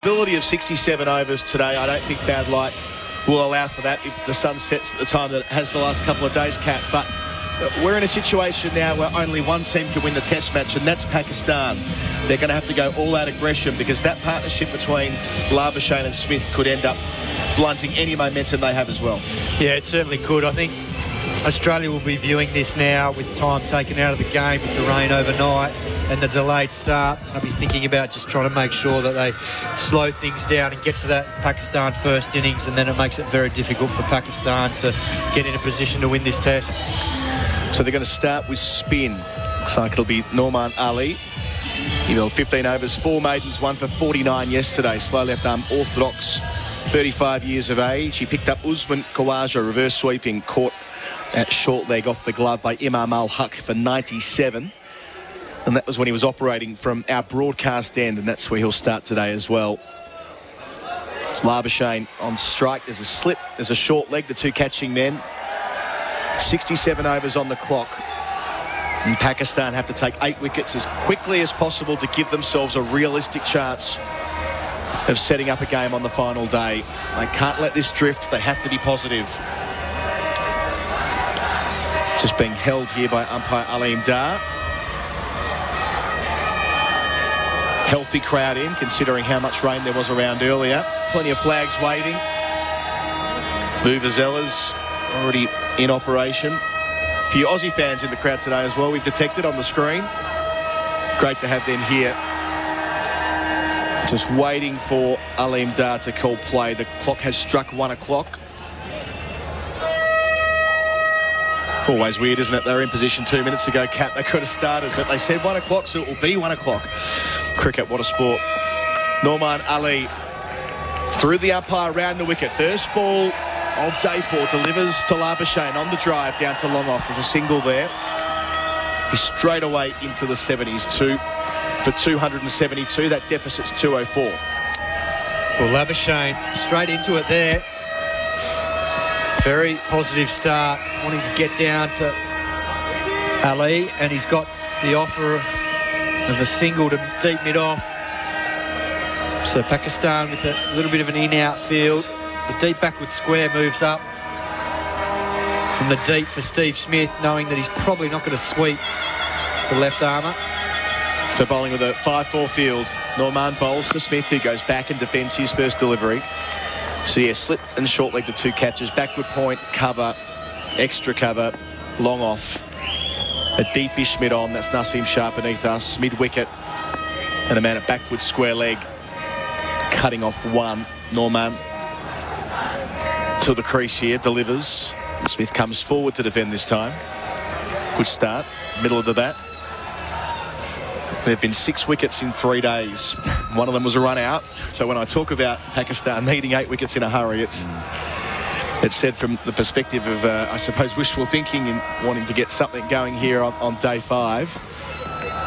Ability of 67 overs today. I don't think bad light will allow for that if the sun sets at the time that it has the last couple of days, Kat. But we're in a situation now where only one team can win the test match, and that's Pakistan. They're going to have to go all-out aggression because that partnership between Labuschagne and Smith could end up blunting any momentum they have as well. Yeah, it certainly could. I think Australia will be viewing this now with time taken out of the game with the rain overnight and the delayed start. They'll be thinking about just trying to make sure that they slow things down and get to that Pakistan first innings, and then it makes it very difficult for Pakistan to get in a position to win this test. So they're going to start with spin. Looks like it'll be Norman Ali. He bowled 15 overs, 4 maidens, 1 for 49 yesterday. Slow left arm orthodox, 35 years of age. He picked up Usman Khawaja, reverse sweeping, caught at short leg off the glove by Imam Al-Haq for 97. And that was when he was operating from our broadcast end, and that's where he'll start today as well. It's Labuschagne on strike. There's a slip, there's a short leg, the two catching men. 67 overs on the clock. And Pakistan have to take 8 wickets as quickly as possible to give themselves a realistic chance of setting up a game on the final day. They can't let this drift. They have to be positive. Just being held here by umpire Aleem Dar. Healthy crowd in, considering how much rain there was around earlier. Plenty of flags waving. Vuvuzelas already in operation. A few Aussie fans in the crowd today as well, we've detected on the screen. Great to have them here. Just waiting for Aleem Dar to call play. The clock has struck 1 o'clock. Always weird, isn't it? They were in position 2 minutes ago, Kat. They could have started, but they said 1 o'clock, so it will be 1 o'clock. Cricket, what a sport. Norman Ali through the umpire round the wicket. First ball of day 4 delivers to Labuschagne on the drive down to long off. There's a single there. He's straight away into the 70s, 2 for 272. That deficit's 204. Well, Labuschagne straight into it there. Very positive start, wanting to get down to Ali, and he's got the offer of a single to deep mid-off. So Pakistan with a little bit of an in-out field. The deep backward square moves up from the deep for Steve Smith, knowing that he's probably not going to sweep the left armour. So bowling with a 5-4 field. Norman bowls to Smith, who goes back and defends his first delivery. So yeah, slip and short leg, the two catches. Backward point, cover, extra cover, long off. A deepish mid on, that's Naseem Shah beneath us. Mid-wicket, and a man at backward square leg, cutting off 1. Norman to the crease here, delivers. Smith comes forward to defend this time. Good start, middle of the bat. There have been 6 wickets in 3 days. One of them was a run out. So when I talk about Pakistan needing 8 wickets in a hurry, it's said from the perspective of, I suppose, wishful thinking and wanting to get something going here on day 5.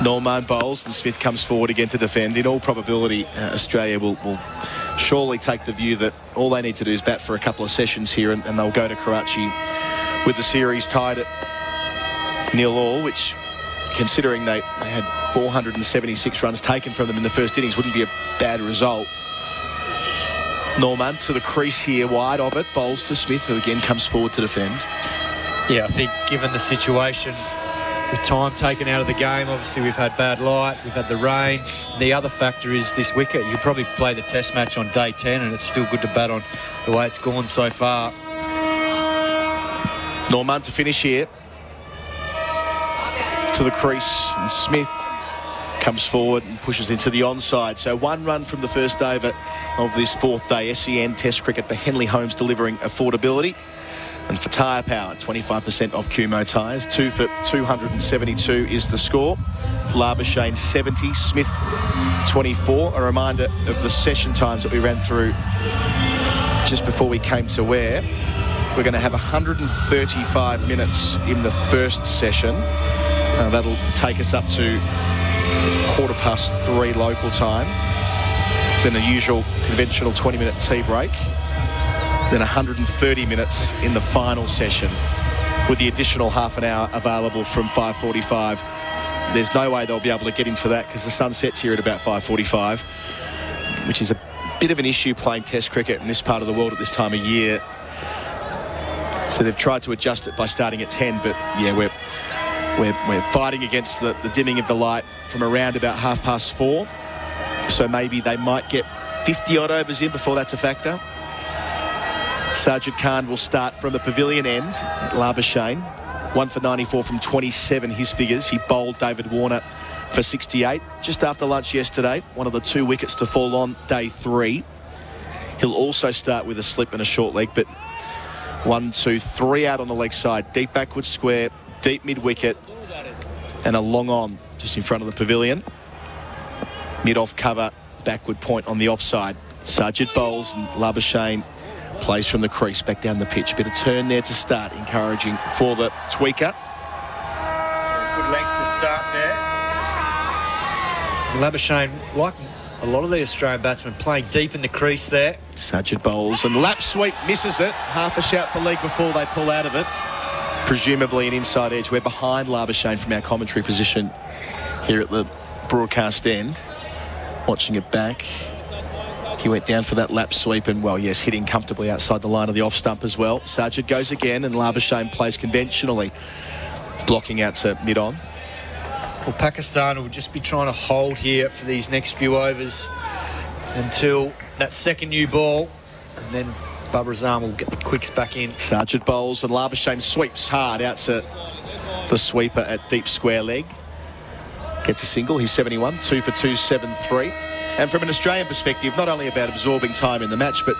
Norman bowls and Smith comes forward again to defend. In all probability, Australia will surely take the view that all they need to do is bat for a couple of sessions here, and they'll go to Karachi with the series tied at 0-0, which, considering they had 476 runs taken from them in the first innings, wouldn't be a bad result. Norman to the crease here, wide of it, bowls to Smith, who again comes forward to defend. Yeah, I think given the situation, with time taken out of the game, obviously we've had bad light, we've had the rain. The other factor is this wicket. You probably play the test match on day 10 and it's still good to bat on the way it's gone so far. Norman to finish here. To the crease, and Smith comes forward and pushes into the onside. So 1 run from the first over of this 4th day SEN Test cricket for Henley Holmes, delivering affordability. And for tyre power, 25% off Kumo tyres. 2 for 272 is the score. Labuschagne 70, Smith 24. A reminder of the session times that we ran through just before we came to air. We're going to have 135 minutes in the first session. That'll take us up to 3:15 local time. Then the usual conventional 20-minute tea break. Then 130 minutes in the final session, with the additional half an hour available from 5:45. There's no way they'll be able to get into that because the sun sets here at about 5:45, which is bit of an issue playing Test cricket in this part of the world at this time of year. So they've tried to adjust it by starting at 10, but yeah, we're fighting against the dimming of the light from around about 4:30. So maybe they might get 50 odd overs in before that's a factor. Sajid Khan will start from the pavilion end at Labuschagne. 1 for 94 from 27, his figures. He bowled David Warner for 68 just after lunch yesterday. One of the 2 wickets to fall on day 3. He'll also start with a slip and a short leg, but 1, 2, 3 out on the leg side. Deep backward square, deep mid-wicket, and a long on just in front of the pavilion. Mid-off cover, backward point on the offside. Sajid bowls and Labuschagne plays from the crease back down the pitch. Bit of turn there to start, encouraging for the tweaker. Good length to start there. Labuschagne, like a lot of the Australian batsmen, playing deep in the crease there. Sajid bowls and lap sweep, misses it. Half a shout for leg before they pull out of it. Presumably an inside edge. We're behind Labuschagne from our commentary position here at the broadcast end. Watching it back. He went down for that lap sweep and, well, yes, hitting comfortably outside the line of the off stump as well. Sajid goes again and Labuschagne plays conventionally, blocking out to mid-on. Well, Pakistan will just be trying to hold here for these next few overs until that second new ball, and then Babrazan will get the quicks back in. Sajid bowls and Labuschagne sweeps hard out to the sweeper at deep square leg. Gets a single. He's 71, 2 for 273. And from an Australian perspective, not only about absorbing time in the match, but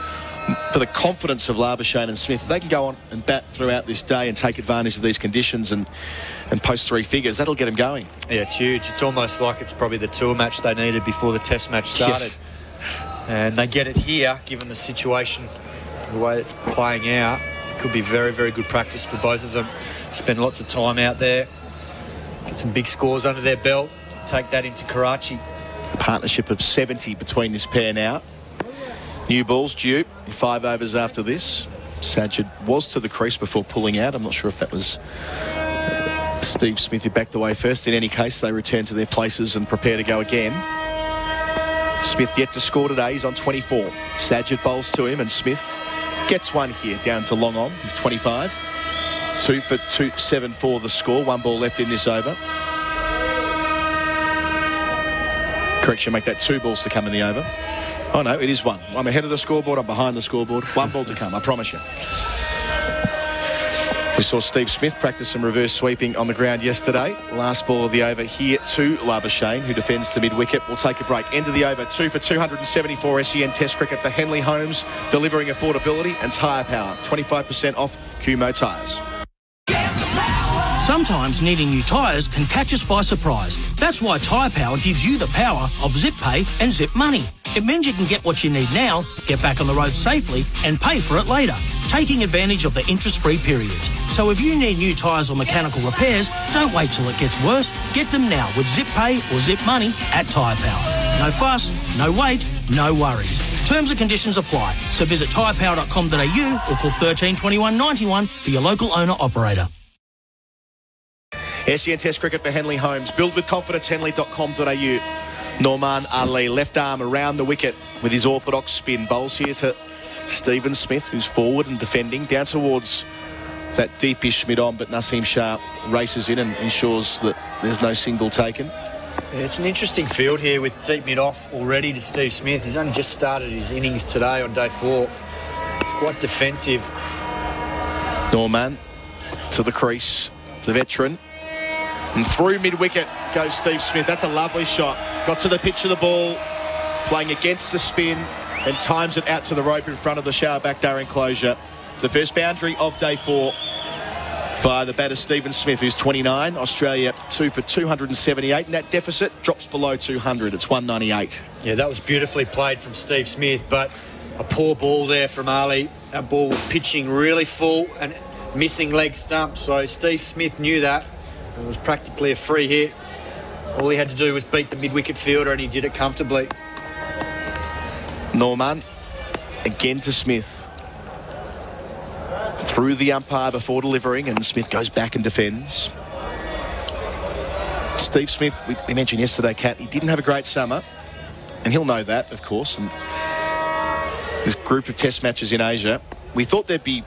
for the confidence of Labuschagne and Smith, they can go on and bat throughout this day and take advantage of these conditions and post 3 figures. That'll get them going. Yeah, it's huge. It's almost like it's probably the tour match they needed before the test match started. Yes. And they get it here, given the situation, the way it's playing out. It could be very, very good practice for both of them. Spend lots of time out there, get some big scores under their belt, take that into Karachi. A partnership of 70 between this pair now. New balls due 5 overs after this. Sajid was to the crease before pulling out. I'm not sure if that was Steve Smith who backed away first. In any case, they return to their places and prepare to go again. Smith yet to score today. He's on 24. Sajid bowls to him and Smith gets one here down to long on. He's 25. 2 for 274 the score. 1 ball left in this over. Correction, make that 2 balls to come in the over. Oh no, it is 1. I'm ahead of the scoreboard, I'm behind the scoreboard. 1 ball to come, I promise you. We saw Steve Smith practice some reverse sweeping on the ground yesterday. Last ball of the over here to Labuschagne, who defends to mid-wicket. We'll take a break. End of the over, 2 for 274 SEN Test cricket for Henley Homes, delivering affordability and tyre power. 25% off Kumho tyres. Sometimes needing new tyres can catch us by surprise. That's why Tyre Power gives you the power of Zip Pay and Zip Money. It means you can get what you need now, get back on the road safely and pay for it later, taking advantage of the interest-free periods. So if you need new tyres or mechanical repairs, don't wait till it gets worse. Get them now with Zip Pay or Zip Money at Tyre Power. No fuss, no wait, no worries. Terms and conditions apply. So visit tyrepower.com.au or call 13 21 91 for your local owner-operator. SEN Test cricket for Henley Homes. Build with confidence, henley.com.au. Norman Ali, left arm around the wicket with his orthodox spin. Bowls here to Stephen Smith, who's forward and defending. Down towards that deepish mid-on, but Naseem Shah races in and ensures that there's no single taken. It's an interesting field here with deep mid-off already to Steve Smith. He's only just started his innings today on day 4. It's quite defensive. Norman to the crease, the veteran. And through mid-wicket goes Steve Smith. That's a lovely shot. Got to the pitch of the ball, playing against the spin, and times it out to the rope in front of the shower back door enclosure. The first boundary of day 4 via the batter Stephen Smith, who's 29. Australia 2 for 278, and that deficit drops below 200. It's 198. Yeah, that was beautifully played from Steve Smith, but a poor ball there from Ali. That ball was pitching really full and missing leg stump, so Steve Smith knew that. It was practically a free hit. All he had to do was beat the mid-wicket fielder, and he did it comfortably. Norman again to Smith. Through the umpire before delivering, and Smith goes back and defends. Steve Smith, we mentioned yesterday, Kat, he didn't have a great summer, and he'll know that, of course. And this group of test matches in Asia. We thought there'd be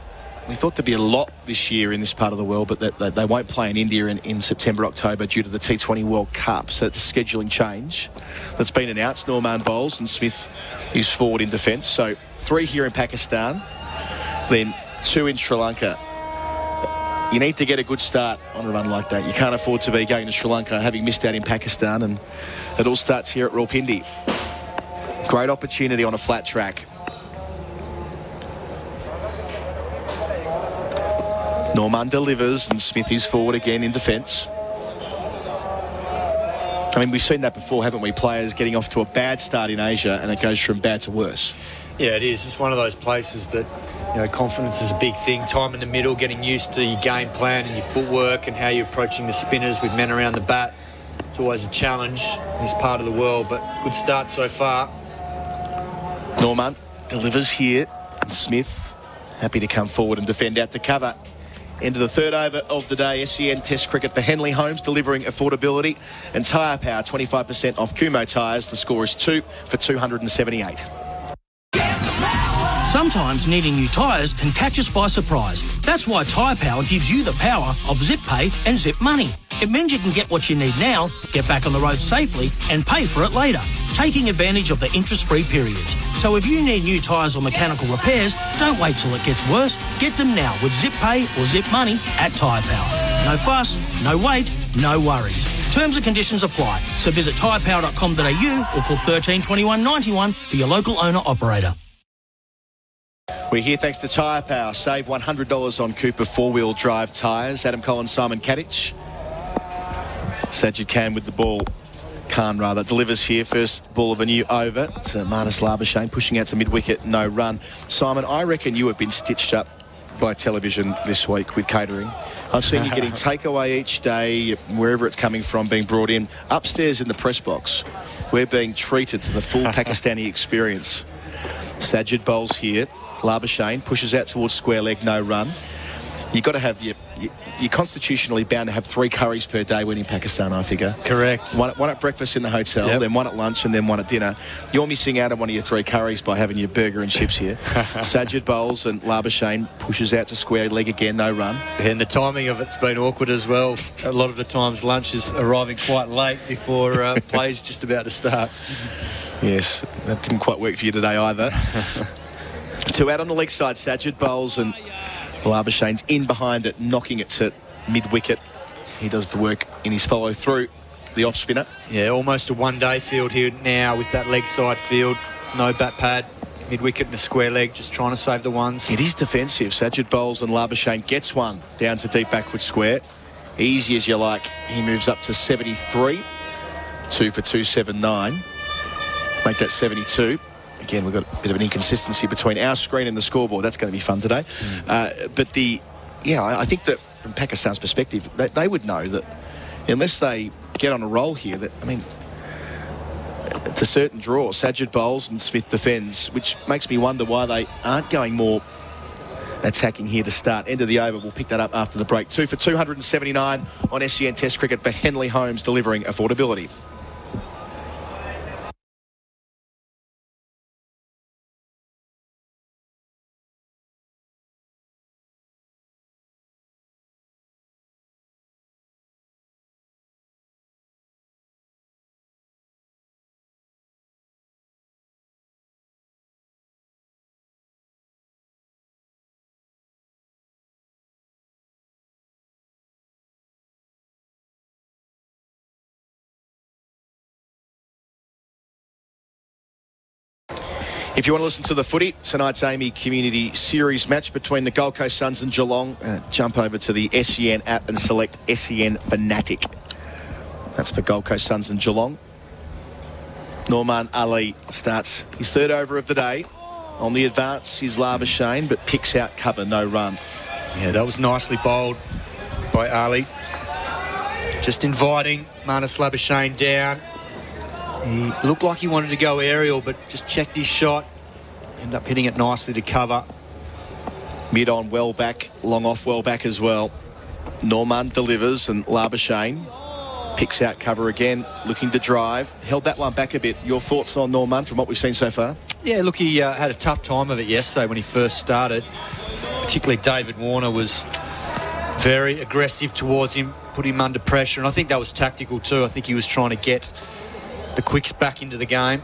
a lot this year in this part of the world, but that they won't play in India in September, October due to the T20 World Cup. So it's a scheduling change that's been announced. Norman bowls and Smith is forward in defence. So 3 here in Pakistan, then 2 in Sri Lanka. You need to get a good start on a run like that. You can't afford to be going to Sri Lanka having missed out in Pakistan, and it all starts here at Rawalpindi. Great opportunity on a flat track. Norman delivers and Smith is forward again in defence. I mean, we've seen that before, haven't we? Players getting off to a bad start in Asia and it goes from bad to worse. Yeah, it is. It's one of those places that, you know, confidence is a big thing. Time in the middle, getting used to your game plan and your footwork and how you're approaching the spinners with men around the bat. It's always a challenge in this part of the world, but good start so far. Norman delivers here and Smith happy to come forward and defend out to cover. Into the 3rd over of the day. SEN Test Cricket for Henley Homes, delivering affordability and tyre power. 25% off Kumo tyres. The score is 2 for 278. Sometimes needing new tyres can catch us by surprise. That's why Tyre Power gives you the power of Zip Pay and Zip Money. It means you can get what you need now, get back on the road safely and pay for it later, taking advantage of the interest-free periods. So if you need new tyres or mechanical repairs, don't wait till it gets worse. Get them now with Zip Pay or Zip Money at Tyre Power. No fuss, no wait, no worries. Terms and conditions apply. So visit tyrepower.com.au or call 13 21 91 for your local owner-operator. We're here thanks to Tyre Power. Save $100 on Cooper 4-wheel drive tyres. Adam Collins, Simon Katich. Sajid Khan with the ball. Khan rather delivers here. First ball of a new over to Marnus Labuschagne, pushing out to mid-wicket, no run. Simon, I reckon you have been stitched up by television this week with catering. I've seen you getting takeaway each day, wherever it's coming from, being brought in. Upstairs in the press box, we're being treated to the full Pakistani experience. Sajid bowls here. Labuschagne pushes out towards square leg, no run. You've got to have you're constitutionally bound to have 3 curries per day when in Pakistan, I figure. Correct. One at breakfast in the hotel, then one at lunch, and then one at dinner. You're missing out on one of your 3 curries by having your burger and chips here. Sajid bowls and Labuschagne pushes out to square leg again, no run. And the timing of it's been awkward as well. A lot of the times lunch is arriving quite late before play's just about to start. Yes, that didn't quite work for you today either. 2 out on the leg side, Sajid bowls and Labuschagne's in behind it, knocking it to mid-wicket. He does the work in his follow-through, the off-spinner. Yeah, almost a one-day field here now with that leg side field. No bat pad, mid-wicket and a square leg, just trying to save the ones. It is defensive. Sajid bowls and Labuschagne gets one down to deep backward square. Easy as you like. He moves up to 73. 2 for 279. Make that 72. Again, we've got a bit of an inconsistency between our screen and the scoreboard. That's going to be fun today. But I think that from Pakistan's perspective, they would know that unless they get on a roll here, that, I mean, it's a certain draw. Sajid bowls and Smith defends, which makes me wonder why they aren't going more attacking here to start. End of the over. We'll pick that up after the break. 2 for 279 on SEN Test Cricket for Henley Homes, delivering affordability. If you want to listen to the footy, tonight's Amy Community Series match between the Gold Coast Suns and Geelong, jump over to the SEN app and select SEN Fanatic. That's for Gold Coast Suns and Geelong. Norman Ali starts his 3rd over of the day. On the advance is Labuschagne, but picks out cover, no run. Yeah, that was nicely bowled by Ali. Just inviting Marnus Labuschagne down. He looked like he wanted to go aerial, but just checked his shot. Ended up hitting it nicely to cover. Mid on, well back, long off, well back as well. Norman delivers and Labuschagne picks out cover again, looking to drive. Held that one back a bit. Your thoughts on Norman from what we've seen so far? Yeah, look, he had a tough time of it yesterday when he first started. Particularly David Warner was very aggressive towards him, put him under pressure, and I think that was tactical too. I think he was trying to get the quicks back into the game.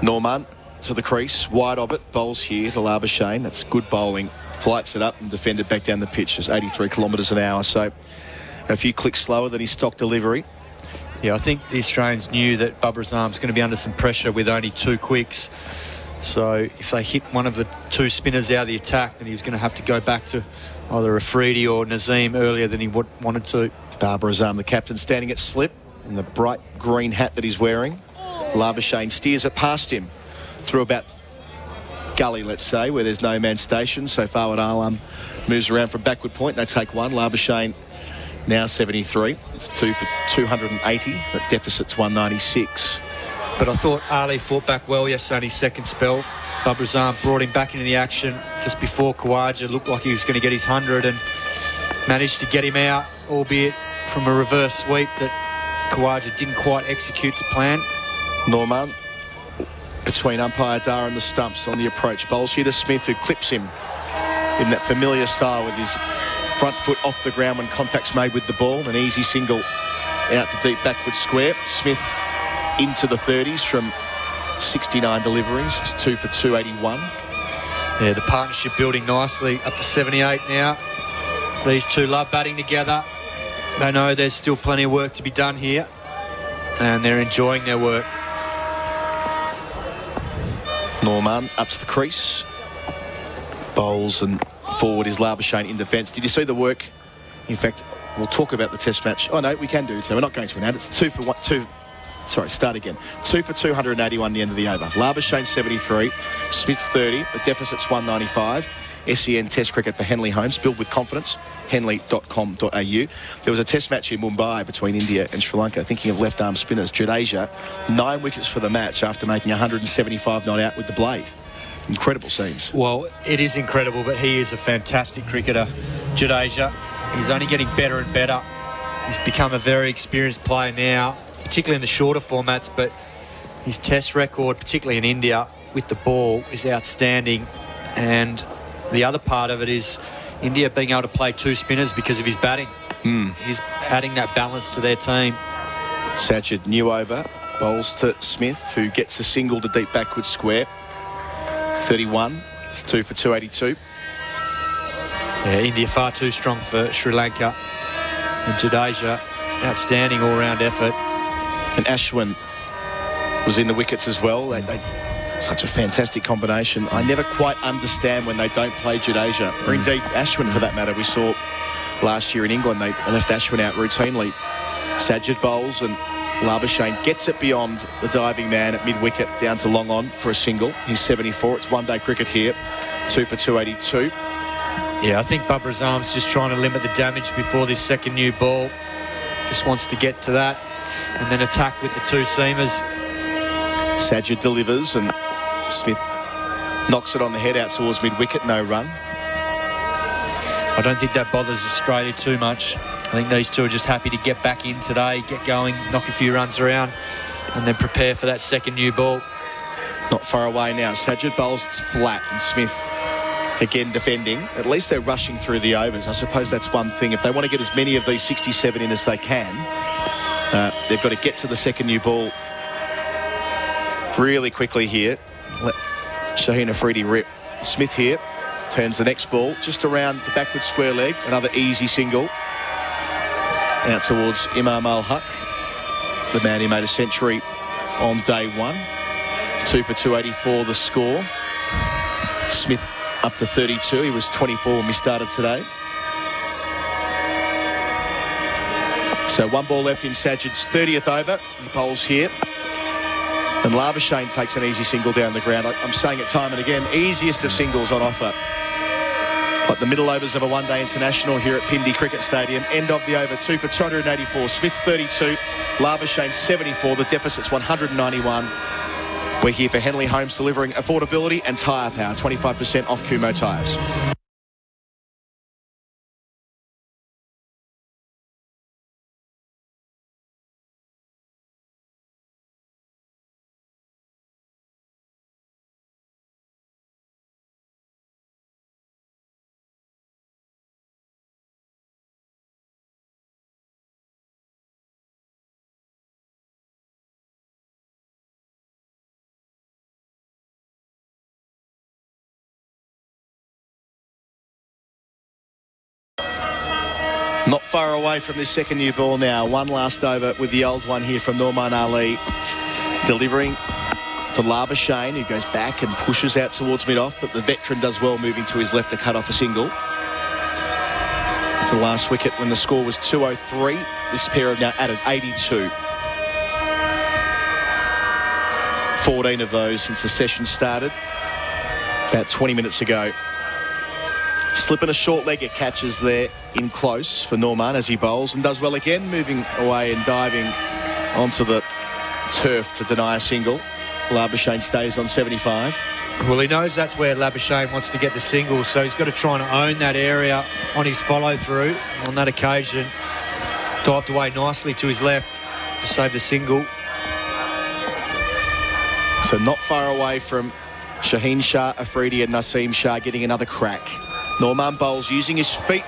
Norman to the crease, wide of it, bowls here to Labuschagne. That's good bowling. Flights it up and defended back down the pitch. It's 83 kilometres an hour, so a few clicks slower than his stock delivery. Yeah, I think the Australians knew that Bubba Azam's going to be under some pressure with only 2 quicks. So if they hit one of the 2 spinners out of the attack, then he was going to have to go back to either Afridi or Nazim earlier than he wanted to. Barbara Azam, the captain, standing at slip in the bright green hat that he's wearing. Labuschagne steers it past him through about gully, let's say, where there's no man stationed. So Fawad Alam moves around from backward point. They take one. Labuschagne now 73. It's 2 for 280. That deficit's 196. But I thought Ali fought back well yesterday in his second spell. Bubba Azam brought him back into the action just before Khawaja looked like he was going to get his 100 and managed to get him out, albeit from a reverse sweep that Khawaja didn't quite execute the plan. Norman between umpire Dar and the stumps on the approach. Bowls here to Smith, who clips him in that familiar style with his front foot off the ground when contact's made with the ball. An easy single out to deep backward square. Smith into the 30s from 69 deliveries. It's 2 for 281. Yeah, the partnership building nicely up to 78 now. These two love batting together. They know there's still plenty of work to be done here, and they're enjoying their work. Norman up to the crease. Bowls and forward is Labuschagne in defence. Did you see the work? In fact, we'll talk about the test match. Oh, no, we can do so. We're not going to now. It's 2 for 1, 2. Sorry, start again. 2 for 281 the end of the over. Labuschagne 73, Smith's 30, the deficit's 195. SEN Test Cricket for Henley Holmes, built with confidence, henley.com.au. There was a test match in Mumbai between India and Sri Lanka. Thinking of left-arm spinners, Jadeja, 9 wickets for the match after making 175 not out with the blade. Incredible scenes. Well, it is incredible, but he is a fantastic cricketer, Jadeja. He's only getting better and better. He's become a very experienced player now, particularly in the shorter formats, but his test record, particularly in India, with the ball is outstanding. And the other part of it is India being able to play 2 spinners because of his batting. He's adding that balance to their team. Sajid, new over, bowls to Smith, who gets a single to deep backward square. 31, it's 2 for 282. Yeah, India far too strong for Sri Lanka. And Jadeja, outstanding all-round effort. And Ashwin was in the wickets as well. They such a fantastic combination. I never quite understand when they don't play Jadeja, or indeed Ashwin for that matter. We saw last year in England, they left Ashwin out routinely. Sajid bowls and Labuschagne gets it beyond the diving man at mid-wicket down to long on for a single. He's 74. It's one-day cricket here. 2 for 282. Yeah, I think Bubba Azam's just trying to limit the damage before this second new ball. Just wants to get to that and then attack with the 2 seamers. Sajid delivers and Smith knocks it on the head out towards mid-wicket. No run. I don't think that bothers Australia too much. I think these two are just happy to get back in today, get going, knock a few runs around, and then prepare for that second new ball. Not far away now. Sajid bowls, it's flat, and Smith again defending. At least they're rushing through the overs. I suppose that's one thing. If they want to get as many of these 67 in as they can, they've got to get to the second new ball really quickly here. Let Shaheen Afridi rip. Smith here turns the next ball just around the backward square leg. Another easy single out towards Imam Al-Haq, the man who made a century on day 1. 2 for 284 the score. Smith up to 32. He was 24 when we started today. So 1 ball left in Sajid's 30th over. He bowls here. And Labuschagne takes an easy single down the ground. I'm saying it time and again, easiest of singles on offer. Like the middle overs of a one-day international here at Pindi Cricket Stadium. End of the over, 2 for 284. Smith's 32, Labuschagne 74. The deficit's 191. We're here for Henley Holmes, delivering affordability and tyre power. 25% off Kumo tyres. Not far away from this second new ball now. One last over with the old one here from Norman Ali. Delivering to Labuschagne, who goes back and pushes out towards mid-off, but the veteran does well moving to his left to cut off a single. The last wicket when the score was 203. This pair have now added 82. 14 of those since the session started about 20 minutes ago. Slipping a short legger catches there in close for Norman as he bowls and does well again, moving away and diving onto the turf to deny a single. Labuschagne stays on 75. Well, he knows that's where Labuschagne wants to get the single, so he's got to try and own that area on his follow-through. On that occasion, dived away nicely to his left to save the single. So not far away from Shaheen Shah, Afridi and Naseem Shah getting another crack. Norman bowls using his feet.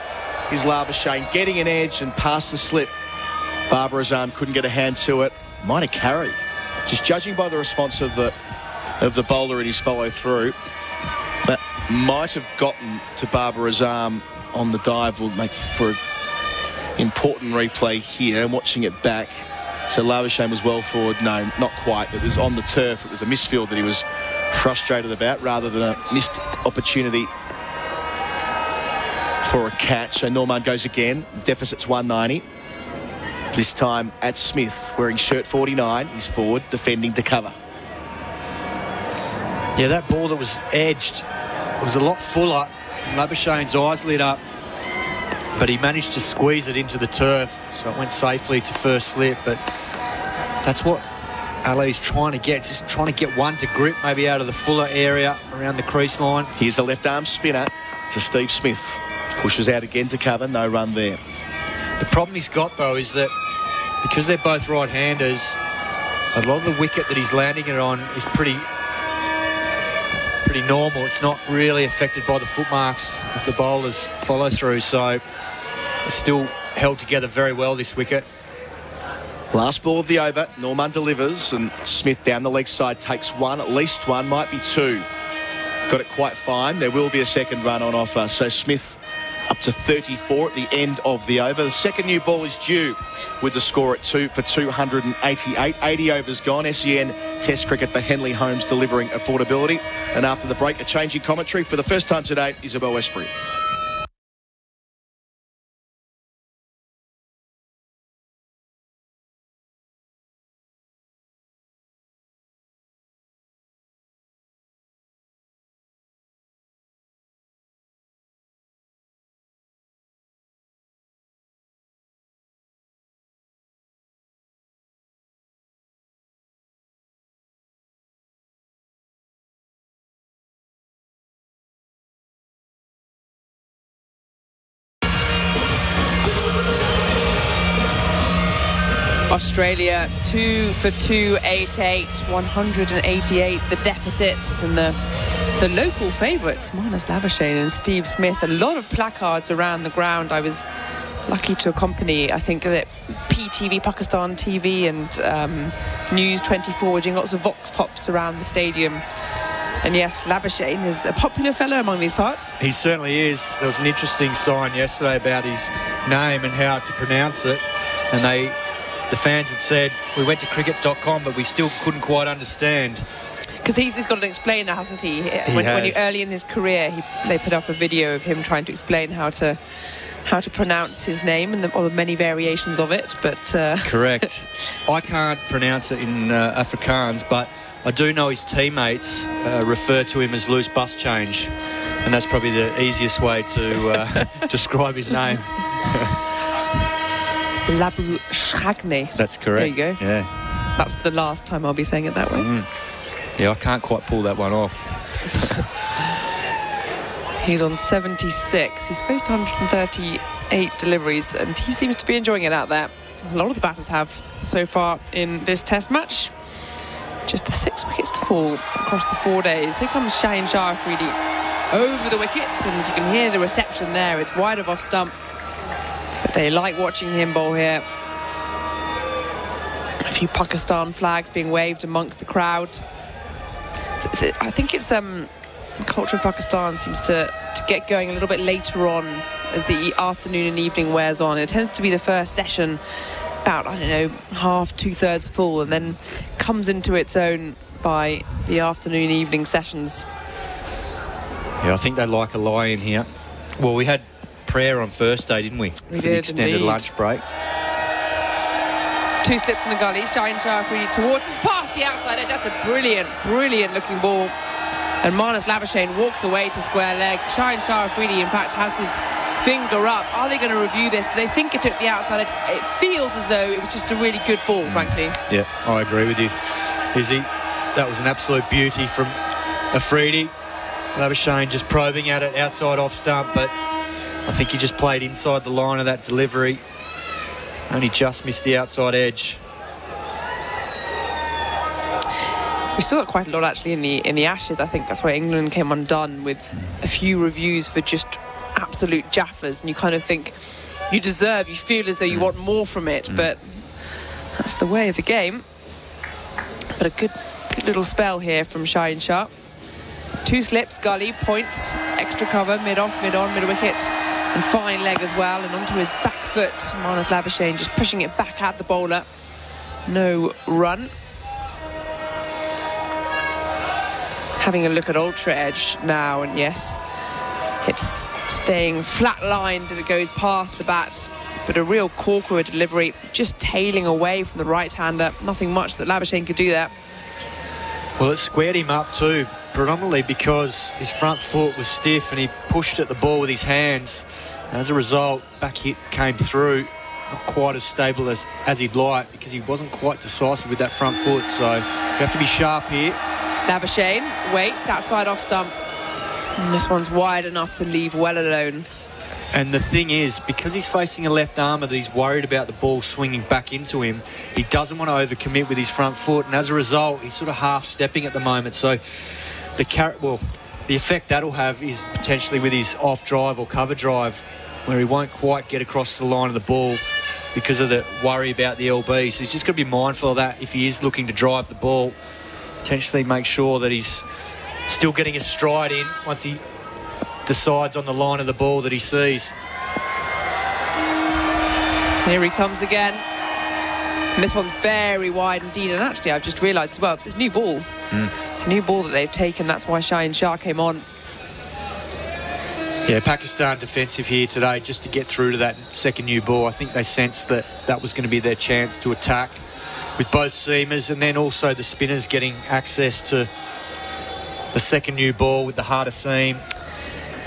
His Labuschagne getting an edge and past the slip. Babar Azam couldn't get a hand to it. Might have carried. Just judging by the response of the bowler in his follow-through, that might have gotten to Babar Azam on the dive. Will make for an important replay here. And watching it back. So Labuschagne was well forward. No, not quite. It was on the turf. It was a misfield that he was frustrated about rather than a missed opportunity for a catch. So Norman goes again. Deficit's 190. This time at Smith, wearing shirt 49. He's forward, defending to cover. Yeah, that ball that was edged was a lot fuller. Labuschagne's eyes lit up, but he managed to squeeze it into the turf, so it went safely to first slip. But that's what Ali's trying to get, just trying to get one to grip, maybe out of the fuller area around the crease line. Here's the left-arm spinner to Steve Smith. Pushes out again to cover, no run there. The problem he's got, though, is that because they're both right-handers, a lot of the wicket that he's landing it on is pretty normal. It's not really affected by the footmarks of the bowler's follow-through, so it's still held together very well, this wicket. Last ball of the over. Norman delivers, and Smith down the leg side takes one, at least one, might be two. Got it quite fine. There will be a second run on offer, so Smith up to 34 at the end of the over. The second new ball is due with the score at 2 for 288. 80 overs gone. SEN Test Cricket for Henley Holmes delivering affordability. And after the break, a change in commentary for the first time today, Isabel Westbury. Australia 2 for 288, 188 the deficit, and the local favourites minus Labuschagne and Steve Smith. A lot of placards around the ground. I was lucky to accompany, I think, that PTV, Pakistan TV, and News 24 were doing lots of vox pops around the stadium. And yes, Labuschagne is a popular fellow among these parts. He certainly is. There was an interesting sign yesterday about his name and how to pronounce it, and the fans had said, we went to cricket.com, but we still couldn't quite understand. Because he's got an explainer, hasn't he? When early in his career, they put up a video of him trying to explain how to pronounce his name and all the many variations of it. But correct. I can't pronounce it in Afrikaans, but I do know his teammates refer to him as loose bus change, and that's probably the easiest way to describe his name. Labuschagne. That's correct. There you go. Yeah. That's the last time I'll be saying it that way. Yeah, I can't quite pull that one off. He's on 76. He's faced 138 deliveries, and he seems to be enjoying it out there. A lot of the batters have so far in this test match. Just the 6 wickets to fall across the 4 days. Here comes Shaheen Shah Afridi over the wicket, and you can hear the reception there. It's wide of off stump. But they like watching him bowl here. A few Pakistan flags being waved amongst the crowd. I think it's The culture of Pakistan seems to get going a little bit later on as the afternoon and evening wears on. It tends to be the first session about, I don't know, half, 2/3 full, and then comes into its own by the afternoon, evening sessions. Yeah, I think they like a lie in here. Well, we had prayer on first day, didn't we? We For did, the extended indeed. lunch break. 2 slips in a gully. Shaheen Shah really towards us, past the outside edge. That's a brilliant looking ball. And Marnus Labuschagne walks away to square leg. Shaheen Shah Afridi, in fact, has his finger up. Are they going to review this? Do they think it took the outside edge? It feels as though it was just a really good ball, frankly. Yeah, I agree with you, Izzy. That was an absolute beauty from Afridi. Labuschagne just probing at it outside off stump, but I think he just played inside the line of that delivery. Only just missed the outside edge. We saw it quite a lot actually in the Ashes. I think that's why England came undone with a few reviews for just absolute jaffers, and you kind of think you feel as though you want more from it, but that's the way of the game. But a good little spell here from Shaheen Shah. 2 slips, gully, points, extra cover, mid-off, mid-on, mid-wicket, and fine leg as well, and onto his back foot. Marnus Labuschagne just pushing it back at the bowler. No run. Having a look at ultra edge now, and yes, it's staying flat-lined as it goes past the bat, but a real corker delivery, just tailing away from the right-hander. Nothing much that Labuschagne could do there. Well, it squared him up too, predominantly because his front foot was stiff and he pushed at the ball with his hands. And as a result, back hit came through, not quite as stable as he'd like, because he wasn't quite decisive with that front foot. So you have to be sharp here. Labuschagne waits outside off stump. And this one's wide enough to leave well alone. And the thing is, because he's facing a left armer that he's worried about the ball swinging back into him, he doesn't want to overcommit with his front foot, and as a result, he's sort of half-stepping at the moment. So the effect that'll have is potentially with his off-drive or cover drive, where he won't quite get across the line of the ball because of the worry about the LB. So he's just got to be mindful of that if he is looking to drive the ball. Potentially make sure that he's still getting a stride in once he decides on the line of the ball that he sees. Here he comes again. And this one's very wide indeed. And actually, I've just realised as well, this new ball. It's a new ball that they've taken. That's why Shaheen Shah came on. Yeah, Pakistan defensive here today just to get through to that second new ball. I think they sensed that that was going to be their chance to attack with both seamers, and then also the spinners getting access to the second new ball with the harder seam.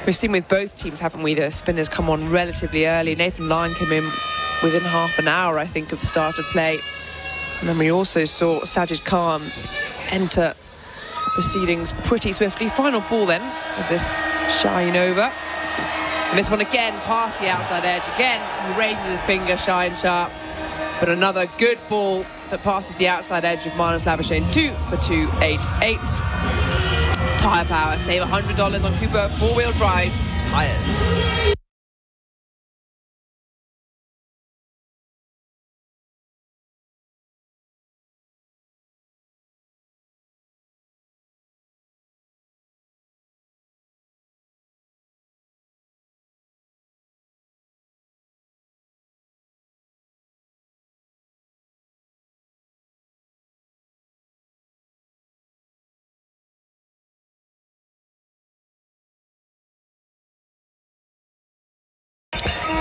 We've seen with both teams, haven't we, the spinners come on relatively early. Nathan Lyon came in within half an hour, I think, of the start of play. And then we also saw Sajid Khan enter proceedings pretty swiftly. Final ball then of this Shaheen over. And this one again past the outside edge. Again, he raises his finger, Shaheen Shah. But another good ball that passes the outside edge of Marnus Labuschagne. 2 for 288. Tyre Power. Save $100 on Cooper 4-wheel drive tyres.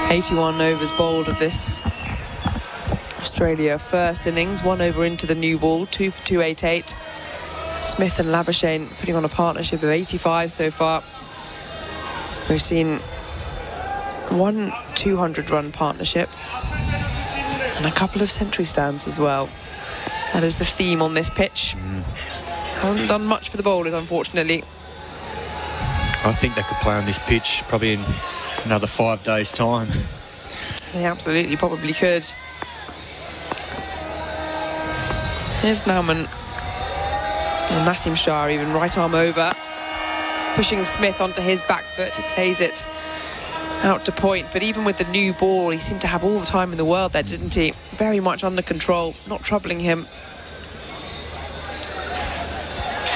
...81 overs bowled of this Australia first innings. 1 over into the new ball, 2 for 288. Smith and Labuschagne putting on a partnership of 85 so far. We've seen 1 200-run partnership and a couple of century stands as well. That is the theme on this pitch. Hasn't done much for the bowlers, unfortunately. I think they could play on this pitch probably in another 5 days' time. They absolutely probably could. Here's Nauman. And Nasim Shah even right arm over. Pushing Smith onto his back foot. He plays it out to point. But even with the new ball, he seemed to have all the time in the world there, didn't he? Very much under control, not troubling him.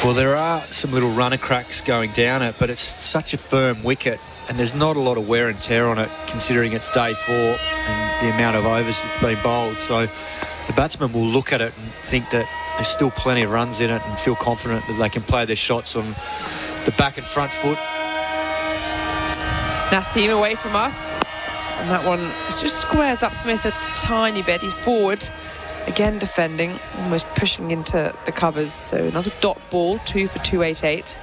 Well, there are some little runner cracks going down it, but it's such a firm wicket and there's not a lot of wear and tear on it considering it's day 4 and the amount of overs that's been bowled. So the batsman will look at it and think that there's still plenty of runs in it and feel confident that they can play their shots on the back and front foot. Naseem away from us. And that one just squares up Smith a tiny bit. He's forward, again defending, almost pushing into the covers. So another dot ball, 2 for 288.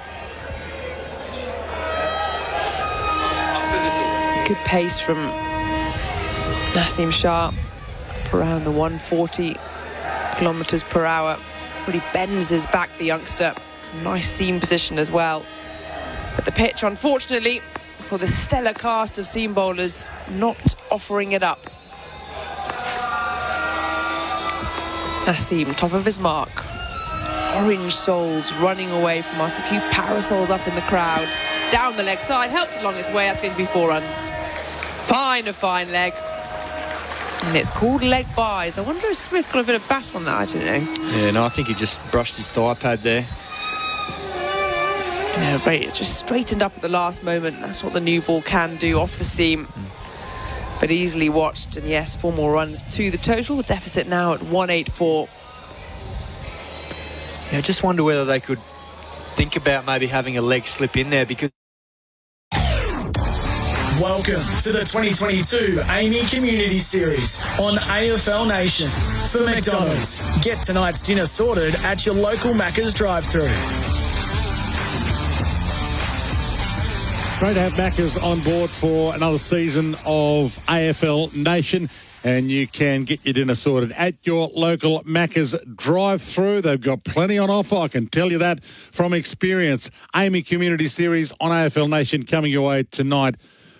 Good pace from Naseem Shah, around the 140 kilometres per hour. Really bends his back, the youngster. Nice seam position as well. But the pitch, unfortunately, for the stellar cast of seam bowlers, not offering it up. Naseem, top of his mark. Orange soles running away from us. A few parasols up in the crowd. Down the leg side, helped along its way. That's going to be 4 runs. A fine leg. And it's called leg buys. I wonder if Smith got a bit of bat on that. I don't know. Yeah, no, I think he just brushed his thigh pad there. Yeah, but it's just straightened up at the last moment. That's what the new ball can do off the seam. But easily watched. And yes, 4 more runs to the total. The deficit now at 184. Yeah, I just wonder whether they could think about maybe having a leg slip in there because... Welcome to the 2022 Amy Community Series on AFL Nation. For McDonald's, get tonight's dinner sorted at your local Macca's drive-thru. Great to have Macca's on board for another season of AFL Nation. And you can get your dinner sorted at your local Macca's drive-thru. They've got plenty on offer, I can tell you that from experience. Amy Community Series on AFL Nation coming your way tonight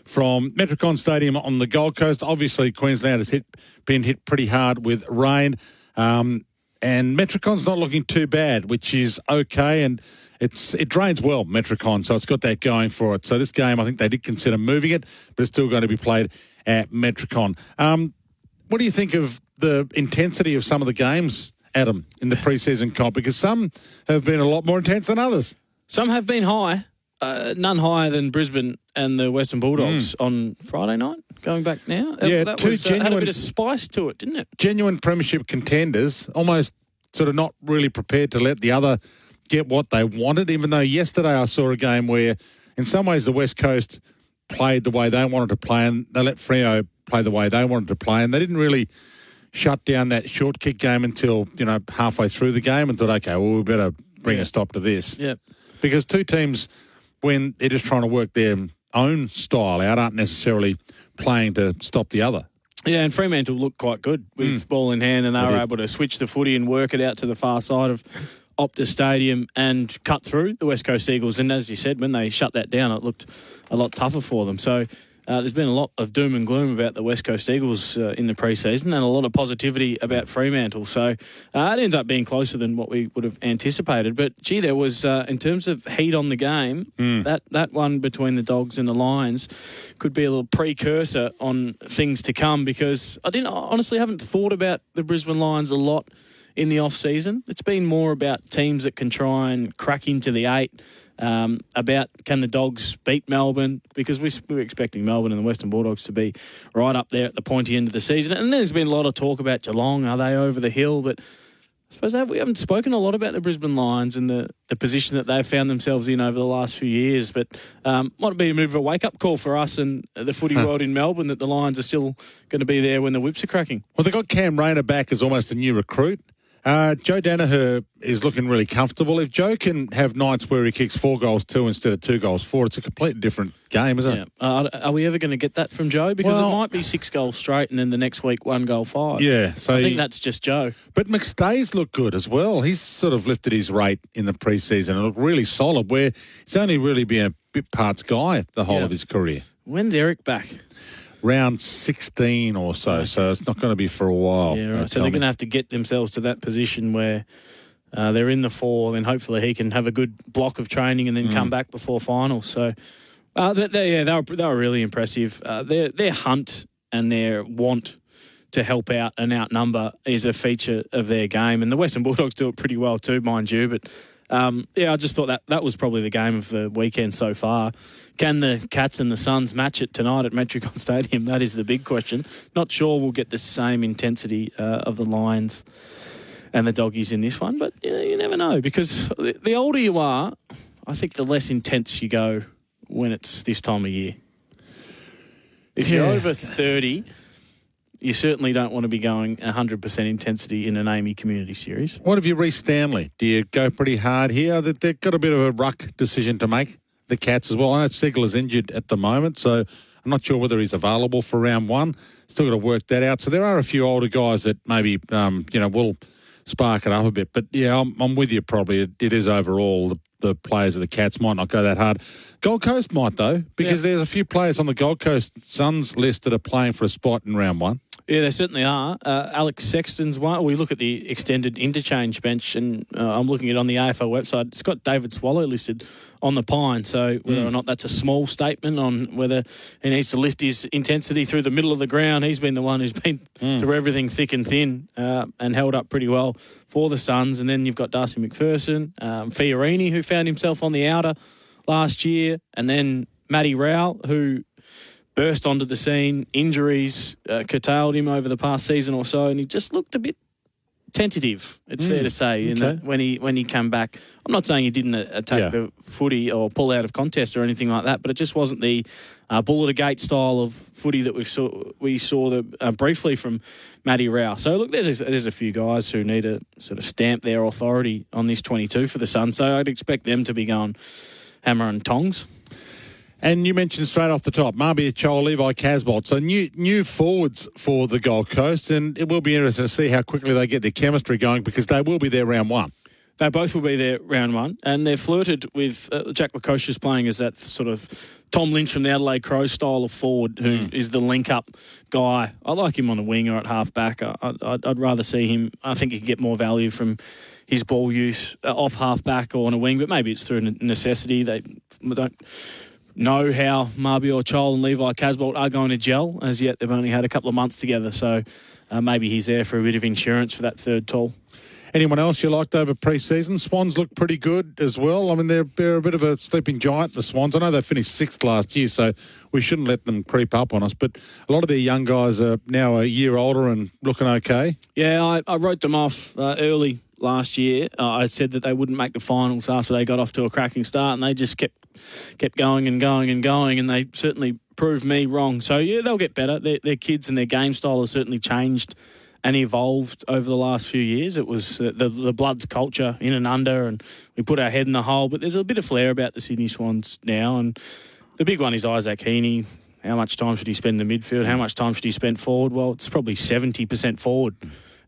from Metricon Stadium on the Gold Coast. Obviously, Queensland has been hit pretty hard with rain. And Metricon's not looking too bad, which is okay. And it drains well, Metricon, so it's got that going for it. So this game, I think they did consider moving it, but it's still going to be played at Metricon. What do you think of the intensity of some of the games, Adam, in the pre-season comp? Because some have been a lot more intense than others. Some have been high, none higher than Brisbane and the Western Bulldogs on Friday night, going back now. Yeah, that two genuine, had a bit of spice to it, didn't it? Genuine premiership contenders, almost sort of not really prepared to let the other get what they wanted, even though yesterday I saw a game where in some ways the West Coast played the way they wanted to play and they let Freo play the way they wanted to play, and they didn't really shut down that short kick game until, halfway through the game and thought, okay, well, we better bring a stop to this. Yeah. Because two teams, when they're just trying to work their own style out, aren't necessarily playing to stop the other. Yeah, and Fremantle looked quite good with ball in hand, and they were able to switch the footy and work it out to the far side of Optus Stadium and cut through the West Coast Eagles. And as you said, when they shut that down, it looked a lot tougher for them. So there's been a lot of doom and gloom about the West Coast Eagles in the pre-season, and a lot of positivity about Fremantle. So it ends up being closer than what we would have anticipated. But, gee, there was, in terms of heat on the game, that one between the Dogs and the Lions could be a little precursor on things to come, because I honestly haven't thought about the Brisbane Lions a lot in the off-season. It's been more about teams that can try and crack into the 8, about can the Dogs beat Melbourne, because we were expecting Melbourne and the Western Bulldogs to be right up there at the pointy end of the season. And there's been a lot of talk about Geelong. Are they over the hill? But I suppose we haven't spoken a lot about the Brisbane Lions and the position that they've found themselves in over the last few years. But might be a bit of a wake-up call for us and the footy world in Melbourne that the Lions are still going to be there when the whips are cracking. Well, they got Cam Rayner back as almost a new recruit. Joe Danaher is looking really comfortable. If Joe can have nights where he kicks 4 goals 2 instead of 2 goals 4, it's a completely different game, isn't it? Are we ever going to get that from Joe? Because it might be 6 goals straight and then the next week 1 goal 5. Yeah, so I think that's just Joe. But McStay's looked good as well. He's sort of lifted his rate in the pre-season and looked really solid, where he's only really been a bit parts guy the whole of his career. When's Eric back? Round 16 or so, so it's not going to be for a while. Yeah, right. So they're going to have to get themselves to that position where they're in the 4, and hopefully he can have a good block of training and then come back before finals. So, they were really impressive. Their hunt and their want to help out and outnumber is a feature of their game, and the Western Bulldogs do it pretty well too, mind you. But I just thought that was probably the game of the weekend so far. Can the Cats and the Suns match it tonight at Metricon Stadium? That is the big question. Not sure we'll get the same intensity of the Lions and the Doggies in this one, but you never know, because the older you are, I think the less intense you go when it's this time of year. If you're over 30, you certainly don't want to be going 100% intensity in an Amy Community Series. What have you, Reece Stanley? Do you go pretty hard here? They've got a bit of a ruck decision to make, the Cats as well. I know Segler's injured at the moment, so I'm not sure whether he's available for round one. Still got to work that out. So there are a few older guys that maybe, will spark it up a bit. But, yeah, I'm with you probably. It is overall the players of the Cats might not go that hard. Gold Coast might, though, because there's a few players on the Gold Coast Suns list that are playing for a spot in round one. Yeah, they certainly are. Alex Sexton's one. We look at the extended interchange bench, and I'm looking at it on the AFL website. It's got David Swallow listed on the pine, so whether or not that's a small statement on whether he needs to lift his intensity through the middle of the ground, he's been the one who's been through everything thick and thin and held up pretty well for the Suns. And then you've got Darcy McPherson, Fiorini, who found himself on the outer last year, and then Matty Rowell, who burst onto the scene. Injuries curtailed him over the past season or so, and he just looked a bit tentative, it's fair to say, when he came back. I'm not saying he didn't attack the footy or pull out of contest or anything like that, but it just wasn't the bull at a gate style of footy that we saw briefly from Matty Rowell. So, look, there's a few guys who need to sort of stamp their authority on this 22 for the Suns, so I'd expect them to be going hammer and tongs. And you mentioned straight off the top, Marbia Chol, Levi Casbolt. So new forwards for the Gold Coast, and it will be interesting to see how quickly they get their chemistry going, because they will be there round one. They both will be there round one, and they're flirted with Jack Lukosha's playing as that sort of Tom Lynch from the Adelaide Crows style of forward who is the link-up guy. I like him on the wing or at half-back. I'd rather see him. I think he could get more value from his ball use off half-back or on a wing, but maybe it's through necessity. They don't know how Marbia Chol and Levi Casbolt are going to gel as yet. They've only had a couple of months together, so maybe he's there for a bit of insurance for that third tall. Anyone else you liked over pre-season? Swans look pretty good as well. I mean, they're a bit of a sleeping giant, the Swans. I know they finished 6th last year, so we shouldn't let them creep up on us. But a lot of their young guys are now a year older and looking okay. Yeah, I wrote them off early last year. I said that they wouldn't make the finals after they got off to a cracking start, and they just kept going and going and going, and they certainly proved me wrong. So, yeah, they'll get better. Their kids and their game style has certainly changed and evolved over the last few years. It was the Bloods culture in and under, and we put our head in the hole. But there's a bit of flair about the Sydney Swans now, and the big one is Isaac Heaney. How much time should he spend in the midfield? How much time should he spend forward? Well, it's probably 70% forward,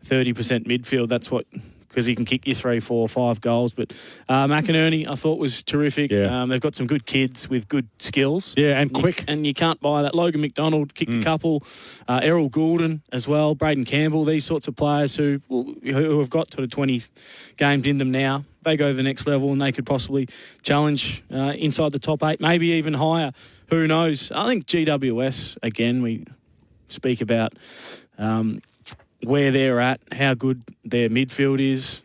30% midfield. That's what... because he can kick you 3, 4, 5 goals. But McInerney, I thought, was terrific. Yeah. They've got some good kids with good skills. Yeah, and quick. And you can't buy that. Logan McDonald kicked a couple. Errol Goulden as well. Braden Campbell, these sorts of players who have got sort of 20 games in them now. They go to the next level and they could possibly challenge inside the top 8, maybe even higher. Who knows? I think GWS, again, we speak about... where they're at, how good their midfield is.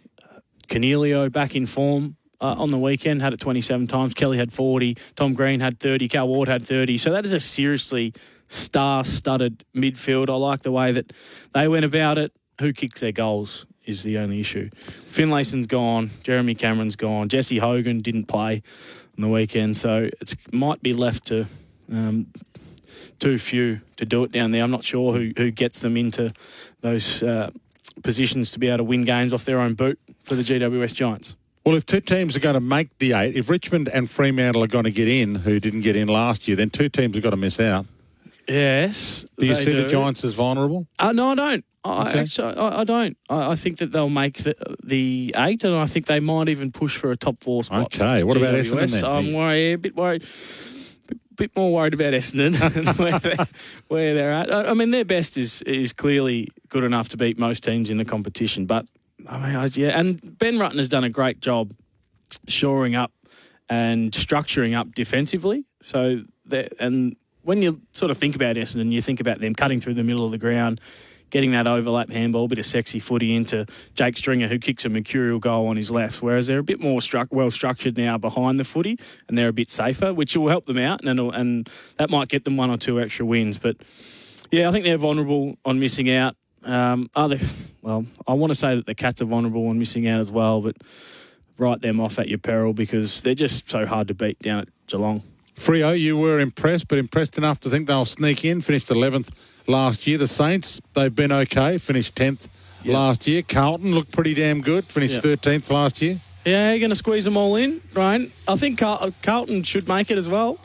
Cornelio back in form on the weekend, had it 27 times. Kelly had 40. Tom Green had 30. Cal Ward had 30. So that is a seriously star-studded midfield. I like the way that they went about it. Who kicks their goals is the only issue. Finlayson's gone. Jeremy Cameron's gone. Jesse Hogan didn't play on the weekend. So it might be left to... too few to do it down there. I'm not sure who gets them into those positions to be able to win games off their own boot for the GWS Giants. Well, if two teams are going to make the 8, if Richmond and Fremantle are going to get in, who didn't get in last year, then two teams have got to miss out. Yes. Do you see the Giants as vulnerable? No, I don't. I don't. I think that they'll make the 8, and I think they might even push for a top 4 spot. Okay. What about Essendon then? I'm a bit worried. Bit more worried about Essendon and where they're at. I mean, their best is clearly good enough to beat most teams in the competition. But, I mean, and Ben Rutten has done a great job shoring up and structuring up defensively. So, and when you sort of think about Essendon, you think about them cutting through the middle of the ground, getting that overlap handball, a bit of sexy footy into Jake Stringer, who kicks a mercurial goal on his left, whereas they're a bit more well-structured now behind the footy, and they're a bit safer, which will help them out, and that might get them 1 or 2 extra wins. But, yeah, I think they're vulnerable on missing out. I want to say that the Cats are vulnerable on missing out as well, but write them off at your peril because they're just so hard to beat down at Geelong. Freo, you were impressed, but impressed enough to think they'll sneak in. Finished 11th last year. The Saints, they've been okay. Finished 10th last year. Carlton looked pretty damn good. Finished 13th last year. Yeah, you're going to squeeze them all in, Ryan. I think Carlton should make it as well.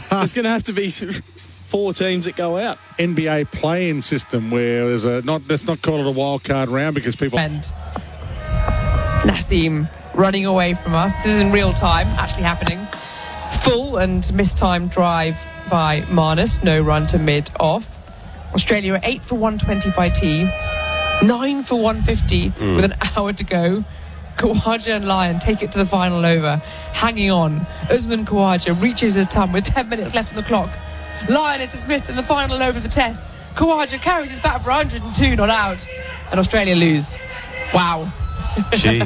There's going to have to be 4 teams that go out. NBA play-in system where there's let's not call it a wild card round because people... And Nassim running away from us. This is in real time, actually happening. Full and mistimed drive by Marnus. No run to mid-off. Australia are 8 for 120 by tee. 9 for 150 with an hour to go. Khawaja and Lyon take it to the final over. Hanging on. Usman Khawaja reaches his tongue with 10 minutes left on the clock. Lyon is dismissed in the final over of the test. Khawaja carries his bat for 102, not out. And Australia lose. Wow. Gee.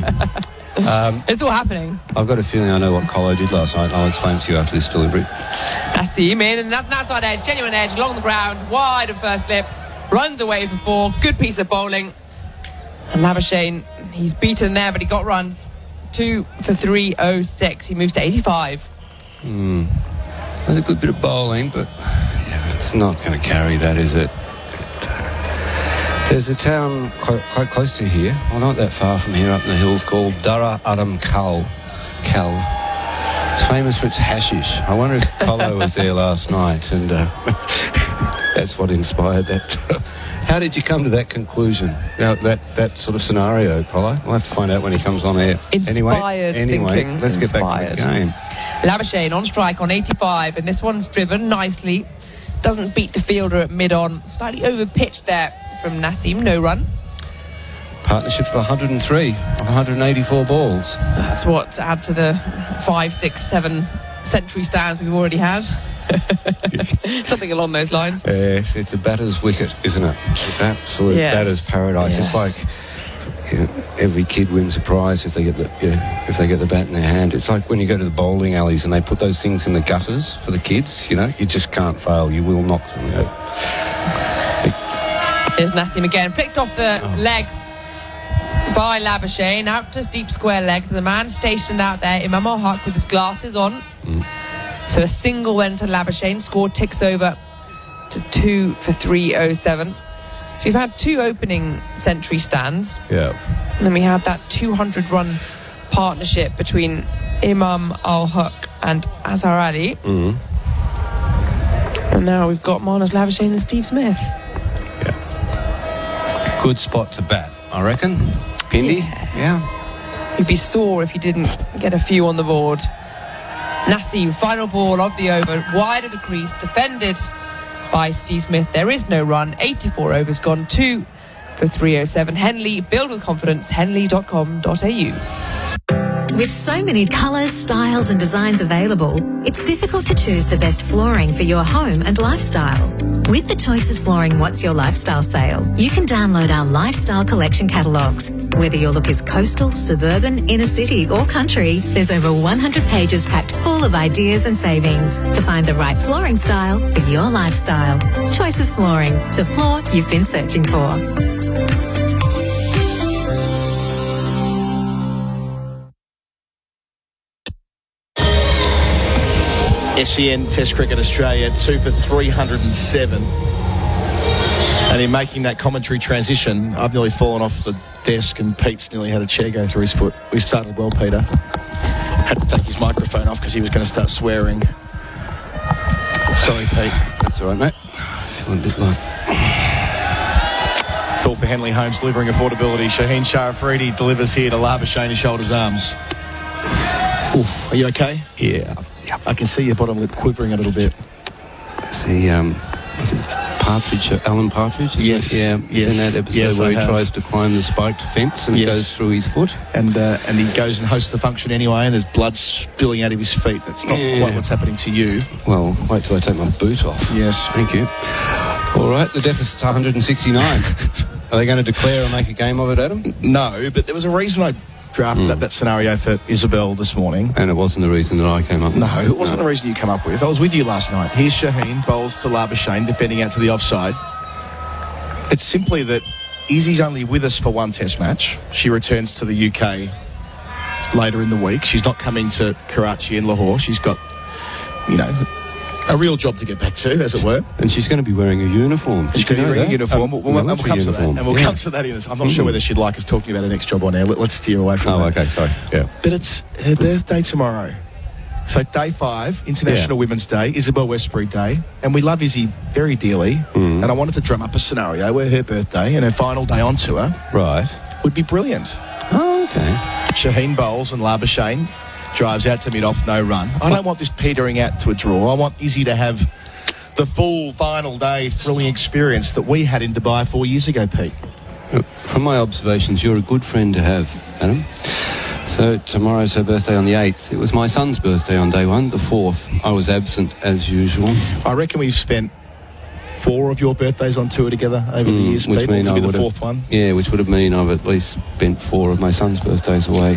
It's all happening. I've got a feeling I know what Colo did last night. I'll explain to you after this delivery. Nassim in, and that's an outside edge, genuine edge, along the ground, wide of first slip, runs away for 4, good piece of bowling. And Labuschagne, he's beaten there, but he got runs. 2 for 306, he moves to 85. That's a good bit of bowling, but it's not going to carry that, is it? There's a town quite close to here, well, not that far from here, up in the hills, called Dara Adam Khal. It's famous for its hashish. I wonder if Colo was there last night, and that's what inspired that. How did you come to that conclusion? That sort of scenario, Colo? We'll have to find out when he comes on air. Inspired thinking. Let's get back to the game. Labuschagne on strike on 85, and this one's driven nicely. Doesn't beat the fielder at mid-on. Slightly over-pitched there from Nassim, no run. Partnership of 103, 184 balls. That's what add to the 5, 6, 7 century stands we've already had. Something along those lines. Yes, it's a batter's wicket, isn't it? It's absolute batter's paradise. Yes. It's like every kid wins a prize if they get the bat in their hand. It's like when you go to the bowling alleys and they put those things in the gutters for the kids. You just can't fail. You will knock them out. Here's Nassim again, flicked off the legs by Labuschagne, out to deep square leg. The man stationed out there, Imam al-Haq, with his glasses on. So a single then to Labuschagne, score ticks over to 2 for 307. So we've had 2 opening century stands. Yeah. And then we had that 200-run partnership between Imam al-Haq and Azhar Ali. And now we've got Marnus Labuschagne and Steve Smith. Good spot to bat, I reckon. Pindi? Yeah. He'd be sore if he didn't get a few on the board. Nassim, final ball of the over, wide of the crease, defended by Steve Smith. There is no run. 84 overs gone, 2 for 307. Henley, build with confidence, henley.com.au. With so many colours, styles and designs available, it's difficult to choose the best flooring for your home and lifestyle. With the Choices Flooring What's Your Lifestyle sale, you can download our lifestyle collection catalogues. Whether your look is coastal, suburban, inner city or country, there's over 100 pages packed full of ideas and savings to find the right flooring style for your lifestyle. Choices Flooring, the floor you've been searching for. SEN Test Cricket Australia, 2 for 307. And in making that commentary transition, I've nearly fallen off the desk and Pete's nearly had a chair go through his foot. We started well, Peter. Had to take his microphone off because he was going to start swearing. Sorry, Pete. That's all right, mate. Feeling a bit like... It's all for Henley Homes, delivering affordability. Shaheen Sharafridi delivers here to Labuschagne, shoulders, arms. Oof, are you okay? Yeah. I can see your bottom lip quivering a little bit. See, Partridge, Alan Partridge? Yes. Yeah, yes. in that episode yes, where he tries to climb the spiked fence and it goes through his foot. And he goes and hosts the function anyway, and there's blood spilling out of his feet. That's not quite what's happening to you. Well, wait till I take my boot off. Yes. Thank you. All right, the deficit's 169. Are they going to declare or make a game of it, Adam? No, but there was a reason I drafted up that scenario for Isabel this morning. And it wasn't the reason that I came up with. No, it wasn't the reason you come up with. I was with you last night. Here's Shaheen, bowls to Labuschagne, defending out to the offside. It's simply that Izzy's only with us for one test match. She returns to the UK later in the week. She's not coming to Karachi and Lahore. She's got, a real job to get back to, as it were. And she's going to be wearing a uniform. She's going to be wearing a uniform. We'll come to that. And we'll come to that. I'm not sure whether she'd like us talking about her next job on air. Let's steer away from that. Oh, okay, sorry. Yeah. But it's her birthday tomorrow. So day 5, International Women's Day, Isabel Westbury Day. And we love Izzy very dearly. And I wanted to drum up a scenario where her birthday and her final day on tour would be brilliant. Oh, okay. Shaheen bowls and Labuschagne drives out to mid-off, no run. I don't want this petering out to a draw. I want Izzy to have the full final day thrilling experience that we had in Dubai 4 years ago, Pete. From my observations, you're a good friend to have, Adam. So tomorrow's her birthday on the 8th. It was my son's birthday on day 1, the 4th. I was absent as usual. I reckon we've spent 4 of your birthdays on tour together over the years, Pete. This will be the 4th one. Yeah, which would have mean I've at least spent 4 of my son's birthdays away.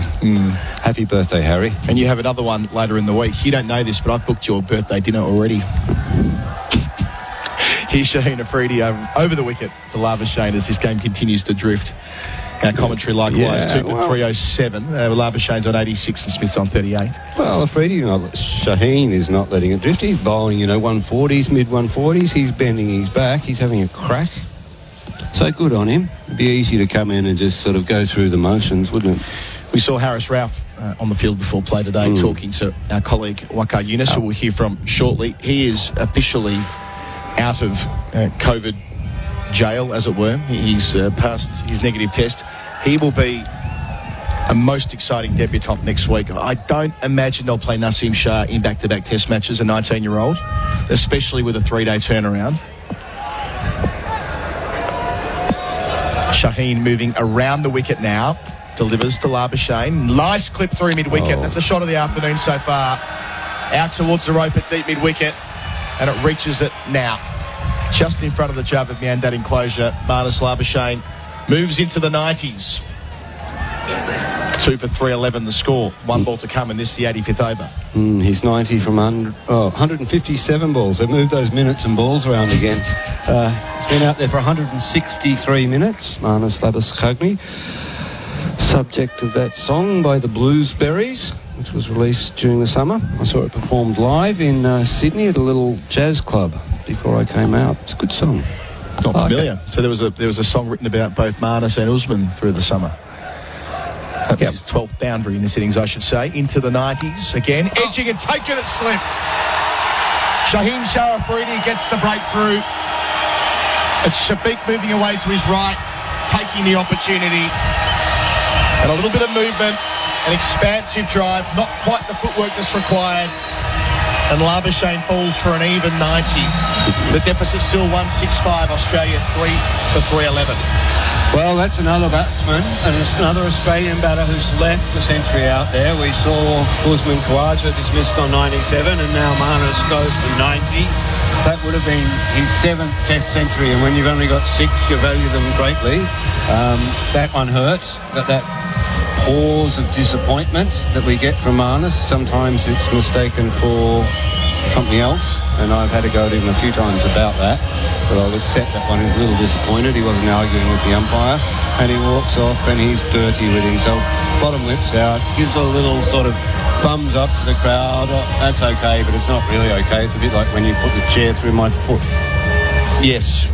Happy birthday, Harry. And you have another one later in the week. You don't know this, but I've booked your birthday dinner already. Here's Shaheen Afridi over the wicket to Labuschagne as this game continues to drift. Our commentary likewise, 2 for 307. Labuschagne's on 86 and Smith's on 38. Well, Afridi, Shaheen is not letting it drift. He's bowling, 140s, mid-140s. He's bending his back. He's having a crack. So good on him. It'd be easy to come in and just sort of go through the motions, wouldn't it? We saw Harris Ralph on the field before play today talking to our colleague Waqar Younis, who we'll hear from shortly. He is officially out of COVID jail, as it were. He's passed his negative test. He will be a most exciting debutant next week. I don't imagine they'll play Naseem Shah in back-to-back test matches, a 19-year-old, especially with a 3-day turnaround. Shaheen moving around the wicket now, delivers to Labuschagne. Nice clip through mid-wicket. That's a shot of the afternoon so far. Out towards the rope at deep mid-wicket, and it reaches it now. Just in front of the Jab of Miandad enclosure, Marnus Labuschagne moves into the 90s. 2 for 311 the score. 1 ball to come in this, the 85th over. He's 90 from 157 balls. They've moved those minutes and balls around again. He's been out there for 163 minutes, Marnus Labuschagne. Subject of that song by the Bluesberries, which was released during the summer. I saw it performed live in Sydney at a little jazz club before I came out. It's a good song. Not familiar. So there was a song written about both Marnus and Usman through the summer. That's his 12th boundary in this innings, I should say. Into the 90s again, edging and taking it slip. Shaheen Shah Afridi gets the breakthrough. It's Shafiq moving away to his right, taking the opportunity. And a little bit of movement, an expansive drive, not quite the footwork that's required. And Labuschagne falls for an even 90. The deficit still 165, Australia 3 for 311. Well, that's another batsman, and it's another Australian batter who's left the century out there. We saw Usman Khawaja dismissed on 97, and now Marnus goes for 90. That would have been his 7th Test century, and when you've only got 6, you value them greatly. That one hurts, but that pause of disappointment that we get from Marnus, sometimes it's mistaken for something else, and I've had a go at him a few times about that, but I'll accept that one. He's a little disappointed. He wasn't arguing with the umpire, and he walks off and he's dirty with himself. Bottom lips out, gives a little sort of thumbs up to the crowd. That's okay, but it's not really okay. It's a bit like when you put the chair through my foot. Yes,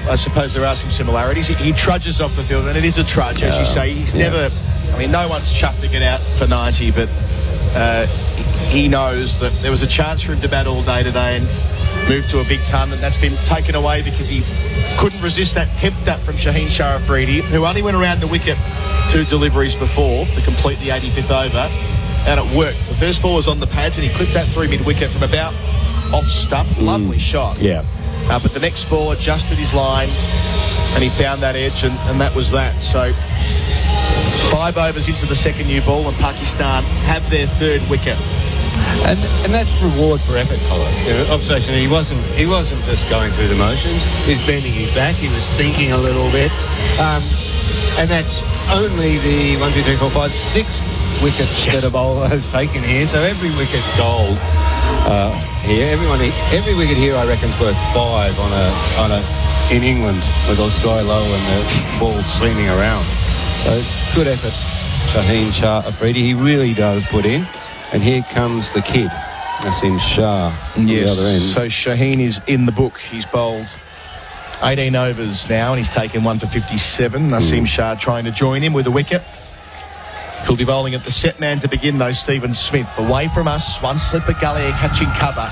I suppose there are some similarities. He trudges off the field, and it is a trudge, as you say. He's never... I mean, no one's chuffed to get out for 90, but he knows that there was a chance for him to bat all day today and move to a big ton, and that's been taken away because he couldn't resist that pep tap from Shaheen Shah Afridi, who only went around the wicket 2 deliveries before to complete the 85th over, and it worked. The first ball was on the pads, and he clipped that through mid-wicket from about off stump. Lovely shot. Yeah. But the next ball adjusted his line, and he found that edge, and that was that. So 5 overs into the second new ball, and Pakistan have their third wicket. And that's reward for effort, Colin. Observation, he wasn't just going through the motions. He's bending his back. He was thinking a little bit. And that's only the 1, 2, 3, 4, 5, 6th wicket that a bowler has taken here. So every wicket's gold here. Every wicket here, I reckon, is worth 5 on a in England with the sky low and the ball streaming around. So good effort, Shaheen Shah Afridi. He really does put in. And here comes the kid, Naseem Shah, on the other end. So Shaheen is in the book. He's bowled 18 overs now, and he's taken 1 for 57. Naseem Shah trying to join him with a wicket. He'll be bowling at the set man to begin, though, Stephen Smith. Away from us, one slipper gully catching cover.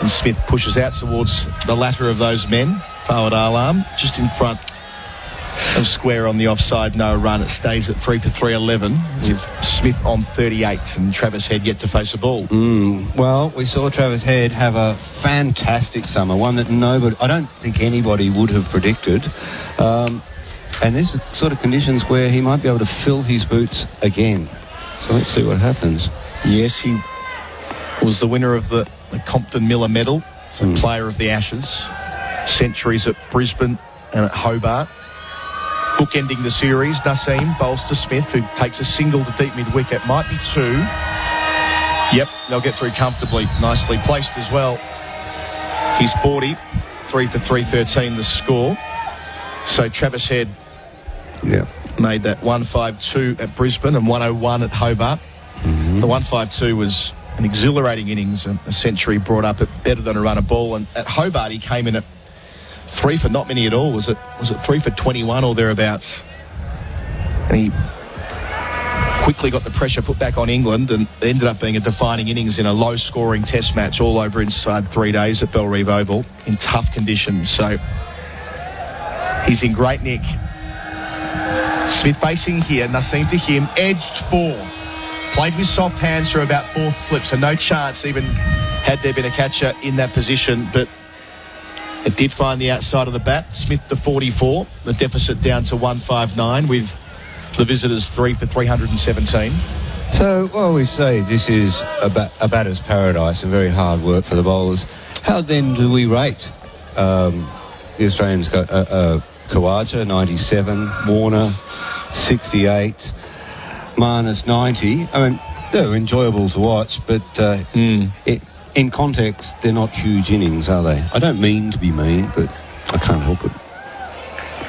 And Smith pushes out towards the latter of those men. Fawad Alam, just in front of square on the offside, no run. It stays at 3 for 311 with Smith on 38 and Travis Head yet to face a ball. Well, we saw Travis Head have a fantastic summer, one that I don't think anybody would have predicted. And this is sort of conditions where he might be able to fill his boots again. So let's see what happens. Yes, he was the winner of the Compton Miller Medal, so player of the Ashes. Centuries at Brisbane and at Hobart. Bookending the series, Naseem bowls to Smith, who takes a single to deep mid-wicket. Might be 2. Yep, they'll get through comfortably. Nicely placed as well. He's 40. 3 for 313 the score. So Travis Head made that 152 at Brisbane and 101 at Hobart. The 152 was an exhilarating innings, a century brought up at better than a run of ball. And at Hobart, he came in at 3 for not many at all. Was it 3 for 21 or thereabouts? And he quickly got the pressure put back on England, and it ended up being a defining innings in a low-scoring test match all over inside 3 days at Bellerive Oval in tough conditions. So he's in great nick. Smith facing here, Naseem to him, edged 4. Played with soft hands for about 4th slip, so no chance even had there been a catcher in that position, but it did find the outside of the bat. Smith to 44. The deficit down to 159 with the visitors 3 for 317. So, well, we say this is a batter's paradise and very hard work for the bowlers. How then do we rate the Australians? Khawaja, 97. Warner, 68. Marnus, 90. I mean, they're enjoyable to watch, but in context, they're not huge innings, are they? I don't mean to be mean, but I can't help it.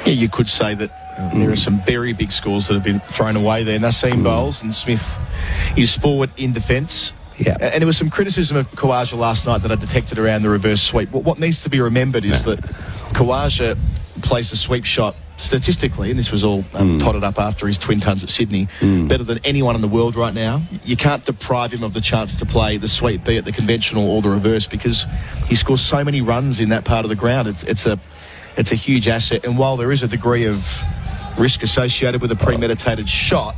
Yeah, you could say that there are some very big scores that have been thrown away there. Naseem bowls and Smith is forward in defence. Yeah. And there was some criticism of Khawaja last night that I detected around the reverse sweep. What needs to be remembered is that Khawaja plays the sweep shot statistically, and this was all totted up after his twin tons at Sydney, better than anyone in the world right now. You can't deprive him of the chance to play the sweep, be it the conventional or the reverse, because he scores so many runs in that part of the ground. It's a huge asset, and while there is a degree of risk associated with a premeditated shot,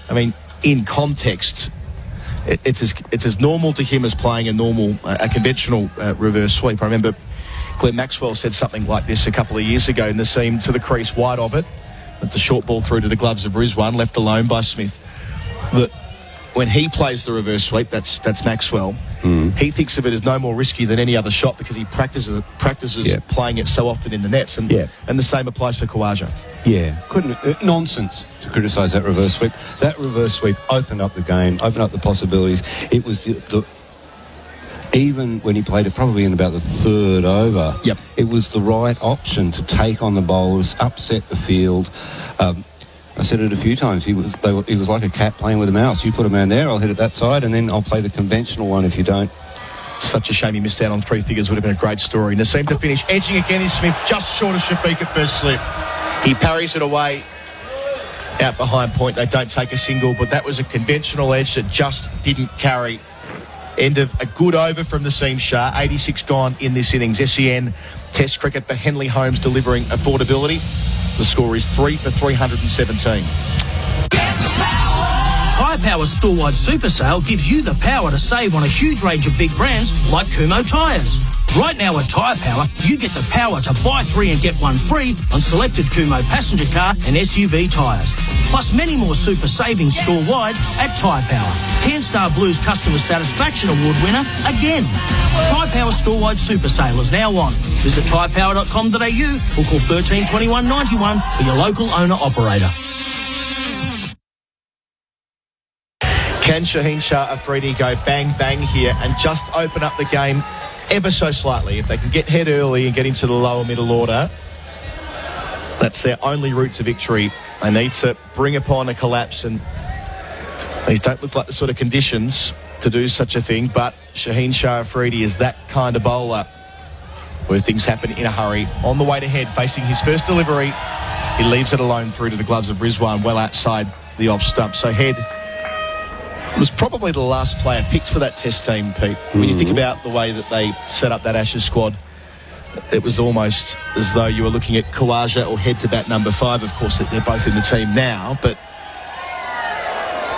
I mean, in context, it's as normal to him as playing a conventional reverse sweep. I remember Glenn Maxwell said something like this a couple of years ago in the seam to the crease wide of it. It's a short ball through to the gloves of Rizwan, left alone by Smith. That when he plays the reverse sweep, that's Maxwell, he thinks of it as no more risky than any other shot because he practices playing it so often in the nets. And the same applies for Khawaja. Yeah, nonsense to criticise that reverse sweep. That reverse sweep opened up the game, opened up the possibilities. It was even when he played it probably in about the 3rd over, it was the right option to take on the bowlers, upset the field. I said it a few times. He was like a cat playing with a mouse. You put a man there, I'll hit it that side, and then I'll play the conventional one if you don't. Such a shame he missed out on 3 figures. Would have been a great story. Naseem to finish. Edging again is Smith, just short of Shafiq at first slip. He parries it away out behind point. They don't take a single, but that was a conventional edge that just didn't carry. End of a good over from Naseem Shah. 86 gone in this innings. SEN Test cricket for Henley Holmes delivering affordability. The score is 3 for 317. Tyre Power store-wide super sale gives you the power to save on a huge range of big brands like Kumho tyres. Right now at Tyre Power, you get the power to buy 3 and get 1 free on selected Kumho passenger car and SUV tyres. Plus many more super savings store-wide at Tyre Power. 10-Star Blues Customer Satisfaction Award winner again. Tyre Power store-wide super sale is now on. Visit tyrepower.com.au or call 13 21 91 for your local owner-operator. Can Shaheen Shah Afridi go bang, bang here and just open up the game ever so slightly? If they can get head early and get into the lower middle order, that's their only route to victory. They need to bring upon a collapse, and these don't look like the sort of conditions to do such a thing, but Shaheen Shah Afridi is that kind of bowler where things happen in a hurry. On the way to head, facing his first delivery, he leaves it alone through to the gloves of Rizwan, well outside the off stump. So head was probably the last player picked for that test team, Pete. When you think about the way that they set up that Ashes squad, it was almost as though you were looking at Khawaja or Head to bat number 5. Of course, they're both in the team now, but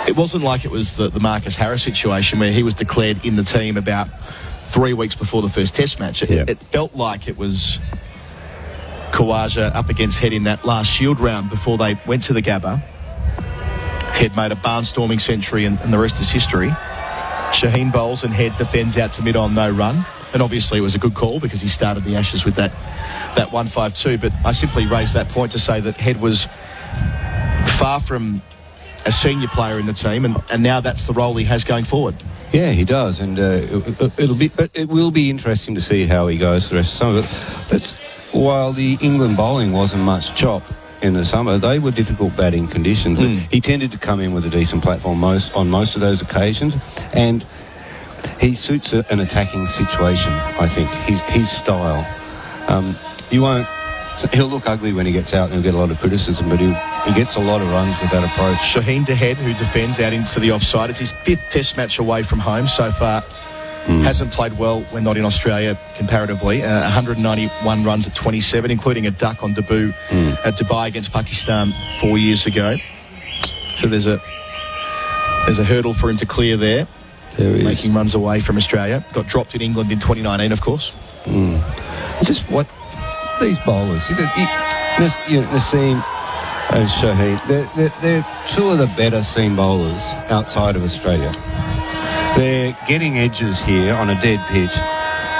it wasn't like it was the Marcus Harris situation where he was declared in the team about 3 weeks before the first test match. It felt like it was Khawaja up against Head in that last Shield round before they went to the Gabba. Head made a barnstorming century and the rest is history. Shaheen bowls and Head defends out to mid-on, no run. And obviously it was a good call because he started the Ashes with that 152. But I simply raised that point to say that Head was far from a senior player in the team, and now that's the role he has going forward. Yeah, he does, and it will be interesting to see how he goes for the rest of summer. But while the England bowling wasn't much chop in the summer, they were difficult batting conditions. He tended to come in with a decent platform on most of those occasions, and he suits an attacking situation, I think. His style. He'll look ugly when he gets out and he'll get a lot of criticism, but he gets a lot of runs with that approach. Shaheen to Head, who defends out into the offside. It's his 5th test match away from home so far. Hasn't played well when not in Australia comparatively. 191 runs at 27, including a duck on debut at Dubai against Pakistan 4 years ago. So there's a hurdle for him to clear there. There is. Making runs away from Australia. Got dropped in England in 2019, of course. Just what these bowlers, Naseem and Shaheen, they're 2 of the better seam bowlers outside of Australia. They're getting edges here on a dead pitch.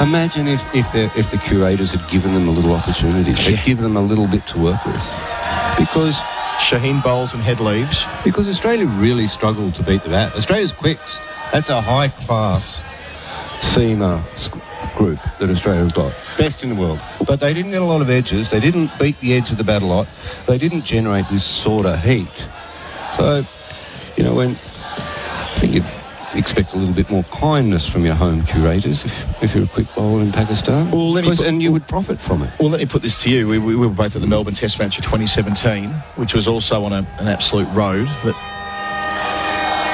Imagine if the curators had given them a little opportunity. They'd give them a little bit to work with. Because Shaheen bowls and Head leaves. Because Australia really struggled to beat the bat. Australia's quicks. That's a high-class seamer group that Australia has got. Best in the world. But they didn't get a lot of edges. They didn't beat the edge of the bat a lot. They didn't generate this sort of heat. So, when I think you'd expect a little bit more kindness from your home curators if you're a quick bowler in Pakistan. And you would profit from it. Well, let me put this to you. We were both at the Melbourne Test match of 2017, which was also on an absolute road that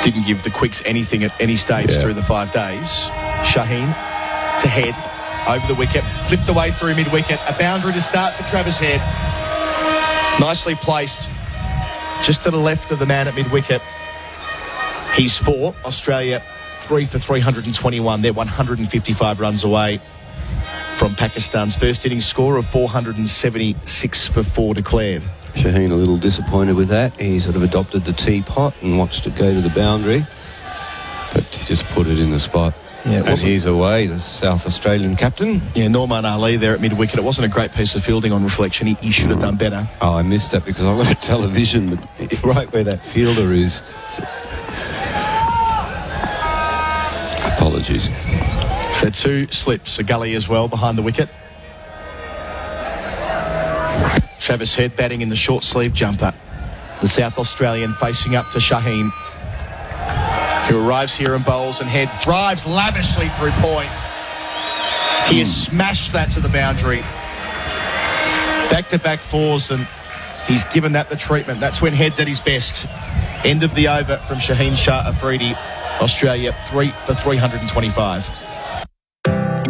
didn't give the quicks anything at any stage through the 5 days. Shaheen to Head, over the wicket, clipped away through mid-wicket, a boundary to start for Travis Head. Nicely placed, just to the left of the man at mid-wicket. He's 4, Australia 3 for 321. They're 155 runs away from Pakistan's first innings score of 476 for 4 declared. Shaheen a little disappointed with that. He sort of adopted the teapot and watched it go to the boundary, but he just put it in the spot. Yeah, and he's away, the South Australian captain. Yeah, Norman Ali there at mid-wicket. It wasn't a great piece of fielding on reflection. He should have done better. Oh, I missed that because I've got a television, but right where that fielder is. Apologies. So 2 slips, a gully as well behind the wicket. Travis Head batting in the short sleeve jumper. The South Australian facing up to Shaheen, who arrives here and bowls, and Head drives lavishly through point. He has smashed that to the boundary. Back-to-back 4s, and he's given that the treatment. That's when Head's at his best. End of the over from Shaheen Shah Afridi. Australia 3 for 325.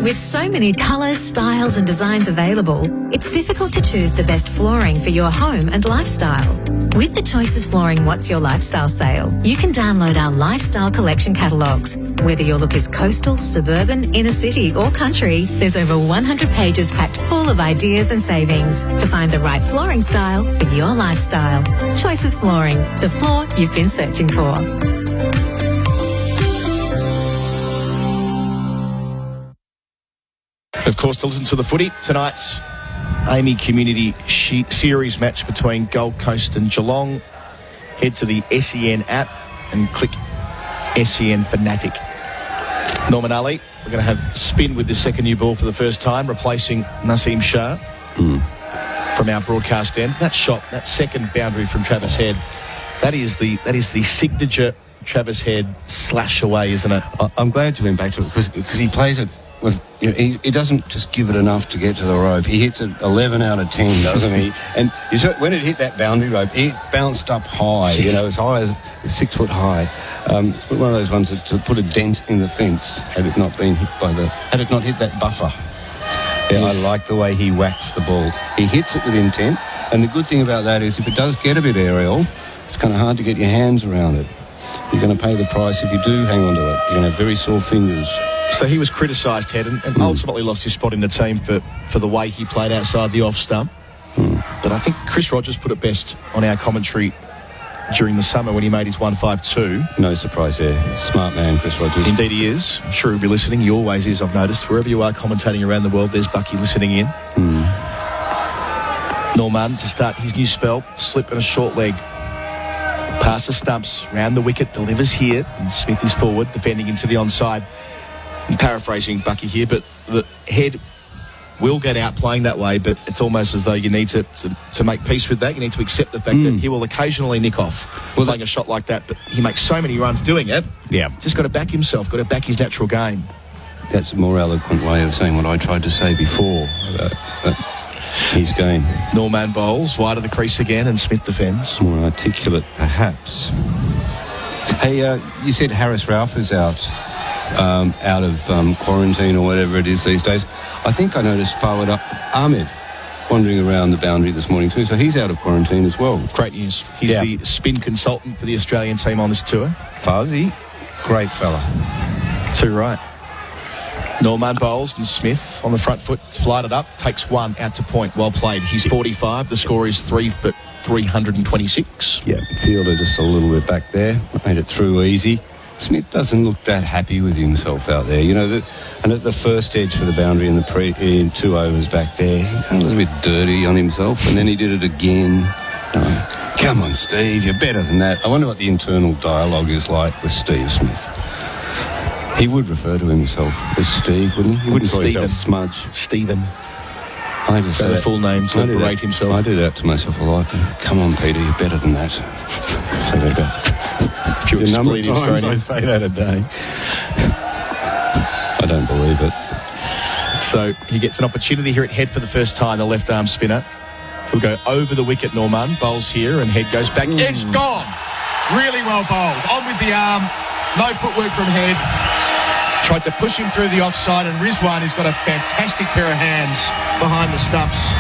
With so many colours, styles and designs available, it's difficult to choose the best flooring for your home and lifestyle. With the Choices Flooring What's Your Lifestyle sale, you can download our lifestyle collection catalogues. Whether your look is coastal, suburban, inner city or country, there's over 100 pages packed full of ideas and savings to find the right flooring style for your lifestyle. Choices Flooring, the floor you've been searching for. Of course, to listen to the footy, tonight's Amy Community Series match between Gold Coast and Geelong. Head to the SEN app and click SEN Fanatic. Norman Ali, we're going to have spin with the second new ball for the first time, replacing Naseem Shah from our broadcast end. That shot, that second boundary from Travis Head, that is the signature Travis Head slash away, isn't it? I'm glad you went back to it because he plays it with, you know, he doesn't just give it enough to get to the rope. He hits it 11 out of 10, doesn't he? And when it hit that boundary rope, it bounced up high, you know, as high as 6 foot high. It's one of those ones that to put a dent in the fence had it not been hit had it not hit that buffer. Yeah, yes. I like the way he whacks the ball. He hits it with intent, and the good thing about that is if it does get a bit aerial, it's kind of hard to get your hands around it. You're going to pay the price if you do hang on to it. You're going to have very sore fingers. So he was criticised, Head, and ultimately lost his spot in the team for the way he played outside the off stump. But I think Chris Rogers put it best on our commentary during the summer when he made his 152. No surprise there. Smart man, Chris Rogers. Indeed he is. I'm sure he'll be listening. He always is, I've noticed. Wherever you are commentating around the world, there's Bucky listening in. Norman to start his new spell. Slip and a short leg. Past the stumps, round the wicket, delivers here. And Smith is forward, defending into the onside. I'm paraphrasing Bucky here, but the Head will get out playing that way, but it's almost as though you need to make peace with that. You need to accept the fact that he will occasionally nick off playing a shot like that, but he makes so many runs doing it. Yeah. Just got to back himself, got to back his natural game. That's a more eloquent way of saying what I tried to say before about his game. Norman bowls, wide of the crease again, and Smith defends. More articulate, perhaps. Hey, you said Harris Ralph is out of quarantine or whatever it is these days. I think I noticed forward up Ahmed wandering around the boundary this morning too, so he's out of quarantine as well. Great news. He's the spin consultant for the Australian team on this tour. Fuzzy, great fella. Too right. Norman bowls and Smith on the front foot, flighted up, takes one out to point. Well played. He's 45. The score is 3 for 326. Yeah, fielder just a little bit back there. Made it through easy. Smith doesn't look that happy with himself out there. You know, and at the first edge for the boundary in 2 overs back there, he kind of was a bit dirty on himself, and then he did it again. Come on, Steve, you're better than that. I wonder what the internal dialogue is like with Steve Smith. He would refer to himself as Steve, wouldn't he? He wouldn't call himself Smudge. Stephen. I just say the full name to berate himself. I do that to myself a lot. Come on, Peter, you're better than that. Say that about a few expletives. I say that a day. I don't believe it. So he gets an opportunity here at Head for the first time, the left arm spinner. He'll go over the wicket, Norman. Bowls here and Head goes back. Edge gone. Really well bowled. On with the arm. No footwork from Head. Tried to push him through the offside, and Rizwan, who's got a fantastic pair of hands behind the stumps,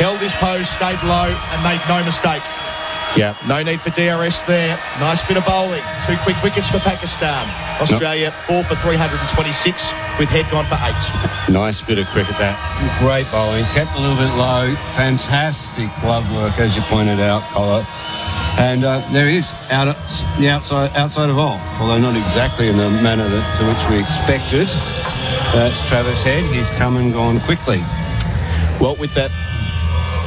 held his pose, stayed low, and made no mistake. Yeah. No need for DRS there. Nice bit of bowling. 2 quick wickets for Pakistan. Australia 4 for 326 with Head gone for 8. Nice bit of cricket that. Great bowling. Kept a little bit low. Fantastic glove work, as you pointed out, Collar. And there he is, outside of off, although not exactly in the manner to which we expected. That's Travis Head. He's come and gone quickly. Well, with that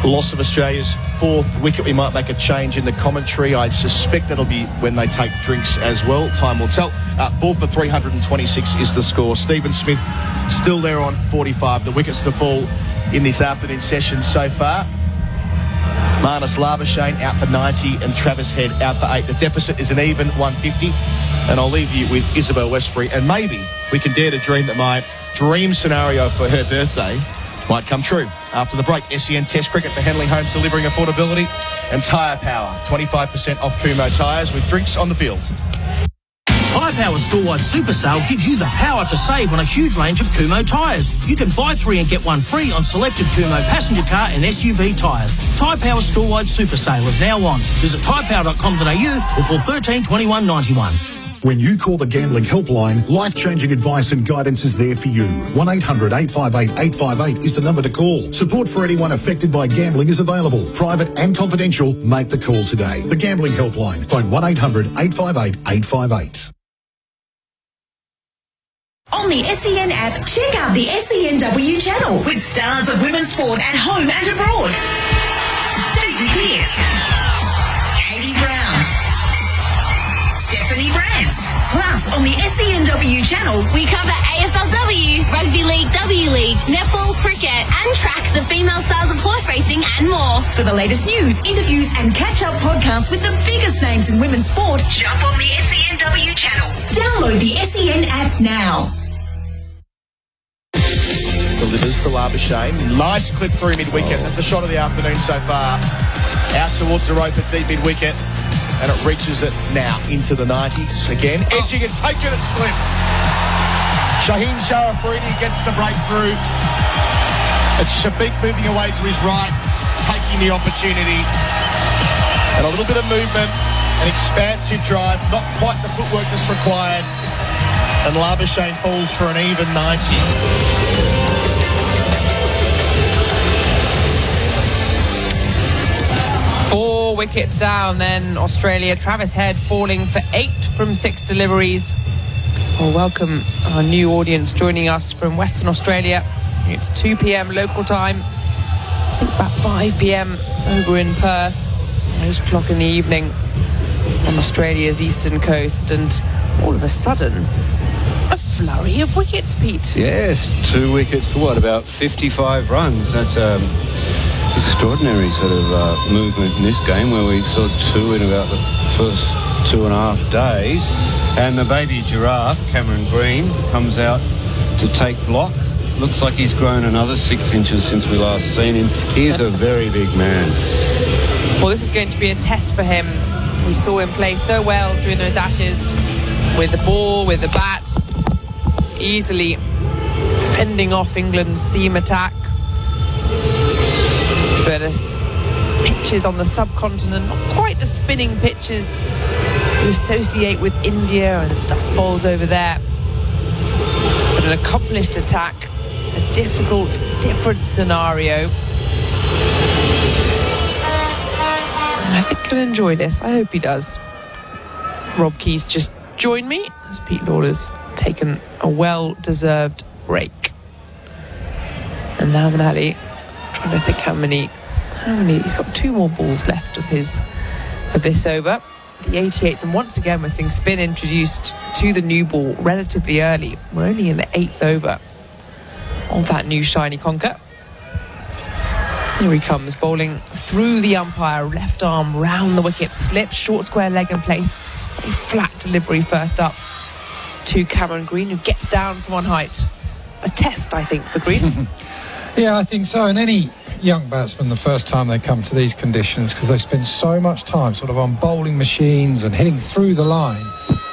loss of Australia's 4th wicket, we might make a change in the commentary. I suspect that'll be when they take drinks as well. Time will tell. 4 for 326 is the score. Stephen Smith still there on 45. The wickets to fall in this afternoon session so far. Marnus Labuschagne out for 90 and Travis Head out for 8. The deficit is an even 150. And I'll leave you with Isabel Westbury. And maybe we can dare to dream that my dream scenario for her birthday might come true. After the break, SEN Test Cricket for Henley Homes, delivering affordability and tyre power. 25% off Kumho tyres with drinks on the field. Tyre Power store-wide super sale gives you the power to save on a huge range of Kumho tyres. You can buy 3 and get 1 free on selected Kumho passenger car and SUV tyres. Tyre Power store-wide super sale is now on. Visit tyrepower.com.au or call 13 21 91. When you call the Gambling Helpline, life-changing advice and guidance is there for you. 1-800-858-858 is the number to call. Support for anyone affected by gambling is available. Private and confidential. Make the call today. The Gambling Helpline. Phone 1-800-858-858. On the SEN app, check out the SENW channel with stars of women's sport at home and abroad. Daisy Pierce, Katie Brown, Stephanie Brands. Plus, on the SENW channel, we cover AFLW, Rugby League, W League, netball, cricket, and track the female stars of horse racing and more. For the latest news, interviews, and catch-up podcasts with the biggest names in women's sport, jump on the SENW channel. Download the SEN app now. Delivers to Labuschagne. Nice clip through mid-wicket. That's a shot of the afternoon so far. Out towards the rope at deep mid-wicket. And it reaches it now into the 90s. Again, edging and taking it slip. Shaheen Sharafridi gets the breakthrough. It's Shafiq moving away to his right, taking the opportunity. And a little bit of movement, an expansive drive, not quite the footwork that's required. And Labuschagne falls for an even 90. 4 wickets down then, Australia. Travis Head falling for 8 from 6 deliveries. We'll welcome our new audience joining us from Western Australia. It's 2 p.m. local time. I think about 5 p.m. over in Perth. 8 o'clock in the evening on Australia's eastern coast. And all of a sudden, a flurry of wickets, Pete. Yes, 2 wickets for what, about 55 runs. That's extraordinary sort of movement in this game, where we saw 2 in about the first 2.5 days. And the baby giraffe, Cameron Green, comes out to take block. Looks like he's grown another 6 inches since we last seen him. He is a very big man. Well, this is going to be a test for him. We saw him play so well during those Ashes with the ball, with the bat, easily fending off England's seam attack. But as pitches on the subcontinent, not quite the spinning pitches you associate with India and the dust bowls over there, but an accomplished attack, a difficult, different scenario. And I think he'll enjoy this. I hope he does. Rob Key's just joined me as Pete Lawler's taken a well-deserved break. And now Manali trying to think how many he's got 2 more balls left of this over, the 88th, and once again we're seeing spin introduced to the new ball relatively early. We're only in the 8th over of that new shiny conker. Here he comes, bowling through the umpire, left arm round the wicket, slip, short square leg in place, very flat delivery first up to Cameron Green, who gets down from on height. A test, I think, for Green. Yeah, I think so. And any young batsman, the first time they come to these conditions, because they spend so much time sort of on bowling machines and hitting through the line,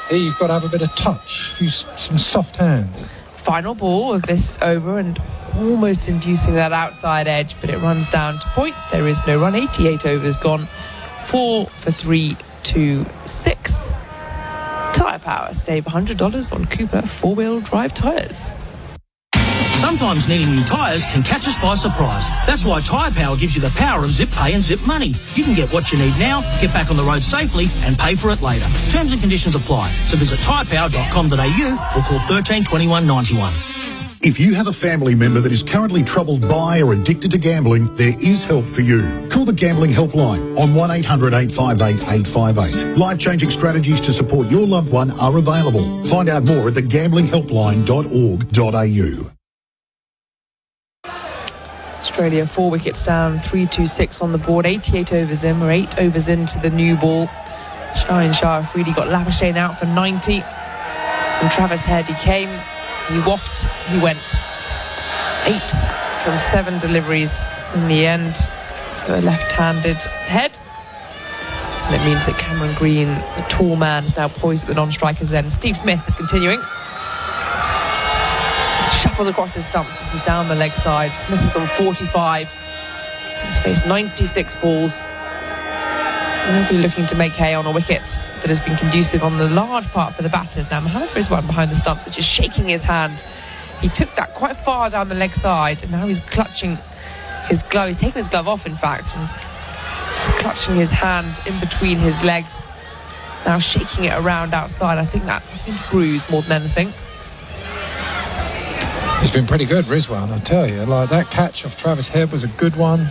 here you've got to have a bit of touch, some soft hands. Final ball of this over and almost inducing that outside edge, but it runs down to point. There is no run. 88 overs gone. 4 for 3 to 6. Tyre Power, save $100 on Cooper 4-wheel drive tyres. Sometimes needing new tyres can catch us by surprise. That's why Tyre Power gives you the power of Zip Pay and Zip Money. You can get what you need now, get back on the road safely, and pay for it later. Terms and conditions apply. So visit tyrepower.com.au or call 13 21 91. If you have a family member that is currently troubled by or addicted to gambling, there is help for you. Call the Gambling Helpline on 1-800-858-858. Life-changing strategies to support your loved one are available. Find out more at thegamblinghelpline.org.au. Australia 4 wickets down, 3-2-6 on the board, 88 overs in. We're 8 overs into the new ball. Shaheen Sharafridi got Labuschagne out for 90. From Travis Head, he came, he waffed, he went. 8 from 7 deliveries in the end for the left-handed Head. And it means that Cameron Green, the tall man, is now poised at the non-striker's end. Steve Smith is continuing. Shuffles across his stumps. This is down the leg side. Smith is on 45. He's faced 96 balls. And he'll be looking to make hay on a wicket that has been conducive on the large part for the batters. Now, Mohammed Rizwan behind the stumps is just shaking his hand. He took that quite far down the leg side, and now he's clutching his glove. He's taken his glove off, in fact, and he's clutching his hand in between his legs, now shaking it around outside. I think that's going to bruise more than anything. He's been pretty good, Rizwan, I tell you. Like, that catch off Travis Head was a good one.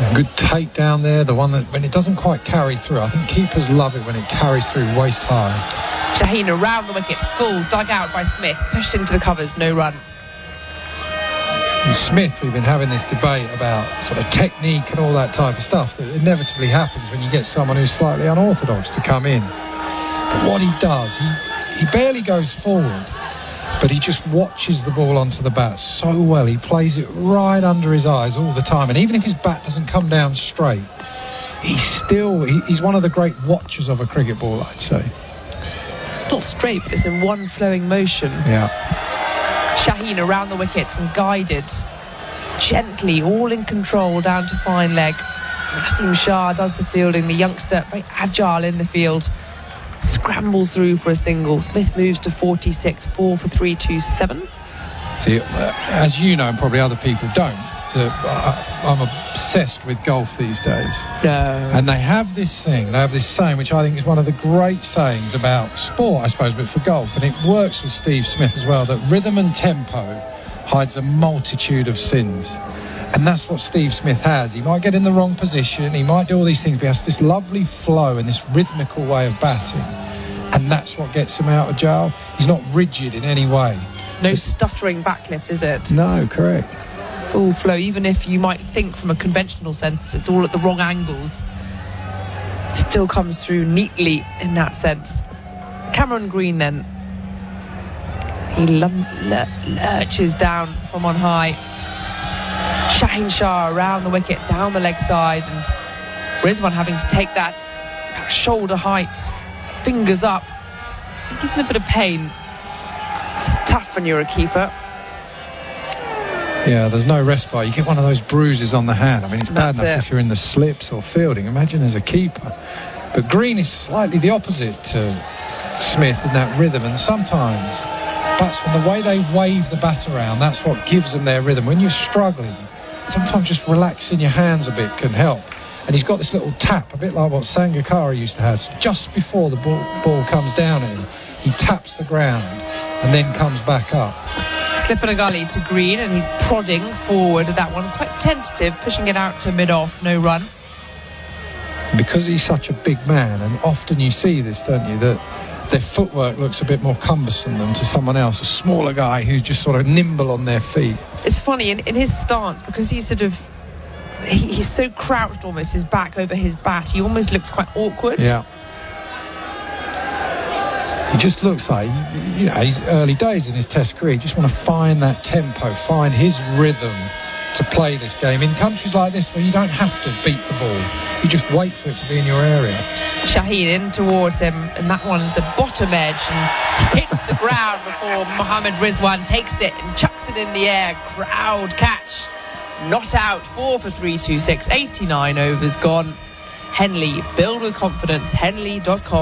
A good take down there, the one that when it doesn't quite carry through. I think keepers love it when it carries through waist high. Shaheen around the wicket, full, dug out by Smith, pushed into the covers, no run. And Smith, we've been having this debate about sort of technique and all that type of stuff that inevitably happens when you get someone who's slightly unorthodox to come in. But what he does, he barely goes forward, but he just watches the ball onto the bat so well. He plays it right under his eyes all the time, and even if his bat doesn't come down straight, he's one of the great watchers of a cricket ball, I'd say. It's not straight, but it's in one flowing motion. Yeah. Shaheen around the wicket and guided gently, all in control, down to fine leg. Naseem Shah does the fielding, the youngster, very agile in the field, scrambles through for a single. Smith moves to 46, 4 for 327. See, as you know, and probably other people don't, I'm obsessed with golf these days. No. And they have this saying, which I think is one of the great sayings about sport, I suppose, but for golf, and it works with Steve Smith as well, that rhythm and tempo hides a multitude of sins. And that's what Steve Smith has. He might get in the wrong position, he might do all these things, but he has this lovely flow and this rhythmical way of batting. And that's what gets him out of jail. He's not rigid in any way. No stuttering backlift, is it? No, correct. Full flow, even if you might think from a conventional sense it's all at the wrong angles, it still comes through neatly in that sense. Cameron Green then, he lurches down from on high. Shaheen Shah around the wicket, down the leg side, and Rizwan having to take that shoulder height, fingers up. I think he's in a bit of pain. It's tough when you're a keeper. Yeah, there's no respite. You get one of those bruises on the hand. I mean, it's bad enough if you're in the slips or fielding. Imagine as a keeper. But Green is slightly the opposite to Smith in that rhythm. And sometimes batsmen, the way they wave the bat around, that's what gives them their rhythm. When you're struggling, sometimes just relaxing your hands a bit can help. And he's got this little tap, a bit like what Sangakkara used to have. So just before the ball comes down in, he taps the ground and then comes back up. Slip in a gully to Green, and he's prodding forward at that one, quite tentative, pushing it out to mid-off, no run. Because he's such a big man, and often you see this, don't you, that their footwork looks a bit more cumbersome than to someone else, a smaller guy who's just sort of nimble on their feet. It's funny, in his stance, because he's sort of, he's so crouched almost, his back over his bat, he almost looks quite awkward. Yeah. He just looks like, you know, he's early days in his Test career. You just want to find that tempo, find his rhythm to play this game. In countries like this where you don't have to beat the ball, you just wait for it to be in your area. Shaheen in towards him, and that one's a bottom edge and hits the ground before Mohammed Rizwan takes it and chucks it in the air. Crowd catch. Not out. 4 for 326. 89 overs gone. Henley, build with confidence. henley.com.au.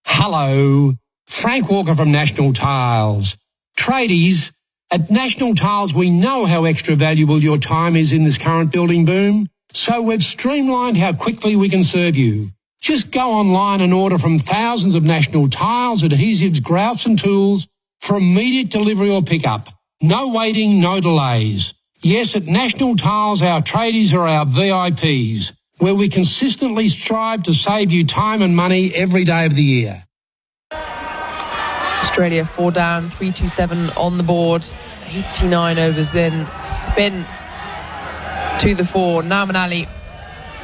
Hello, Frank Walker from National Tiles. Tradies, at National Tiles we know how extra valuable your time is in this current building boom, so we've streamlined how quickly we can serve you. Just go online and order from thousands of National Tiles, adhesives, grouts and tools for immediate delivery or pickup. No waiting, no delays. Yes, at National Tiles our tradies are our VIPs, where we consistently strive to save you time and money every day of the year. Australia 4 down, 327 on the board, 89 overs in. Spin to the 4. Naman Ali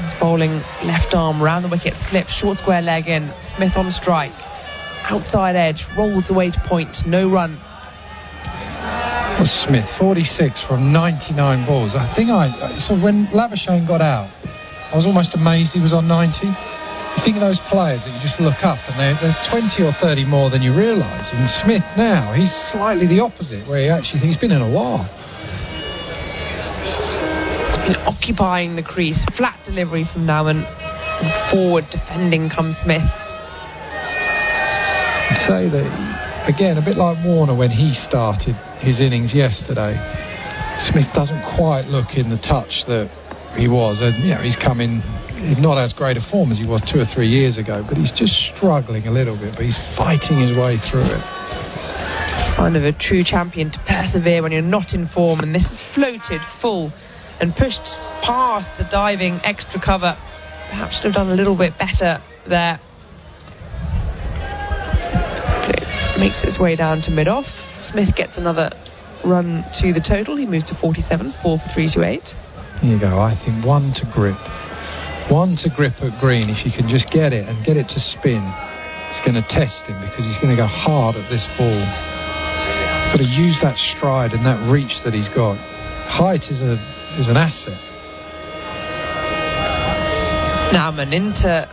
is bowling left arm around the wicket, slip, short square leg in. Smith on strike, outside edge, rolls away to point, no run. Well, Smith, 46 from 99 balls. I think so when Labuschagne got out, I was almost amazed he was on 90. You think of those players that you just look up and they're 20 or 30 more than you realise. And Smith now, he's slightly the opposite, where you actually think he's been in a while. He's been occupying the crease. Flat delivery from Nauman. And forward defending comes Smith. I'd say that, again, a bit like Warner when he started his innings yesterday, Smith doesn't quite look in the touch that he was. And, you know, he's come in not as great a form as he was 2 or 3 years ago, but he's just struggling a little bit, but he's fighting his way through it. Sign of a true champion to persevere when you're not in form, and this is floated full and pushed past the diving extra cover. Perhaps should have done a little bit better there. It makes its way down to mid-off. Smith gets another run to the total. He moves to 47, 4 for 328. Here you go. I think one to grip at green. If you can just get it and get it to spin, it's going to test him because he's going to go hard at this ball. Got to use that stride and that reach that he's got. Height is an asset. Nauman into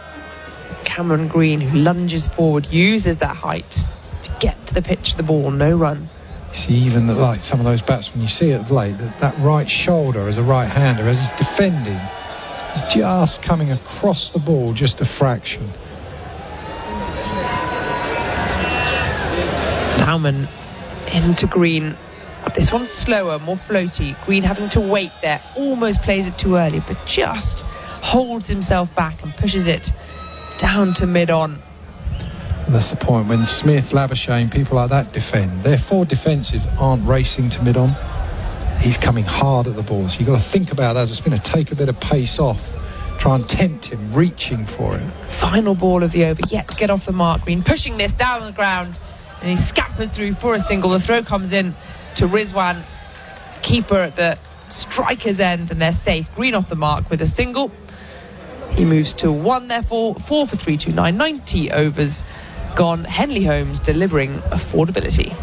Cameron Green, who lunges forward, uses that height to get to the pitch of the ball. No run. You see, even like some of those batsmen, you see it of late, that right shoulder as a right-hander, as he's defending, he's just coming across the ball just a fraction. Nauman into Green. This one's slower, more floaty. Green having to wait there, almost plays it too early, but just holds himself back and pushes it down to mid-on. That's the point. When Smith, Labuschagne, people like that defend, their four defensives aren't racing to mid-on. He's coming hard at the ball, so you've got to think about that as a spinner. Take a bit of pace off, try and tempt him, reaching for it. Final ball of the over, yet to get off the mark. Green pushing this down on the ground, and he scampers through for a single. The throw comes in to Rizwan, keeper at the striker's end, and they're safe. Green off the mark with a single. He moves to 1, therefore 4 for 329, 90 overs gone. Henley Holmes delivering affordability.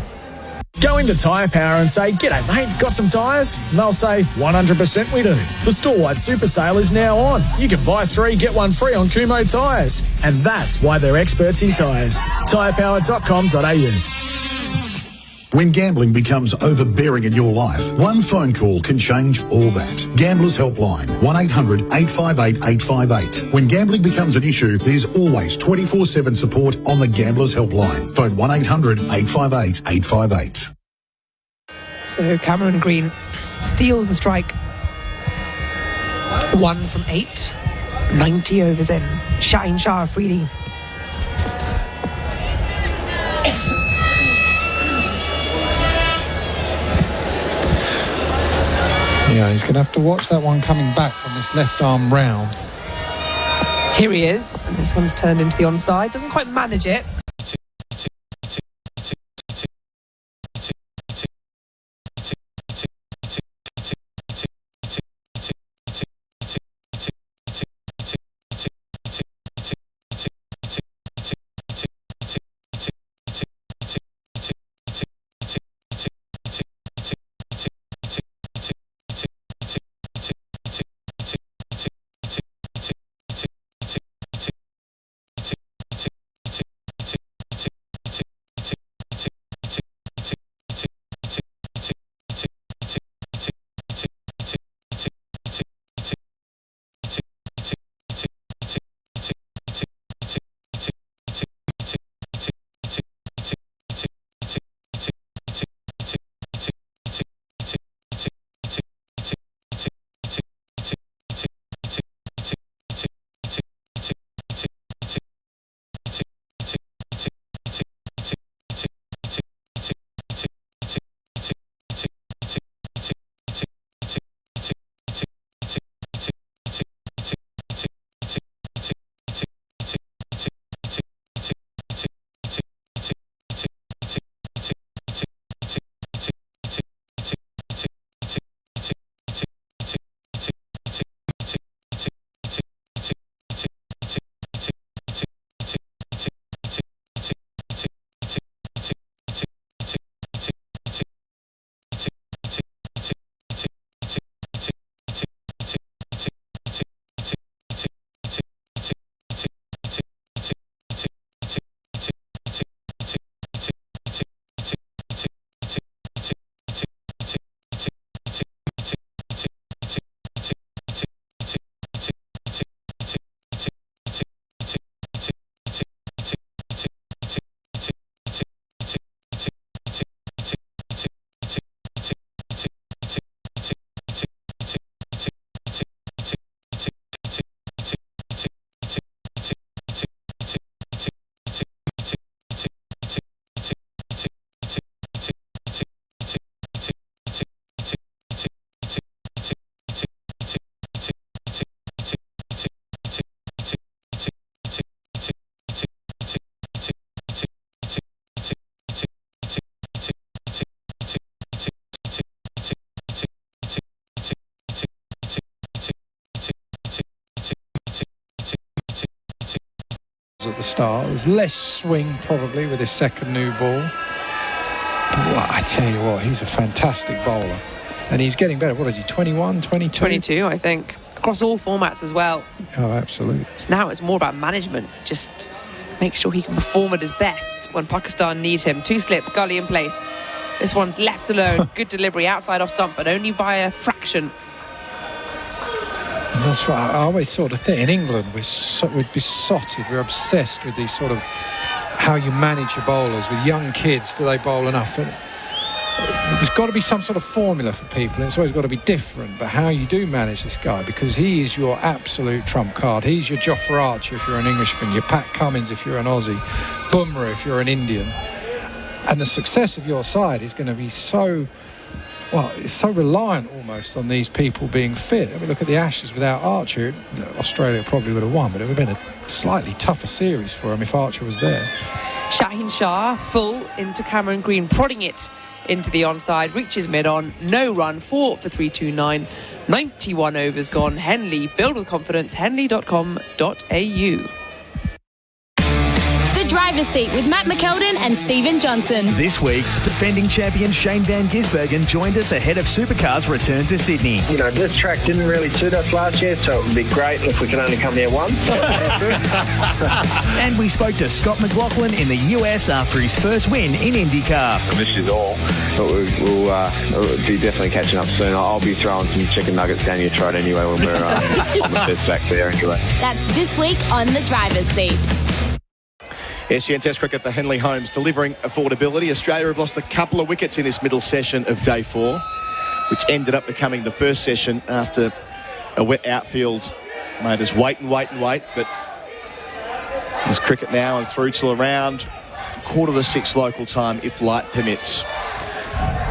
Go into Tyre Power and say, "G'day mate, got some tyres?" And they'll say, "100% we do." The store-wide super sale is now on. You can buy 3, get 1 free on Kumo tyres. And that's why they're experts in tyres. tyrepower.com.au. When gambling becomes overbearing in your life, one phone call can change all that. Gamblers Helpline, 1-800-858-858. When gambling becomes an issue, there's always 24/7 support on the Gamblers Helpline. Phone 1-800-858-858. So Cameron Green steals the strike. 1 from 8, 90 overs in. Shaheen Shah Afridi. Yeah, he's going to have to watch that one coming back from this left arm round. Here he is, and this one's turned into the onside. Doesn't quite manage it. at the start. There's less swing probably with his second new ball. But I tell you what, he's a fantastic bowler. And he's getting better. What is he, 21, 22? 22, I think. Across all formats as well. Oh, absolutely. So now it's more about management. Just make sure he can perform at his best when Pakistan need him. 2 slips, gully in place. This one's left alone. Good delivery, outside off stump, but only by a fraction. And that's right. I always sort of think in England we'd be besotted. We're obsessed with these sort of how you manage your bowlers. With young kids, do they bowl enough? And there's got to be some sort of formula for people, and it's always got to be different. But how you do manage this guy, because he is your absolute trump card. He's your Jofra Archer if you're an Englishman, your Pat Cummins if you're an Aussie, Bumrah if you're an Indian. And the success of your side is going to be so... Well, it's so reliant almost on these people being fit. I mean, look at the Ashes without Archer. Australia probably would have won, but it would have been a slightly tougher series for him if Archer was there. Shaheen Shah full into Cameron Green, prodding it into the onside, reaches mid-on, no run, 4 for 329, 91 overs gone. Henley, build with confidence, henley.com.au. The Driver's Seat with Matt McKeldin and Stephen Johnson. This week, defending champion Shane Van Gisbergen joined us ahead of Supercars' return to Sydney. You know, this track didn't really suit us last year, so it would be great if we can only come here once. And we spoke to Scott McLaughlin in the US after his first win in IndyCar. I missed you all, but we'll be definitely catching up soon. I'll be throwing some chicken nuggets down your throat anyway when we're on the first track there anyway. That's this week on The Driver's Seat. SEN Test cricket for Henley Holmes delivering affordability. Australia have lost a couple of wickets in this middle session of day 4, which ended up becoming the first session after a wet outfield made us wait and wait and wait. But there's cricket now and through till around 5:45 local time if light permits.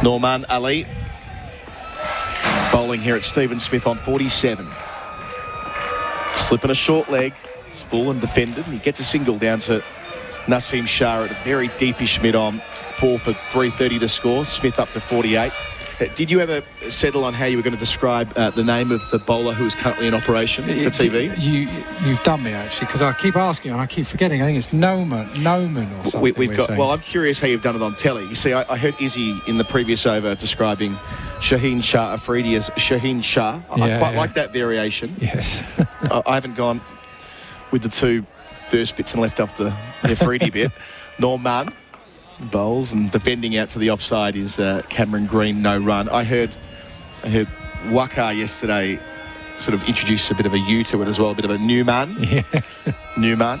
Norman Ali bowling here at Stephen Smith on 47. Slipping a short leg. It's full and defended, and he gets a single down to Naseem Shah at a very deepish mid-on, 4 for 330 to score. Smith up to 48. Did you ever settle on how you were going to describe the name of the bowler who is currently in operation for TV? You've done me, actually, because I keep asking and I keep forgetting. I think it's Noman or something. We've got. Well, I'm curious how you've done it on telly. You see, I heard Izzy in the previous over describing Shaheen Shah Afridi as Shaheen Shah. I quite like that variation. Yes. I haven't gone with the 2 first bits and left off the Afridi bit. Norman bowls, and defending out to the offside is Cameron Green, no run. I heard Waqar yesterday sort of introduce a bit of a U to it as well, a bit of a Newman. Yeah. Newman.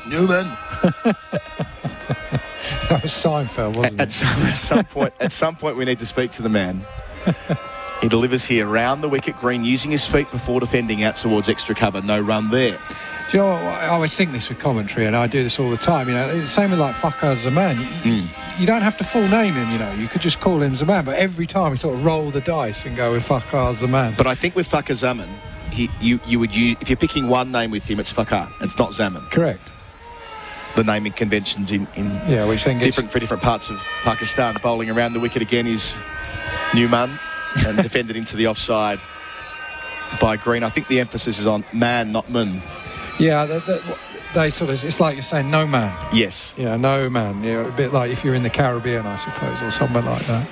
That was Seinfeld, wasn't it? At some point we need to speak to the man. He delivers here round the wicket, Green using his feet before defending out towards extra cover. No run there. Do you know what? I always think this with commentary, and I do this all the time. You know, it's the same with like Waqar Zaman. You don't have to full name him. You know, you could just call him Zaman, but every time you sort of roll the dice and go with Waqar Zaman. But I think with Waqar Zaman, you would use, if you're picking one name with him, it's Waqar. It's not Zaman. Correct. The naming conventions in different for different parts of Pakistan. Bowling around the wicket again is Newman, and defended into the offside by Green. I think the emphasis is on man, not mun. Yeah, they sort of, it's like you're saying no man. Yes. Yeah, no man. Yeah, a bit like if you're in the Caribbean, I suppose, or somewhere like that.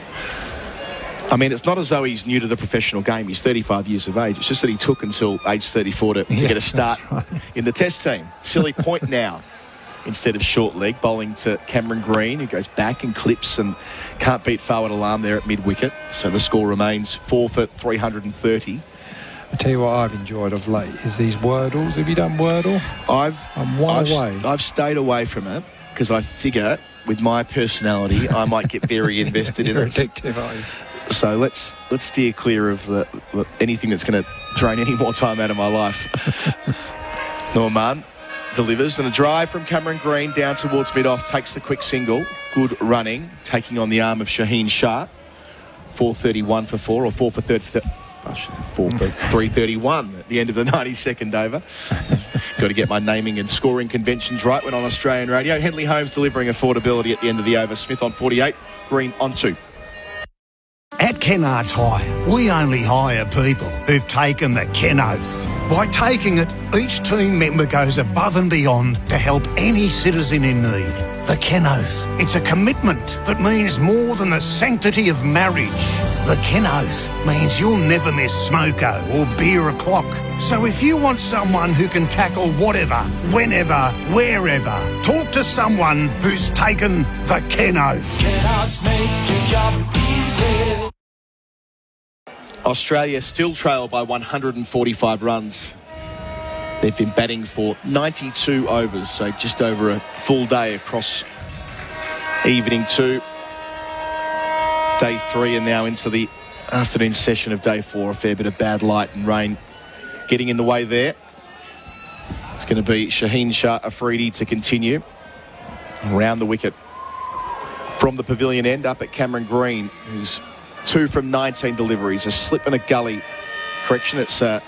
I mean, it's not as though he's new to the professional game. He's 35 years of age. It's just that he took until age 34 to get a start in the Test team. Silly point now. Instead of short leg, bowling to Cameron Green, who goes back and clips and can't beat forward alarm there at mid-wicket. So the score remains 4 for 330. I tell you what I've enjoyed of late is these Wordles. Have you done Wordle? I've stayed away from it because I figure with my personality I might get very invested in it. You're addictive, are you? So let's steer clear of anything that's going to drain any more time out of my life. Norman delivers, and a drive from Cameron Green down towards mid-off, takes the quick single. Good running, taking on the arm of Shaheen Shah. 431 for 4, or 4 for 331 at the end of the 92nd over. Got to get my naming and scoring conventions right when on Australian radio. Henley Holmes delivering affordability at the end of the over. Smith on 48, Green on 2. At Kennards Hire, we only hire people who've taken the Ken Oath. By taking it, each team member goes above and beyond to help any citizen in need. The Ken Oath, it's a commitment that means more than the sanctity of marriage. The Ken Oath means you'll never miss smoko or beer o'clock. So if you want someone who can tackle whatever, whenever, wherever, talk to someone who's taken the Ken Oath. Kennards make your job easy. Australia still trail by 145 runs. They've been batting for 92 overs, so just over a full day across evening 2, day 3, and now into the afternoon session of day 4. A fair bit of bad light and rain getting in the way there. It's going to be Shaheen Shah Afridi to continue around the wicket from the pavilion end up at Cameron Green, who's 2 from 19 deliveries, a slip and a gully. Correction, it's a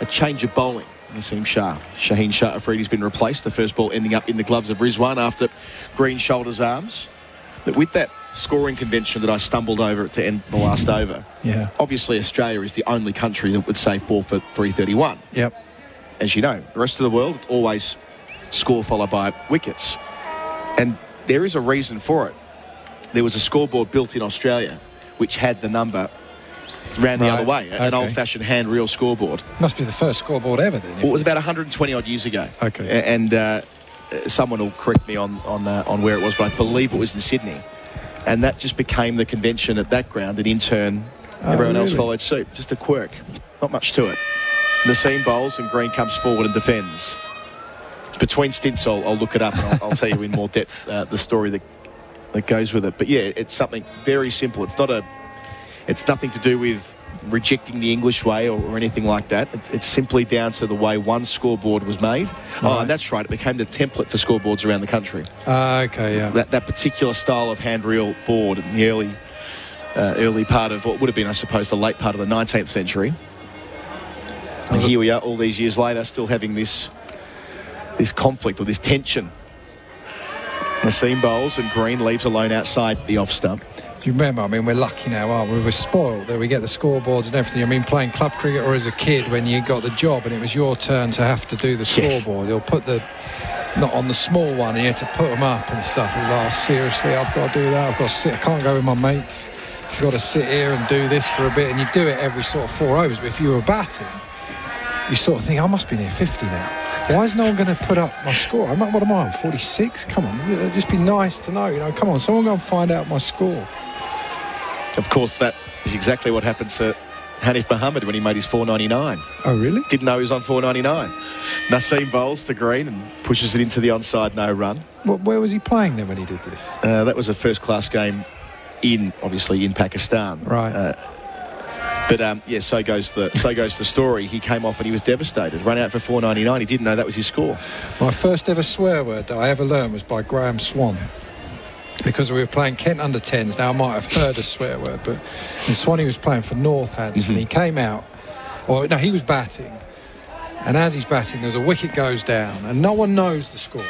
change of bowling. Naseem Shah. Shaheen Shah Afridi's been replaced. The first ball ending up in the gloves of Rizwan after Green shoulders arms. But with that scoring convention that I stumbled over to end the last over, obviously Australia is the only country that would say 4 for 331. Yep. As you know, the rest of the world, it's always score followed by wickets. And there is a reason for it. There was a scoreboard built in Australia which had the number round the other way, an old-fashioned hand-reel scoreboard. Must be the first scoreboard ever then. Well, it was about 120-odd years ago. Okay. And someone will correct me on where it was, but I believe it was in Sydney. And that just became the convention at that ground, and in turn, everyone else followed suit. Just a quirk. Not much to it. Naseem bowls, and Green comes forward and defends. Between stints, I'll look it up, and I'll tell you in more depth the story that goes with it. But yeah, it's something very simple. It's nothing to do with rejecting the English way or anything like that. It's simply down to the way one scoreboard was made. Oh, and that's right. It became the template for scoreboards around the country. Okay, yeah. That particular style of hand-reel board in the early part of what would have been, I suppose, the late part of the 19th century. And here we are all these years later still having this conflict or this tension. Naseem bowls and Green leaves alone outside the off stump. Do you remember, I mean, we're lucky now, aren't we? We're spoiled that we get the scoreboards and everything. I mean, playing club cricket or as a kid when you got the job and it was your turn to have to do the scoreboard. You'll put not on the small one, and you had to put them up and stuff. It was like, seriously, I've got to do that. I've got to sit. I can't go with my mates. I've got to sit here and do this for a bit. And you do it every sort of 4 overs. But if you were batting, you sort of think, I must be near 50 now. Why is no one going to put up my score? What am I, 46? Come on, it'd just be nice to know, come on, someone go and find out my score. Of course, that is exactly what happened to Hanif Mohammed when he made his 499. Oh, really? Didn't know he was on 499. Naseem bowls to Green and pushes it into the onside no run. Where was he playing then when he did this? That was a first-class game obviously in Pakistan. Right. But so goes the story. He came off and he was devastated. Run out for 499. He didn't know that was his score. My first ever swear word that I ever learned was by Graham Swan, because we were playing Kent under 10s. Now I might have heard a swear word, but Swanee was playing for Northampton. He came out, he was batting, and as he's batting, there's a wicket goes down, and no one knows the score.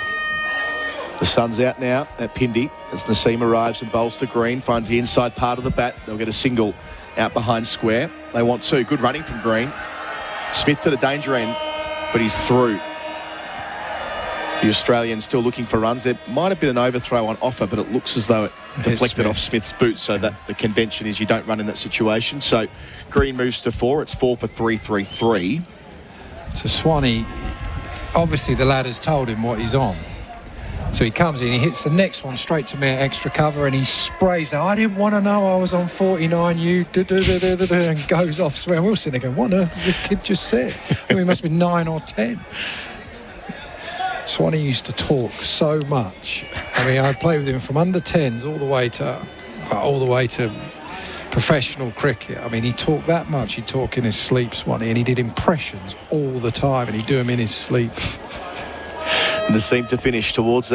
The sun's out now at Pindi as Naseem arrives and bowls to Green, finds the inside part of the bat. They'll get a single out behind square. They want 2. Good running from Green. Smith to the danger end, but he's through. The Australians still looking for runs. There might have been an overthrow on offer, but it looks as though it deflected off Smith's boot, so that the convention is you don't run in that situation. So Green moves to 4. It's 4 for 333. So Swanee, obviously the lad has told him what he's on. So he comes in, he hits the next one straight to me at extra cover, and he sprays that. I didn't want to know I was on 49, and goes off swearing. We were sitting there going, what on earth has this kid just said? I mean, he must be 9 or 10. Swanee used to talk so much. I mean, I played with him from under 10s all the way to professional cricket. I mean, he talked that much. He'd talk in his sleep, Swanee, and he did impressions all the time, and he'd do them in his sleep. Naseem to finish towards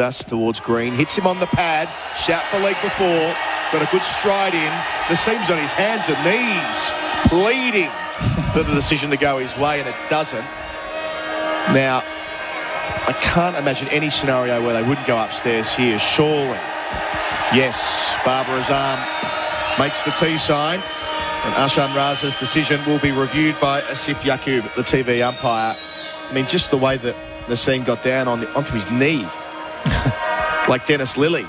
Green. Hits him on the pad. Shout for leg before. Got a good stride in. Naseem's on his hands and knees, pleading for the decision to go his way, and it doesn't. Now, I can't imagine any scenario where they wouldn't go upstairs here. Surely. Yes, Barbara's arm makes the T sign. And Ashan Raza's decision will be reviewed by Asif Yaqub, the TV umpire. I mean, just the way that Naseem got down onto his knee, like Dennis Lilly.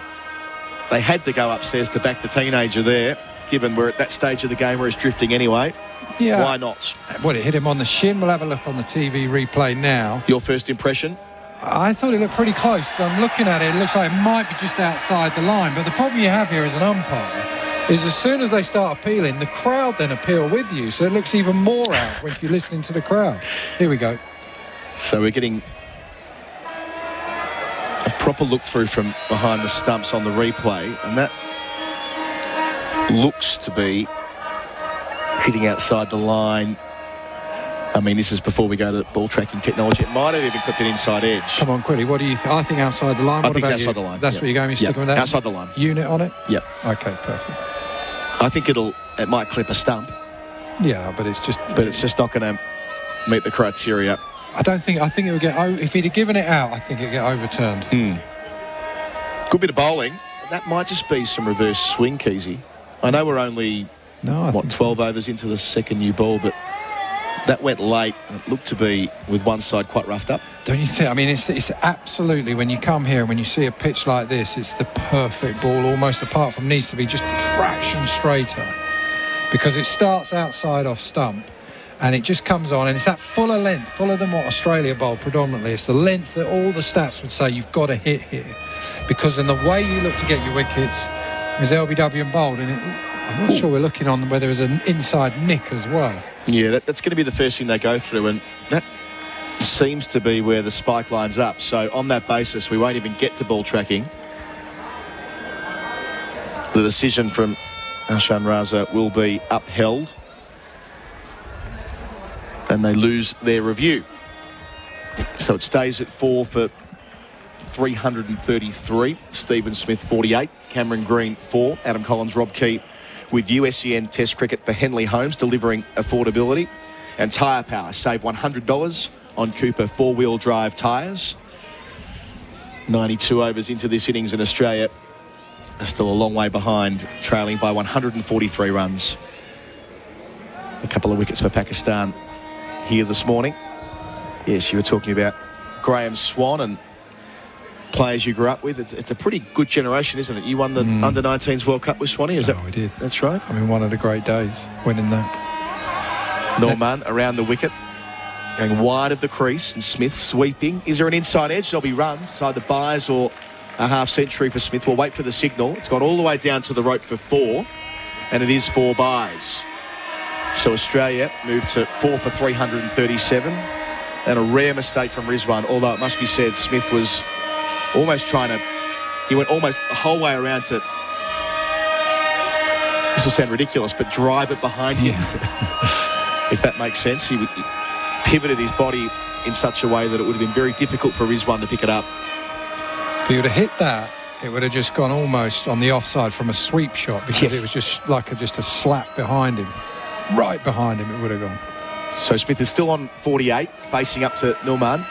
They had to go upstairs to back the teenager there, given we're at that stage of the game where he's drifting anyway. Yeah. Why not? Well, it hit him on the shin. We'll have a look on the TV replay now. Your first impression? I thought it looked pretty close. I'm looking at it. It looks like it might be just outside the line. But the problem you have here as an umpire is as soon as they start appealing, the crowd then appeal with you. So it looks even more out if you're listening to the crowd. Here we go. So we're getting a proper look through from behind the stumps on the replay. And that looks to be hitting outside the line. I mean, this is before we go to ball tracking technology. It might have even clipped an inside edge. Come on, Quilly, what do you think? I think outside the line. I what think about outside you? the line. That's what you're going to be sticking with that? Outside the line. Unit on it? Yep. Okay, perfect. I think it might clip a stump. Yeah, but it's just not going to meet the criteria. I think it would get, if he'd have given it out, I think it'd get overturned. Good bit of bowling. That might just be some reverse swing, Keezy. I know we're only 12 overs into the second new ball, but that went late and it looked to be with one side quite roughed up. Don't you think? I mean, it's absolutely, when you come here and when you see a pitch like this, it's the perfect ball, almost, apart from needs to be just a fraction straighter, because it starts outside off stump and it just comes on, and it's that fuller length, fuller than what Australia bowl predominantly. It's the length that all the stats would say you've got to hit here, because in the way you look to get your wickets is LBW and bowled, and I'm not sure we're looking on whether there's an inside nick as well. Yeah, that's going to be the first thing they go through, and that seems to be where the spike lines up. So on that basis, we won't even get to ball tracking. The decision from Ashan Raza will be upheld, and they lose their review. So it stays at 4 for 333. Stephen Smith 48, Cameron Green 4, Adam Collins, Rob Key with USEN Test Cricket for Henley Holmes, delivering affordability. And Tyre Power, save $100 on Cooper four-wheel drive tyres. 92 overs into this innings in Australia. Still a long way behind, trailing by 143 runs. A couple of wickets for Pakistan here this morning. Yes, you were talking about Graham Swan and players you grew up with. It's a pretty good generation, isn't it? You won the Under-19s World Cup with Swanee, is that? We did. That's right. I mean, one of the great days, winning that. Norman around the wicket, going wide of the crease, and Smith sweeping. Is there an inside edge? There'll be runs. It's either buys or a half century for Smith. We'll wait for the signal. It's gone all the way down to the rope for 4, and it is 4 buys. So Australia moved to 4 for 337, and a rare mistake from Rizwan, although it must be said Smith was almost he went almost the whole way around to, this will sound ridiculous, but drive it behind him. If that makes sense. He pivoted his body in such a way that it would have been very difficult for Rizwan to pick it up. If he would have hit that, it would have just gone almost on the offside from a sweep shot, because it was just like just a slap behind him. Right behind him it would have gone. So Smith is still on 48, facing up to Nouman.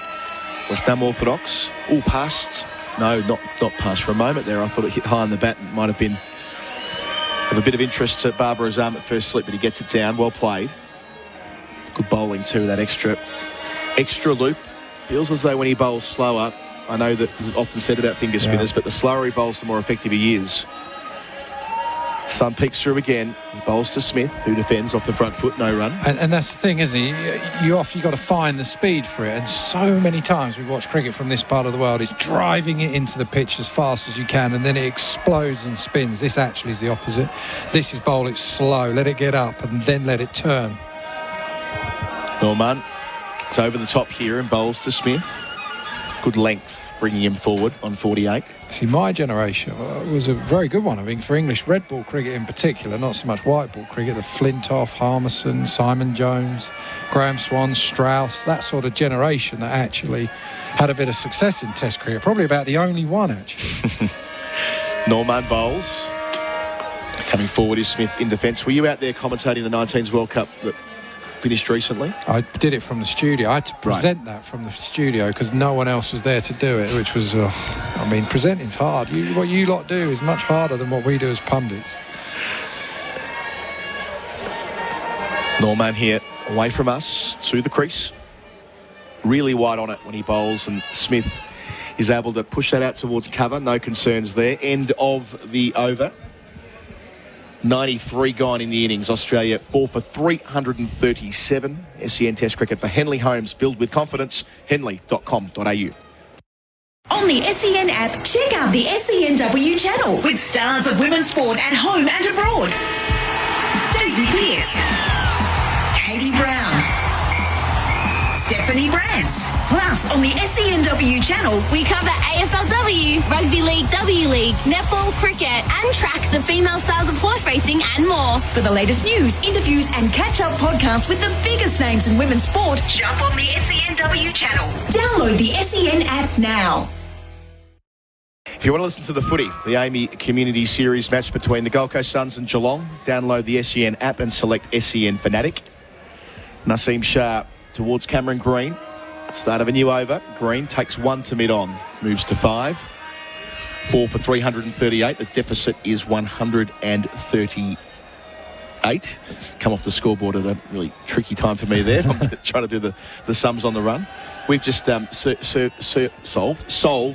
West Ham orthodox. All passed. No, not passed for a moment there. I thought it hit high on the bat and might have been of a bit of interest to Babar Azam at first slip, but he gets it down. Well played. Good bowling too, that extra loop. Feels as though when he bowls slower, I know that is often said about finger spinners, but the slower he bowls, the more effective he is. Sun peeks through again. He bowls to Smith, who defends off the front foot, no run. And that's the thing, isn't it? You've got to find the speed for it. And so many times we've watched cricket from this part of the world, it's driving it into the pitch as fast as you can, and then it explodes and spins. This actually is the opposite. This is bowl it slow, let it get up, and then let it turn. Norman, it's over the top here and bowls to Smith. Good length, bringing him forward on 48. See, my generation was a very good one, I think, for English red ball cricket in particular, not so much white ball cricket. The Flintoff, Harmison, Simon Jones, Graham Swan, Strauss, that sort of generation that actually had a bit of success in Test cricket. Probably about the only one, actually. Norman bowls. Coming forward is Smith in defence. Were you out there commentating the 19s World Cup that finished recently? I did it from the studio. I had to present that from the studio because no one else was there to do it, which was, I mean, presenting's hard. What you lot do is much harder than what we do as pundits. Norman here, away from us, to the crease. Really wide on it when he bowls, and Smith is able to push that out towards cover. No concerns there. End of the over. 93 gone in the innings. Australia 4 for 337. SEN Test cricket for Henley Homes. Build with confidence. henley.com.au. On the SEN app, check out the SENW channel with stars of women's sport at home and abroad. Daisy Pearce, Katie Brown, Stephanie Brance. Plus, on the SENW channel, We cover AFLW, Rugby League, W League, netball, cricket, and track the female styles of horse racing and more. for the latest news, interviews, and catch-up podcasts with the biggest names in women's sport, jump on the SENW channel. Download the SEN app now. If you want to listen to the footy, the Amy Community Series match between the Gold Coast Suns and Geelong, download the SEN app and select SEN Fanatic. Naseem Shah towards Cameron Green. Start of a new over. Green takes 1 to mid-on, moves to 5. 4 for 338. The deficit is 138. It's come off the scoreboard at a really tricky time for me there. I'm trying to do the sums on the run. We've just solved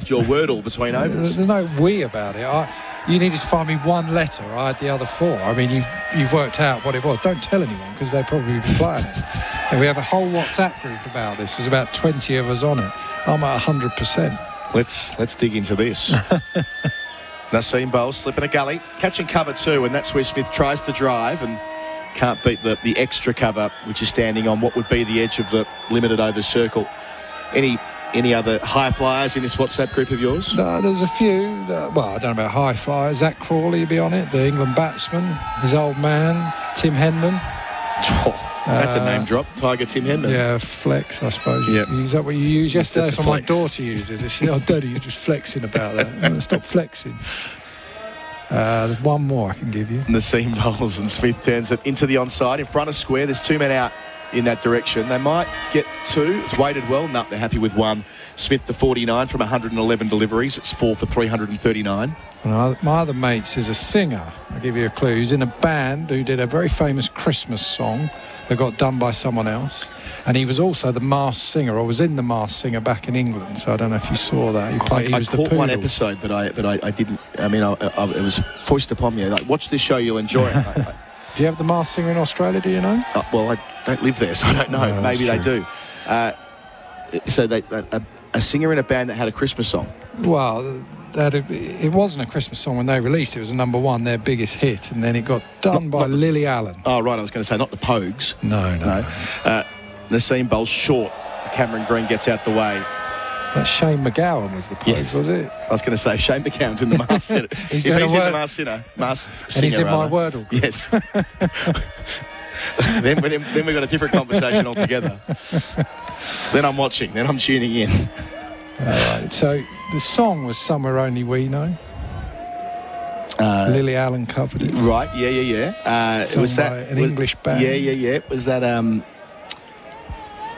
your wordle between overs. There's no we about it. You needed to find me one letter. I had the other 4. I mean, you've worked out what it was. Don't tell anyone, because they'll probably be playing it. And we have a whole WhatsApp group about this. There's about 20 of us on it. I'm at 100%. Let's dig into this. Naseem bowls, slipping a gully, catching cover too, and that's where Smith tries to drive and can't beat the extra cover, which is standing on what would be the edge of the limited over circle. Any other high flyers in this WhatsApp group of yours? No, there's a few. Well, I don't know about high flyers. Zach Crawley will be on it, the England batsman, his old man, Tim Henman. Oh, that's a name drop. Tiger Tim Henman. Yeah, flex, I suppose. Yep. Is that what you used yesterday? That's what my flex. daughter uses. She, oh, Daddy, you're just flexing about that. Stop flexing. There's one more I can give you. Naseem bowls and Smith turns it into the onside in front of square. There's 2 men out in that direction. They might get 2. It's weighted well. No, they're happy with 1. Smith to 49 from 111 deliveries. It's 4 for 339. My other mates is a singer. I'll give you a clue. He's in a band who did a very famous Christmas song that got done by someone else. And he was also the Masked Singer, or was in the Masked Singer back in England. So I don't know if you saw that. He was caught one episode, but I didn't. I mean, it was foisted upon me. Like, watch this show, you'll enjoy it. Do you have the Masked Singer in Australia, do you know? Well, I don't live there, so I don't know. No, maybe they true. do. So a singer in a band that had a Christmas song. Well, it wasn't a Christmas song when they released it. It was a number 1, their biggest hit, and then it got done by Lily Allen. Oh, right, I was going to say, not the Pogues. No. Naseem bowls short. Cameron Green gets out the way. That Shane McGowan was the Pogues, was it? I was going to say, Shane McGowan's in the Masked Singer. He's in doing the Masked Singer, and he's in my Wordle group. Yes. then we've got a different conversation altogether. Then I'm watching. Then I'm tuning in. All right. So the song was Somewhere Only We Know. Lily Allen covered it. Right. Yeah. Was that an English band? Yeah. Was that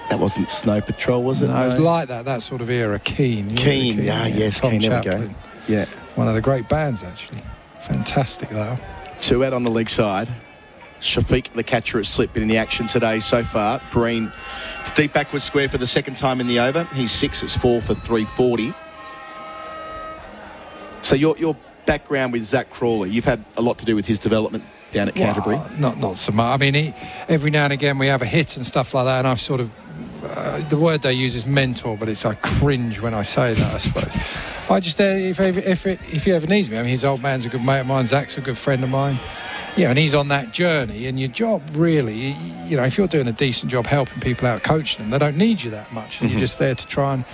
that wasn't Snow Patrol, was it? No, it was like that sort of era. Keen. Keen. Yes. Tom Keen. There we Chaplin. go. Yeah. One of the great bands, actually. Fantastic, though. 2 out on the leg side. Shafiq, the catcher, has slipped in the action today so far. Green, deep backward square for the second time in the over. He's 6. It's 4 for 340. So your background with Zach Crawley, you've had a lot to do with his development down at Canterbury. Not so much. I mean, every now and again we have a hit and stuff like that, and I've sort of the word they use is mentor, but I cringe when I say that, I suppose. I just if he ever needs me. I mean, his old man's a good mate of mine. Zach's a good friend of mine. Yeah, and he's on that journey, and your job really, if you're doing a decent job helping people out, coaching them, they don't need you that much, and you're just there to try and.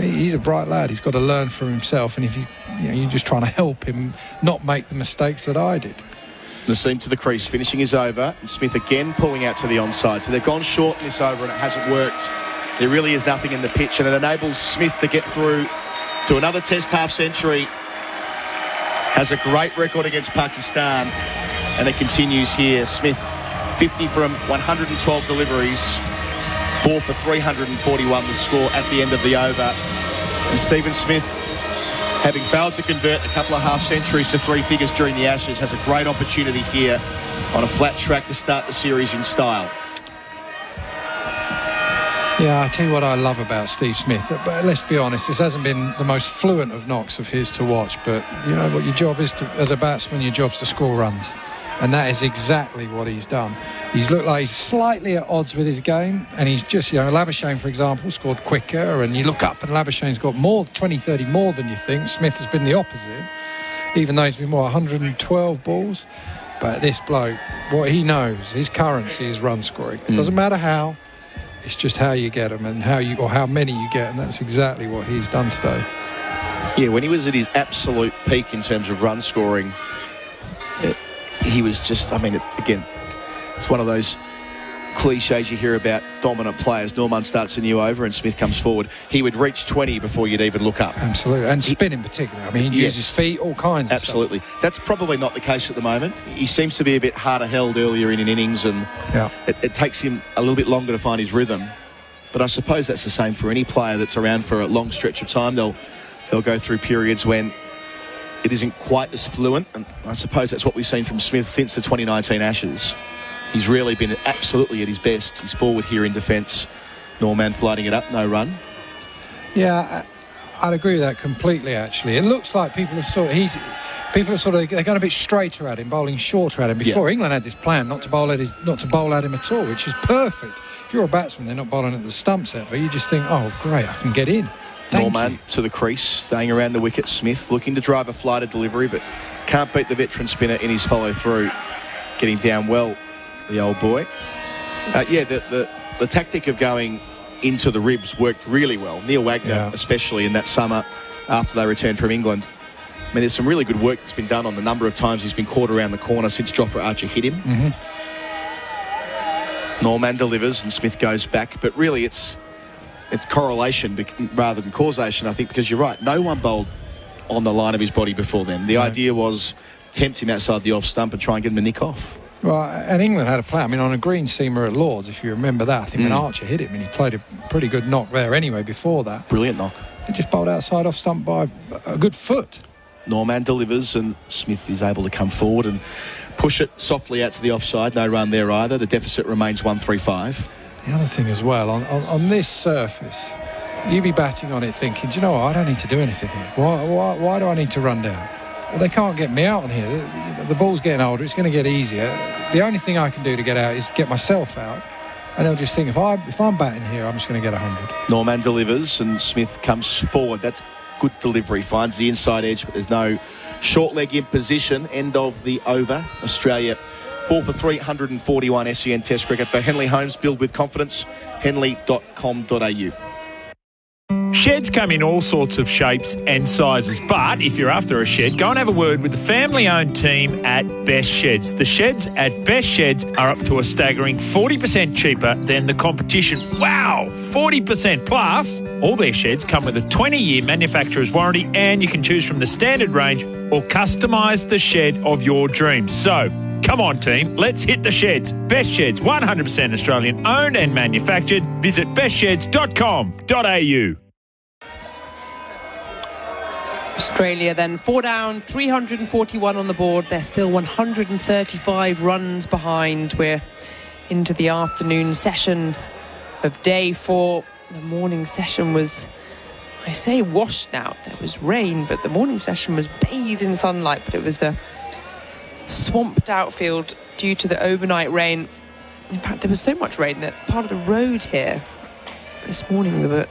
He's a bright lad. He's got to learn from himself, and if you're just trying to help him not make the mistakes that I did. Naseem to the crease, finishing his over, and Smith again pulling out to the onside. So they've gone short in this over, and it hasn't worked. There really is nothing in the pitch, and it enables Smith to get through to another Test half-century. Has a great record against Pakistan. And it continues here. Smith, 50 from 112 deliveries, 4 for 341 the score at the end of the over. And Stephen Smith, having failed to convert a couple of half-centuries to 3 figures during the Ashes, has a great opportunity here on a flat track to start the series in style. Yeah, I tell you what I love about Steve Smith. But let's be honest, this hasn't been the most fluent of knocks of his to watch. But you know what your job is to, as a batsman, your job's to score runs. And that is exactly what he's done. He's looked like he's slightly at odds with his game. And he's just, you know, Labuschagne, for example, scored quicker. And you look up and Labuschagne's got more, 20, 30 more than you think. Smith has been the opposite, even though he's been, 112 balls. But this bloke, what he knows, his currency is run scoring. It doesn't matter how. It's just how you get them and how many you get, and that's exactly what he's done today. Yeah, when he was at his absolute peak in terms of run scoring, he was just, I mean, it's one of those cliches you hear about dominant players. Norman starts a new over and Smith comes forward. He would reach 20 before you'd even look up. Absolutely, and spin in particular. I mean, he uses feet, all kinds of Absolutely. Stuff. That's probably not the case at the moment. He seems to be a bit harder held earlier in an innings, and it takes him a little bit longer to find his rhythm. But I suppose that's the same for any player that's around for a long stretch of time. They'll go through periods when it isn't quite as fluent, and I suppose that's what we've seen from Smith since the 2019 Ashes. He's really been absolutely at his best. He's forward here in defence. Norman floating it up, no run. Yeah, I'd agree with that completely, actually. It looks like people have they're going a bit straighter at him, bowling shorter at him. Before, England had this plan not to bowl at him at all, which is perfect. If you're a batsman, they're not bowling at the stumps ever. You just think, oh, great, I can get in. Norman to the crease, staying around the wicket. Smith looking to drive a flighted delivery, but can't beat the veteran spinner in his follow-through. Getting down well, the old boy. The tactic of going into the ribs worked really well. Neil Wagner, especially in that summer after they returned from England. I mean, there's some really good work that's been done on the number of times he's been caught around the corner since Jofra Archer hit him. Norman delivers and Smith goes back, but really it's correlation rather than causation, I think, because you're right. No one bowled on the line of his body before then. The idea was tempt him outside the off stump and try and get him a nick off. Well, and England had a plan. I mean, on a green seamer at Lords, if you remember that, I think when Archer hit him, and he played a pretty good knock there anyway before that. Brilliant knock. He just bowled outside off stump by a good foot. Norman delivers and Smith is able to come forward and push it softly out to the offside. No run there either. The deficit remains 135. The other thing as well, on this surface, you be batting on it thinking, do you know what, I don't need to do anything here. Why do I need to run down? Well, they can't get me out on here. The ball's getting older. It's going to get easier. The only thing I can do to get out is get myself out. And they'll just think, if I'm batting here, I'm just going to get 100. Norman delivers and Smith comes forward. That's good delivery. Finds the inside edge, but there's no short leg in position. End of the over. Australia 4 for 341 SEN Test cricket. For Henley Homes, build with confidence. Henley.com.au. Sheds come in all sorts of shapes and sizes, but if you're after a shed, go and have a word with the family-owned team at Best Sheds. The sheds at Best Sheds are up to a staggering 40% cheaper than the competition. Wow, 40%. Plus, all their sheds come with a 20-year manufacturer's warranty, and you can choose from the standard range or customise the shed of your dreams. So, come on, team, let's hit the sheds. Best Sheds, 100% Australian owned and manufactured. Visit bestsheds.com.au. Australia then 4 down, 341 on the board. They're still 135 runs behind. We're into the afternoon session of day 4. The morning session was, I say, washed out. There was rain, but the morning session was bathed in sunlight, but it was a swamped outfield due to the overnight rain. In fact, there was so much rain that part of the road here this morning, we were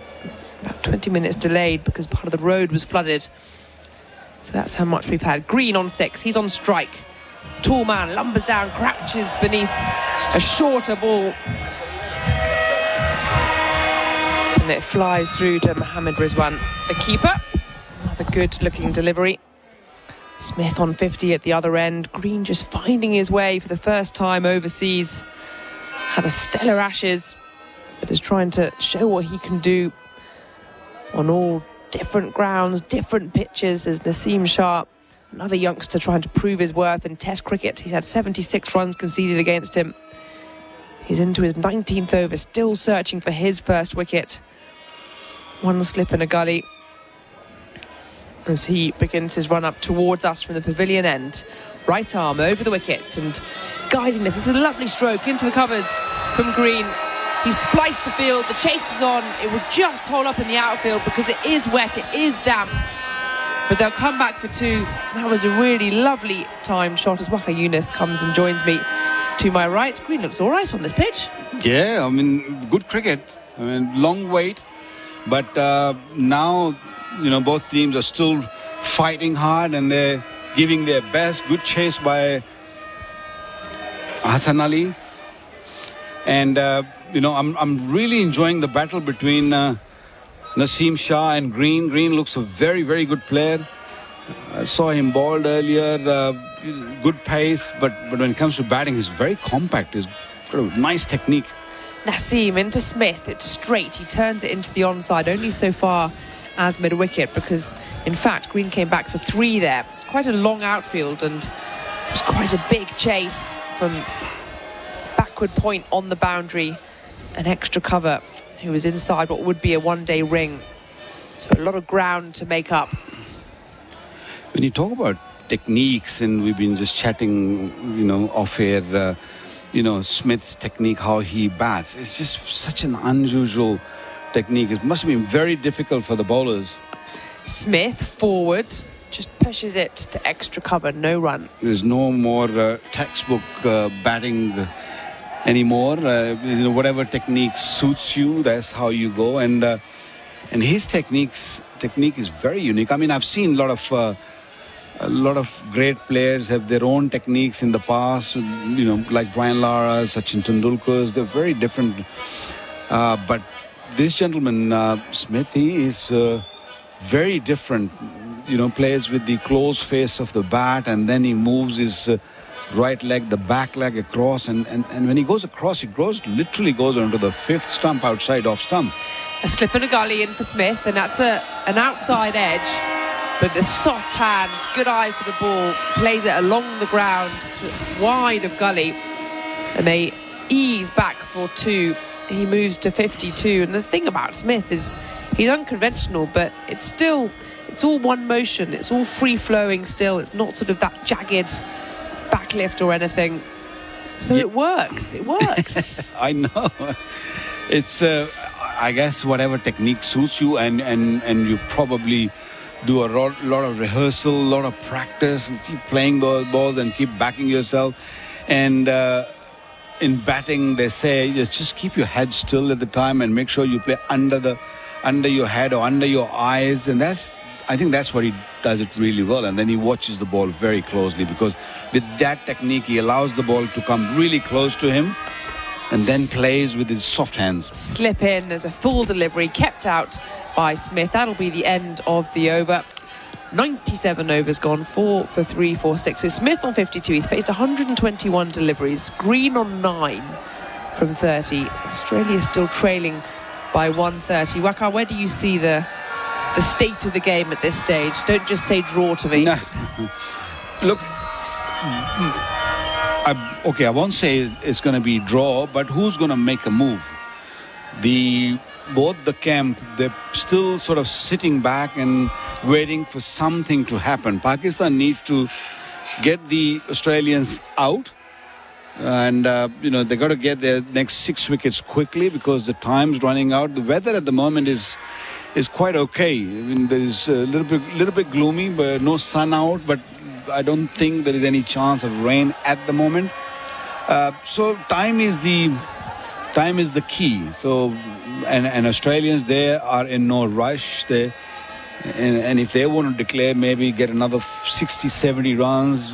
about 20 minutes delayed because part of the road was flooded. So that's how much we've had. Green on 6, he's on strike. Tall man lumbers down, crouches beneath a shorter ball, and it flies through to Mohammad Rizwan, the keeper. Another good looking delivery. Smith on 50 at the other end. Green just finding his way for the first time overseas. Had a stellar Ashes, but is trying to show what he can do on all different grounds, different pitches. As Naseem Shah, another youngster trying to prove his worth in Test cricket. He's had 76 runs conceded against him. He's into his 19th over, still searching for his first wicket. One slip in a gully as he begins his run up towards us from the pavilion end. Right arm over the wicket and guiding this. It's a lovely stroke into the covers from Green. He spliced the field, the chase is on. It will just hold up in the outfield because it is wet, it is damp. But they'll come back for 2. That was a really lovely timed shot as Waqar Younis comes and joins me to my right. Green looks all right on this pitch. Yeah, I mean, good cricket. I mean, long wait. But now, both teams are still fighting hard and they're giving their best. Good chase by Hassan Ali. And, I'm really enjoying the battle between Naseem Shah and Green. Green looks a very, very good player. I saw him bowled earlier, good pace, but when it comes to batting, he's very compact. He's got a nice technique. Naseem into Smith, it's straight. He turns it into the onside, only so far as mid-wicket, because, in fact, Green came back for 3 there. It's quite a long outfield, and it was quite a big chase from backward point on the boundary. An extra cover who was inside what would be a one-day ring. So a lot of ground to make up. When you talk about techniques, and we've been just chatting, off air, Smith's technique, how he bats, it's just such an unusual technique. It must have been very difficult for the bowlers. Smith forward, just pushes it to extra cover, no run. There's no more textbook batting anymore. Whatever technique suits you, that's how you go. And his technique is very unique. I mean, I've seen a lot of great players have their own techniques in the past, like Brian Lara, Sachin Tendulkar's. They're very different. But this gentleman, Smith, he is very different. Plays with the close face of the bat, and then he moves his right leg, the back leg across, and when he goes across, literally goes onto the 5th stump outside off stump. A slip and a gully in for Smith, and that's an outside edge, but the soft hands, good eye for the ball, plays it along the ground, wide of gully, and they ease back for 2. He moves to 52, and the thing about Smith is he's unconventional, but it's all one motion, it's all free-flowing still, it's not sort of that jagged backlift or anything. So it works. I know. It's I guess whatever technique suits you, and you probably do a lot of rehearsal, a lot of practice, and keep playing those balls and keep backing yourself. And in batting, they say just keep your head still at the time and make sure you play under your head or under your eyes, and I think that's what he does it really well. And then he watches the ball very closely, because with that technique he allows the ball to come really close to him and then plays with his soft hands. Slip in, there's a full delivery kept out by Smith. That'll be the end of the over. 97 overs gone, 4 for 3, 4 6. So Smith on 52. He's faced 121 deliveries. Green on 9 from 30. Australia still trailing by 130. Waqar, where do you see the state of the game at this stage? Don't just say draw to me. No. Look, I won't say it's going to be draw, but who's going to make a move? Both the camp, they're still sort of sitting back and waiting for something to happen. Pakistan needs to get the Australians out, and they got to get their next 6 wickets quickly, because the time's running out. The weather at the moment is quite okay. I mean, there is a little bit gloomy, but no sun out. But I don't think there is any chance of rain at the moment. So time is the key. So and Australians, they are in no rush. And if they want to declare, maybe get another 60-70 runs,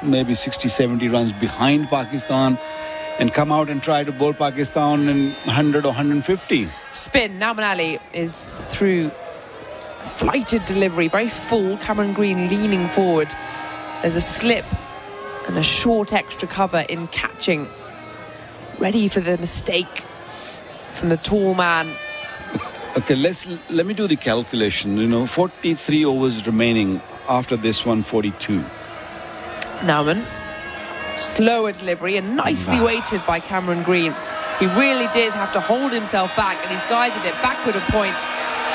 maybe 60-70 runs behind Pakistan, and come out and try to bowl Pakistan in 100 or 150. Spin. Nauman Ali is through. Flighted delivery, very full. Cameron Green leaning forward. There's a slip and a short extra cover in catching. Ready for the mistake from the tall man. Okay, let me do the calculation. 43 overs remaining after this 142. Nauman. Slower delivery and nicely weighted by Cameron Green. He really did have to hold himself back, and he's guided it backward a point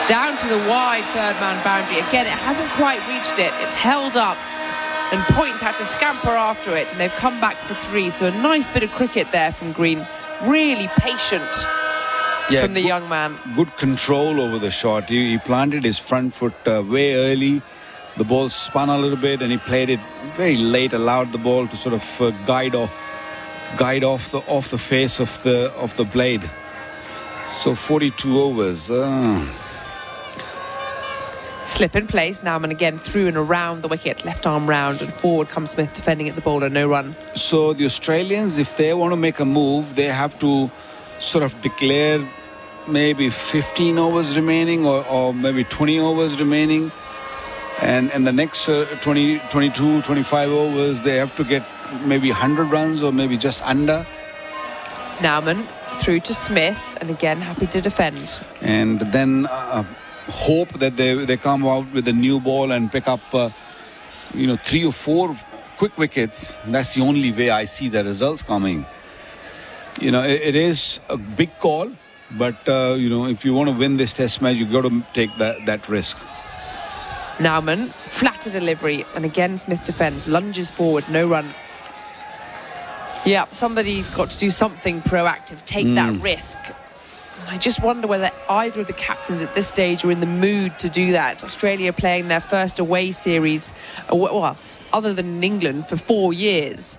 down to the wide third man boundary. Again, it hasn't quite reached it. It's held up, and Point had to scamper after it, and they've come back for 3. So a nice bit of cricket there from Green. Really patient from the young man. Good control over the shot. He planted his front foot way early. The ball spun a little bit and he played it very late, allowed the ball to sort of guide off the face of the blade. So 42 overs. Slip in place. Nauman again through and around the wicket, left arm round, and forward comes Smith defending at the bowler, no run. So the Australians, if they want to make a move, they have to sort of declare maybe 15 overs remaining or maybe 20 overs remaining. And the next 20, 22, 25 overs, they have to get maybe 100 runs or maybe just under. Nauman through to Smith, and again happy to defend. And then hope that they come out with a new ball and pick up 3 or 4 quick wickets. That's the only way I see the results coming. It is a big call, but if you want to win this test match, you've got to take that risk. Nauman, flatter delivery, and again Smith defends, lunges forward, no run. Yeah, somebody's got to do something proactive, take that risk. And I just wonder whether either of the captains at this stage are in the mood to do that. Australia playing their first away series, well, other than in England, for 4 years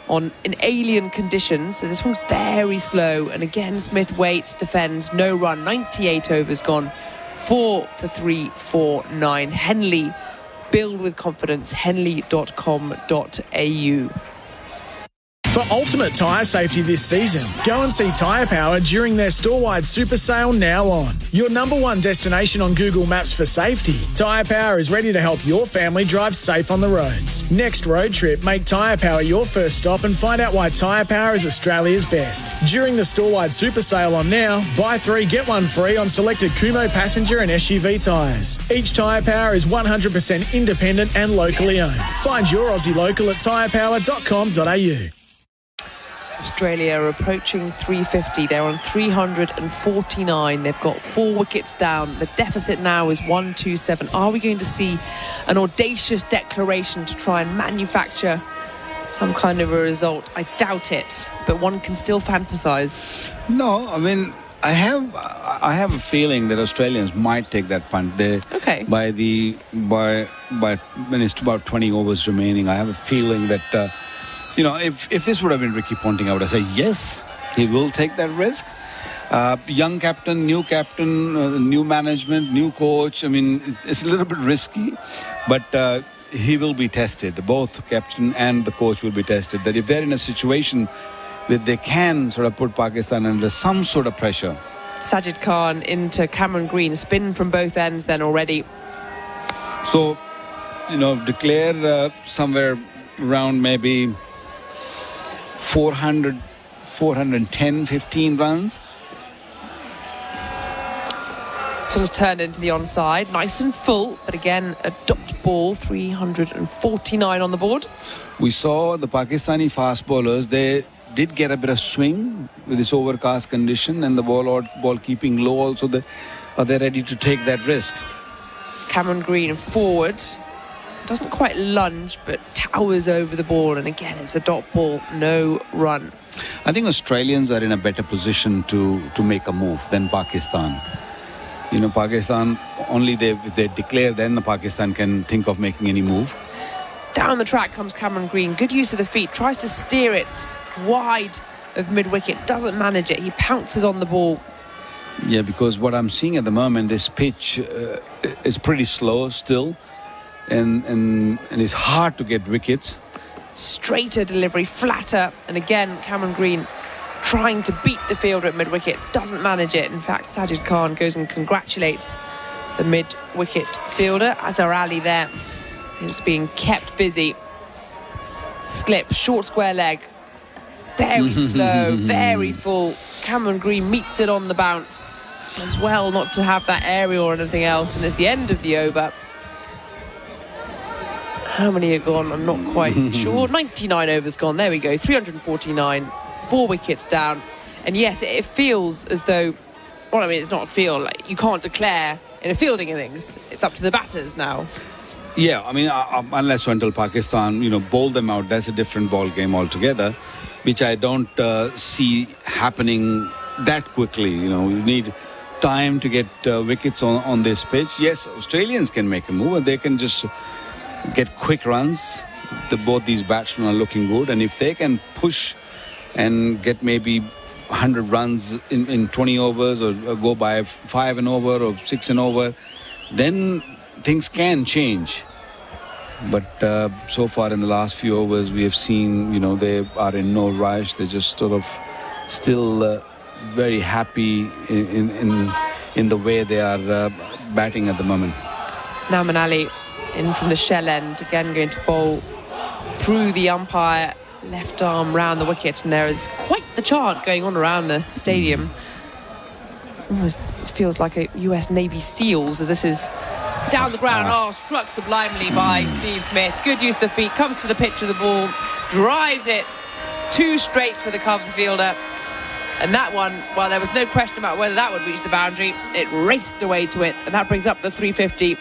in alien conditions. So this one's very slow. And again, Smith waits, defends, no run, 98 overs gone, 4 for 3, 4, 9. Henley, build with confidence, henley.com.au. For ultimate tyre safety this season, go and see Tyre Power during their store-wide super sale now on. Your #1 destination on Google Maps for safety, Tyre Power is ready to help your family drive safe on the roads. Next road trip, make Tyre Power your first stop and find out why Tyre Power is Australia's best. During the store-wide super sale on now, buy 3, get 1 free on selected Kumho passenger and SUV tyres. Each Tyre Power is 100% independent and locally owned. Find your Aussie local at tyrepower.com.au. Australia are approaching 350. They're on 349. They've got 4 wickets down. The deficit now is 127. Are we going to see an audacious declaration to try and manufacture some kind of a result? I doubt it, but one can still fantasize. No, I mean, I have a feeling that Australians might take that punt. By when it's about 20 overs remaining, I have a feeling that if this would have been Ricky Ponting, I would have said yes, he will take that risk. Young captain, new management, new coach. I mean, it's a little bit risky, but he will be tested. Both the captain and the coach will be tested. That if they're in a situation where they can sort of put Pakistan under some sort of pressure. Sajid Khan into Cameron Green, spin from both ends then already. So, declare somewhere around maybe 410, 15 runs. This one's turned into the onside, nice and full, but again, a dot ball, 349 on the board. We saw the Pakistani fast bowlers, they did get a bit of swing with this overcast condition and the ball keeping low also. Are they ready to take that risk? Cameron Green forward. Doesn't quite lunge, but towers over the ball. And again, it's a dot ball, no run. I think Australians are in a better position to make a move than Pakistan. Pakistan, only if they declare, then the Pakistan can think of making any move. Down the track comes Cameron Green. Good use of the feet. Tries to steer it wide of mid-wicket. Doesn't manage it. He pounces on the ball. Yeah, because what I'm seeing at the moment, this pitch is pretty slow still. And it's hard to get wickets. Straighter delivery, flatter, and again Cameron Green trying to beat the fielder at mid-wicket, doesn't manage it. In fact, Sajid Khan goes and congratulates the mid-wicket fielder. Azhar Ali there is being kept busy. Slip, short square leg, very slow, very full. Cameron Green meets it on the bounce as well, not to have that aerial or anything else, and it's the end of the over. How many are gone? I'm not quite sure. 99 overs gone. There we go. 349. 4 wickets down. And yes, it feels as though... Well, I mean, it's not feel. Like you can't declare in a fielding innings. It's up to the batters now. Yeah, I mean, unless or until Pakistan, bowl them out, that's a different ball game altogether, which I don't see happening that quickly. You need time to get wickets on this pitch. Yes, Australians can make a move and they can just get quick runs. Both these batsmen are looking good, and if they can push and get maybe 100 runs in 20 overs or go by 5 and over or 6 and over, then things can change. But so far in the last few overs we have seen, they are in no rush. They're just sort of still very happy in the way they are batting at the moment. Nauman Ali in from the shell end, again going to bowl through the umpire, left arm round the wicket, and there is quite the chant going on around the stadium. Almost it feels like a US Navy SEALs as this is down the ground. Struck sublimely by Steve Smith. Good use of the feet, comes to the pitch of the ball, drives it too straight for the cover fielder. And that one, well, there was no question about whether that would reach the boundary. It raced away to it, and that brings up the 350.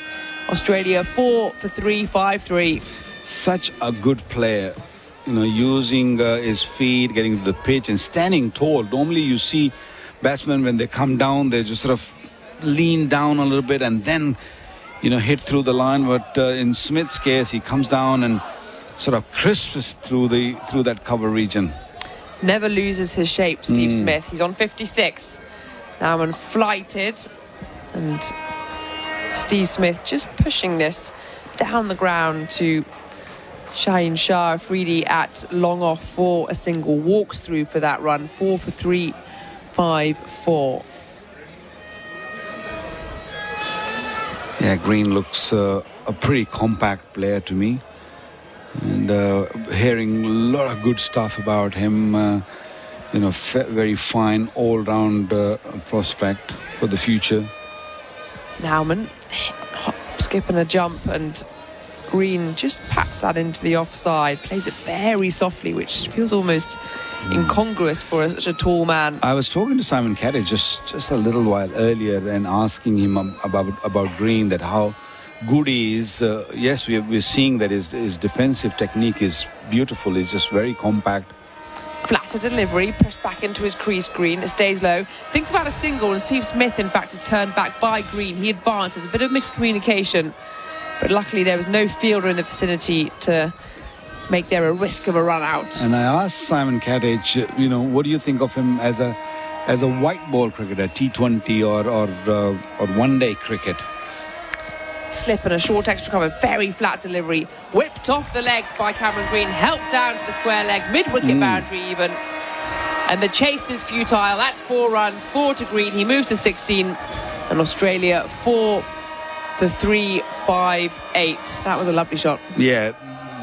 Australia 4 for 3, 5-3. Such a good player, using his feet, getting to the pitch and standing tall. Normally you see batsmen when they come down, they just sort of lean down a little bit and then, hit through the line. But in Smith's case, he comes down and sort of crisps through that cover region. Never loses his shape, Steve Smith. He's on 56. Now and flighted, and Steve Smith just pushing this down the ground to Shaheen Shah Afridi at long off for a single. Walks through for that run. 4 for 3, 5-4. Yeah, Green looks a pretty compact player to me. And hearing a lot of good stuff about him. Very fine all-round prospect for the future. Nauman, skip and a jump, and Green just pats that into the offside, plays it very softly, which feels almost incongruous for such a tall man. I was talking to Simon Katich just a little while earlier and asking him about Green, that how good he is. Yes, we're seeing that his defensive technique is beautiful. He's just very compact. Flatter delivery, pushed back into his crease. Green, it stays low, thinks about a single, and Steve Smith in fact is turned back by Green. He advances, a bit of miscommunication, but luckily there was no fielder in the vicinity to make there a risk of a run out. And I asked Simon Katich, what do you think of him as a white ball cricketer, T20 or one-day cricket? Slip and a short extra cover, very flat delivery, whipped off the legs by Cameron Green, helped down to the square leg, mid-wicket boundary even, and the chase is futile. That's 4 runs, 4 to Green. He moves to 16, and Australia 4 for 3, 5-8. That was a lovely shot. Yeah,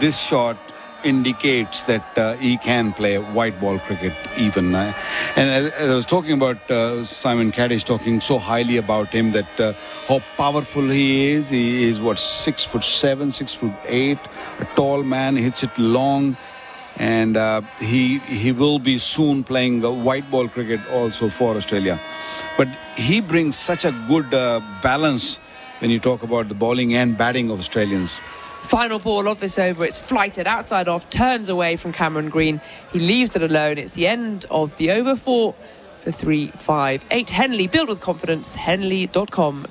this shot indicates that he can play white ball cricket even. And as I was talking about Simon Katich, talking so highly about him, that how powerful he is. He is 6'7", 6'8", a tall man, hits it long, and he will be soon playing white ball cricket also for Australia. But he brings such a good balance when you talk about the bowling and batting of Australians. Final ball of this over, it's flighted outside off, turns away from Cameron Green. He leaves it alone. It's the end of the over. 4 for 3, 5-8. Henley, build with confidence, henley.com.au.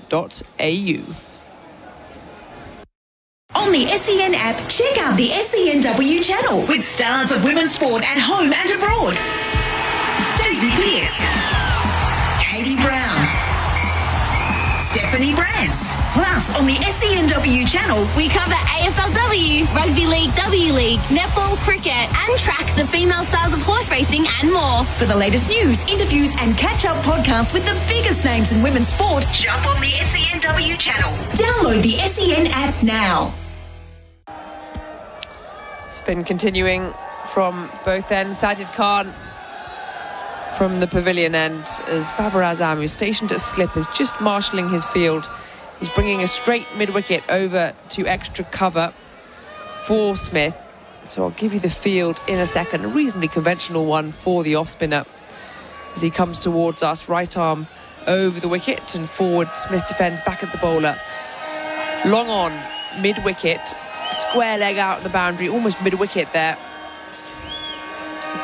On the SEN app, check out the SENW channel with stars of women's sport at home and abroad. Daisy Pearce, Katie Brown, Stephanie Brands. Plus, on the SENW channel, we cover AFLW, Rugby League, W League, netball, cricket, and track the female stars of horse racing and more. For the latest news, interviews, and catch-up podcasts with the biggest names in women's sport, jump on the SENW channel. Download the SEN app now. Spin continuing from both ends. Sajid Khan from the pavilion end, as Babar Azam, who's stationed at slip, is just marshalling his field. He's bringing a straight mid-wicket over to extra cover for Smith. So I'll give you the field in a second. A reasonably conventional one for the off-spinner as he comes towards us. Right arm over the wicket and forward. Smith defends back at the bowler. Long on, mid-wicket. Square leg out on the boundary, almost mid-wicket there.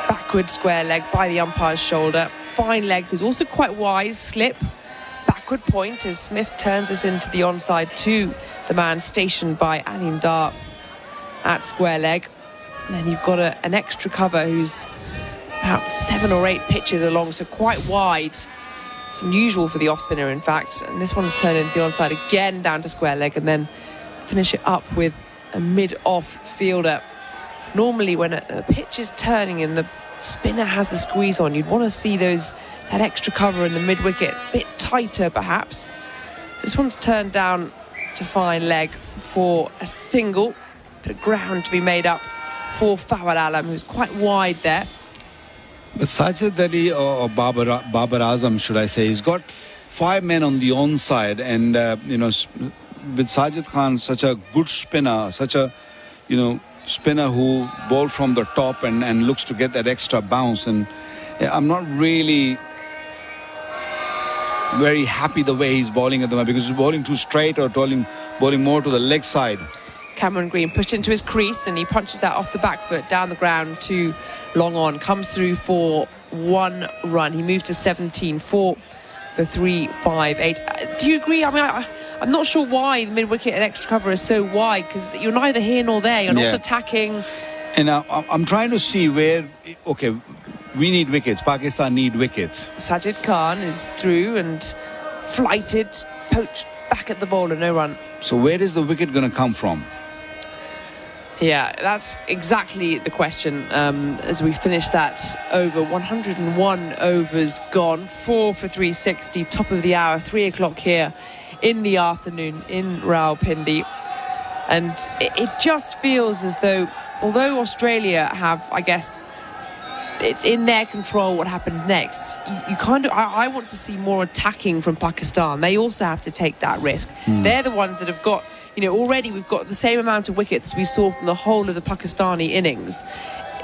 Backward square leg by the umpire's shoulder. fine leg, who's also quite wise. Slip, backward point as Smith turns us into the onside to the man stationed by Alim Dar at square leg. And then you've got an extra cover who's about 7 or 8 pitches along, so quite wide. It's unusual for the off spinner, in fact. And this one's turned into the onside again down to square leg, and then finish it up with a mid-off fielder. Normally, when a pitch is turning and the spinner has the squeeze on, you'd want to see that extra cover in the mid-wicket a bit tighter, perhaps. This one's turned down to fine leg for a single, bit of ground to be made up for Fawad Alam, who's quite wide there. But Sajid Ali or Babar Azam, should I say, he's got 5 men on the onside, and with Sajid Khan, such a good spinner, such a spinner who bowls from the top and looks to get that extra bounce, and I'm not really very happy the way he's bowling at the moment, because he's bowling too straight or bowling more to the leg side. Cameron Green pushed into his crease, and he punches that off the back foot down the ground to long on. Comes through for 1 run. He moves to 17, 4 for 3, 5, 8. Do you agree? I mean, I'm not sure why the mid-wicket and extra cover is so wide, because you're neither here nor there. You're not attacking. And I'm trying to see where, okay, we need wickets. Pakistan need wickets. Sajid Khan is through and flighted, poached back at the bowler, no run. So where is the wicket going to come from? Yeah, that's exactly the question. As we finish that over, 101 overs gone, 4 for 360, top of the hour, 3 o'clock here in the afternoon in Rawalpindi. And it just feels as though, although Australia have, I guess, it's in their control what happens next, I want to see more attacking from Pakistan. They also have to take that risk. They're the ones that have got, already we've got the same amount of wickets we saw from the whole of the Pakistani innings.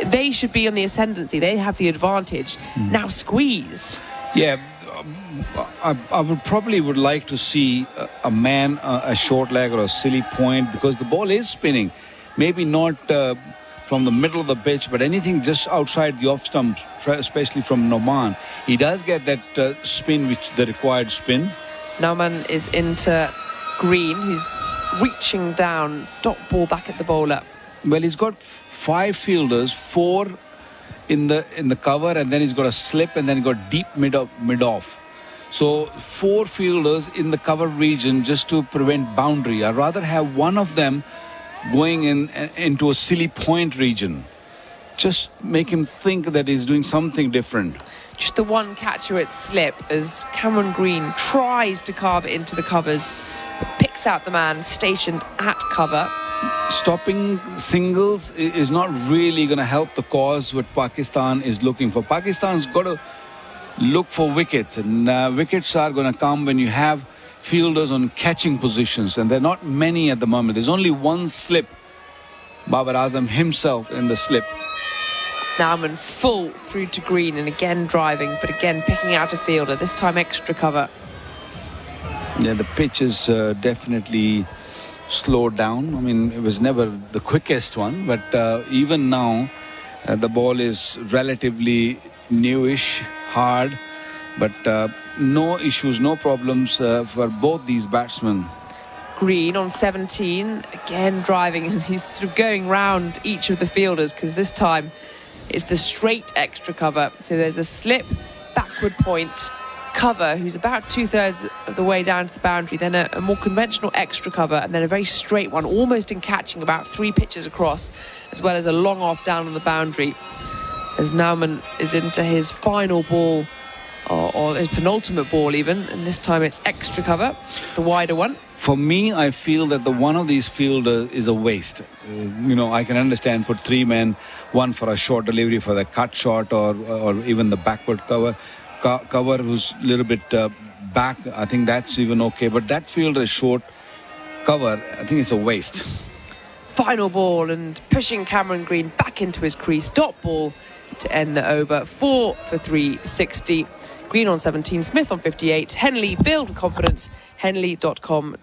They should be on the ascendancy. They have the advantage. Now squeeze. Yeah, I would like to see a man, a short leg or a silly point, because the ball is spinning. Maybe not from the middle of the pitch, but anything just outside the off stump, especially from Noman. He does get that spin, the required spin. Noman is into Green, who's reaching down, dot ball back at the bowler. Well, he's got 5 fielders, 4 in the cover, and then he's got a slip, and then he's got deep mid-off. So 4 fielders in the cover region just to prevent boundary. I'd rather have one of them going into a silly point region. Just make him think that he's doing something different. Just the one catcher at slip as Cameron Green tries to carve it into the covers, but picks out the man stationed at cover. Stopping singles is not really going to help the cause what Pakistan is looking for. Pakistan's got to look for wickets, and wickets are going to come when you have fielders on catching positions, and there are not many at the moment. There's only one slip. Babar Azam himself in the slip. Nauman full through to Green, and again driving, but again picking out a fielder, this time extra cover. Yeah, the pitch is definitely slowed down. I mean, it was never the quickest one, but even now the ball is relatively newish, hard, but no issues, no problems for both these batsmen. Green on 17, again driving, and he's sort of going round each of the fielders, because this time it's the straight extra cover. So there's a slip, backward point, cover, who's about 2/3 of the way down to the boundary, then a more conventional extra cover, and then a very straight one, almost in catching, about 3 pitches across, as well as a long off down on the boundary. As Nauman is into his final ball, or his penultimate ball even, and this time it's extra cover, the wider one. For me, I feel that the one of these fielders is a waste. I can understand for 3 men, one for a short delivery for the cut shot, or even the backward cover who's a little bit back. I think that's even okay. But that fielder short cover, I think it's a waste. Final ball, and pushing Cameron Green back into his crease. Dot ball to end the over. 4 for 360. Green on 17, Smith on 58. Henley, build with confidence. Henley.com.au.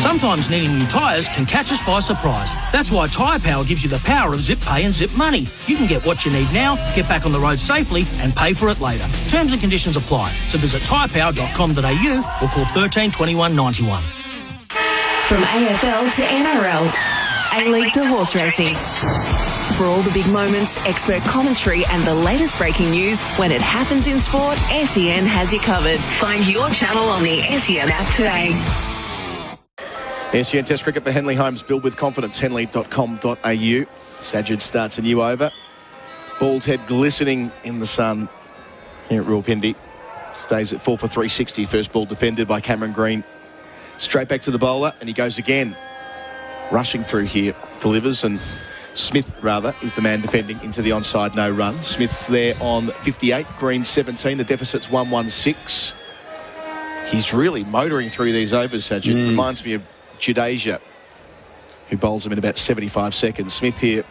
Sometimes needing new tyres can catch us by surprise. That's why Tyre Power gives you the power of zip pay and zip money. You can get what you need now, get back on the road safely and pay for it later. Terms and conditions apply. So visit tyrepower.com.au or call 13 21 91. From AFL to NRL, A-League to horse racing. For all the big moments, expert commentary and the latest breaking news, when it happens in sport, SEN has you covered. Find your channel on the SEN app today. SEN Test Cricket for Henley Holmes. Build with confidence. Henley.com.au. Sajid starts a new over. Bald head glistening in the sun here at Rawalpindi. Stays at 4 for 360. First ball defended by Cameron Green. Straight back to the bowler, and he goes again. Rushing through here, delivers, and Smith, rather, is the man defending into the onside, no run. Smith's there on 58, Green 17. The deficit's 116. He's really motoring through these overs, Sajid. Reminds me of Jadeja, who bowls him in about 75 seconds. Smith here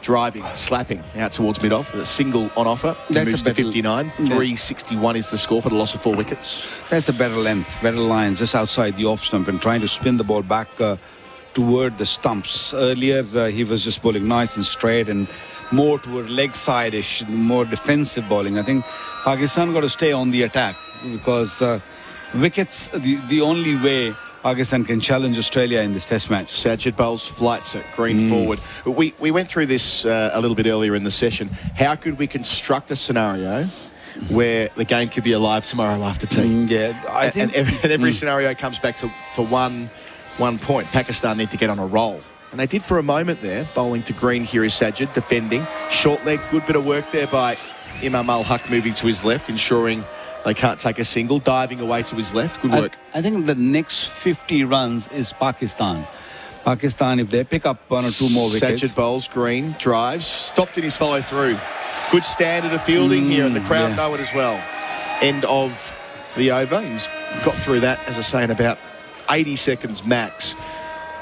driving, slapping out towards mid-off. A single on offer. He moves to 59. 361 is the score for the loss of 4 wickets. That's a better length, better line, just outside the off stump and trying to spin the ball back toward the stumps. Earlier, he was just bowling nice and straight and more toward leg side-ish, more defensive bowling. I think Pakistan got to stay on the attack because wickets, the only way Pakistan can challenge Australia in this test match. Sajid bowls flights at Green forward. We went through this a little bit earlier in the session. How could we construct a scenario where the game could be alive tomorrow after tea? I think, and every scenario comes back to one point. Pakistan need to get on a roll. And they did for a moment there. Bowling to Green here is Sajid, defending. Short leg, good bit of work there by Imam Al-Haq moving to his left, ensuring they can't take a single, diving away to his left. Good work. I think the next 50 runs is Pakistan. Pakistan, if they pick up 1 or 2 more wickets. Sajid bowls, Green drives, stopped in his follow through. Good standard of fielding here, and the crowd know it as well. End of the over. He's got through that, as I say, in about 80 seconds max.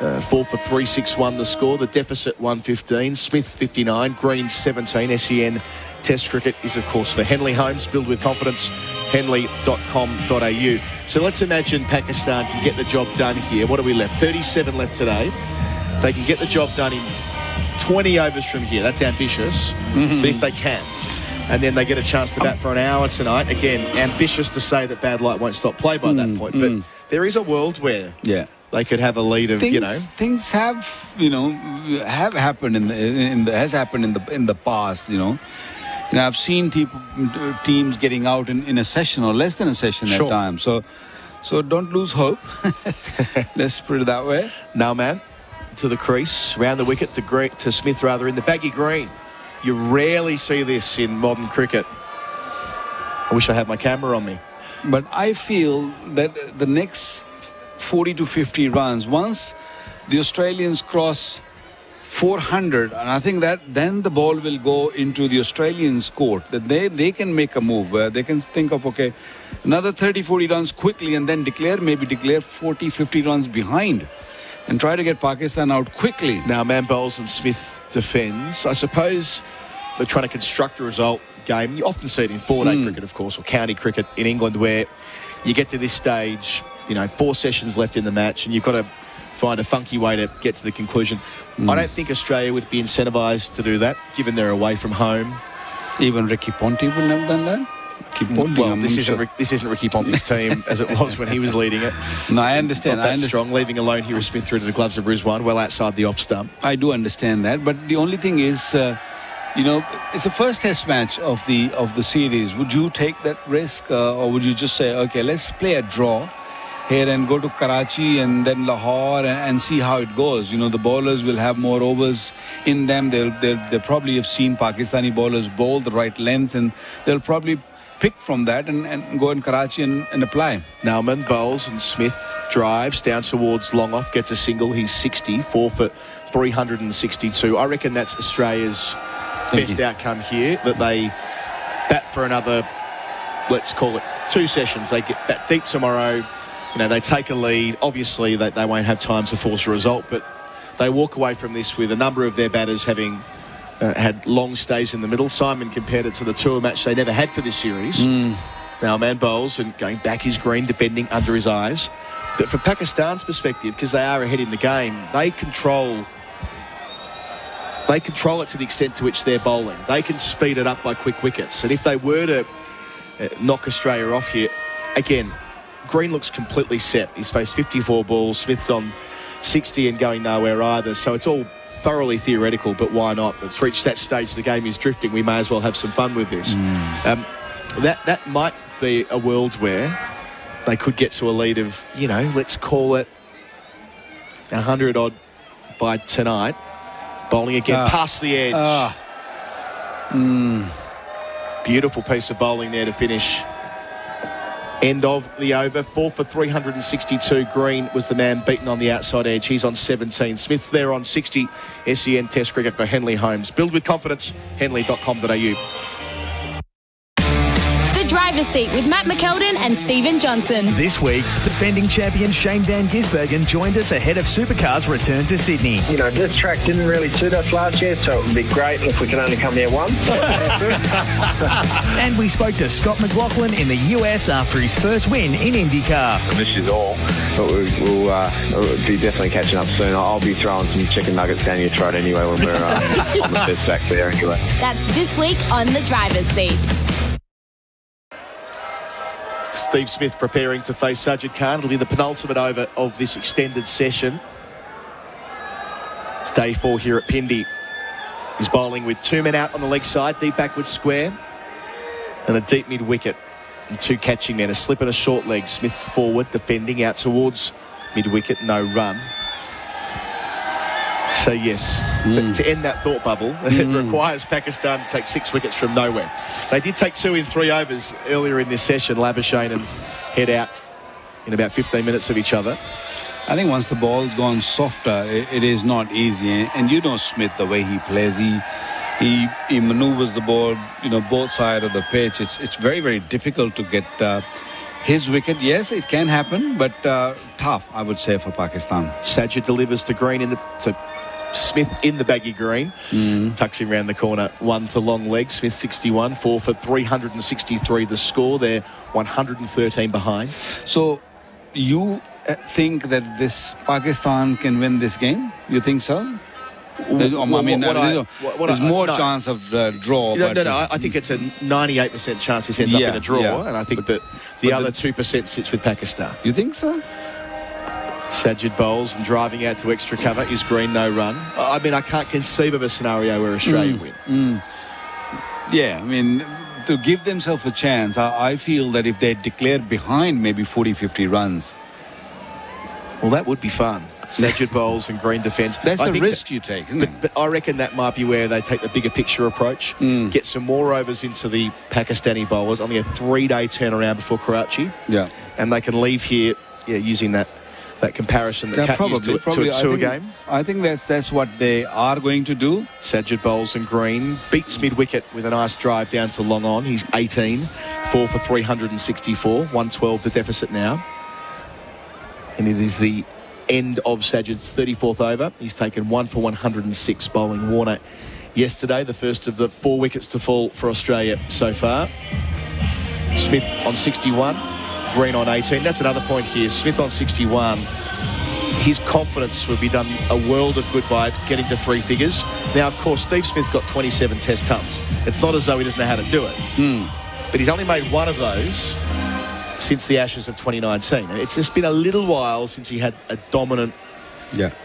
4 for 361 the score. The deficit 115. Smith 59. Green 17. SEN Test Cricket is, of course, for Henley Holmes. Build with confidence. Henley.com.au. So let's imagine Pakistan can get the job done here. What are we left? 37 left today. They can get the job done in 20 overs from here. That's ambitious, but if they can. And then they get a chance to bat for an hour tonight. Again, ambitious to say that bad light won't stop play by that point. But there is a world where they could have a lead of, things have happened has happened in the past. I've seen teams getting out in a session or less than a session at times. So don't lose hope. Let's put it that way. Now, man, to the crease, round the wicket to Smith, rather, in the baggy green. You rarely see this in modern cricket. I wish I had my camera on me. But I feel that the next 40 to 50 runs, once the Australians cross 400, and I think that then the ball will go into the Australians' court, that they can make a move where they can think of, okay, another 30-40 runs quickly and then declare 40-50 runs behind and try to get Pakistan out quickly. Now, man bowls and Smith defends. I suppose they're trying to construct a result game. You often see it in four-day cricket, of course, or county cricket in England, where you get to this stage, 4 sessions left in the match, and you've got to find a funky way to get to the conclusion. I don't think Australia would be incentivised to do that, given they're away from home. Even Ricky Ponti wouldn't have done that. Well, this isn't Ricky Ponti's team as it was when he was leading it. No, I understand. Not that strong, leaving alone here is Smith through to the gloves of Rizwan, well outside the off stump. I do understand that, but the only thing is, it's the first test match of the series. Would you take that risk, or would you just say, okay, let's play a draw here and go to Karachi and then Lahore and see how it goes? The bowlers will have more overs in them. They'll probably have seen Pakistani bowlers bowl the right length, and they'll probably pick from that and go in Karachi and apply. Nauman bowls and Smith drives down towards long off, gets a single. He's 60, 4 for 362. I reckon that's Australia's best outcome here, that they bat for another, let's call it 2 sessions. They get bat deep tomorrow. They take a lead. Obviously, they won't have time to force a result, but they walk away from this with a number of their batters having had long stays in the middle. Simon compared it to the tour match they never had for this series. Now, man bowls and going back is Green, defending under his eyes. But from Pakistan's perspective, because they are ahead in the game, they control it to the extent to which they're bowling. They can speed it up by quick wickets. And if they were to knock Australia off here, again, Green looks completely set. He's faced 54 balls. Smith's on 60 and going nowhere either. So it's all thoroughly theoretical, but why not? It's reached that stage. The game is drifting. We may as well have some fun with this. That might be a world where they could get to a lead of, you know, let's call it 100 odd by tonight. Bowling again past the edge. Beautiful piece of bowling there to finish. End of the over. 4 for 362. Green was the man beaten on the outside edge. He's on 17. Smith's there on 60. SEN Test Cricket for Henley Holmes. Build with confidence. Henley.com.au. The Driver's Seat with Matt McKeldin and Stephen Johnson. This week, defending champion Shane Van Gisbergen joined us ahead of Supercars' return to Sydney. You know, this track didn't really suit us last year, so it would be great if we can only come here once. And we spoke to Scott McLaughlin in the US after his first win in IndyCar. I miss you all, but we'll be definitely catching up soon. I'll be throwing some chicken nuggets down your throat anyway when we're on the first track there anyway. That's this week on The Driver's Seat. Steve Smith preparing to face Sajid Khan. It'll be the penultimate over of this extended session. Day 4 here at Pindi. He's bowling with 2 men out on the leg side, deep backward square, and a deep mid wicket. And 2 catching men, a slip and a short leg. Smith's forward, defending out towards mid wicket, no run. So yes, to end that thought bubble, it requires Pakistan to take 6 wickets from nowhere. They did take 2 in 3 overs earlier in this session. Labuschagne and head out in about 15 minutes of each other. I think once the ball's gone softer, it is not easy. And you know Smith, the way he plays, he maneuvers the ball, you know, both sides of the pitch. It's very, very difficult to get his wicket. Yes, it can happen, but tough, I would say, for Pakistan. Sajid delivers to Green to Smith in the baggy green. Tucks him round the corner. 1 to long leg. Smith 61. 4 for 363 the score. They're 113 behind. So you think that this Pakistan can win this game? You think so? There's more chance of draw. No, I think it's a 98% chance this ends up in a draw, and I think that the other 2% sits with Pakistan. You think so? Sajid bowls and driving out to extra cover. Is Green no run? I mean, I can't conceive of a scenario where Australia win. Yeah, I mean, to give themselves a chance, I feel that if they declare behind maybe 40, 50 runs. Well, that would be fun. Sajid bowls and Green defence. That's a risk you take, isn't it? But I reckon that might be where they take the bigger picture approach. Get some more overs into the Pakistani bowlers. Only a 3-day turnaround before Karachi. Yeah. And they can leave here using that comparison that Kat used to a tour game. I think that's what they are going to do. Sajid bowls and Green beats mid-wicket with a nice drive down to long on. He's 18, 4 for 364, 112 the deficit now. And it is the end of Sajid's 34th over. He's taken 1 for 106 bowling Warner yesterday, the first of the 4 wickets to fall for Australia so far. Smith on 61. Green on 18. That's another point here. Smith on 61. His confidence would be done a world of good by getting to 3 figures. Now, of course, Steve Smith's got 27 test tons. It's not as though he doesn't know how to do it. But he's only made 1 of those since the Ashes of 2019. It's just been a little while since he had a dominant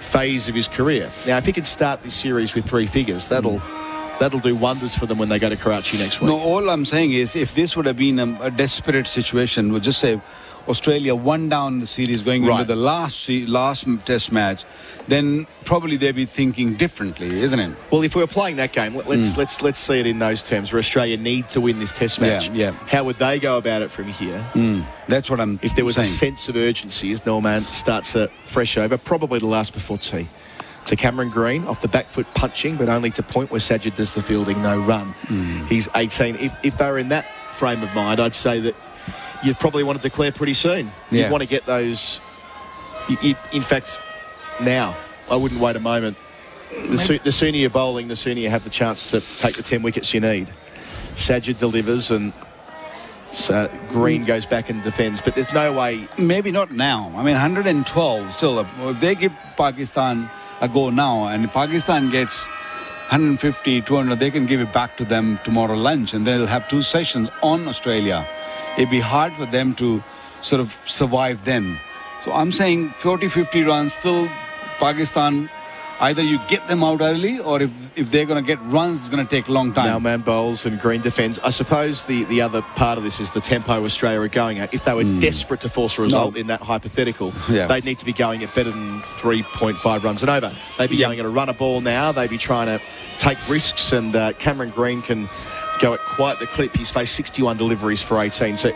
phase of his career. Now, if he can start this series with 3 figures, that'll do wonders for them when they go to Karachi next week. No, all I'm saying is if this would have been a desperate situation, we'll just say Australia 1 down the series going into the last test match, then probably they'd be thinking differently, isn't it? Well, if we were playing that game, let's see it in those terms, where Australia need to win this test match. How would they go about it from here? That's what I'm If there was saying. a sense of urgency as Norman starts a fresh over, probably the last before tea. To Cameron Green, off the back foot punching, but only to point where Sajid does the fielding, no run. He's 18. If they were in that frame of mind, I'd say that you'd probably want to declare pretty soon. You'd want to get those, in fact, now. I wouldn't wait a moment. The sooner you're bowling, the sooner you have the chance to take the 10 wickets you need. Sajid delivers, and Green goes back and defends, but there's no way. Maybe not now. I mean, 112 still. If they give Pakistan a go now, and Pakistan gets 150, 200, they can give it back to them tomorrow lunch, and they'll have 2 sessions on Australia. It'd be hard for them to sort of survive then. So I'm saying 40, 50 runs, still Pakistan, either you get them out early, or if they're going to get runs, it's going to take a long time. Now man bowls and Green defends. I suppose the other part of this is the tempo Australia are going at. If they were desperate to force a result in that hypothetical, they'd need to be going at better than 3.5 runs and over. They'd be going at a runner ball now. They'd be trying to take risks, and Cameron Green can go at quite the clip. He's faced 61 deliveries for 18. So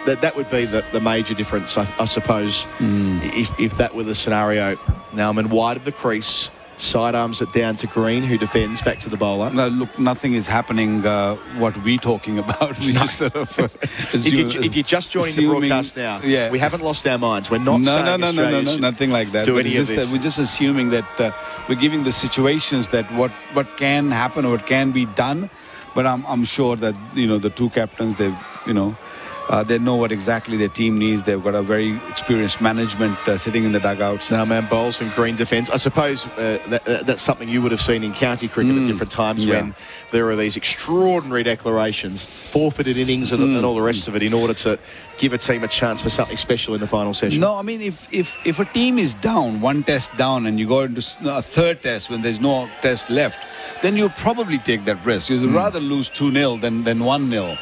that would be the major difference, I suppose, if that were the scenario. Now I'm in wide of the crease. Sidearms it down to Green, who defends, back to the bowler. No, look, nothing is happening what we're talking about. We just sort of if you're just joining the broadcast now, we haven't lost our minds. We're not saying Australia should nothing like that. Do any of this. We're just assuming that we're giving the situations that what can happen or what can be done. But I'm sure that the 2 captains, they know what exactly their team needs. They've got a very experienced management sitting in the dugouts. Now man bowls and Green defence. I suppose that's something you would have seen in county cricket at different times when there are these extraordinary declarations, forfeited innings and all the rest of it in order to give a team a chance for something special in the final session. No, I mean, if a team is down, 1 test down, and you go into a 3rd test when there's no test left, then you'll probably take that risk. You'd rather lose 2-0 than 1-0.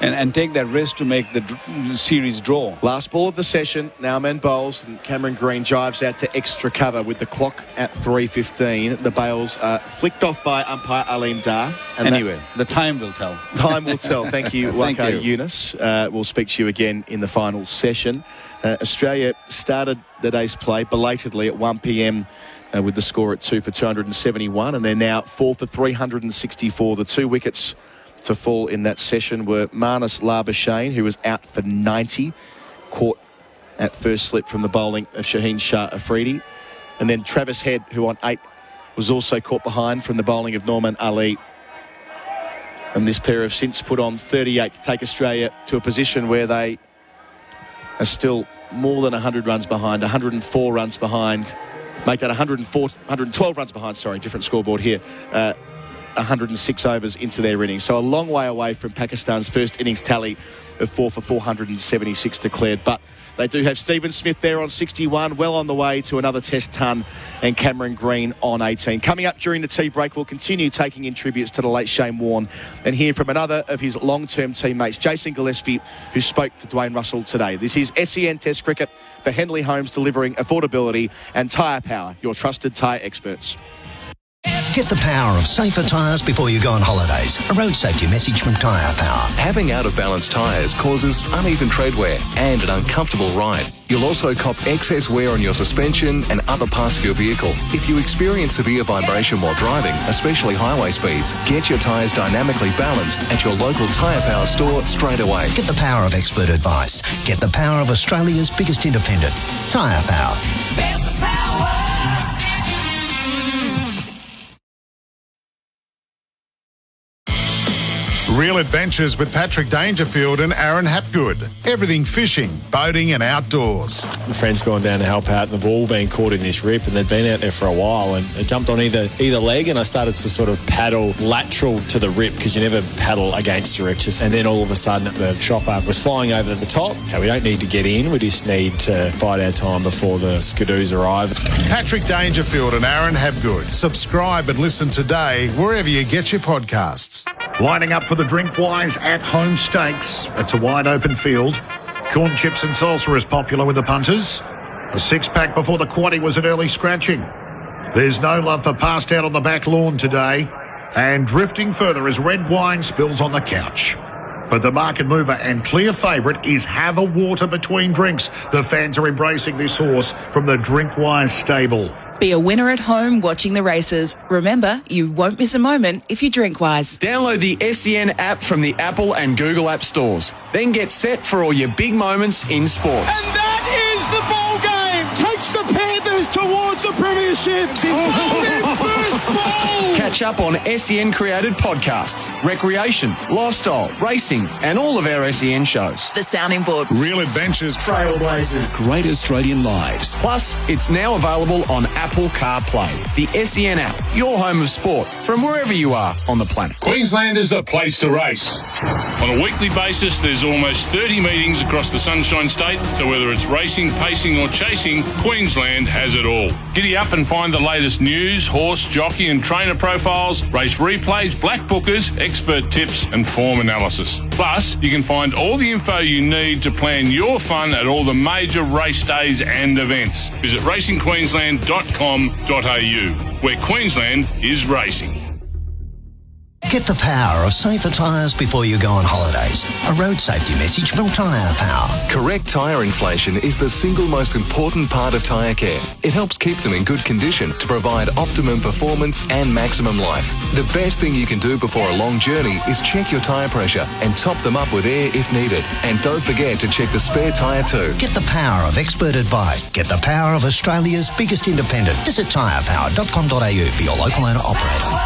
And take that risk to make the series draw. Last ball of the session. Now men bowls, and Cameron Green drives out to extra cover with the clock at 3:15. The bails are flicked off by umpire Aleem Dar. And anyway, the time will tell. Time will tell. Thank you, Waqar Younis. We'll speak to you again in the final session. Australia started the day's play belatedly at 1 p.m. With the score at 2 for 271, and they're now 4 for 364. The 2 wickets to fall in that session were Marnus Labuschagne, who was out for 90, caught at first slip from the bowling of Shaheen Shah Afridi. And then Travis Head, who on 8 was also caught behind from the bowling of Norman Ali. And this pair have since put on 38 to take Australia to a position where they are still more than 100 runs behind, 104 runs behind. Make that 112 runs behind, sorry, different scoreboard here. 106 overs into their innings. So a long way away from Pakistan's first innings tally of 4 for 476 declared. But they do have Stephen Smith there on 61, well on the way to another test ton, and Cameron Green on 18. Coming up during the tea break, we'll continue taking in tributes to the late Shane Warne and hear from another of his long-term teammates, Jason Gillespie, who spoke to Dwayne Russell today. This is SEN Test Cricket for Henley Homes, delivering affordability and tyre power, your trusted tyre experts. Get the power of safer tyres before you go on holidays. A road safety message from Tyre Power. Having out-of-balance tyres causes uneven tread wear and an uncomfortable ride. You'll also cop excess wear on your suspension and other parts of your vehicle. If you experience severe vibration while driving, especially highway speeds, get your tyres dynamically balanced at your local Tyre Power store straight away. Get the power of expert advice. Get the power of Australia's biggest independent. Tyre Power. There's the power. Real adventures with Patrick Dangerfield and Aaron Hapgood. Everything fishing, boating and outdoors. The friend's gone down to help out and they've all been caught in this rip and they've been out there for a while, and it jumped on either leg, and I started to sort of paddle lateral to the rip because you never paddle against the rip. And then all of a sudden the chopper was flying over the top. Okay, we don't need to get in, we just need to bide our time before the skidoos arrive. Patrick Dangerfield and Aaron Hapgood. Subscribe and listen today wherever you get your podcasts. Lining up for the Drinkwise at-home stakes. It's a wide-open field. Corn chips and salsa is popular with the punters. A six-pack before the quaddie was an early scratching. There's no love for passed out on the back lawn today. And drifting further as red wine spills on the couch. But the market mover and clear favourite is Have a Water Between Drinks. The fans are embracing this horse from the Drinkwise stable. Be a winner at home watching the races. Remember, you won't miss a moment if you drink wise. Download the SEN app from the Apple and Google App Stores. Then get set for all your big moments in sports. And that is the ball game. Takes the Panthers towards the premiership. Catch up on SEN-created podcasts, recreation, lifestyle, racing, and all of our SEN shows. The Sounding Board. Real adventures. Trailblazers. Great Australian lives. Plus, it's now available on Apple CarPlay. The SEN app, your home of sport, from wherever you are on the planet. Queensland is the place to race. On a weekly basis, there's almost 30 meetings across the Sunshine State, so whether it's racing, pacing or chasing, Queensland has it all. Giddy up and find the latest news, horse, jockey and trainer profiles, race replays, black bookers, expert tips and form analysis. Plus, you can find all the info you need to plan your fun at all the major race days and events. Visit racingqueensland.com.au, where Queensland is racing. Get the power of safer tyres before you go on holidays. A road safety message from Tyre Power. Correct tyre inflation is the single most important part of tyre care. It helps keep them in good condition to provide optimum performance and maximum life. The best thing you can do before a long journey is check your tyre pressure and top them up with air if needed. And don't forget to check the spare tyre too. Get the power of expert advice. Get the power of Australia's biggest independent. Visit tyrepower.com.au for your local owner operator.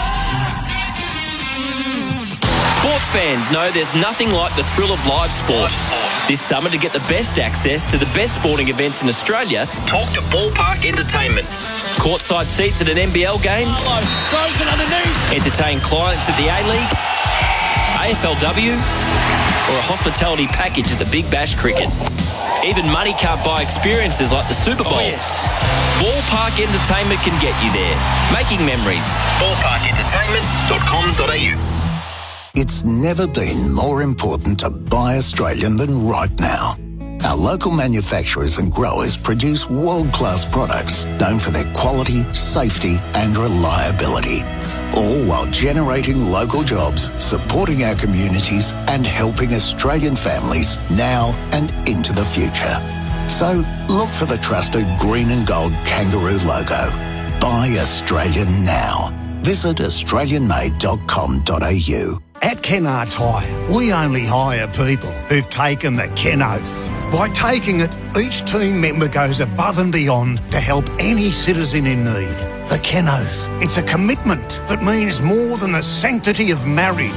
Sports fans know there's nothing like the thrill of live sport. This summer, to get the best access to the best sporting events in Australia, talk to Ballpark Entertainment. Courtside seats at an NBL game. Frozen underneath. Entertain clients at the A-League, AFLW, or a hospitality package at the Big Bash Cricket. Even money can't buy experiences like the Super Bowl. Oh, yes. Ballpark Entertainment can get you there. Making memories. Ballparkentertainment.com.au. It's never been more important to buy Australian than right now. Our local manufacturers and growers produce world-class products known for their quality, safety and reliability, all while generating local jobs, supporting our communities and helping Australian families now and into the future. So look for the trusted green and gold kangaroo logo. Buy Australian now. Visit australianmade.com.au. At Kennards Hire, we only hire people who've taken the Ken Oath. By taking it, each team member goes above and beyond to help any citizen in need. The Ken Oath, it's a commitment that means more than the sanctity of marriage.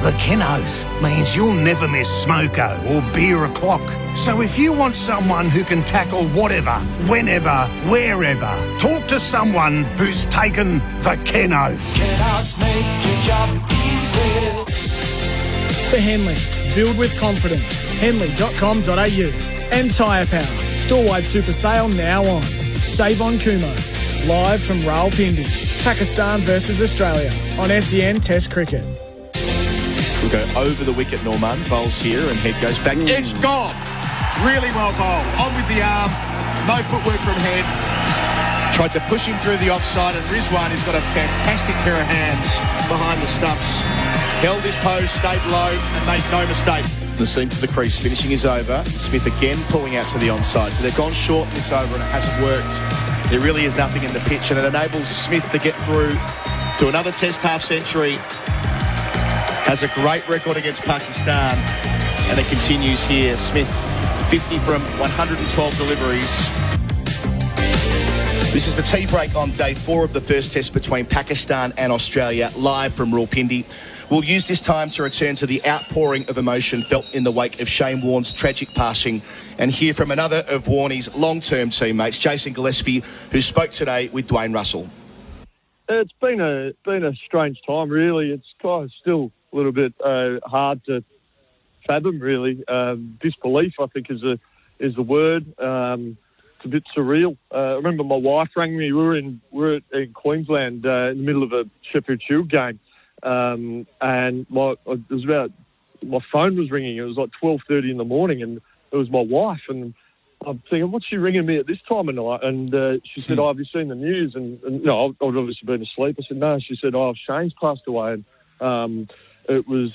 The Ken Oath means you'll never miss smoko or beer o'clock. So if you want someone who can tackle whatever, whenever, wherever, talk to someone who's taken the Ken Oath. Kennards make your job easy. For Henley, build with confidence. Henley.com.au. And Tyre Power, store-wide super sale now on. Save on Kumo. Live from Rawalpindi, Pakistan versus Australia on SEN Test Cricket. We'll go over the wicket, Norman. Bowls here and head goes back. It's gone. Really well bowled. On with the arm. No footwork from head. Tried to push him through the offside, and Rizwan has got a fantastic pair of hands behind the stumps. Held his pose, stayed low and made no mistake. The seam to the crease, finishing his over. Smith again pulling out to the onside. So they've gone short in this over and it hasn't worked. There really is nothing in the pitch, and it enables Smith to get through to another Test half-century. Has a great record against Pakistan, and it continues here. Smith, 50 from 112 deliveries. This is the tea break on day 4 of the first Test between Pakistan and Australia, live from Rawalpindi. We'll use this time to return to the outpouring of emotion felt in the wake of Shane Warne's tragic passing and hear from another of Warnie's long-term teammates, Jason Gillespie, who spoke today with Dwayne Russell. It's been a strange time, really. It's kind of still a little bit hard to fathom, really. Disbelief, I think, is the word. It's a bit surreal. I remember my wife rang me. We were in Queensland in the middle of a Sheffield Shield game. And my phone was ringing. It was like 12:30 in the morning, and it was my wife. And I'm thinking, what's she ringing me at this time of night? And she said, "Oh, have you seen the news?" And no, I'd obviously been asleep. I said, "No." She said, "Oh, Shane's passed away." And it was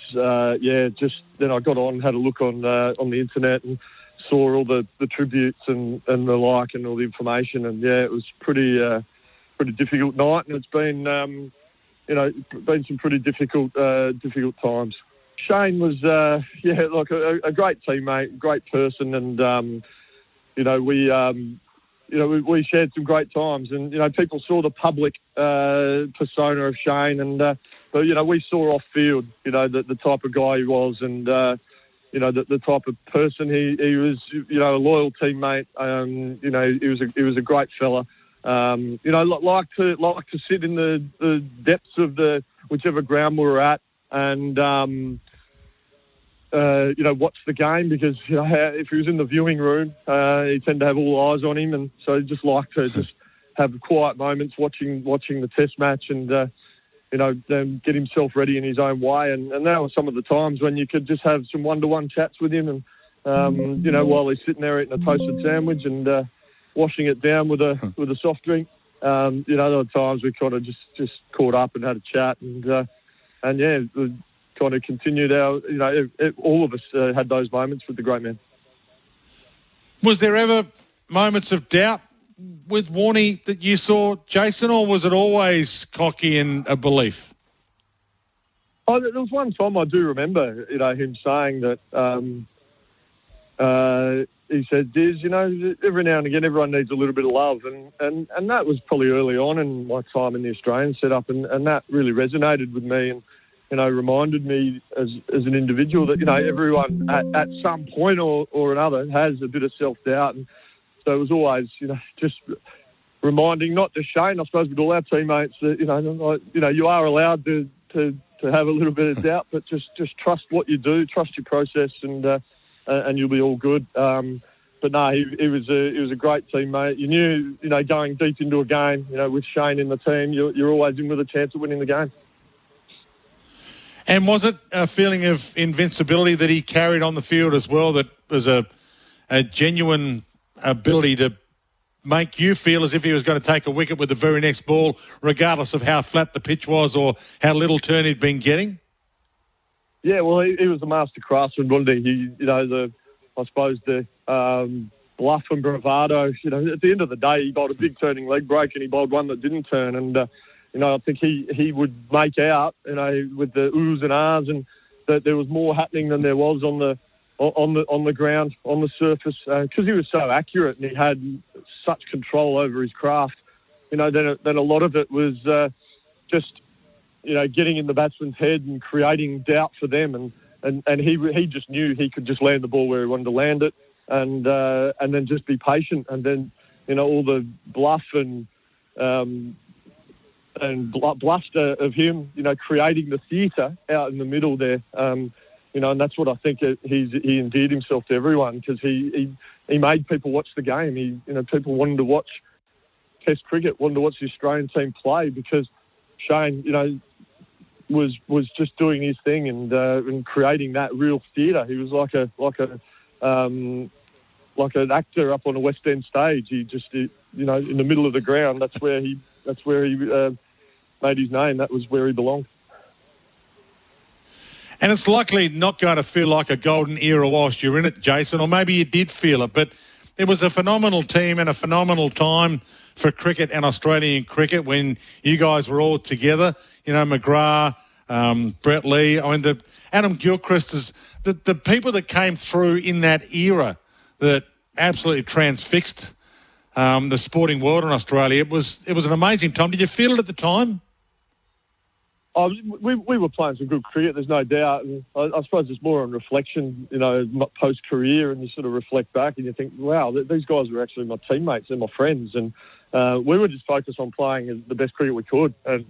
just then I got on and had a look on the internet and saw all the tributes and the like and all the information. And it was pretty difficult night, and it's been. Been some pretty difficult times. Shane was, like a great teammate, great person, and we we shared some great times, and people saw the public persona of Shane, and but we saw off field, the type of guy he was, and the type of person he was. A loyal teammate. He was a great fella. Like to sit in the depths of the whichever ground we were at, and watch the game, because if he was in the viewing room, he tended to have all eyes on him, and so he just liked to just have quiet moments watching the Test match, and then get himself ready in his own way, and that was some of the times when you could just have some one-to-one chats with him, and while he's sitting there eating a toasted sandwich and washing it down with a soft drink. There were times we kind of just caught up and had a chat, and we kind of continued our, all of us had those moments with the great man. Was there ever moments of doubt with Warnie that you saw, Jason, or was it always cocky and a belief? Oh, there was one time I do remember, him saying that he said, Diz, every now and again everyone needs a little bit of love, and that was probably early on in my time in the Australian setup, and that really resonated with me, and reminded me as an individual that everyone at some point or another has a bit of self-doubt, and so it was always just reminding, not just Shane, I suppose, with all our teammates, that you are allowed to have a little bit of doubt, but just trust what you do, trust your process, and you'll be all good. But no, he was a great teammate. You knew, going deep into a game, with Shane in the team, you're always in with a chance of winning the game. And was it a feeling of invincibility that he carried on the field as well, that was a genuine ability to make you feel as if he was going to take a wicket with the very next ball, regardless of how flat the pitch was or how little turn he'd been getting? Yeah, well, he was a master craftsman, wasn't he? I suppose the bluff and bravado. At the end of the day, he bowled a big turning leg break and he bowled one that didn't turn. And I think he would make out, with the oohs and ahs, and that there was more happening than there was on the ground, on the surface, because he was so accurate and he had such control over his craft. Then a lot of it was just getting in the batsman's head and creating doubt for them, and he just knew he could just land the ball where he wanted to land it, and then just be patient, and then all the bluff and bluster of him, creating the theatre out in the middle there, and that's what I think he endeared himself to everyone, because he made people watch the game. People wanted to watch Test cricket, wanted to watch the Australian team play, because Shane, was just doing his thing and creating that real theatre. He was like an actor up on a West End stage. He just, in the middle of the ground. That's where he made his name. That was where he belonged. And it's likely not going to feel like a golden era whilst you're in it, Jason, or maybe you did feel it, but it was a phenomenal team and a phenomenal time for cricket and Australian cricket when you guys were all together. McGrath, Brett Lee, Adam Gilchrist, the people that came through in that era that absolutely transfixed the sporting world in Australia. It was an amazing time. Did you feel it at the time? We were playing some good cricket, there's no doubt. And I suppose it's more on reflection, post-career, and you sort of reflect back and you think, wow, these guys were actually my teammates and my friends. And we were just focused on playing the best cricket we could. And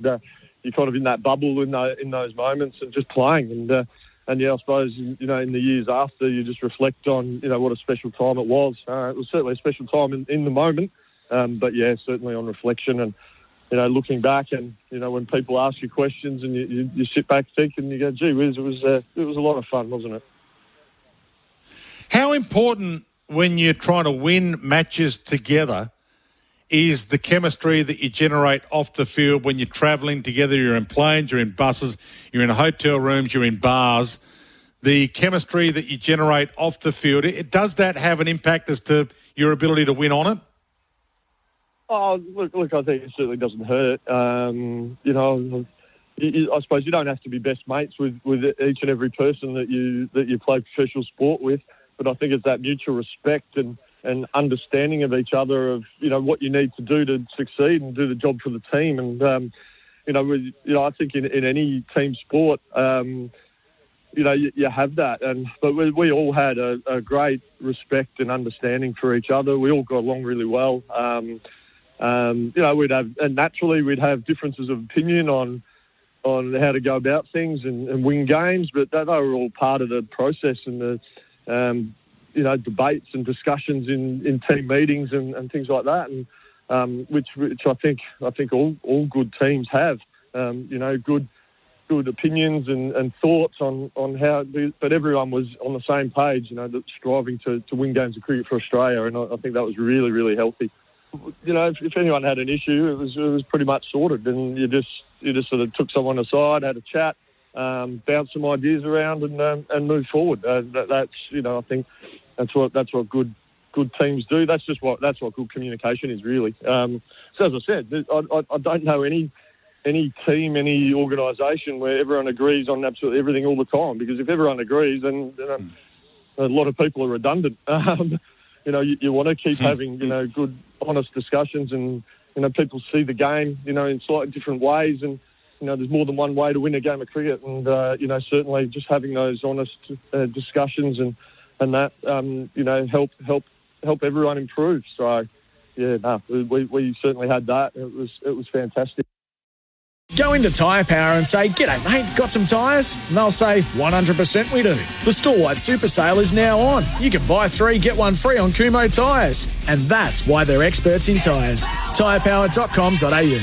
you're kind of in that bubble in those moments and just playing. And I suppose, in the years after, you just reflect on, what a special time it was. It was certainly a special time in the moment. But, yeah, certainly on reflection and, looking back and, when people ask you questions and you sit back, think, and you go, gee whiz, it was a lot of fun, wasn't it? How important, when you're trying to win matches together, is the chemistry that you generate off the field when you're travelling together? You're in planes, you're in buses, you're in hotel rooms, you're in bars. The chemistry that you generate off the field, does that have an impact as to your ability to win on it? Oh, look, I think it certainly doesn't hurt. I suppose you don't have to be best mates with each and every person that you play professional sport with, but I think it's that mutual respect and understanding of each other, of what you need to do to succeed and do the job for the team. And I think in any team sport, you have that. But we all had a great respect and understanding for each other. We all got along really well. We'd have differences of opinion on how to go about things and win games, but they were all part of the process and the debates and discussions in team meetings and things like that, and which I think all good teams have. Good opinions and thoughts on how, but everyone was on the same page. Striving to win games of cricket for Australia, and I think that was really, really healthy. If anyone had an issue, it was pretty much sorted, and you just sort of took someone aside, had a chat, bounced some ideas around, and moved forward. I think that's what good teams do. That's what good communication is, really. So as I said, I don't know any team, any organisation where everyone agrees on absolutely everything all the time, because if everyone agrees, then a lot of people are redundant. You want to keep having good, honest discussions, and people see the game in slightly different ways, and there's more than one way to win a game of cricket, and certainly just having those honest discussions and that help everyone improve. So we certainly had that. It was fantastic. Go into Tyre Power and say, "G'day mate, got some tyres?" And they'll say, "100% we do." The store-wide super sale is now on. You can buy 3, get 1 free on Kumho tyres. And that's why they're experts in tyres. Tyrepower.com.au.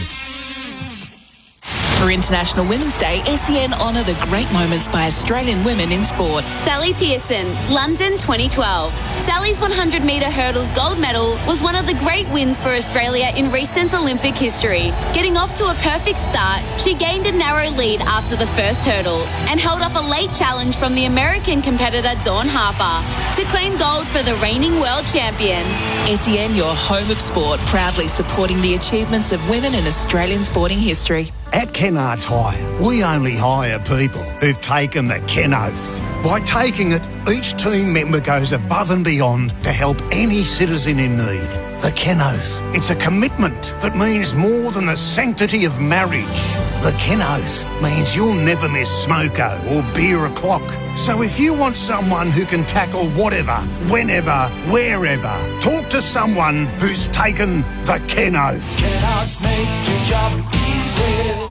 For International Women's Day, SEN honour the great moments by Australian women in sport. Sally Pearson, London 2012. Sally's 100-metre hurdles gold medal was one of the great wins for Australia in recent Olympic history. Getting off to a perfect start, she gained a narrow lead after the first hurdle and held off a late challenge from the American competitor Dawn Harper to claim gold for the reigning world champion. SEN, your home of sport, proudly supporting the achievements of women in Australian sporting history. At Kennards Hire, we only hire people who've taken the Ken Oath. By taking it, each team member goes above and beyond to help any citizen in need. The Ken Oath, it's a commitment that means more than the sanctity of marriage. The Ken Oath means you'll never miss smoko or beer o'clock. So if you want someone who can tackle whatever, whenever, wherever, talk to someone who's taken the Ken Oath. Kennards make your job easy.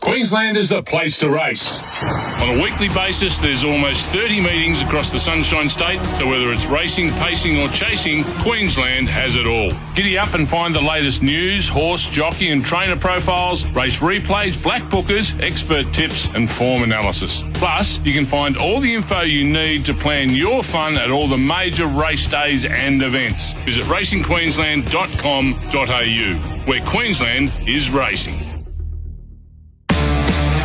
Queensland is the place to race. On a weekly basis, there's almost 30 meetings across the Sunshine State, so whether it's racing, pacing or chasing, Queensland has it all. Giddy up and find the latest news, horse, jockey and trainer profiles, race replays, black bookers, expert tips and form analysis. Plus, you can find all the info you need to plan your fun at all the major race days and events. Visit racingqueensland.com.au, where Queensland is racing.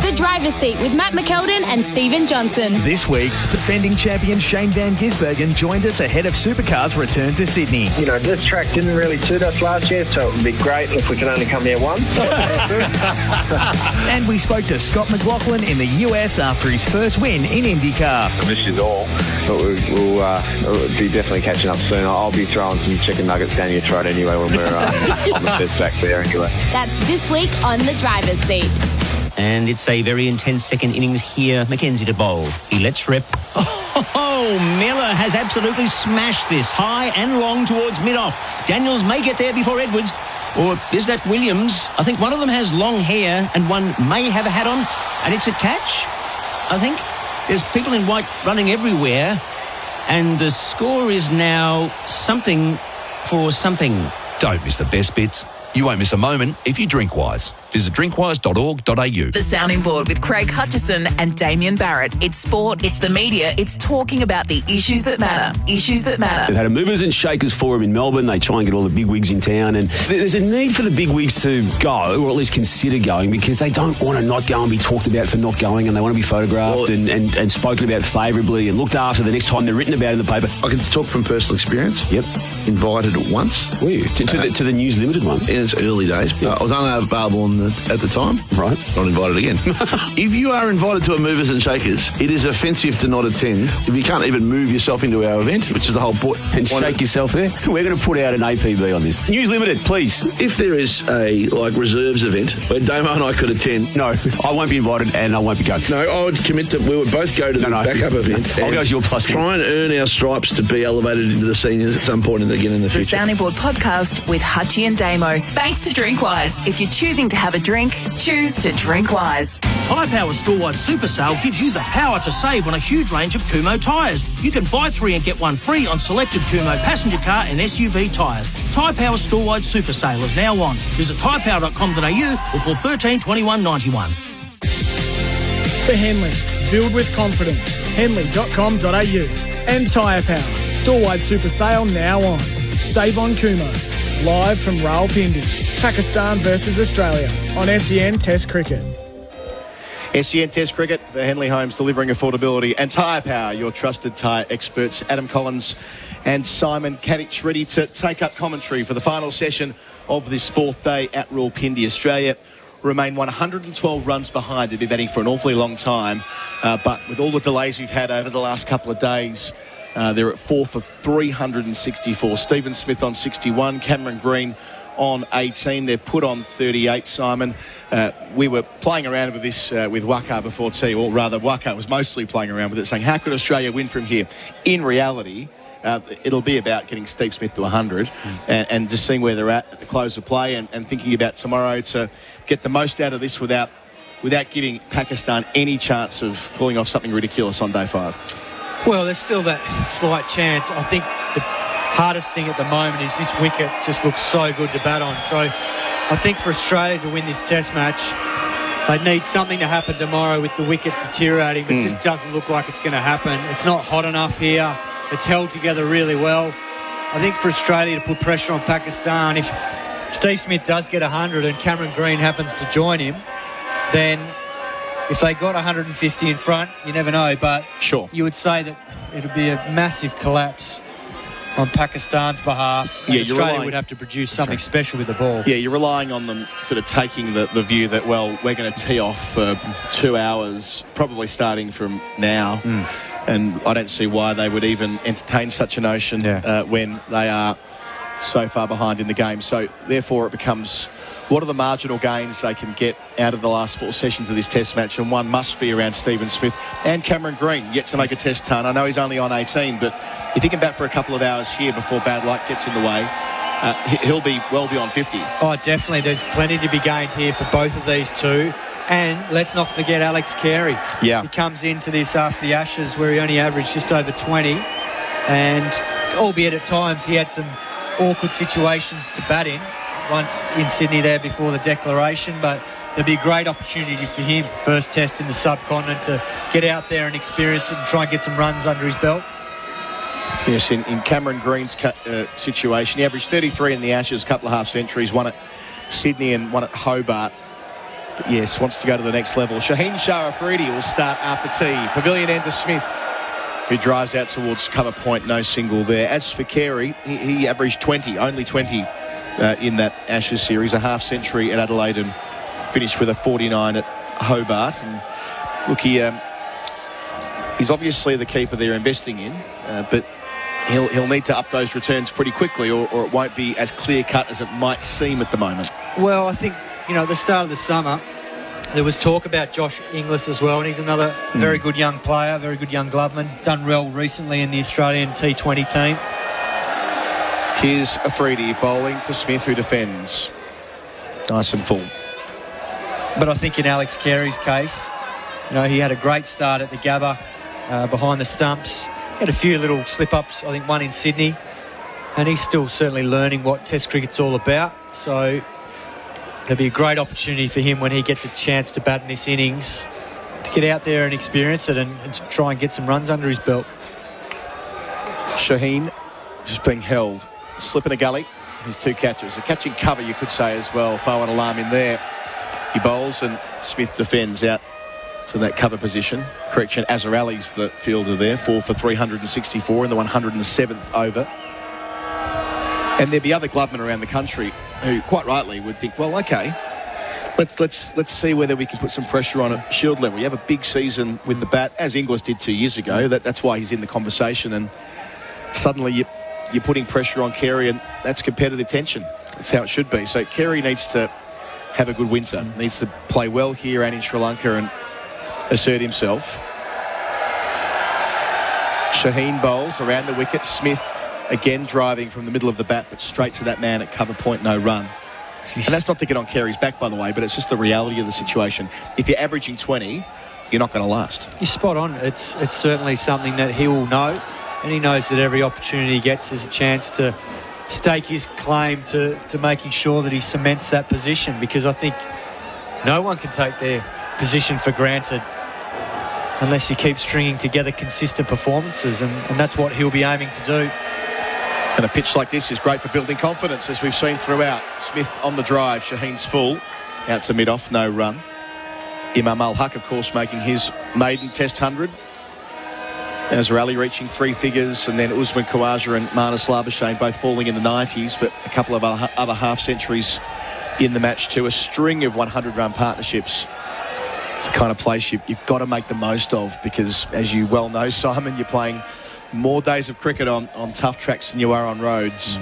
The Driver's Seat with Matt McKeldin and Stephen Johnson. This week, defending champion Shane Van Gisbergen joined us ahead of Supercars' return to Sydney. This track didn't really suit us last year, so it would be great if we could only come here once. And we spoke to Scott McLaughlin in the US after his first win in IndyCar. I miss you all, but we'll be definitely catching up soon. I'll be throwing some chicken nuggets down your throat anyway when we're on the first track there anyway. That's this week on The Driver's Seat. And it's a very intense second innings here. Mackenzie to bowl. He lets rip. Oh, Miller has absolutely smashed this high and long towards mid-off. Daniels may get there before Edwards. Or is that Williams? I think one of them has long hair and one may have a hat on. And it's a catch, I think. There's people in white running everywhere. And the score is now something for something. Don't miss the best bits. You won't miss a moment if you drink Wise. Visit drinkwise.org.au. The Sounding Board with Craig Hutchison and Damien Barrett. It's sport, it's the media, it's talking about the issues that matter. Issues that matter. They've had a movers and shakers forum in Melbourne. They try and get all the big wigs in town, and there's a need for the big wigs to go, or at least consider going, because they don't want to not go and be talked about for not going, and they want to be photographed and spoken about favourably and looked after the next time they're written about in the paper. I can talk from personal experience. Yep. Invited once. Were you? To the News Limited one? In its early days. I was only available on at the time. Right. Not invited again. If you are invited to a Movers and Shakers, it is offensive to not attend if you can't even move yourself into our event, which is the whole point. And shake yourself there. We're going to put out an APB on this. News Limited, please. If there is a reserves event where Damo and I could attend, no, I won't be invited and I won't be going. No, I would commit that we would both go to the backup event. I'll go as your plus. Try and earn our stripes to be elevated into the seniors at some point again in the future. The Sounding Board podcast with Hutchie and Damo. Thanks to Drinkwise. If you're choosing to have a drink, choose to drink wise. Tyre Power store-wide super sale gives you the power to save on a huge range of Kumho tyres. You can buy 3 and get 1 free on selected Kumho passenger car and SUV tyres. Tyre Power store-wide super sale is now on. Visit tyrepower.com.au or call 13 21 91. For Henley, build with confidence. Henley.com.au. And Tyre Power, store-wide super sale now on. Save on Kumho. Live from Rawalpindi, Pakistan versus Australia on SEN Test Cricket. SEN Test Cricket for Henley Homes, delivering affordability. And Tyre Power, your trusted tyre experts. Adam Collins and Simon Katich ready to take up commentary for the final session of this 4th day at Rawalpindi. Australia remain 112 runs behind. They've been batting for an awfully long time, but with all the delays we've had over the last couple of days, they're at 4 for 364. Stephen Smith on 61, Cameron Green on 18. They're put on 38, Simon. We were playing around with this with Waqar before tea, or rather Waqar was mostly playing around with it, saying, how could Australia win from here? In reality, it'll be about getting Steve Smith to 100 and just seeing where they're at the close of play and thinking about tomorrow to get the most out of this without giving Pakistan any chance of pulling off something ridiculous on day 5. Well, there's still that slight chance. I think the hardest thing at the moment is this wicket just looks so good to bat on. So I think for Australia to win this test match, they need something to happen tomorrow with the wicket deteriorating, but it just doesn't look like it's going to happen. It's not hot enough here. It's held together really well. I think for Australia to put pressure on Pakistan, if Steve Smith does get 100 and Cameron Green happens to join him, then if they got 150 in front, you never know, but sure, you would say that it would be a massive collapse on Pakistan's behalf. And Australia would have to produce something special with the ball. Yeah, you're relying on them sort of taking the view that, well, we're going to tee off for 2 hours, probably starting from now. And I don't see why they would even entertain such a notion when they are so far behind in the game. So therefore it becomes, what are the marginal gains they can get out of the last 4 sessions of this test match? And one must be around Stephen Smith and Cameron Green, yet to make a test ton. I know he's only on 18, but if he can bat for a couple of hours here before bad luck gets in the way, he'll be well beyond 50. Oh, definitely. There's plenty to be gained here for both of these two. And let's not forget Alex Carey. Yeah. He comes into this after the Ashes where he only averaged just over 20. And albeit at times he had some awkward situations to bat in, once in Sydney there before the declaration, but there'll be a great opportunity for him, first test in the subcontinent, to get out there and experience it and try and get some runs under his belt. Yes, in Cameron Green's situation, he averaged 33 in the Ashes, a couple of half centuries, one at Sydney and one at Hobart. But yes, wants to go to the next level. Shaheen Shah Afridi will start after tea. Pavilion end to Smith, who drives out towards cover point, no single there. As for Carey, he averaged 20, only 20 in that Ashes series, a half century at Adelaide and finished with a 49 at Hobart. And look, he's obviously the keeper they're investing in, but he'll need to up those returns pretty quickly or it won't be as clear-cut as it might seem at the moment. Well, I think, at the start of the summer, there was talk about Josh Inglis as well, and he's another very good young player, very good young gloveman. He's done well recently in the Australian T20 team. Here's Afridi bowling to Smith, who defends. Nice and full. But I think in Alex Carey's case, he had a great start at the Gabba behind the stumps. Had a few little slip-ups, I think one in Sydney, and he's still certainly learning what Test cricket's all about. So there'll be a great opportunity for him when he gets a chance to bat in this innings to get out there and experience it and to try and get some runs under his belt. Shaheen just being held. Slip in a gully. His 2 catches. A catching cover, you could say, as well. Fawad Alam in there. He bowls and Smith defends out to that cover position. Correction, Azhar Ali's the fielder there. 4 for 364 in the 107th over. And there'd be other glovemen around the country who, quite rightly, would think, well, OK, Let's see whether we can put some pressure on at Shield level. You have a big season with the bat, as Inglis did 2 years ago. That's why he's in the conversation, and suddenly you're putting pressure on Carey, and that's competitive tension. That's how it should be. So Carey needs to have a good winter. Needs to play well here and in Sri Lanka and assert himself. Shaheen bowls around the wicket. Smith again driving from the middle of the bat, but straight to that man at cover point, no run. And that's not to get on Carey's back, by the way, but it's just the reality of the situation. If you're averaging 20, you're not going to last. You're spot on. It's certainly something that he will know, and he knows that every opportunity he gets is a chance to stake his claim to making sure that he cements that position, because I think no one can take their position for granted unless you keep stringing together consistent performances, and that's what he'll be aiming to do. And a pitch like this is great for building confidence, as we've seen throughout. Smith on the drive, Shaheen's full, out to mid-off, no run. Imam Al-Haq, of course, making his maiden Test 100. Azarali reaching 3 figures, and then Usman Khawaja and Marnus Labuschagne both falling in the 90s, but a couple of other half-centuries in the match too. A string of 100-run partnerships. It's the kind of place you've got to make the most of, because, as you well know, Simon, you're playing more days of cricket on tough tracks than you are on roads.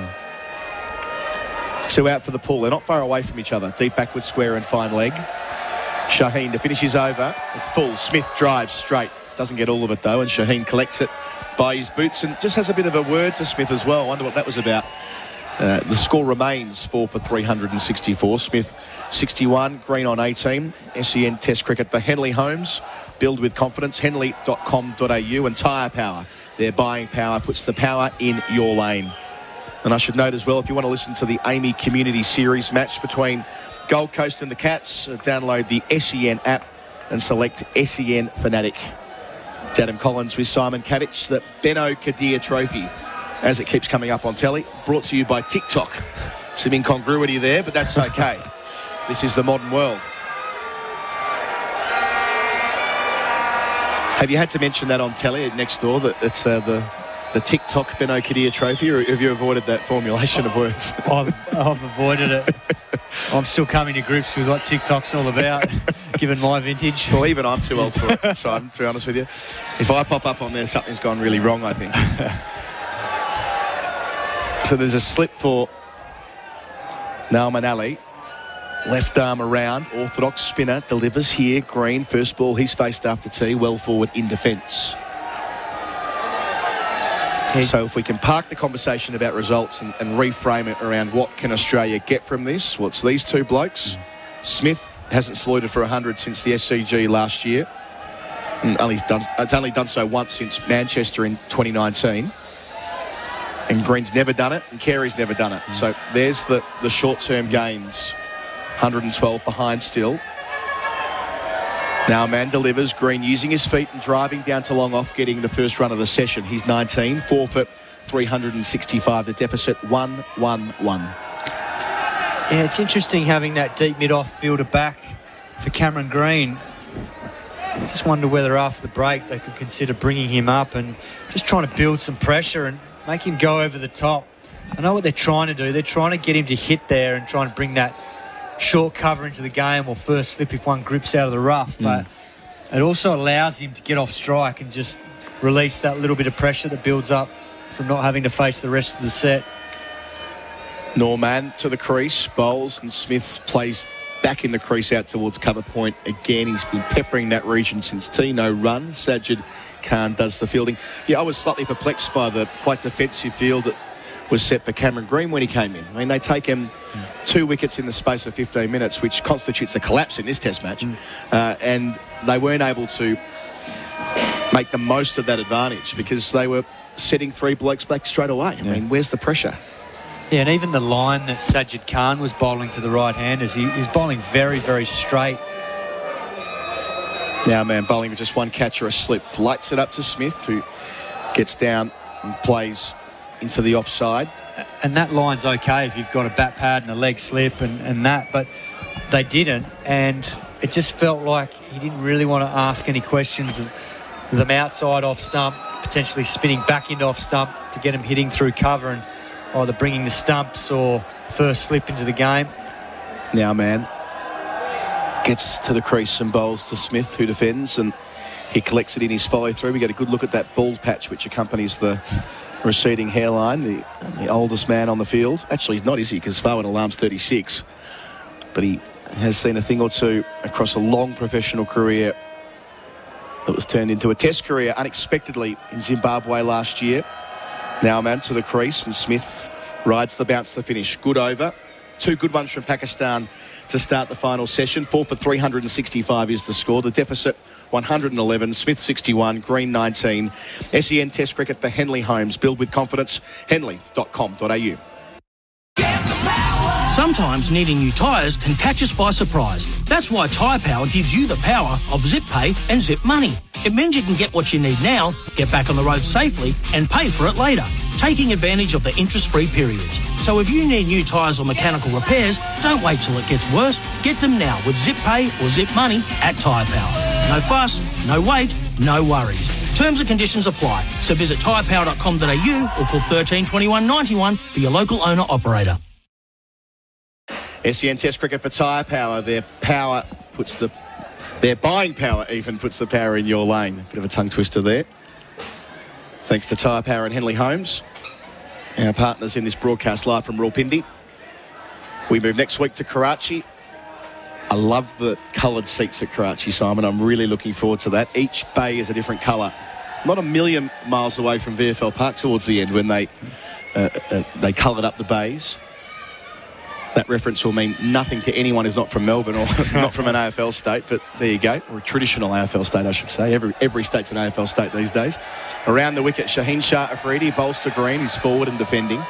2 out for the pull. They're not far away from each other. Deep backward square and fine leg. Shaheen to finish his over. It's full. Smith drives straight. Doesn't get all of it, though, and Shaheen collects it by his boots and just has a bit of a word to Smith as well. I wonder what that was about. The score remains 4 for 364. Smith 61, Green on 18. SEN Test Cricket for Henley Homes. Build with confidence. Henley.com.au, and Tyre Power. Their buying power puts the power in your lane. And I should note as well, if you want to listen to the Amy Community Series match between Gold Coast and the Cats, download the SEN app and select SEN Fanatic. It's Adam Collins with Simon Katich. The Benaud-Qadir Trophy, as it keeps coming up on telly, brought to you by TikTok. Some incongruity there, but that's okay. This is the modern world. Have you had to mention that on telly next door, that it's the TikTok Benaud-Qadir Trophy, or have you avoided that formulation of words? I've avoided it. I'm still coming to grips with what TikTok's all about, given my vintage. Well, even I'm too old for it, Simon, to be honest with you. If I pop up on there, something's gone really wrong, I think. So there's a slip for Nauman Ali. Left arm around, orthodox spinner, delivers here. Green, first ball he's faced after tea, well forward in defence. So if we can park the conversation about results and reframe it around what can Australia get from this, well, it's these two blokes. Smith hasn't saluted for 100 since the SCG last year. And it's only done so once since Manchester in 2019. And Green's never done it, and Carey's never done it. So there's the short-term gains. 112 behind still. Now a man delivers. Green using his feet and driving down to long off, getting the first run of the session. He's 19, 4 for 365. The deficit 1-1-1. Yeah, it's interesting having that deep mid-off fielder back for Cameron Green. I just wonder whether after the break they could consider bringing him up and just trying to build some pressure and make him go over the top. I know what they're trying to do. They're trying to get him to hit there and try and bring that short cover into the game, or first slip if one grips out of the rough, but it also allows him to get off strike and just release that little bit of pressure that builds up from not having to face the rest of the set. Norman to the crease, bowls, and Smith plays back in the crease out towards cover point again. He's been peppering that region since tea. No run. Sajid Khan does the fielding. Yeah, I was slightly perplexed by the quite defensive field that was set for Cameron Green when he came in. I mean, they take him 2 wickets in the space of 15 minutes, which constitutes a collapse in this Test match. And they weren't able to make the most of that advantage because they were setting 3 blokes back straight away. I mean, where's the pressure? Yeah, and even the line that Sajid Khan was bowling to the right-handers, he's bowling very, very straight. Now, man, bowling with just one catch or a slip. Lights it up to Smith, who gets down and plays into the offside. And that line's okay if you've got a bat pad and a leg slip and that, but they didn't, and it just felt like he didn't really want to ask any questions of them outside off stump, potentially spinning back into off stump to get him hitting through cover and either bringing the stumps or first slip into the game. Now, man, Gets to the crease and bowls to Smith, who defends, and he collects it in his follow-through. We get a good look at that bald patch which accompanies the receding hairline, the oldest man on the field. Actually, not, is he? Because Farwin Alarm's 36. But he has seen a thing or two across a long professional career that was turned into a test career unexpectedly in Zimbabwe last year. Now a man to the crease, and Smith rides the bounce to finish. Good over. 2 good ones from Pakistan to start the final session. 4 for 365 is the score. The deficit 111, Smith 61, Green 19. SEN Test Cricket for Henley Holmes. Build with confidence. henley.com.au. Sometimes needing new tyres can catch us by surprise. That's why Tyre Power gives you the power of Zip Pay and Zip Money. It means you can get what you need now, get back on the road safely and pay for it later, taking advantage of the interest-free periods. So if you need new tyres or mechanical repairs, don't wait till it gets worse. Get them now with Zip Pay or Zip Money at Tyre Power. No fuss, no wait, no worries. Terms and conditions apply. So visit tyrepower.com.au or call 13 21 91 for your local owner operator. SEN Test Cricket for Tyre Power. Their buying power even puts the power in your lane. Bit of a tongue twister there. Thanks to Tyre Power and Henley Holmes, our partners in this broadcast live from Rawalpindi. We move next week to Karachi. I love the coloured seats at Karachi, Simon. I'm really looking forward to that. Each bay is a different colour. Not a million miles away from VFL Park towards the end when they coloured up the bays. That reference will mean nothing to anyone who's not from Melbourne or not from an AFL state, but there you go, or a traditional AFL state, I should say. Every state's an AFL state these days. Around the wicket, Shaheen Shah Afridi, bowls to Green, who's forward and defending.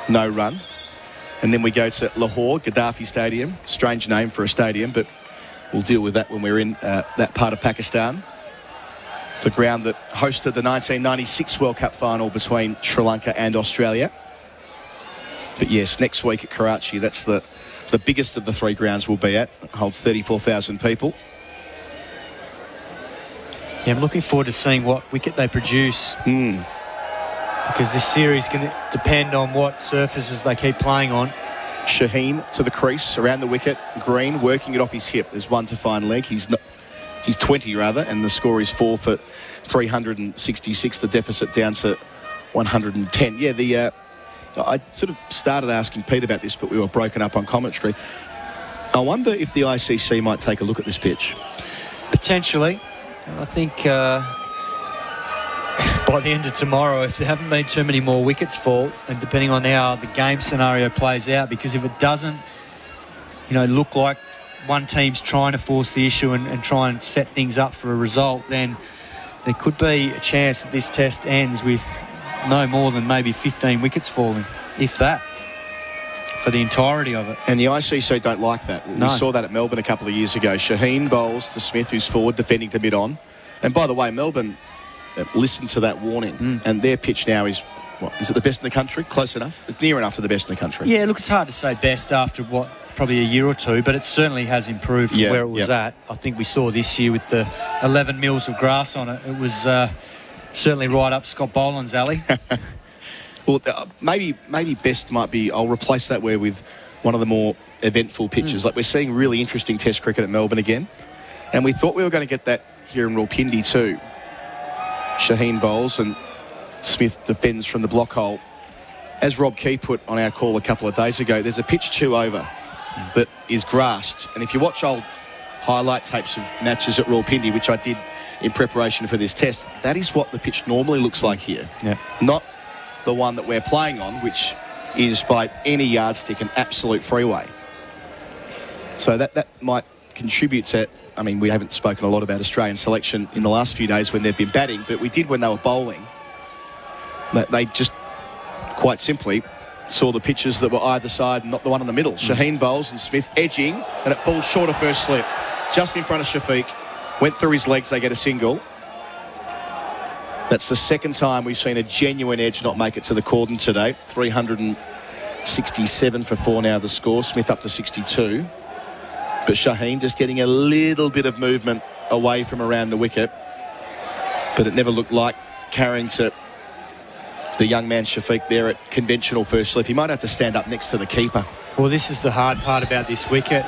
No run. And then we go to Lahore, Gaddafi Stadium. Strange name for a stadium, but we'll deal with that when we're in that part of Pakistan. The ground that hosted the 1996 World Cup final between Sri Lanka and Australia. But yes, next week at Karachi, that's the biggest of the 3 grounds we'll be at. It holds 34,000 people. Yeah, I'm looking forward to seeing what wicket they produce. Because this series is going to depend on what surfaces they keep playing on. Shaheen to the crease, around the wicket. Green working it off his hip. There's one to fine leg. He's 20 rather, and the score is 4 for 366. The deficit down to 110. Yeah, I sort of started asking Pete about this, but we were broken up on commentary. I wonder if the ICC might take a look at this pitch. Potentially. I think by the end of tomorrow, if there haven't been too many more wickets fall, and depending on how the game scenario plays out, because if it doesn't, look like one team's trying to force the issue and try and set things up for a result, then there could be a chance that this test ends with no more than maybe 15 wickets falling, if that, for the entirety of it. And the ICC don't like that. No. We saw that at Melbourne a couple of years ago. Shaheen bowls to Smith, who's forward, defending to mid-on. And by the way, Melbourne listened to that warning, and their pitch now is, is it the best in the country? Close enough? It's near enough to the best in the country. Yeah, look, it's hard to say best after probably a year or two, but it certainly has improved from where it was at. I think we saw this year with the 11 mils of grass on it. It was certainly right up Scott Boland's alley. Well, maybe best might be, I'll replace that with one of the more eventful pitches. Like, we're seeing really interesting test cricket at Melbourne again. And we thought we were going to get that here in Rawalpindi too. Shaheen bowls and Smith defends from the block hole. As Rob Key put on our call a couple of days ago, there's a pitch 2 over that is grassed. And if you watch old highlight tapes of matches at Rawalpindi, which I did in preparation for this test, that is what the pitch normally looks like here. Yeah. Not the one that we're playing on, which is by any yardstick an absolute freeway. So that might contribute to, I mean, we haven't spoken a lot about Australian selection in the last few days when they've been batting, but we did when they were bowling. They just quite simply saw the pitches that were either side, not the one in the middle. Shaheen bowls and Smith edging, and it falls short of first slip. Just in front of Shafiq. Went through his legs, they get a single. That's the second time we've seen a genuine edge not make it to the cordon today. 367 for 4 now the score. Smith up to 62. But Shaheen just getting a little bit of movement away from around the wicket. But it never looked like carrying to the young man Shafiq there at conventional first slip. He might have to stand up next to the keeper. Well, this is the hard part about this wicket.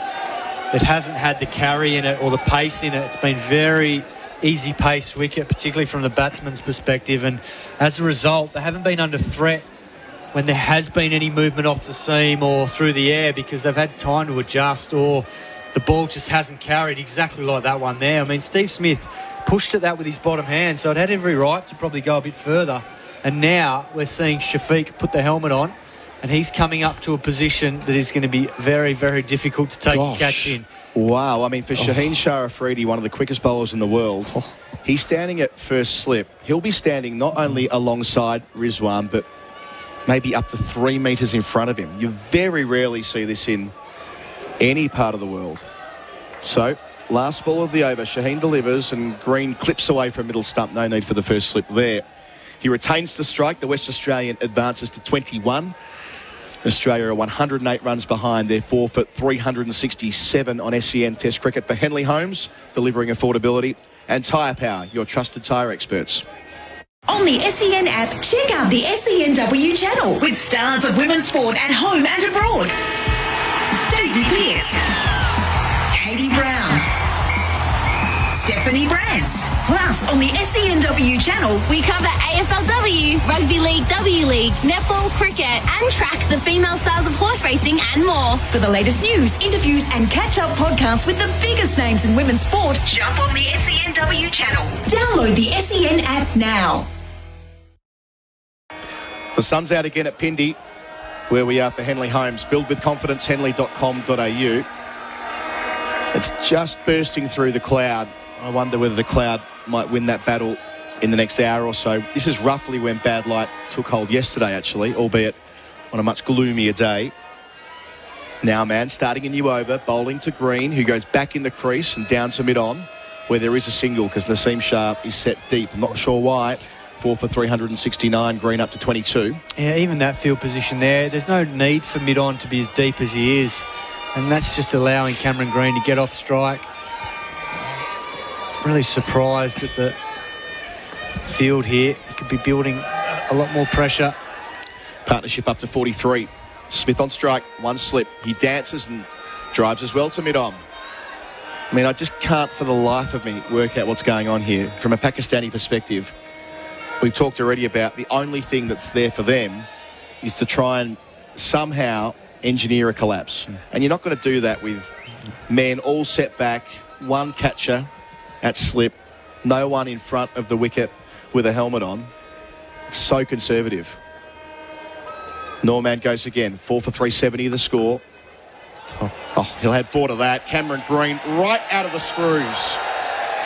it hasn't had the carry in it or the pace in it. It's been very easy pace wicket, particularly from the batsman's perspective, and as a result they haven't been under threat when there has been any movement off the seam or through the air, because they've had time to adjust, or the ball just hasn't carried exactly like that one there. I mean, Steve Smith pushed at that with his bottom hand, so it had every right to probably go a bit further. And now we're seeing Shafiq put the helmet on, and he's coming up to a position that is going to be very, very difficult to take a catch in. Wow. I mean, for Shaheen Shah Afridi, one of the quickest bowlers in the world, he's standing at first slip. He'll be standing not only alongside Rizwan, but maybe up to 3 metres in front of him. You very rarely see this in any part of the world. So, last ball of the over, Shaheen delivers, and Green clips away from middle stump. No need for the first slip there. He retains the strike. The West Australian advances to 21. Australia are 108 runs behind. They're 4 for 367 on SEN Test cricket. For Henley Homes, delivering affordability, and Tyre Power, your trusted tyre experts. On the SEN app, check out the SENW channel with stars of women's sport at home and abroad. Daisy Pearce, Katie Brown, Stephanie Brands. Plus, on the SENW channel, we cover AFLW, Rugby League, W League, netball, cricket, and track the female stars of horse racing and more. For the latest news, interviews, and catch-up podcasts with the biggest names in women's sport, jump on the SENW channel. Download the SEN app now. The sun's out again at Pindi, where we are for Henley Homes. Build with confidence, henley.com.au. It's just bursting through the cloud. I wonder whether the cloud might win that battle in the next hour or so. This is roughly when bad light took hold yesterday, actually, albeit on a much gloomier day. Now, man, starting a new over, bowling to Green, who goes back in the crease and down to mid-on, where there is a single because Naseem Shah is set deep. I'm not sure why. 4 for 369, Green up to 22. Yeah, even that field position there, there's no need for mid-on to be as deep as he is. And that's just allowing Cameron Green to get off strike. Really surprised at the field here. He could be building a lot more pressure. Partnership up to 43. Smith on strike, one slip. He dances and drives as well to mid-on. I mean, I just can't for the life of me work out what's going on here. From a Pakistani perspective, we've talked already about the only thing that's there for them is to try and somehow engineer a collapse. And you're not going to do that with men all set back, one catcher at slip, no one in front of the wicket with a helmet on. It's so conservative. Norman goes again, 4 for 370 the score. Oh, he'll add 4 to that. Cameron Green right out of the screws.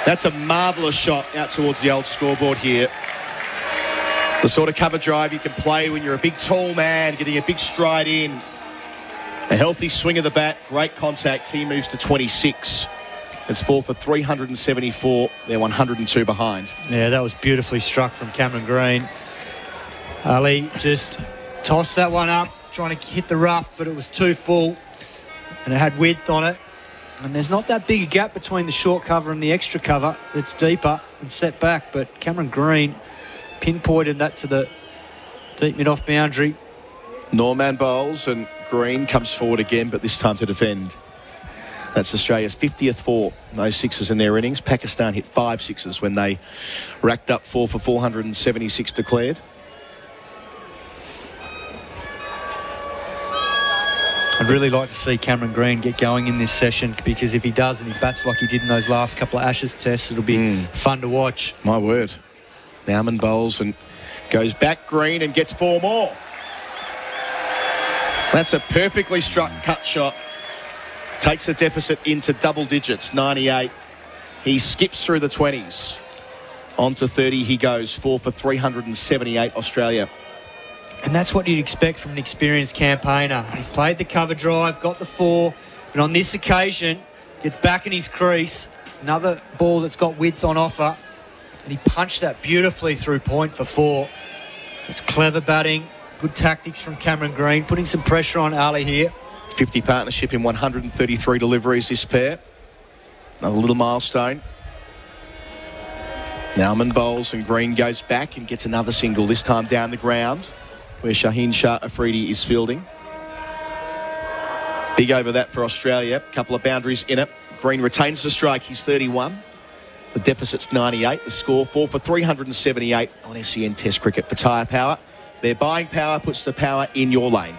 That's a marvellous shot out towards the old scoreboard here. The sort of cover drive you can play when you're a big tall man, getting a big stride in. A healthy swing of the bat, great contact. He moves to 26. It's 4 for 374. They're 102 behind. Yeah, that was beautifully struck from Cameron Green. Ali just tossed that one up, trying to hit the rough, but it was too full and it had width on it. And there's not that big a gap between the short cover and the extra cover. It's deeper and set back, but Cameron Green pinpointed that to the deep mid-off boundary. Norman bowls and Green comes forward again, but this time to defend. That's Australia's 50th 4. No sixes in their innings. Pakistan hit 5 sixes when they racked up 4 for 476 declared. I'd really like to see Cameron Green get going in this session, because if he does and he bats like he did in those last couple of Ashes tests, it'll be fun to watch. My word. Nauman bowls and goes back Green and gets 4 more. That's a perfectly struck cut shot. Takes the deficit into double digits, 98. He skips through the 20s. On to 30 he goes, 4 for 378 Australia. And that's what you'd expect from an experienced campaigner. He's played the cover drive, got the 4, but on this occasion, gets back in his crease. Another ball that's got width on offer. And he punched that beautifully through point for 4. It's clever batting, good tactics from Cameron Green, putting some pressure on Ali here. 50 partnership in 133 deliveries this pair. Another little milestone. Nauman bowls and Green goes back and gets another single, this time down the ground, where Shaheen Shah Afridi is fielding. Big over that for Australia. Couple of boundaries in it. Green retains the strike. He's 31. The deficit's 98. The score 4 for 378 on SEN Test cricket for tyre power. Their buying power puts the power in your lane.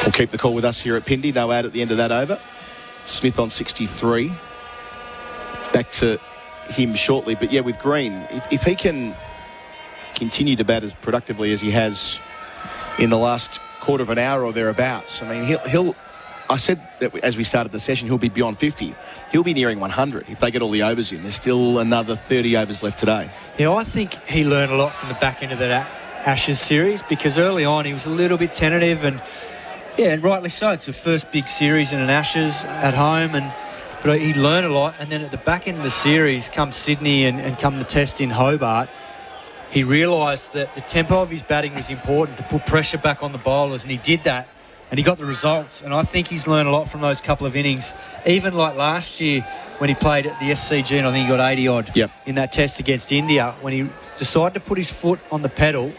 We'll keep the call with us here at Pindi. No out at the end of that over. Smith on 63. Back to him shortly. But yeah, with Green, if he can continue to bat as productively as he has in the last quarter of an hour or thereabouts, I mean, he'll I said that as we started the session, he'll be beyond 50. He'll be nearing 100 if they get all the overs in. There's still another 30 overs left today. Yeah, I think he learned a lot from the back end of that Ashes series, because early on he was a little bit tentative, and yeah, and rightly so. It's the first big series in an Ashes at home, but he learned a lot. And then at the back end of the series, come Sydney and come the test in Hobart, he realised that the tempo of his batting was important to put pressure back on the bowlers, and he did that, and he got the results. And I think he's learned a lot from those couple of innings. Even like last year when he played at the SCG, and I think he got 80-odd in that test against India, when he decided to put his foot on the pedal,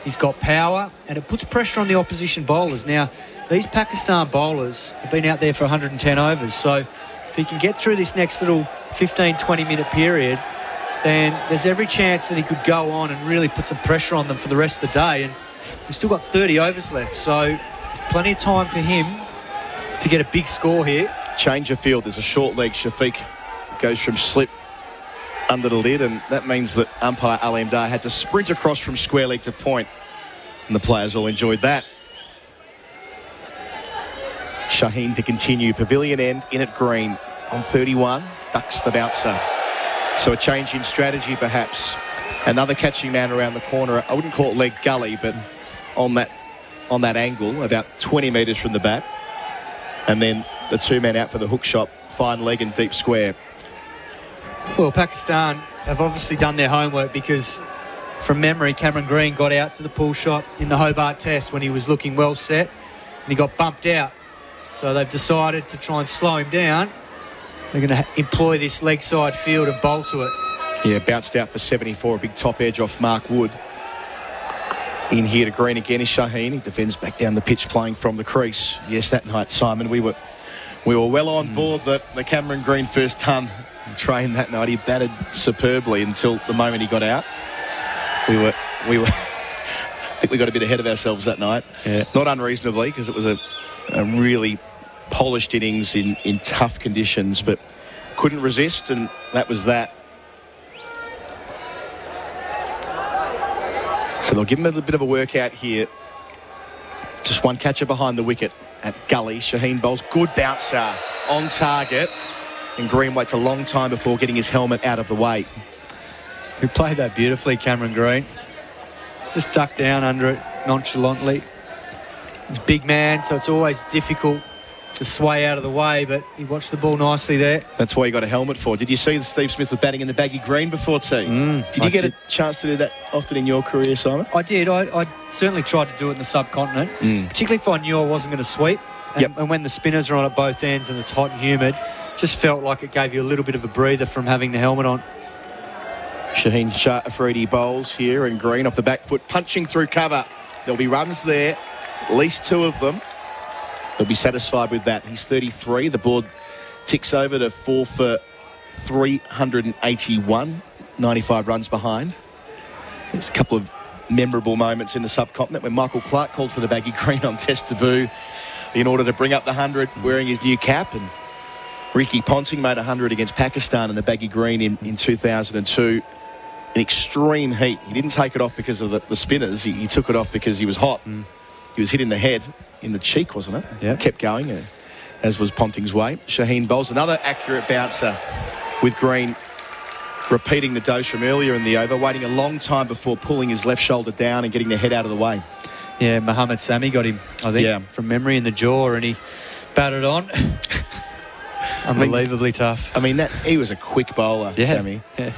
he's got power, and it puts pressure on the opposition bowlers. Now, these Pakistan bowlers have been out there for 110 overs, so if he can get through this next little 15, 20-minute period, then there's every chance that he could go on and really put some pressure on them for the rest of the day. And we've still got 30 overs left, so there's plenty of time for him to get a big score here. Change of field. There's a short leg. Shafiq goes from slip under the lid, and that means that umpire Ali Dar had to sprint across from square leg to point, and the players all enjoyed that. Shaheen to continue. Pavilion end in at green on 31. Ducks the bouncer. So a change in strategy, perhaps. Another catching man around the corner. I wouldn't call it leg gully, but on that angle, about 20 metres from the bat. And then the two men out for the hook shot, fine leg and deep square. Well, Pakistan have obviously done their homework, because from memory, Cameron Green got out to the pull shot in the Hobart Test when he was looking well set, and he got bumped out. So they've decided to try and slow him down. They're going to employ this leg side field and bowl to it. Yeah, bounced out for 74, a big top edge off Mark Wood. In here to Green again is Shaheen. He defends back down the pitch, playing from the crease. Yes, that night, Simon, we were well on board that the Cameron Green first ton train that night. He batted superbly until the moment he got out. We were I think we got a bit ahead of ourselves that night. Yeah. Not unreasonably, because it was a really polished innings in tough conditions, but couldn't resist, and that was that. So they'll give him a little bit of a workout here. Just one catcher behind the wicket at gully. Shaheen bowls. Good bouncer on target, and Green waits a long time before getting his helmet out of the way. He played that beautifully, Cameron Green. Just ducked down under it nonchalantly. He's a big man, so it's always difficult to sway out of the way, but he watched the ball nicely there. That's why you got a helmet for. Did you see that Steve Smith was batting in the baggy green before tea? Did you get a chance to do that often in your career, Simon? I did. I certainly tried to do it in the subcontinent, particularly if I knew I wasn't going to sweep. And when the spinners are on at both ends and it's hot and humid, just felt like it gave you a little bit of a breather from having the helmet on. Shaheen Shah Afridi bowls here, and Green off the back foot, punching through cover. There'll be runs there, at least two of them. They'll be satisfied with that. He's 33. The board ticks over to 4 for 381, 95 runs behind. There's a couple of memorable moments in the subcontinent when Michael Clark called for the baggy green on Test debut in order to bring up the 100 wearing his new cap, and Ricky Ponting made 100 against Pakistan in the baggy green in 2002 in extreme heat. He didn't take it off because of the spinners. He took it off because he was hot. He was hit in the head, in the cheek, wasn't it? Yeah. Kept going, as was Ponting's way. Shaheen bowls another accurate bouncer with Green repeating the dose from earlier in the over, waiting a long time before pulling his left shoulder down and getting the head out of the way. Yeah, Mohammed Sami got him, I think, from memory in the jaw, and he batted on. Unbelievably tough. I mean, he was a quick bowler, Sami. Yeah.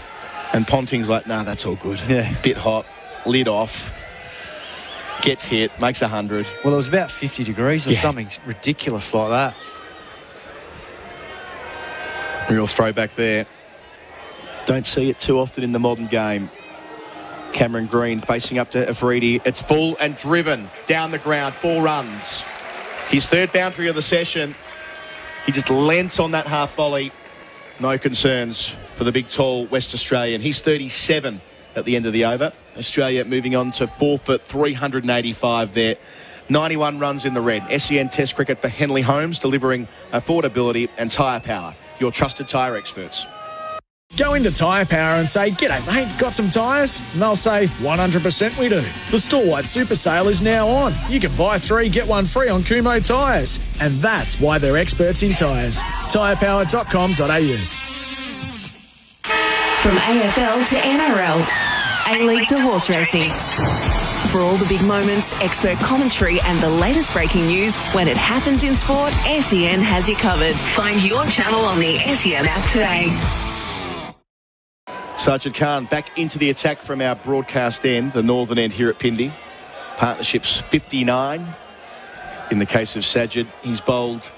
And Ponting's like, nah, that's all good. Yeah. Bit hot, lid off. Gets hit, makes 100. Well, it was about 50 degrees or something ridiculous like that. Real throwback there. Don't see it too often in the modern game. Cameron Green facing up to Afridi. It's full and driven down the ground. 4 runs. His third boundary of the session. He just lent on that half volley. No concerns for the big, tall West Australian. He's 37 at the end of the over. Australia moving on to 4 for 385 there. 91 runs in the red. SEN Test cricket for Henley Holmes, delivering affordability and tyre power. Your trusted tyre experts. Go into Tyre Power and say, "G'day mate, got some tyres?" And they'll say, "100% we do." The store-wide super sale is now on. You can buy 3, get 1 free on Kumo tyres. And that's why they're experts in tyres. tyrepower.com.au. From AFL to NRL, A-League to horse racing. For all the big moments, expert commentary and the latest breaking news, when it happens in sport, SEN has you covered. Find your channel on the SEN app today. Sajid Khan back into the attack from our broadcast end, the northern end here at Pindi. Partnerships 59. In the case of Sajid, he's bowled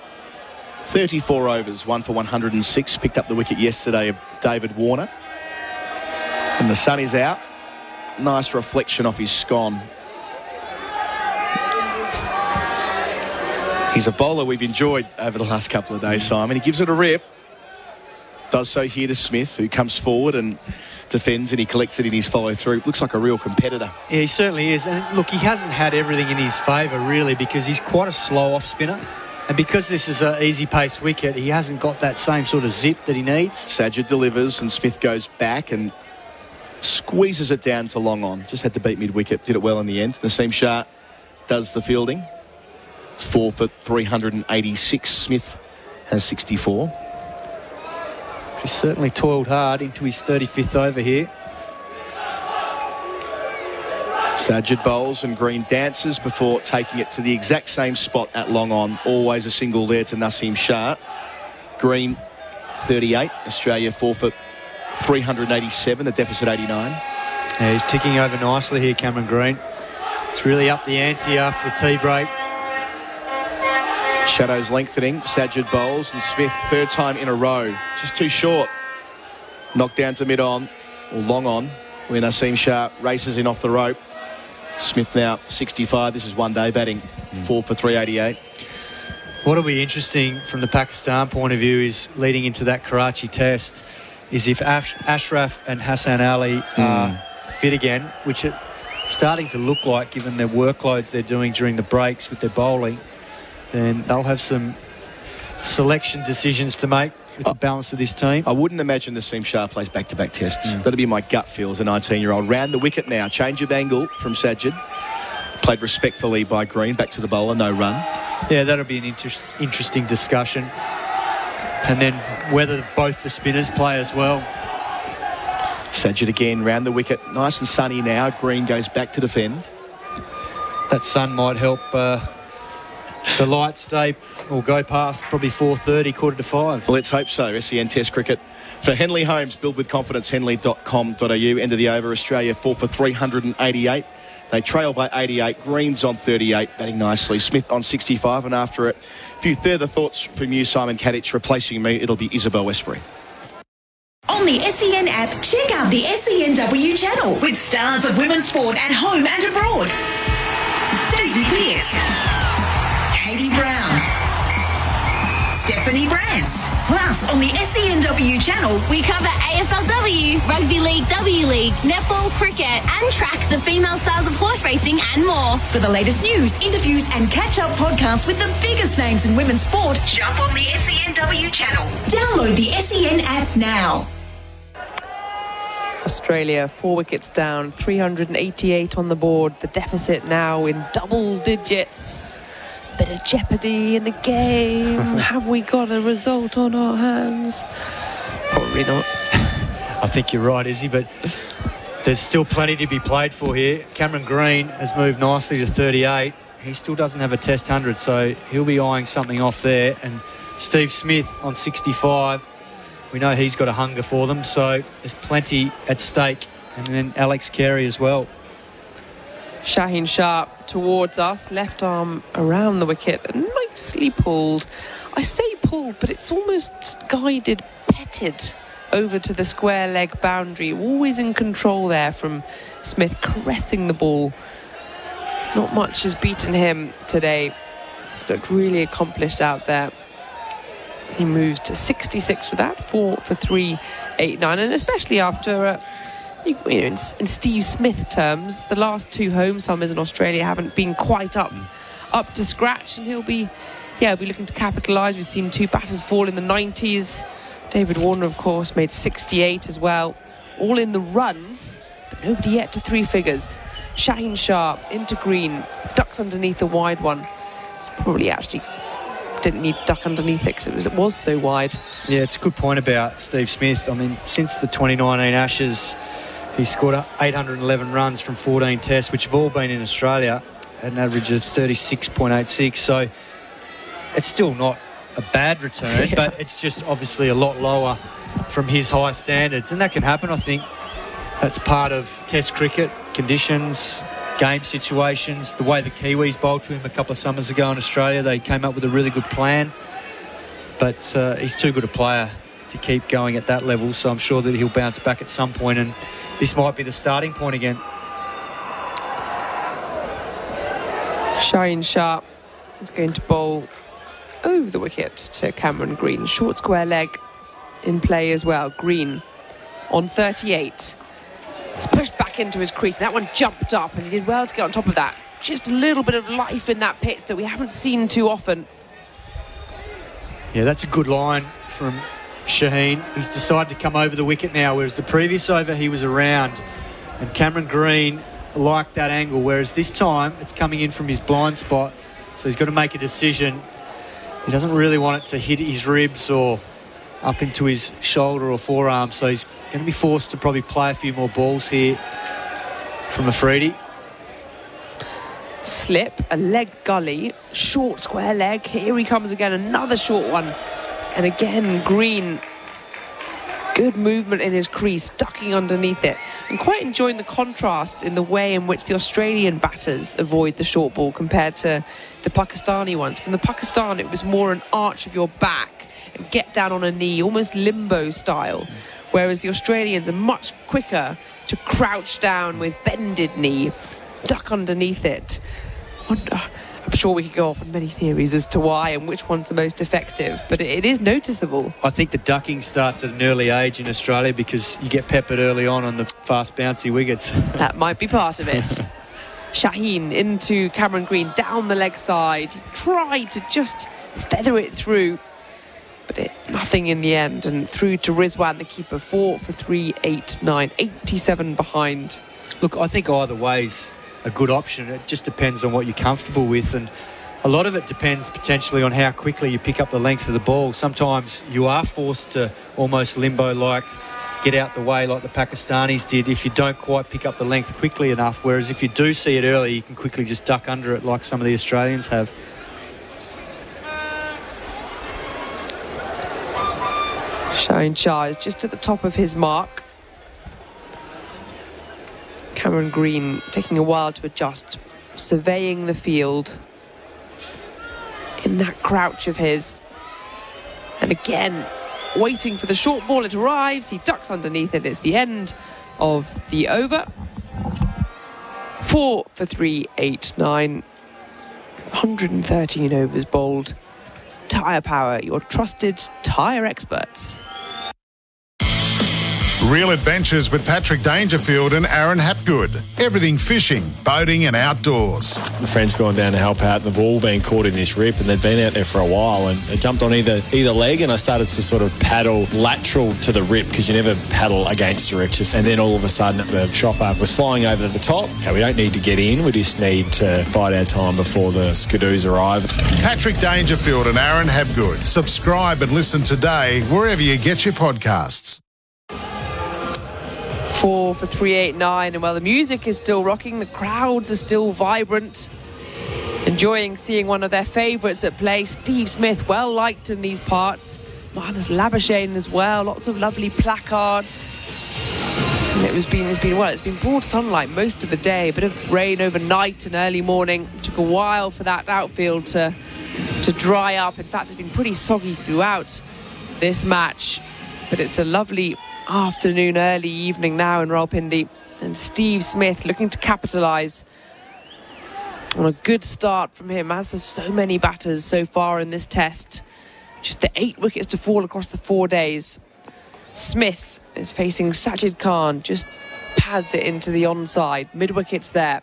34 overs, 1 for 106. Picked up the wicket yesterday of David Warner. And the sun is out. Nice reflection off his scone. He's a bowler we've enjoyed over the last couple of days, Simon. He gives it a rip. Does so here to Smith, who comes forward and defends, and he collects it in his follow-through. Looks like a real competitor. Yeah, he certainly is. And look, he hasn't had everything in his favour, really, because he's quite a slow off-spinner. And because this is an easy-pace wicket, he hasn't got that same sort of zip that he needs. Sajid delivers, and Smith goes back and squeezes it down to long on. Just had to beat mid-wicket. Did it well in the end. Naseem Shah does the fielding. It's 4 for 386. Smith has 64. He's certainly toiled hard into his 35th over here. Sajid bowls and Green dances before taking it to the exact same spot at long on. Always a single there to Naseem Shah. Green 38. Australia 4 for 387, a deficit 89. Yeah, he's ticking over nicely here, Cameron Green. It's really up the ante after the tea break. Shadows lengthening. Sajid bowls and Smith, third time in a row. Just too short. Knocked down to mid-on, or long on, when Naseem Shah races in off the rope. Smith now 65. This is one day batting. 4 for 388. What'll be interesting from the Pakistan point of view is leading into that Karachi test is if Ashraf and Hassan Ali are fit again, which it's starting to look like given their workloads they're doing during the breaks with their bowling, then they'll have some selection decisions to make with the balance of this team. I wouldn't imagine Naseem Shah plays back-to-back tests. That'd be my gut feel as a 19-year-old. Round the wicket now. Change of angle from Sajid. Played respectfully by Green. Back to the bowler. No run. Yeah, that'll be an interesting discussion. And then whether both the spinners play as well. Sajid again round the wicket. Nice and sunny now. Green goes back to defend. That sun might help the lights stay or go past probably 4:30, 4:45. Well, let's hope so. SEN Test cricket for Henley Holmes. Build with confidence. Henley.com.au. End of the over. Australia 4 for 388. They trail by 88. Green's on 38, batting nicely. Smith on 65. And after it, a few further thoughts from you, Simon Katich. Replacing me, it'll be Isabel Westbury. On the SEN app, check out the SENW channel with stars of women's sport at home and abroad. Daisy Pearce, Katie Brown, Stephanie Brance. Plus, on the SENW channel, we cover AFLW, Rugby League, W League, netball, cricket, and track the female stars of horse racing and more. For the latest news, interviews, and catch-up podcasts with the biggest names in women's sport, jump on the SENW channel. Download the SEN app now. Australia 4 wickets down, 388 on the board. The deficit now in double digits. Bit of jeopardy in the game. Have we got a result on our hands? Probably not. I think you're right, Izzy, but there's still plenty to be played for here. Cameron Green has moved nicely to 38. He still doesn't have a test 100, so he'll be eyeing something off there. And Steve Smith on 65. We know he's got a hunger for them, so there's plenty at stake. And then Alex Carey as well. Shaheen Sharp towards us, left arm around the wicket, nicely pulled. I say pulled, but it's almost guided, petted over to the square leg boundary. Always in control there from Smith, caressing the ball. Not much has beaten him today. Looked really accomplished out there. He moves to 66 for that, 4 for 3, 8, 9, and especially after, in Steve Smith terms, the last 2 home summers in Australia haven't been quite up to scratch, and he'll be looking to capitalise. We've seen 2 batters fall in the 90s. David Warner, of course, made 68 as well, all in the runs, but nobody yet to 3 figures. Shaheen Shah into green, ducks underneath the wide one. It's probably actually didn't need to duck underneath it because it was so wide. Yeah, it's a good point about Steve Smith. I mean, since the 2019 Ashes, he's scored 811 runs from 14 tests, which have all been in Australia, at an average of 36.86. So it's still not a bad return, but it's just obviously a lot lower from his high standards. And that can happen, I think. That's part of Test cricket, conditions, game situations, the way the Kiwis bowled to him a couple of summers ago in Australia. They came up with a really good plan, but he's too good a player to keep going at that level, so I'm sure that he'll bounce back at some point, and this might be the starting point again. Shaheen Shah is going to bowl over the wicket to Cameron Green. Short square leg in play as well. Green on 38. It's pushed back into his crease, and that one jumped up, and he did well to get on top of that. Just a little bit of life in that pitch that we haven't seen too often. Yeah, that's a good line from Shaheen. He's decided to come over the wicket now, whereas the previous over he was around, and Cameron Green liked that angle, whereas this time it's coming in from his blind spot, so he's got to make a decision. He doesn't really want it to hit his ribs or up into his shoulder or forearm, so he's going to be forced to probably play a few more balls here from Afridi. Slip, a leg gully, short square leg. Here he comes again, another short one. And again, Green, good movement in his crease, ducking underneath it. I'm quite enjoying the contrast in the way in which the Australian batters avoid the short ball compared to the Pakistani ones. From the Pakistan, it was more an arch of your back and get down on a knee, almost limbo style. Whereas the Australians are much quicker to crouch down with bended knee, duck underneath it. I'm sure we could go off on many theories as to why and which one's the most effective, but it is noticeable. I think the ducking starts at an early age in Australia because you get peppered early on the fast bouncy wickets. That might be part of it. Shaheen into Cameron Green, down the leg side. He tried to just feather it through, but nothing in the end, and through to Rizwan, the keeper. 4 for 3, 8, 9, 87 behind. Look, I think either way's a good option. It just depends on what you're comfortable with, and a lot of it depends potentially on how quickly you pick up the length of the ball. Sometimes you are forced to almost limbo-like get out the way like the Pakistanis did if you don't quite pick up the length quickly enough, whereas if you do see it early, you can quickly just duck under it like some of the Australians have. Shaheen Shah is just at the top of his mark. Cameron Green taking a while to adjust, surveying the field in that crouch of his. And again, waiting for the short ball. It arrives, he ducks underneath it. It's the end of the over. 4 for 3, 8, 9. 113 overs bowled. Tyre Power, your trusted tyre experts. Real Adventures with Patrick Dangerfield and Aaron Hapgood. Everything fishing, boating and outdoors. The friend's gone down to help out, and they've all been caught in this rip, and they've been out there for a while, and it jumped on either leg, and I started to sort of paddle lateral to the rip because you never paddle against the rip. And then all of a sudden the chopper was flying over the top. Okay, we don't need to get in, we just need to bide our time before the skidoos arrive. Patrick Dangerfield and Aaron Hapgood. Subscribe and listen today wherever you get your podcasts. 4 for 3, 8, 9, and while the music is still rocking, the crowds are still vibrant, enjoying seeing one of their favourites at play. Steve Smith, well liked in these parts. Marnus Labuschagne as well, lots of lovely placards. And it's been broad sunlight most of the day, a bit of rain overnight and early morning. It took a while for that outfield to dry up. In fact, it's been pretty soggy throughout this match. But it's a lovely afternoon, early evening now in Rawalpindi. And Steve Smith looking to capitalise on a good start from him, as of so many batters so far in this test. Just the 8 wickets to fall across the 4 days. Smith is facing Sajid Khan, just pads it into the onside. Mid-wickets there.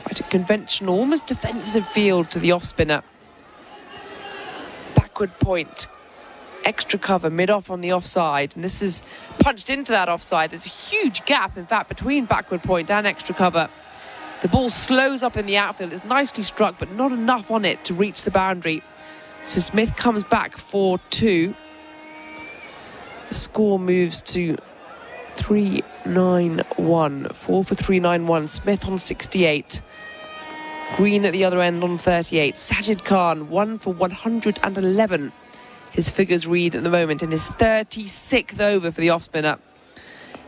Quite a conventional, almost defensive field to the off-spinner. Backward point. Extra cover mid-off on the offside, and this is punched into that offside. There's a huge gap, in fact, between backward point and extra cover. The ball slows up in the outfield. It's nicely struck, but not enough on it to reach the boundary. So Smith comes back for 2. The score moves to 391. 4 for 391. Smith on 68. Green at the other end on 38. Sajid Khan 1 for 111. His figures read at the moment in his 36th over for the off-spinner.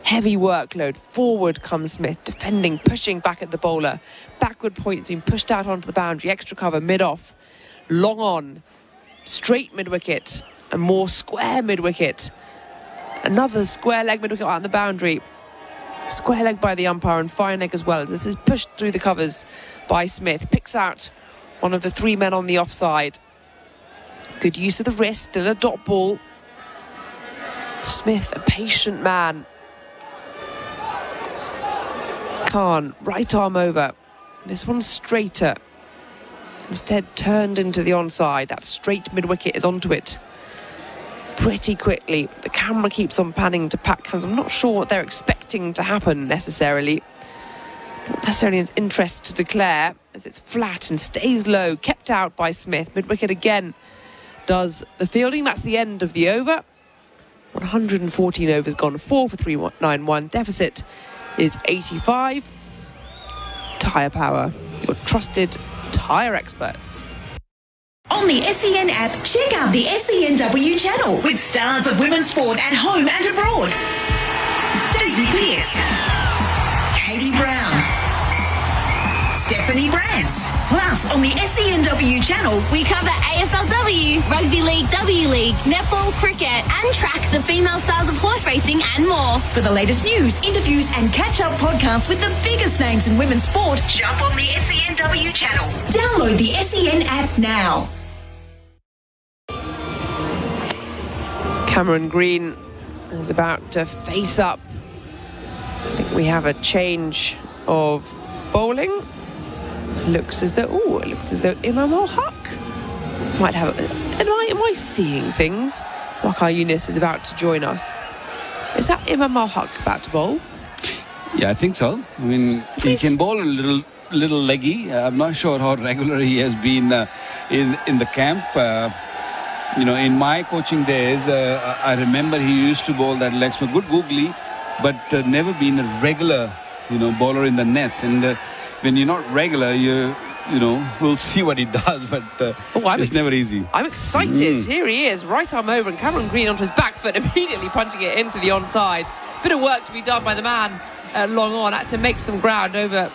Heavy workload. Forward comes Smith, defending, pushing back at the bowler. Backward point's been pushed out onto the boundary. Extra cover mid-off. Long on. Straight mid-wicket. And more square mid-wicket. Another square leg mid-wicket out on the boundary. Square leg by the umpire and fine leg as well. This is pushed through the covers by Smith. Picks out one of the 3 men on the offside. Good use of the wrist. Still a dot ball. Smith, a patient man. Khan, right arm over. This one's straighter. Instead turned into the onside. That straight mid-wicket is onto it pretty quickly. The camera keeps on panning to Pat Cummins. I'm not sure what they're expecting to happen necessarily. Not necessarily an interest to declare, as it's flat and stays low. Kept out by Smith. Mid-wicket again does the fielding. That's the end of the over. 114 overs gone. 4 for 391. Deficit is 85. Tyre Power, your trusted tyre experts. On the SEN app, check out the SENW channel with stars of women's sport at home and abroad. Daisy Pearce, Katie Brown, Stephanie Brance. Plus, on the SENW channel, We cover AFLW, Rugby League, W League, netball, cricket, and track the female stars of horse racing and more. for the latest news, interviews, and catch-up podcasts with the biggest names in women's sport, jump on the SENW channel. Download the SEN app now. Cameron Green is about to face up. I think we have a change of bowling. Looks as though Imam Haq might have. Am I seeing things? Waqar Younis is about to join us. Is that Imam Haq about to bowl? Yeah, I think so. I mean, he can bowl a little leggy. I'm not sure how regular he has been in the camp. In my coaching days, I remember he used to bowl that leg spin, good googly, but never been a regular, bowler in the nets. And when you're not regular, we'll see what he does, but it's never easy. I'm excited. Here he is, right arm over, and Cameron Green onto his back foot, immediately punching it into the onside. Bit of work to be done by the man long on, had to make some ground over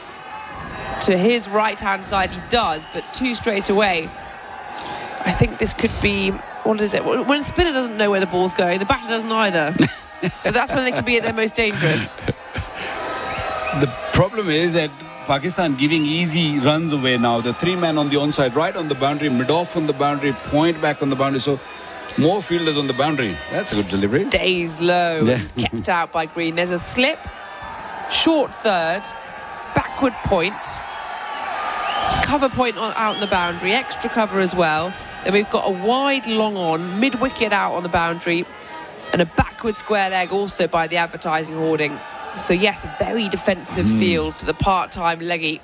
to his right-hand side. He does, but 2 straight away. I think this could be, what is it? When a spinner doesn't know where the ball's going, the batter doesn't either. So that's when they can be at their most dangerous. The problem is that Pakistan giving easy runs away now. The 3 men on the onside, right on the boundary, mid-off on the boundary, point back on the boundary. So more fielders on the boundary. That's a good delivery. Stays low, kept out by Green. There's a slip, short third, backward point, cover point out on the boundary, extra cover as well. Then we've got a wide long on, mid-wicket out on the boundary, and a backward square leg also by the advertising hoarding. So yes, a very defensive field to the part-time leggy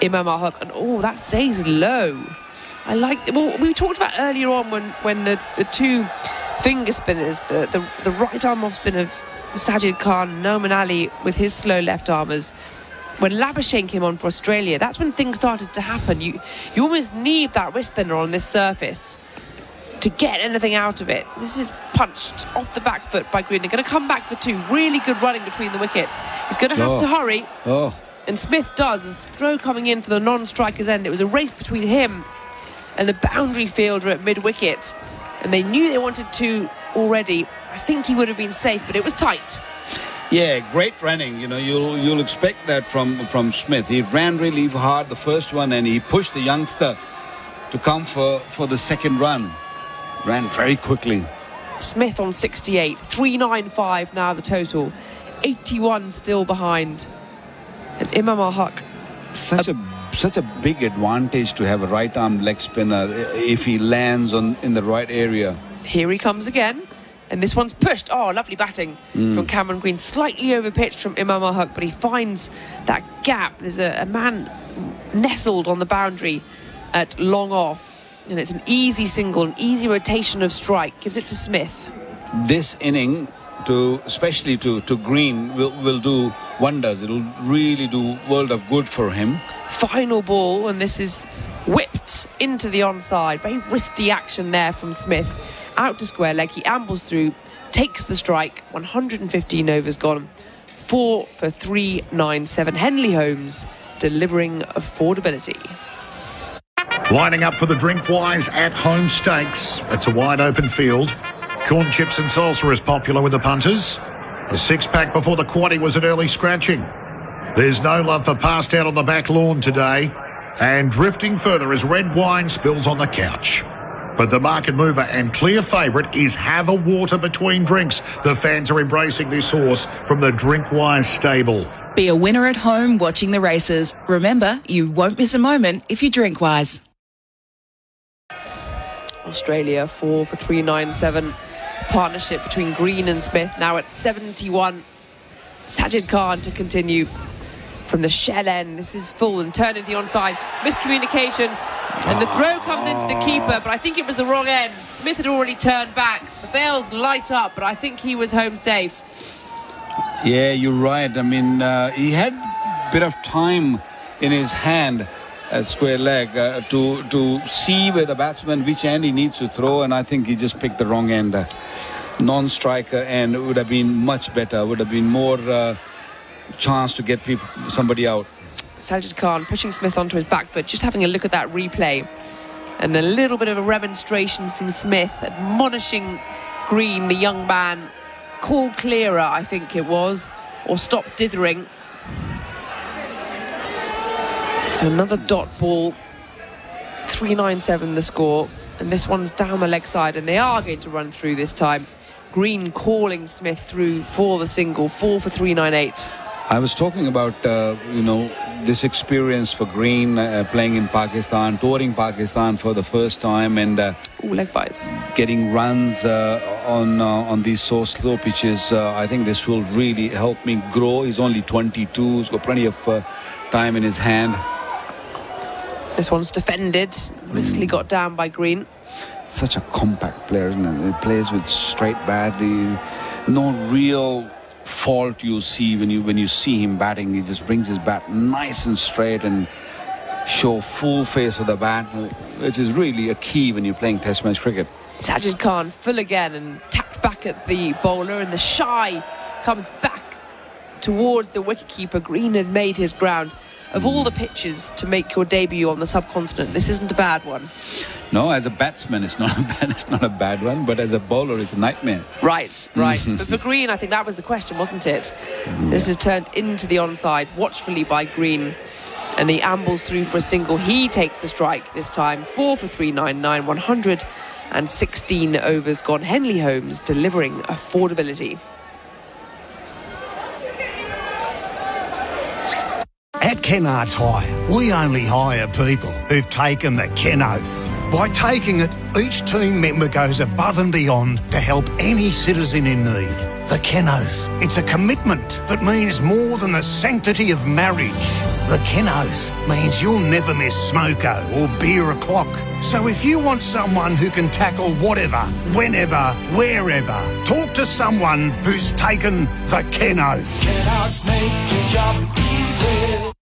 Imam Haq. And that stays low. I like. Well, we talked about earlier on when the 2 finger spinners, the right arm off spin of Sajid Khan, Noman Ali with his slow left armers. When Labuschagne came on for Australia, that's when things started to happen. You almost need that wrist spinner on this surface to get anything out of it. This is punched off the back foot by Green. They're going to come back for 2. Really good running between the wickets. He's going to have to hurry. And Smith does. And throw coming in for the non-striker's end. It was a race between him and the boundary fielder at mid-wicket. And they knew they wanted 2 already. I think he would have been safe, but it was tight. Yeah, great running. You know, you'll expect that from Smith. He ran really hard the first one, and he pushed the youngster to come for the second run. Ran very quickly. Smith on 68, 395 now the total, 81 still behind. And Imam Al-Haq. Such a big advantage to have a right arm leg spinner if he lands in the right area. Here he comes again. And this one's pushed. Oh, lovely batting from Cameron Green. Slightly overpitched from Imam Al-Haq, but he finds that gap. There's a man nestled on the boundary at long off. And it's an easy single, an easy rotation of strike. Gives it to Smith. This inning, especially to Green, will do wonders. It'll really do world of good for him. Final ball, and this is whipped into the onside. Very wristy action there from Smith. Out to square leg, he ambles through, takes the strike. 115 overs gone. 4 for 397. Henley Holmes delivering affordability. Lining up for the Drinkwise at-home stakes. It's a wide open field. Corn chips and salsa is popular with the punters. A six-pack before the quaddie was an early scratching. There's no love for passed out on the back lawn today. And drifting further as red wine spills on the couch. But the market mover and clear favourite is Have a Water Between Drinks. The fans are embracing this horse from the Drinkwise stable. Be a winner at home watching the races. Remember, you won't miss a moment if you drink wise. Australia 4 for 397. Partnership between Green and Smith now at 71. Sajid Khan to continue from the shell end. This is full and turned into the onside. Miscommunication. And the throw comes into the keeper, but I think it was the wrong end. Smith had already turned back. The bails light up, but I think he was home safe. Yeah, you're right. I mean, he had a bit of time in his hand at square leg to see where the batsman, which end he needs to throw, and I think he just picked the wrong end. Non-striker end would have been much better, would have been more chance to get somebody out. Sajid Khan pushing Smith onto his back foot, just having a look at that replay. And a little bit of a remonstration from Smith, admonishing Green, the young man. Call clearer, I think it was, or stop dithering. So another dot ball, 397 the score, and this one's down the leg side, and they are going to run through this time. Green calling Smith through for the single, 4 for 398. I was talking about, this experience for Green playing in Pakistan, touring Pakistan for the first time, and leg byes, getting runs on these so slow pitches. I think this will really help me grow. He's only 22. He's got plenty of time in his hand. This one's defended. Nicely got down by Green. Such a compact player, isn't it? He plays with straight bat. No real fault you see when you see him batting. He just brings his bat nice and straight and show full face of the bat, which is really a key when you're playing Test match cricket. Sajid Khan full again and tapped back at the bowler, and the shy comes back towards the wicketkeeper. Green had made his ground. Of all the pitches to make your debut on the subcontinent, this isn't a bad one. No, as a batsman, it's not a bad one, but as a bowler, it's a nightmare. Right. But for Green, I think that was the question, wasn't it? This is turned into the onside, watchfully by Green, and he ambles through for a single. He takes the strike this time, 4 for 399, 116 overs gone. Henley Holmes delivering affordability. At Kennards Hire, we only hire people who've taken the Ken Oath. By taking it, each team member goes above and beyond to help any citizen in need. The Ken Oath, it's a commitment that means more than the sanctity of marriage. The Ken Oath means you'll never miss smoko or beer o'clock. So if you want someone who can tackle whatever, whenever, wherever, talk to someone who's taken the Ken Oath. Kennards make your job easy.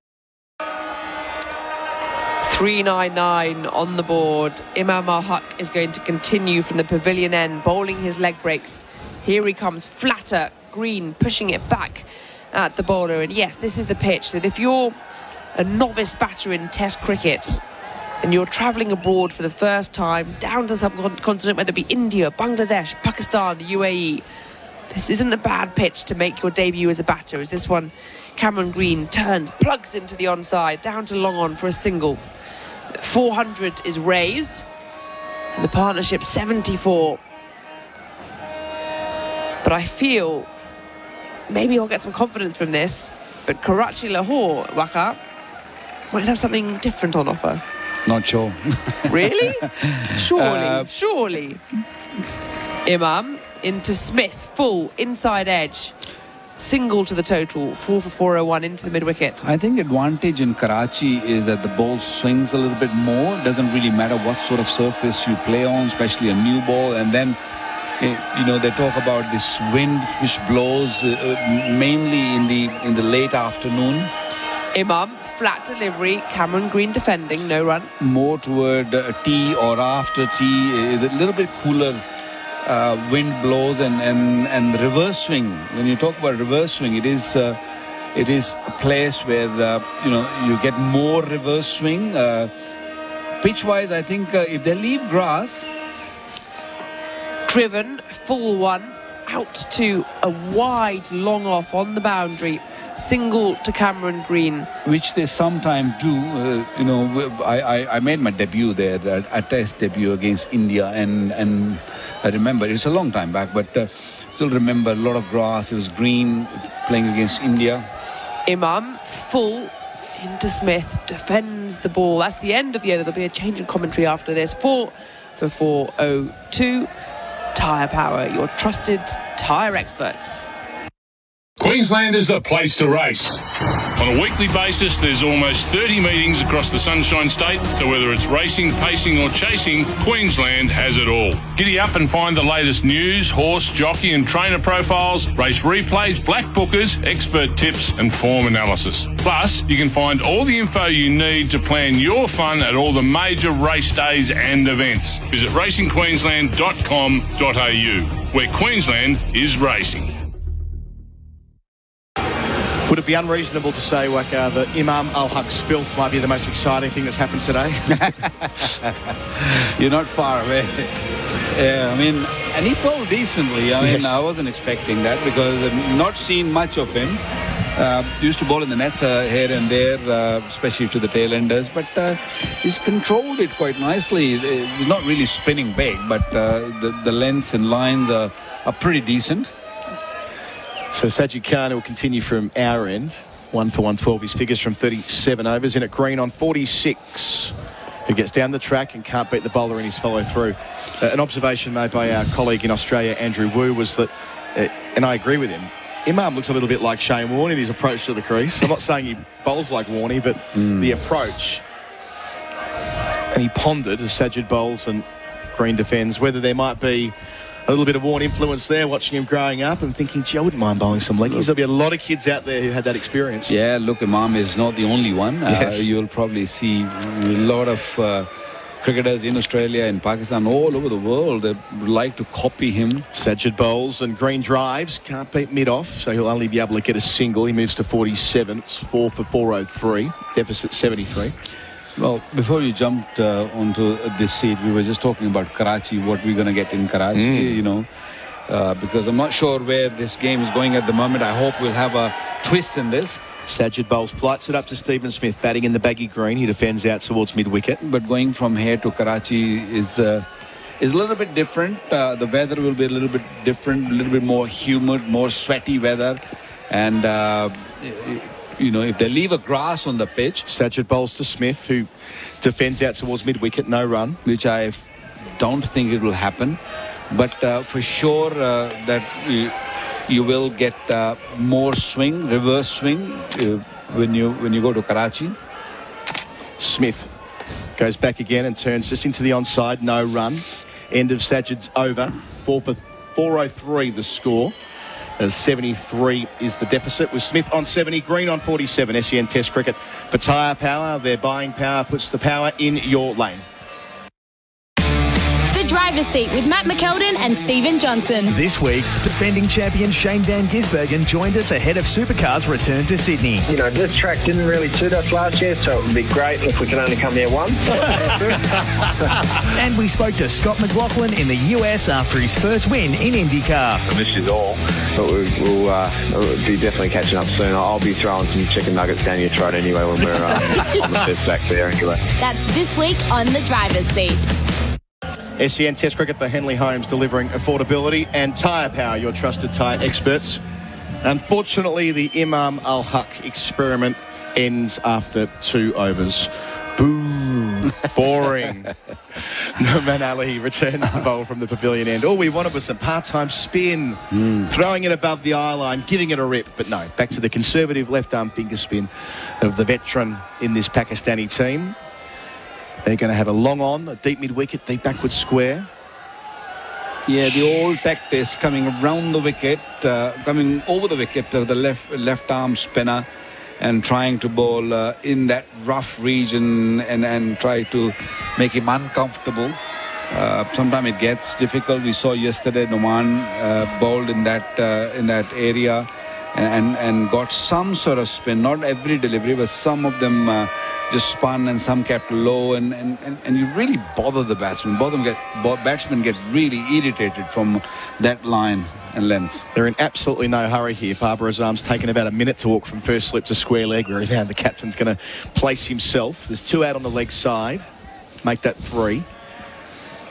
399 on the board. Imam Al-Haq is going to continue from the pavilion end, bowling his leg breaks. Here he comes, flatter. Green pushing it back at the bowler. And yes, this is the pitch that if you're a novice batter in Test cricket, and you're travelling abroad for the first time down to the subcontinent, whether it be India, Bangladesh, Pakistan, the UAE, this isn't a bad pitch to make your debut as a batter. As this one, Cameron Green turns, plugs into the onside, down to long on for a single. 400 is raised, and the partnership 74. But I feel maybe I'll get some confidence from this, but Karachi Lahore, Waqar, might have something different on offer. Not sure. Really? Surely. Imam into Smith, full inside edge, single to the total, 4 for 401 into the mid-wicket. I think advantage in Karachi is that the ball swings a little bit more. It doesn't really matter what sort of surface you play on, especially a new ball. And then, you know, they talk about this wind which blows mainly in the late afternoon. Imam, flat delivery, Cameron Green defending, no run. More toward tea or after tea, a little bit cooler. Wind blows and reverse swing. When you talk about reverse swing, it is a place where you get more reverse swing. Pitch wise, I think if they leave grass, driven full one out to a wide long off on the boundary, single to Cameron Green, which they sometimes do. I made my debut there, a test debut against India, and I remember it's a long time back, but still remember a lot of grass. It was green, playing against India. Imam full into Smith, defends the ball. That's the end of the over. There'll be a change in commentary after this. 4 for 402. Tyre Power, your trusted tyre experts. Queensland is the place to race. On a weekly basis, there's almost 30 meetings across the Sunshine State, so whether it's racing, pacing or chasing, Queensland has it all. Giddy up and find the latest news, horse, jockey and trainer profiles, race replays, black bookers, expert tips and form analysis. Plus, you can find all the info you need to plan your fun at all the major race days and events. Visit racingqueensland.com.au, where Queensland is racing. Would it be unreasonable to say, Waqar, that Imam Al-Haq's filth might be the most exciting thing that's happened today? You're not far away. Yeah, I mean, and he bowled decently. I mean, I wasn't expecting that because I've not seen much of him. Used to bowl in the nets here and there, especially to the tail enders, but he's controlled it quite nicely. He's not really spinning big, but the lengths and lines are pretty decent. So Sajid Khan will continue from our end. 1 for 112, his figures from 37 overs. In at Green on 46, who gets down the track and can't beat the bowler in his follow-through. An observation made by our colleague in Australia, Andrew Wu, was that, and I agree with him, Imam looks a little bit like Shane Warne in his approach to the crease. I'm not saying he bowls like Warney, but the approach. And he pondered as Sajid bowls and Green defends, whether there might be a little bit of Warne influence there, watching him growing up and thinking, gee, I wouldn't mind bowling some leggies. There'll be a lot of kids out there who had that experience. Yeah, look, Imam is not the only one. Yes. You'll probably see a lot of cricketers in Australia and Pakistan, all over the world, that would like to copy him. Sajid bowls and Green drives, can't beat mid-off, so he'll only be able to get a single. He moves to 47. It's 4 for 403, deficit 73. Well, before you jumped onto this seat, we were just talking about Karachi, what we're going to get in Karachi, because I'm not sure where this game is going at the moment. I hope we'll have a twist in this. Sajid bowls, flights it up to Stephen Smith, batting in the baggy green. He defends out towards mid-wicket. But going from here to Karachi is a little bit different. The weather will be a little bit different, a little bit more humid, more sweaty weather. And if they leave a grass on the pitch. Sajid bowls to Smith, who defends out towards mid-wicket, no run. Which I don't think it will happen. But for sure that you will get more swing, reverse swing, when you go to Karachi. Smith goes back again and turns just into the onside, no run. End of Sajid's over. 4 for 403 the score. 73 is the deficit, with Smith on 70, Green on 47. SEN Test Cricket for Tyre Power. Their buying power puts the power in your lane. The driving driver's seat with Matt McKeldin and Stephen Johnson. This week, defending champion Shane Van Gisbergen joined us ahead of Supercars' return to Sydney. You know, this track didn't really suit us last year, so it would be great if we can only come here once. And we spoke to Scott McLaughlin in the US after his first win in IndyCar. I miss you all, but we'll be definitely catching up soon. I'll be throwing some chicken nuggets down your throat anyway when we're on the fifth back there anyway. That's this week on the driver's seat. SEN Test Cricket by Henley Holmes, delivering affordability and tyre power, your trusted tyre experts. Unfortunately, the Imam Al Haq experiment ends after 2 overs. Boo. Boring. Noman Ali returns the bowl from the pavilion end. All we wanted was some part-time spin, throwing it above the eye line, giving it a rip. But no, back to the conservative left-arm finger spin of the veteran in this Pakistani team. They're going to have a long on, a deep mid-wicket, deep backward square. Yeah, the old tactics coming around the wicket, coming over the wicket of the left arm spinner and trying to bowl in that rough region and try to make him uncomfortable. Sometimes it gets difficult. We saw yesterday Noman bowled in that area and got some sort of spin. Not every delivery, but some of them just spun and some kept low, and you really bother the batsman. Batsmen get really irritated from that line and length. They're in absolutely no hurry here. Babar Azam's taken about a minute to walk from first slip to square leg, where now the captain's going to place himself. There's 2 out on the leg side. Make that 3.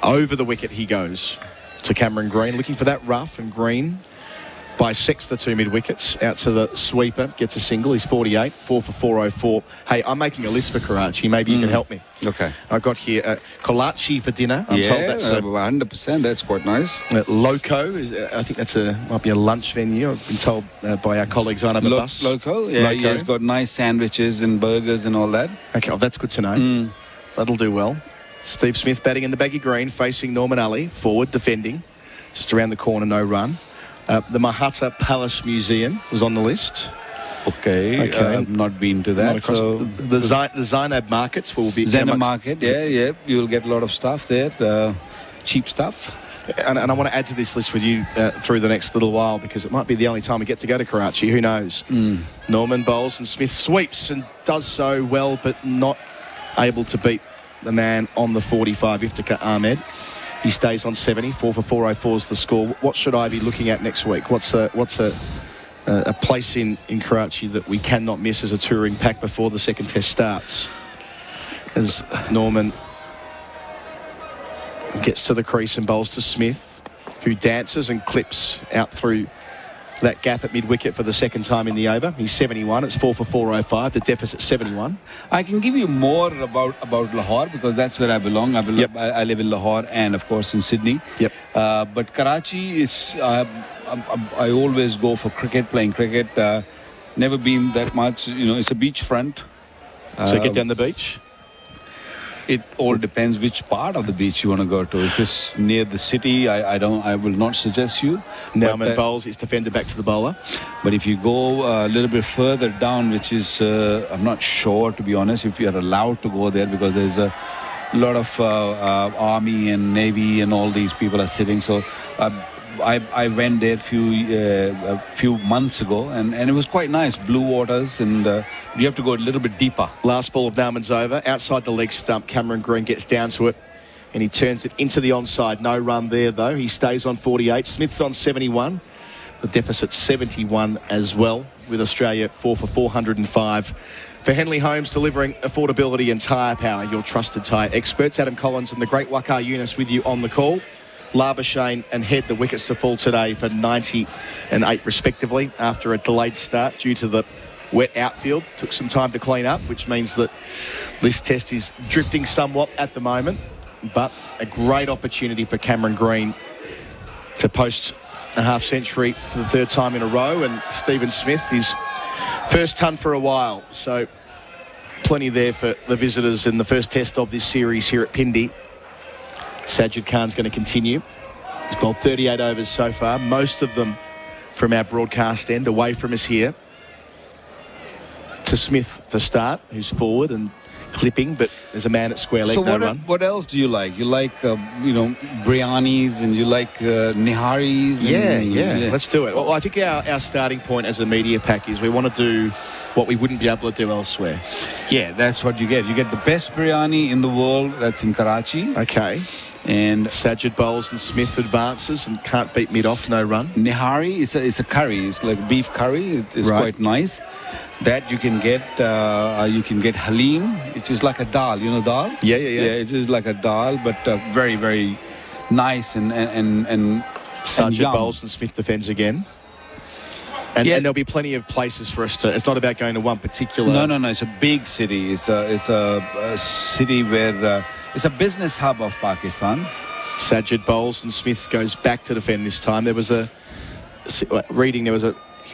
Over the wicket he goes to Cameron Green, looking for that rough, and Green bisects the 2 mid-wickets out to the sweeper, gets a single. He's 48, 4 for 404. Hey, I'm making a list for Karachi. Maybe you can help me. Okay. I got here Kolachi for dinner. I'm told that's 100%. That's quite nice. Loco, I think that's might be a lunch venue. I've been told by our colleagues on a bus. Loco, yeah, Loco. He's got nice sandwiches and burgers and all that. Okay, well, that's good to know. That'll do well. Steve Smith batting in the baggy green, facing Norman Ali, forward, defending. Just around the corner, no run. The Mahatta Palace Museum was on the list. Okay. I've not been to that. So the Zainab markets will be... Zainab market, yeah. You'll get a lot of stuff there, cheap stuff. And I want to add to this list with you through the next little while, because it might be the only time we get to go to Karachi. Who knows? Norman bowls and Smith sweeps and does so well, but not able to beat the man on the 45, Iftikhar Ahmed. He stays on 70, 4 for 404 is the score. What should I be looking at next week? What's a place in Karachi that we cannot miss as a touring pack before the second test starts? As Norman gets to the crease and bowls to Smith, who dances and clips out through that gap at mid-wicket for the second time in the over. He's 71. It's 4 for 405. The deficit 71. I can give you more about Lahore, because that's where I belong. I live in Lahore and, of course, in Sydney. But Karachi is... I always go for cricket, playing cricket. Never been that much. You know, it's a beachfront. So get down the beach? It all depends which part of the beach you want to go to. If it's near the city, I will not suggest you. Nauman bowls his defender back to the bowler. But if you go a little bit further down, which is, I'm not sure, to be honest, if you're allowed to go there, because there's a lot of army and navy and all these people are sitting. So I went there a few months ago, and it was quite nice. Blue waters, and you have to go a little bit deeper. Last ball of Nauman's over. Outside the leg stump, Cameron Green gets down to it, and he turns it into the onside. No run there, though. He stays on 48. Smith's on 71. The deficit 71 as well, with Australia 4 for 405. For Henley Holmes, delivering affordability and tyre power, your trusted tyre experts. Adam Collins and the great Waqar Younis with you on the call. Labuschagne and Head, the wickets to fall today for 90 and 8 respectively, after a delayed start due to the wet outfield. Took some time to clean up, which means that this test is drifting somewhat at the moment, but a great opportunity for Cameron Green to post a half-century for the 3rd time in a row, and Stephen Smith, his first ton for a while. So plenty there for the visitors in the first test of this series here at Pindi. Sajid Khan's going to continue. He's bowled 38 overs so far, most of them from our broadcast end, away from us here. To Smith to start, who's forward, and clipping, but there's a man at square leg, so no run. What else do you like? You like, biryanis, and you like niharis? Yeah. Let's do it. Well, I think our starting point as a media pack is we want to do what we wouldn't be able to do elsewhere. Yeah, that's what you get. You get the best biryani in the world. That's in Karachi. Okay. And Sajid bowls and Smith advances and can't beat mid-off, no run. Nihari is a curry. It's like beef curry. It's quite nice. That you can get halim, which is like a dal. You know dal? Yeah. Yeah, it is like a dal, but very, very nice and Sajid bowls and Smith defends again. And there'll be plenty of places for us to... It's not about going to one particular... No. It's a big city. It's a city where... it's a business hub of Pakistan. Sajid bowls and Smith goes back to defend this time. There was a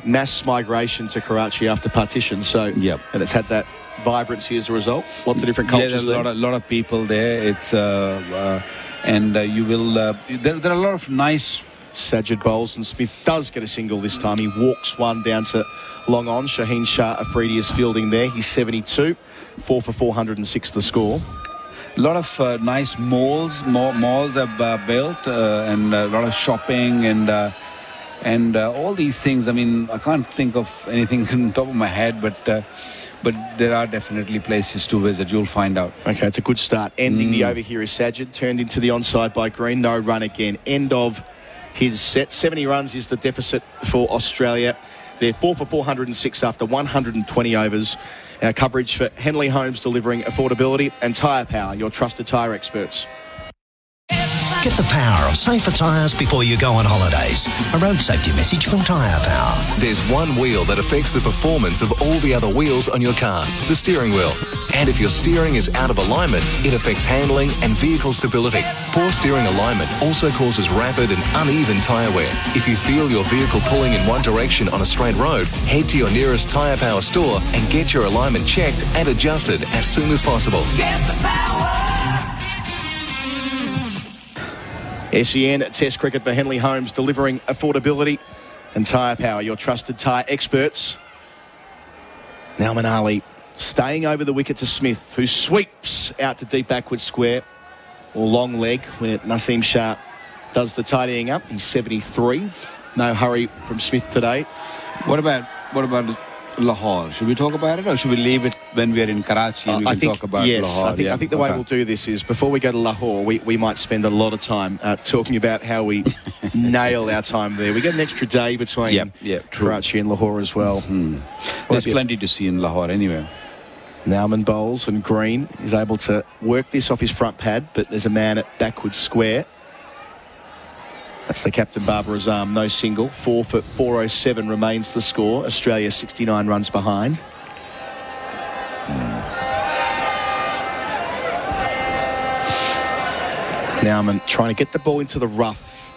mass migration to Karachi after partition. So, and it's had that vibrancy as a result. Lots of different cultures there. A lot of people there. It's you will... there are a lot of nice... Sajid bowls and Smith does get a single this time. He walks one down to long on. Shaheen Shah Afridi is fielding there. He's 72. 4 for 406 the score. A lot of nice malls have built and a lot of shopping and all these things. I mean, I can't think of anything on the top of my head, but there are definitely places to visit. You'll find out. Okay, it's a good start. Ending the over here is Sajid, turned into the onside by Green. No run again. End of his set. 70 runs is the deficit for Australia. They're 4 for 406 after 120 overs. Our coverage for Henley Homes, delivering affordability, and Tyre Power, your trusted tyre experts. Get the power of safer tyres before you go on holidays. A road safety message from Tyre Power. There's one wheel that affects the performance of all the other wheels on your car, the steering wheel. And if your steering is out of alignment, it affects handling and vehicle stability. Poor steering alignment also causes rapid and uneven tyre wear. If you feel your vehicle pulling in one direction on a straight road, head to your nearest Tyre Power store and get your alignment checked and adjusted as soon as possible. Get the power! SEN Test Cricket for Henley Homes, delivering affordability, and Tyre Power, your trusted tyre experts. Now Manali staying over the wicket to Smith, who sweeps out to deep backward square or long leg when Naseem Shah does the tidying up. He's 73. No hurry from Smith today. What about Lahore? Should we talk about it, or should we leave it when we are in Karachi and we can talk about Lahore? I think the way we'll do this is, before we go to Lahore, we might spend a lot of time talking about how we nail our time there. We get an extra day between Karachi and Lahore as well. There's plenty to see in Lahore anyway. Nauman bowls and Green is able to work this off his front pad, but there's a man at backward square. That's the captain, Babar Azam. No single. 4 for 407 remains the score. Australia 69 runs behind. Nauman trying to get the ball into the rough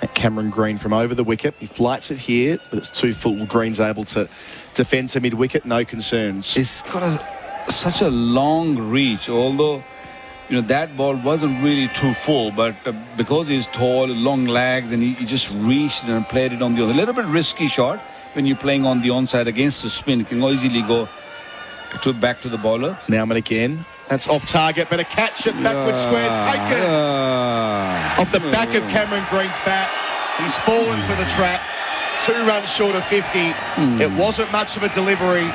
at Cameron Green from over the wicket. He flights it here, but it's too full. Green's able to defend to mid-wicket. No concerns. It's got such a long reach, although... that ball wasn't really too full, but because he's tall, long legs, and he just reached and played it on the other. A little bit risky shot when you're playing on the onside against the spin. It can easily go back to the bowler. Nauman again. That's off target, but a catch at backward squares taken. Off the back of Cameron Green's bat. He's fallen for the trap. 2 runs short of 50. It wasn't much of a delivery.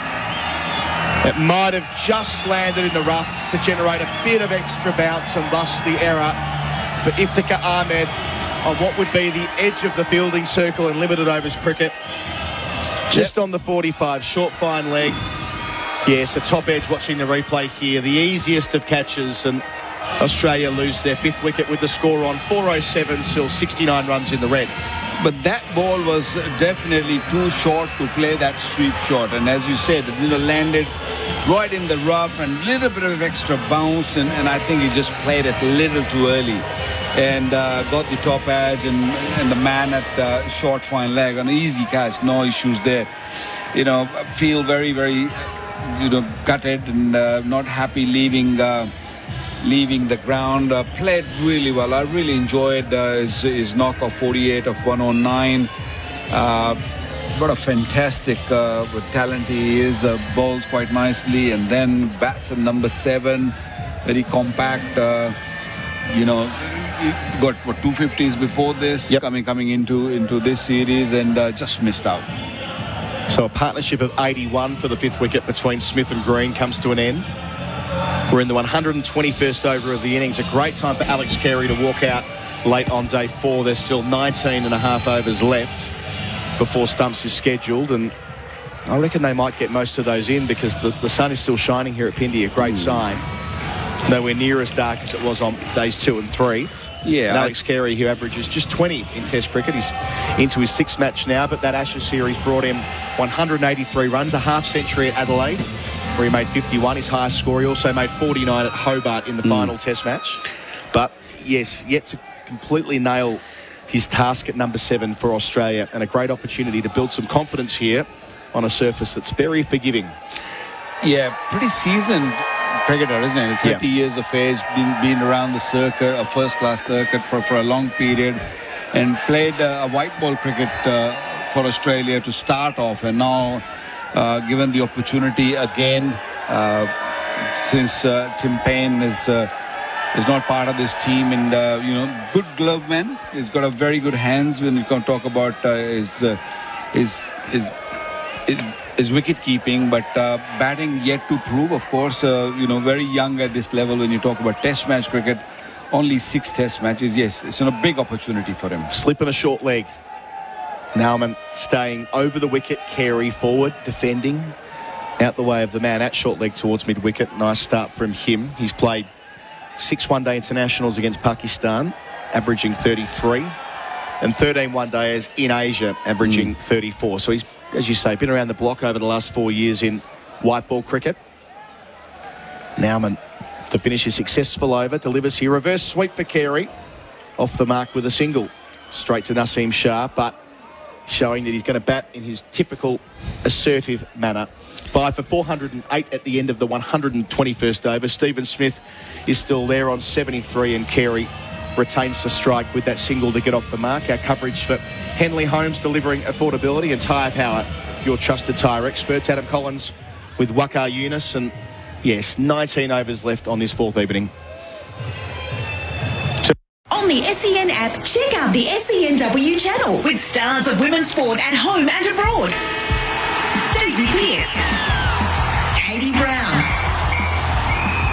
It might have just landed in the rough to generate a bit of extra bounce and thus the error. But Iftikhar Ahmed on what would be the edge of the fielding circle in limited overs cricket. Just on the 45, short fine leg. Yes, a top edge watching the replay here. The easiest of catches, and Australia lose their 5th wicket with the score on 407, still 69 runs in the red. But that ball was definitely too short to play that sweep shot. And as you said, it landed right in the rough and a little bit of extra bounce. And I think he just played it a little too early. And got the top edge and the man at short fine leg. An easy catch, no issues there. Feel very, very, gutted and not happy leaving the ground. Played really well. I really enjoyed his knock of 48 of 109. what a fantastic talent he is. Bowls quite nicely and then bats at number 7. Very compact. You know, he got what 250s before this, coming into this series, and just missed out. So a partnership of 81 for the 5th wicket between Smith and Green comes to an end. We're in the 121st over of the innings. A great time for Alex Carey to walk out late on day 4. There's still 19 and a half overs left before stumps is scheduled, and I reckon they might get most of those in because the sun is still shining here at Pindi, a great sign. Nowhere near as dark as it was on days 2 and 3. Yeah, and Alex Carey, who averages just 20 in Test cricket, he's into his 6th match now, but that Ashes series brought him 183 runs, a half-century at Adelaide, where he made 51, his highest score. He also made 49 at Hobart in the final Test match. But, yes, yet to completely nail his task at number 7 for Australia, and a great opportunity to build some confidence here on a surface that's very forgiving. Yeah, pretty seasoned cricketer, isn't it? 30 years of age, been around the circuit, a first-class circuit for a long period, and played a white ball cricket for Australia to start off, and now given the opportunity again, since Tim Payne is not part of this team, and you know, good glove man. He's got a very good hands when you can talk about his wicket keeping, but batting yet to prove. Of course, you know, very young at this level. When you talk about Test match cricket, only 6 Test matches. Yes, it's a big opportunity for him. Slip and a short leg. Nauman staying over the wicket. Carey forward, defending out the way of the man at short leg towards mid wicket. Nice start from him. He's played 6 one-day internationals against Pakistan, averaging 33, and 13 one-days in Asia, averaging 34. So he's, as you say, been around the block over the last 4 years in white ball cricket. Nauman to finish his successful over, delivers here. Reverse sweep for Carey, off the mark with a single. Straight to Naseem Shah, but showing that he's going to bat in his typical assertive manner. 5 for 408 at the end of the 121st over. Stephen Smith is still there on 73, and Carey retains the strike with that single to get off the mark. Our coverage for Henley Homes, delivering affordability and tyre power. Your trusted tyre experts. Adam Collins with Waqar Younis, and yes, 19 overs left on this 4th evening. On the SEN app, check out the SENW channel with stars of women's sport at home and abroad. Daisy Pearce, Katie Brown,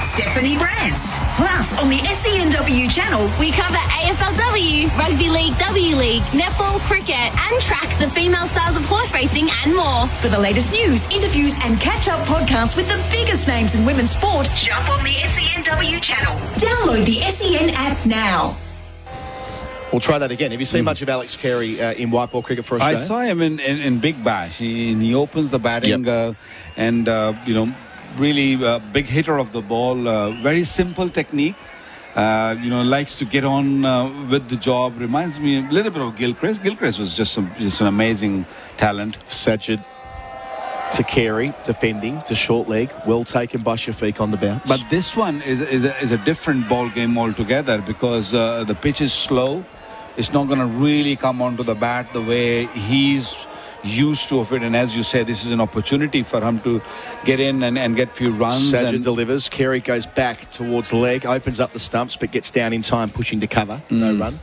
Stephanie Brance. Plus, on the SENW channel, we cover AFLW, Rugby League, W League, netball, cricket, and track the female stars of horse racing and more. For the latest news, interviews, and catch-up podcasts with the biggest names in women's sport, jump on the SENW channel. Download the SEN app now. We'll try that again. Have you seen much of Alex Carey in white ball cricket for Australia? I saw him in Big Bash. He opens the batting, and you know, really big hitter of the ball. Very simple technique. You know, likes to get on with the job. Reminds me a little bit of Gilchrist. Gilchrist was just an amazing talent. Sajid to Carey, defending to short leg, well taken by Shafiq on the bounce. But this one is a different ball game altogether, because the pitch is slow. It's not going to really come onto the bat the way he's used to of it. And as you say, this is an opportunity for him to get in and get a few runs. Sajid delivers. Carey goes back towards leg, opens up the stumps, but gets down in time, pushing to cover. No run.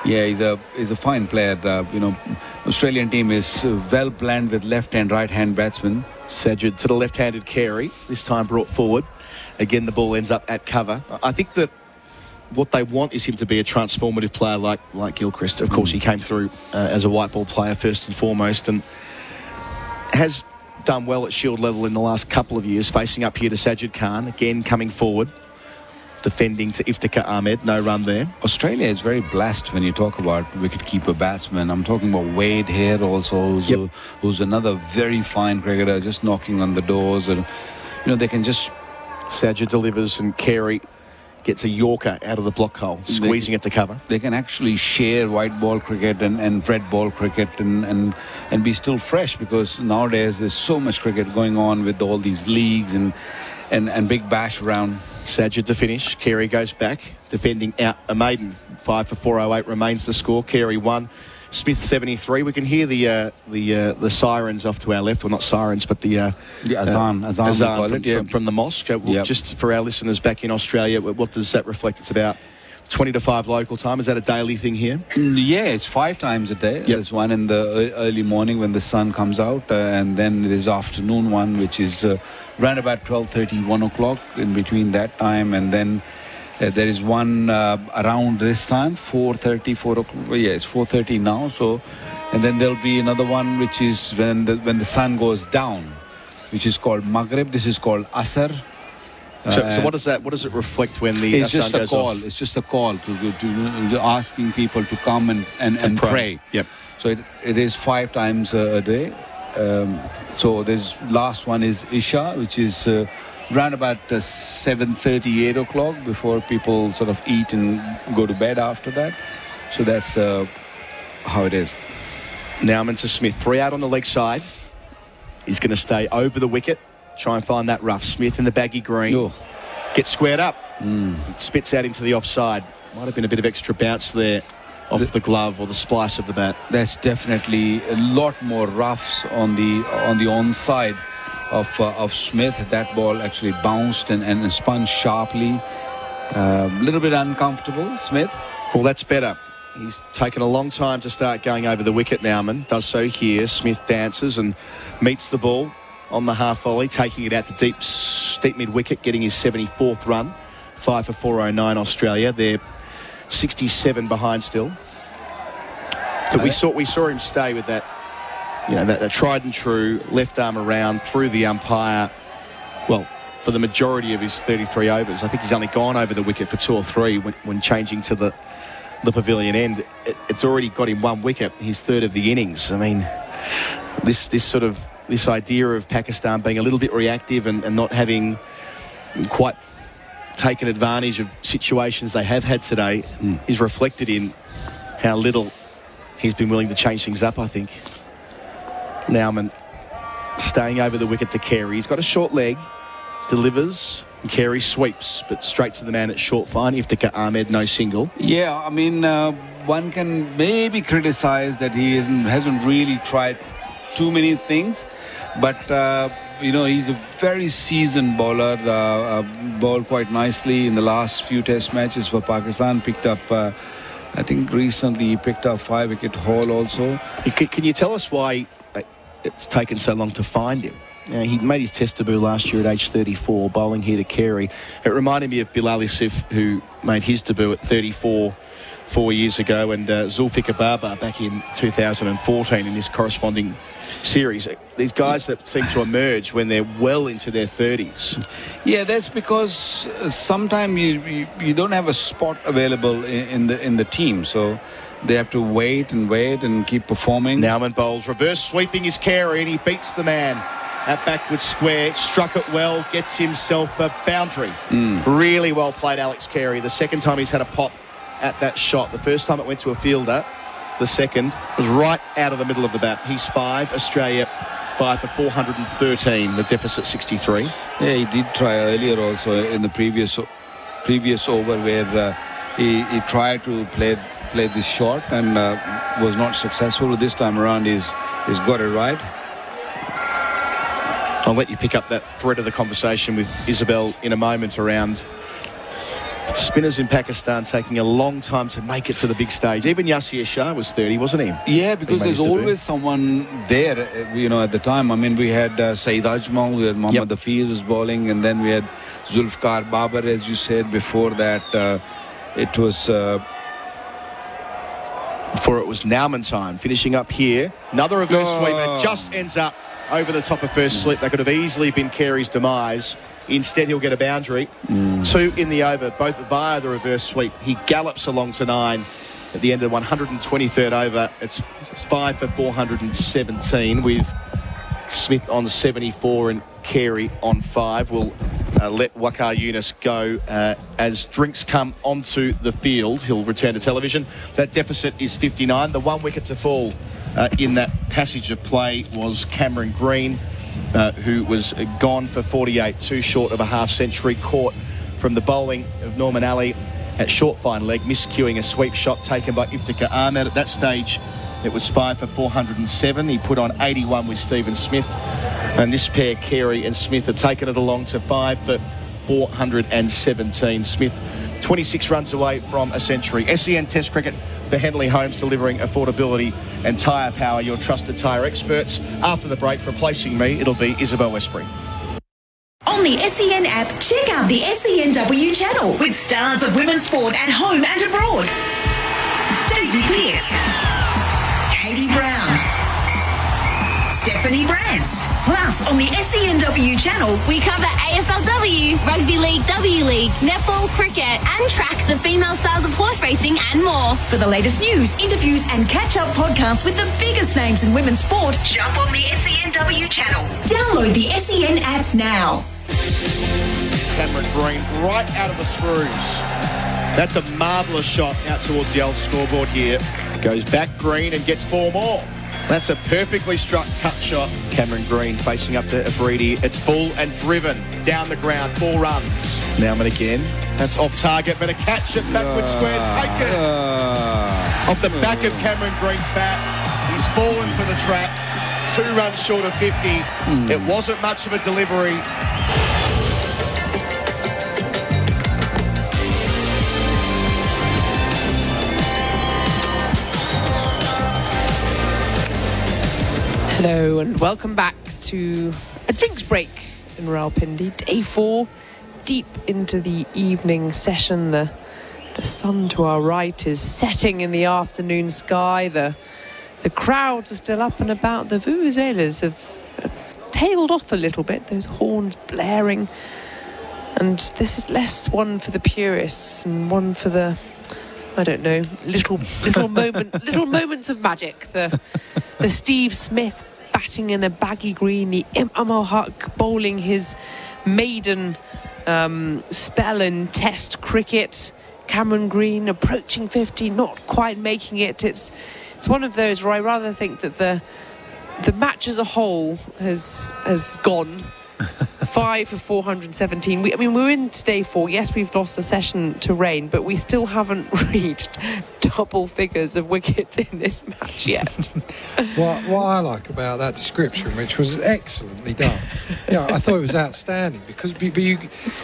Yeah, he's a fine player. You know, Australian team is well blended with left and right hand batsmen. Sajid to the left-handed Carey, this time brought forward. Again, the ball ends up at cover. I think that what they want is him to be a transformative player like Gilchrist. Of course, he came through as a white ball player first and foremost, and has done well at Shield level in the last couple of years, facing up here to Sajid Khan, again coming forward, defending to Iftikhar Ahmed. No run there. Australia is very blessed when you talk about wicketkeeper batsmen. I'm talking about Wade here also, who's another very fine cricketer, just knocking on the doors, and you know, they can just... Sajid delivers, and Carey gets a Yorker out of the block hole, squeezing it to cover. They can actually share white ball cricket and red ball cricket and be still fresh, because nowadays there's so much cricket going on with all these leagues and Big Bash around. Sajid to finish. Carey goes back, defending out a maiden. 5 for 408 remains the score. Carey 1, Smith 73. We can hear the sirens off to our left. Well, not sirens, but the azan from the mosque. Just for our listeners back in Australia, what does that reflect? It's about 20 to 5 local time. Is that a daily thing here? Yeah, it's 5 times a day. There's one in the early morning when the sun comes out, and then there's afternoon one, which is around about 12:30, 1 o'clock, in between that time, and then there is one around this time, 4:30, 4 o'clock. Yeah, it's 4:30 now. So, and then there'll be another one which is when the sun goes down, which is called Maghrib. This is called Asr. So what does it reflect when the sun goes off? It's just a call to asking people to come and pray. Yep. So it is 5 times a day. So there's last one is Isha, which is around about 7:30, 8 o'clock, before people sort of eat and go to bed after that. So that's how it is. Now I'm into Smith. 3 out on the leg side. He's going to stay over the wicket. Try and find that rough. Smith in the baggy green. Gets squared up. Spits out into the offside. Might have been a bit of extra bounce there off the glove or the splice of the bat. That's definitely a lot more roughs on the onside of Smith. That ball actually bounced and spun sharply. A little bit uncomfortable, Smith. Well, that's better. He's taken a long time to start going over the wicket now, man. Does so here. Smith dances and meets the ball on the half volley, taking it out to deep mid-wicket, getting his 74th run. 5 for 409 Australia. They're 67 behind still. But we saw him stay with that, that tried and true left arm around through the umpire. Well, for the majority of his 33 overs, I think he's only gone over the wicket for 2 or 3 when changing to the pavilion end. It's already got him 1 wicket, his 3rd of the innings. I mean, this idea of Pakistan being a little bit reactive and not having quite taken advantage of situations they have had today is reflected in how little he's been willing to change things up, I think. Nauman staying over the wicket to Carey. He's got a short leg, delivers, and Carey sweeps, but straight to the man at short fine. Iftikhar Ahmed, no single. Yeah, I mean, one can maybe criticize that he hasn't really tried too many things, but he's a very seasoned bowler. Bowled quite nicely in the last few test matches for Pakistan. Picked up I think recently he picked up 5-wicket haul also. Can you tell us why it's taken so long to find him? He made his test debut last year at age 34, bowling here to Carey. It reminded me of Bilal Yusuf, who made his debut at 34 4 years ago, and Zulfikar Baba back in 2014 in this corresponding series. These guys that seem to emerge when they're well into their 30s. Yeah, that's because sometimes you don't have a spot available in the team, so they have to wait and keep performing. Nauman bowls, reverse sweeping is Carey, and he beats the man at backward square, struck it well, gets himself a boundary. Really well played, Alex Carey. The second time he's had a pop at that shot. The first time it went to a fielder, the second was right out of the middle of the bat. He's 5, Australia 5 for 413, the deficit 63. Yeah, he did try earlier also in the previous over where he tried to play this shot and was not successful. This time around he's got it right. I'll let you pick up that thread of the conversation with Isabel in a moment around spinners in Pakistan taking a long time to make it to the big stage. Even Yasir Shah was 30, wasn't he? Yeah, because there's always someone there, at the time. I mean, we had Saeed Ajmal, we had Mohammad Hafiz was bowling, and then we had Zulfikar Babar, as you said. Before that, it was... Before it was Nauman time. Finishing up here. Another reverse sweep. It just ends up over the top of first slip. That could have easily been Carey's demise. Instead, he'll get a boundary. 2 in the over, both via the reverse sweep. He gallops along to 9 at the end of the 123rd over. It's 5 for 417 with Smith on 74 and Carey on 5. We'll let Waqar Younis go as drinks come onto the field. He'll return to television. That deficit is 59. The 1 wicket to fall in that passage of play was Cameron Green, who was gone for 48, 2 short of a half-century, caught from the bowling of Norman Ali at short fine leg, miscuing a sweep shot taken by Iftikhar Ahmed. At that stage, It was 5 for 407. He put on 81 with Stephen Smith. And this pair, Carey and Smith, have taken it along to 5 for 417. Smith, 26 runs away from a century. SEN Test Cricket for Henley Holmes, delivering affordability and tyre power. Your trusted tyre experts. After the break, replacing me, it'll be Isabel Westbury. On the SEN app, check out the SENW channel with stars of women's sport at home and abroad. Daisy Pearce, Katie Brown, Stephanie Brance. Plus, on the SENW channel, We cover AFLW, Rugby League, W League, netball, cricket, and track the female stars of horse racing and more. for the latest news, interviews, and catch-up podcasts with the biggest names in women's sport, jump on the SENW channel. Download the SEN app now. Cameron Green right out of the screws. That's a marvellous shot out towards the old scoreboard here. Goes back Green and gets 4 more. That's a perfectly struck cut shot. Cameron Green facing up to Afridi. It's full and driven down the ground. 4 runs. Nauman again. That's off target, but a catch at backward squares taken. Off the back of Cameron Green's bat. He's fallen for the trap. 2 runs short of 50. It wasn't much of a delivery. Hello and welcome back to a drinks break in Rawalpindi. Day 4, deep into the evening session. The sun to our right is setting in the afternoon sky. The crowds are still up and about. The vuvuzelas have tailed off a little bit, those horns blaring. And this is less one for the purists and one for the, I don't know, little moments of magic. The Steve Smith batting in a baggy green, the Imam Haq bowling his maiden spell in Test cricket. Cameron Green approaching 50, not quite making it. It's one of those where I rather think that the match as a whole has gone. 5 for 417. We're into day 4. Yes, we've lost a session to rain, but we still haven't reached double figures of wickets in this match yet. What I like about that description, which was excellently done, I thought it was outstanding, because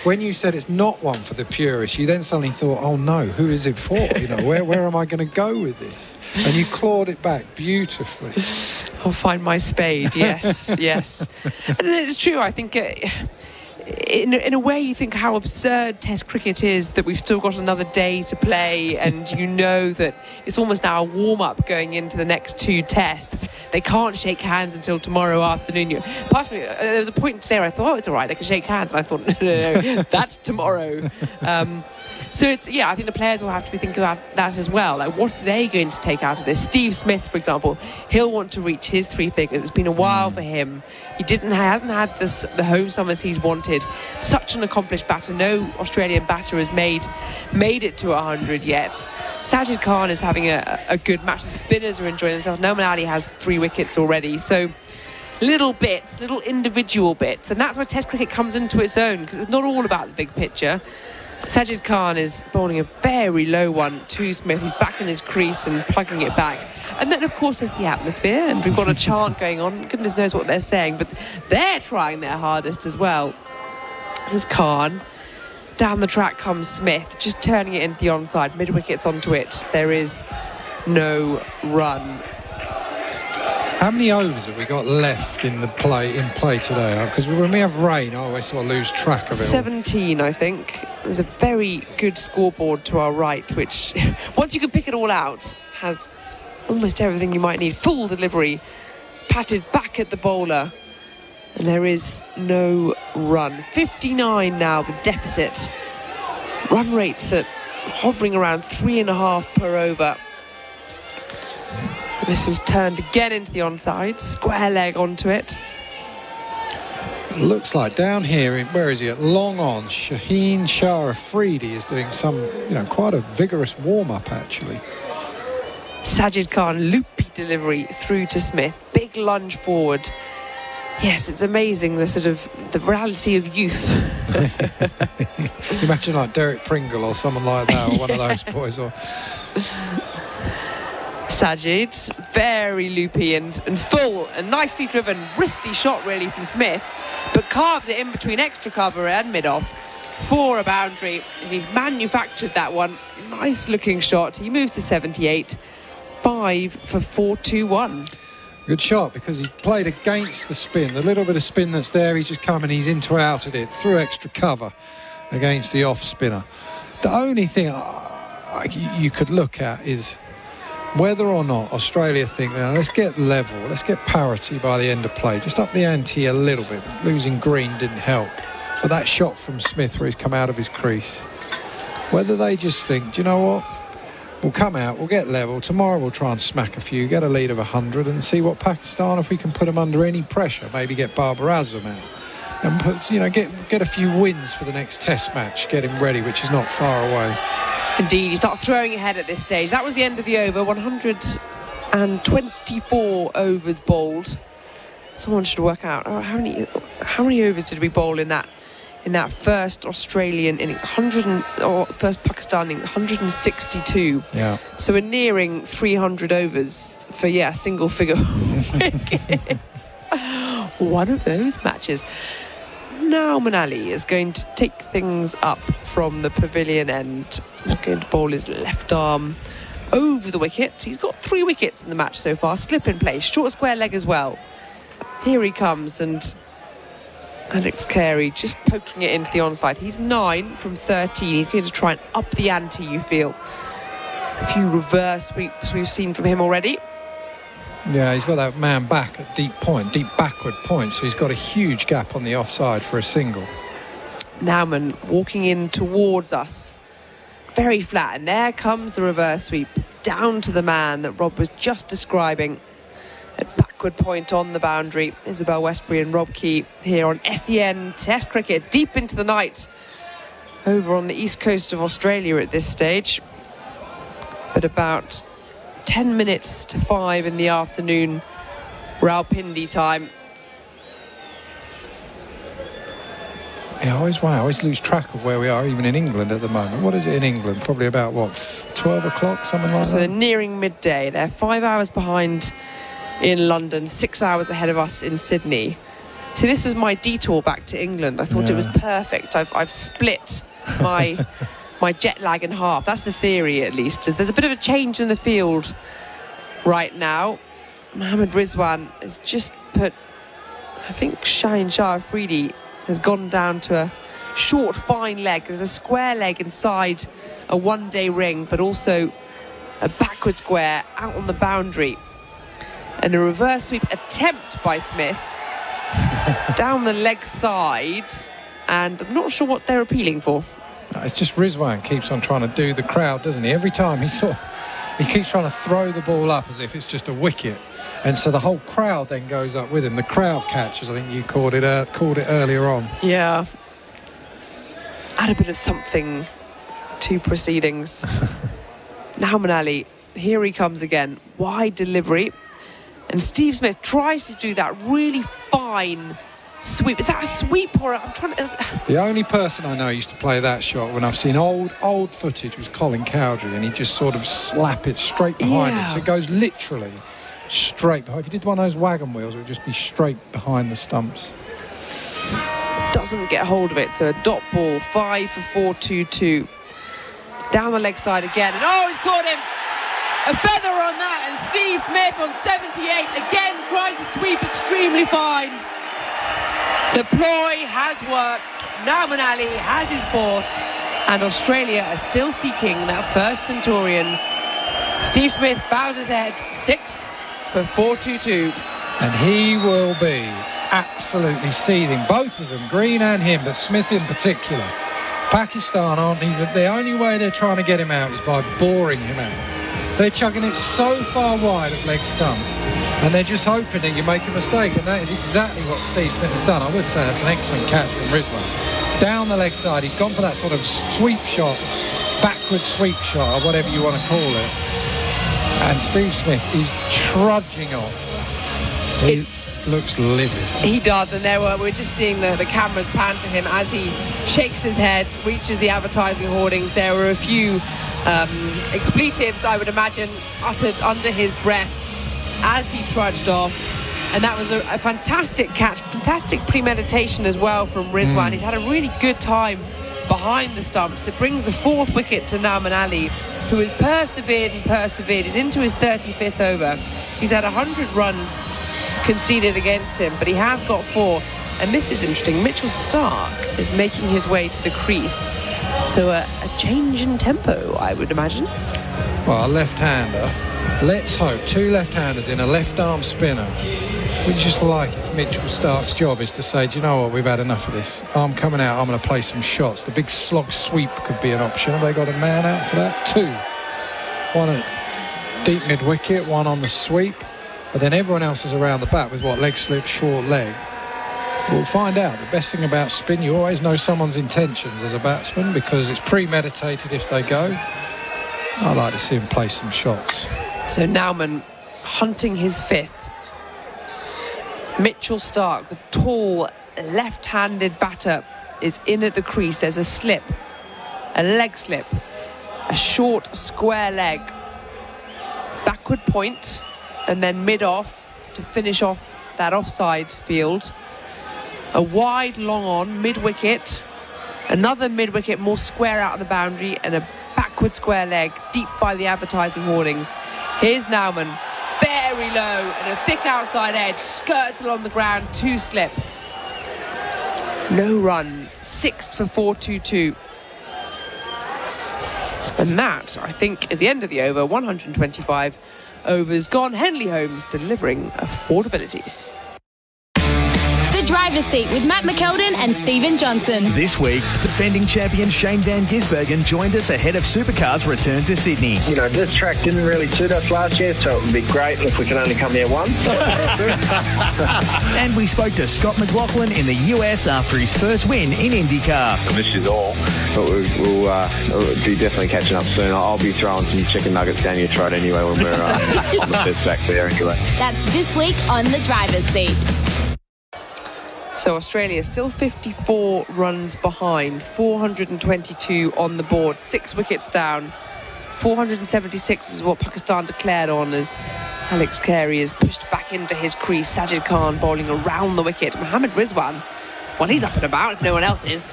when you said it's not one for the purists, you then suddenly thought, oh no, who is it for? Where am I going to go with this? And you clawed it back beautifully. I'll find my spade. Yes, yes. And it's true. I think in a way you think how absurd Test cricket is, that we've still got another day to play, and you know that it's almost now a warm-up going into the next 2 tests. They can't shake hands until tomorrow afternoon. Part of me, there was a point today where I thought, oh, it's all right, they can shake hands. And I thought, no, that's tomorrow. So I think the players will have to be thinking about that as well. Like, what are they going to take out of this? Steve Smith, for example, he'll want to reach his 3 figures. It's been a while for him. He hasn't had the home summers he's wanted. Such an accomplished batter. No Australian batter has made it to 100 yet. Sajid Khan is having a good match. The spinners are enjoying themselves. Nauman Ali has 3 wickets already. So little bits, little individual bits. And that's where Test cricket comes into its own, because it's not all about the big picture. Sajid Khan is bowling a very low one to Smith. He's back in his crease and plugging it back. And then, of course, there's the atmosphere, and we've got a chant going on. Goodness knows what they're saying, but they're trying their hardest as well. There's Khan. Down the track comes Smith, just turning it into the onside. Mid-wickets onto it. There is no run. How many overs have we got left in play today? Because when we have rain, I always sort of lose track of it. 17, I think. There's a very good scoreboard to our right, which, once you can pick it all out, has almost everything you might need. Full delivery, patted back at the bowler, and there is no run. 59 now, the deficit. Run rates at hovering around 3.5 per over. This is turned again into the onside, square leg onto it. It looks like down here, where is he, at long on, Shaheen Shah Afridi is doing some, quite a vigorous warm-up, actually. Sajid Khan, loopy delivery through to Smith, big lunge forward. Yes, it's amazing, the reality of youth. Imagine like Derek Pringle or someone like that, or one of those boys. Sajid, very loopy and full and nicely driven, wristy shot really from Smith, but carves it in between extra cover and mid-off for a boundary, and he's manufactured that one. Nice looking shot. He moves to 78, 5 for 4-2-1. Good shot, because he played against the spin. The little bit of spin that's there, he's just come and he's into outed it through extra cover against the off spinner. The only thing you could look at is whether or not Australia think, now let's get level, let's get parity by the end of play, just up the ante a little bit. Losing green didn't help, but that shot from Smith where he's come out of his crease, whether they just think, do you know what, we'll come out, we'll get level, tomorrow we'll try and smack a few, get a lead of 100 and see what Pakistan, if we can put them under any pressure, maybe get Babar Azam out and put, get a few wins for the next test match, get him ready, which is not far away. Indeed, you start throwing ahead at this stage. That was the end of the over. 124 overs bowled. Someone should work out how many overs did we bowl in that first Australian innings? First Pakistan innings, 162. Yeah. So we're nearing 300 overs for single figure wickets. One of those matches. Now Manali is going to take things up from the pavilion end. He's going to bowl his left arm over the wicket. He's got 3 wickets in the match so far. Slip in place, short square leg as well. Here he comes, and Alex Carey just poking it into the onside. He's 9 from 13. He's going to try and up the ante, you feel. A few reverse sweeps we've seen from him already. Yeah, he's got that man back at deep backward point, so he's got a huge gap on the offside for a single. Nauman walking in towards us, very flat, and there comes the reverse sweep down to the man that Rob was just describing at backward point on the boundary. Isabel Westbury and Rob Key here on SEN Test Cricket, deep into the night over on the east coast of Australia at this stage, but about 10 minutes to 5 in the afternoon, Rawalpindi time. Yeah, I always lose track of where we are, even in England at the moment. What is it in England? Probably about, 12 o'clock, something like that? So they're nearing midday. They're 5 hours behind in London, 6 hours ahead of us in Sydney. So this was my detour back to England. I thought it was perfect. I've split my jet lag in half. That's the theory, at least. There's a bit of a change in the field right now. Mohammad Rizwan has just put, I think Shaheen Shah Afridi has gone down to a short, fine leg. There's a square leg inside a one-day ring, but also a backward square out on the boundary. And a reverse sweep attempt by Smith down the leg side. And I'm not sure what they're appealing for. It's just Rizwan keeps on trying to do the crowd, doesn't he? Every time he keeps trying to throw the ball up as if it's just a wicket, and so the whole crowd then goes up with him. The crowd catches, I think you called it earlier on. Yeah, add a bit of something to proceedings. Now Manali, here he comes again, wide delivery, and Steve Smith tries to do that really fine sweep. Is that a sweep or I'm trying to... The only person I know used to play that shot when I've seen old footage was Colin Cowdrey, and he'd just sort of slap it straight behind him. So it goes literally straight behind. If you did one of those wagon wheels, it would just be straight behind the stumps. Doesn't get hold of it, so a dot ball, 5 for 4-2-2. Down the leg side again, and he's caught him! A feather on that, and Steve Smith on 78 again trying to sweep extremely fine. The ploy has worked. Now Manali has his 4th, and Australia are still seeking that first centurion. Steve Smith bows his head, 6 for 4-2-2. And he will be absolutely seething, both of them, Green and him, but Smith in particular. Pakistan aren't even, the only way they're trying to get him out is by boring him out. They're chugging it so far wide of leg stump, and they're just hoping that you make a mistake, and that is exactly what Steve Smith has done. I would say that's an excellent catch from Rizwan. Down the leg side, he's gone for that sort of sweep shot, backward sweep shot, or whatever you want to call it. And Steve Smith is trudging off. looks livid. He does, and we're just seeing the cameras pan to him as he shakes his head, reaches the advertising hoardings. There were a few expletives, I would imagine, uttered under his breath as he trudged off. And that was a fantastic catch, fantastic premeditation as well from Rizwan. He's had a really good time behind the stumps. It brings the 4th wicket to Nauman Ali, who has persevered and persevered. He's into his 35th over. He's had 100 runs conceded against him, but he has got 4. And this is interesting. Mitchell Starc is making his way to the crease. So a change in tempo, I would imagine. Well, a left-hander. Let's hope 2 left-handers in a left-arm spinner. We just like if Mitchell Starc's job is to say, do you know what, we've had enough of this. I'm coming out, I'm going to play some shots. The big slog sweep could be an option. Have they got a man out for that? 2. One at deep mid-wicket, one on the sweep. But then everyone else is around the bat with what, leg slip, short leg. We'll find out. The best thing about spin, you always know someone's intentions as a batsman because it's premeditated if they go. I like to see him play some shots. So Nauman hunting his 5th. Mitchell Starc, the tall left-handed batter, is in at the crease. There's a slip, a leg slip, a short square leg, backward point, and then mid-off to finish off that offside field. A wide long on, mid-wicket, another mid-wicket more square out on the boundary, and a backward square leg deep by the advertising hoardings. Here's Nauman, very low and a thick outside edge, skirts along the ground, 2 slip. No run, 6 for 422. And that, I think, is the end of the over. 125 overs gone. Henley Holmes delivering affordability. The driver's seat with Matt McKeldin and Stephen Johnson. This week, defending champion Shane Dan Gisbergen joined us ahead of Supercars' return to Sydney. You know, this track didn't really suit us last year, so it would be great if we can only come here once. And we spoke to Scott McLaughlin in the US after his first win in IndyCar. I miss you all, but we'll be definitely catching up soon. I'll be throwing some chicken nuggets down your throat anyway when we're on the fifth track there anyway. That's this week on the driver's seat. So Australia still 54 runs behind, 422 on the board, 6 wickets down. 476 is what Pakistan declared on as Alex Carey is pushed back into his crease. Sajid Khan bowling around the wicket. Mohammad Rizwan, well, he's up and about if no one else is.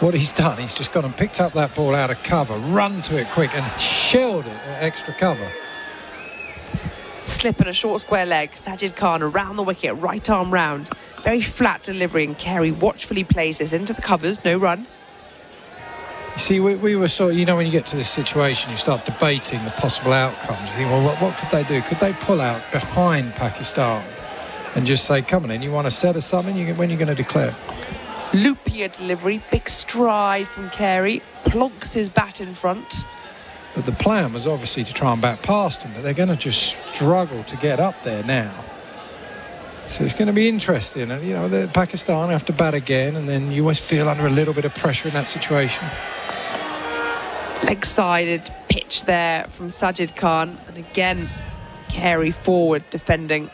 What he's done, he's just gone and picked up that ball out of cover, run to it quick and shelled it at extra cover. Slip and a short square leg. Sajid Khan around the wicket, right arm round. Very flat delivery, and Carey watchfully plays this into the covers. No run. You see, we were sort of, you know, when you get to this situation, you start debating the possible outcomes. You think, well, what could they do? Could they pull out behind Pakistan and just say, come on in, you want to set us something? When are you going to declare? Loopier delivery, big stride from Carey. Plonks his bat in front. But the plan was obviously to try and bat past him, but they're going to just struggle to get up there now. So it's going to be interesting. And, you know, the Pakistan have to bat again, and then you always feel under a little bit of pressure in that situation. Leg-sided pitch there from Sajid Khan. And again, Carey forward defending.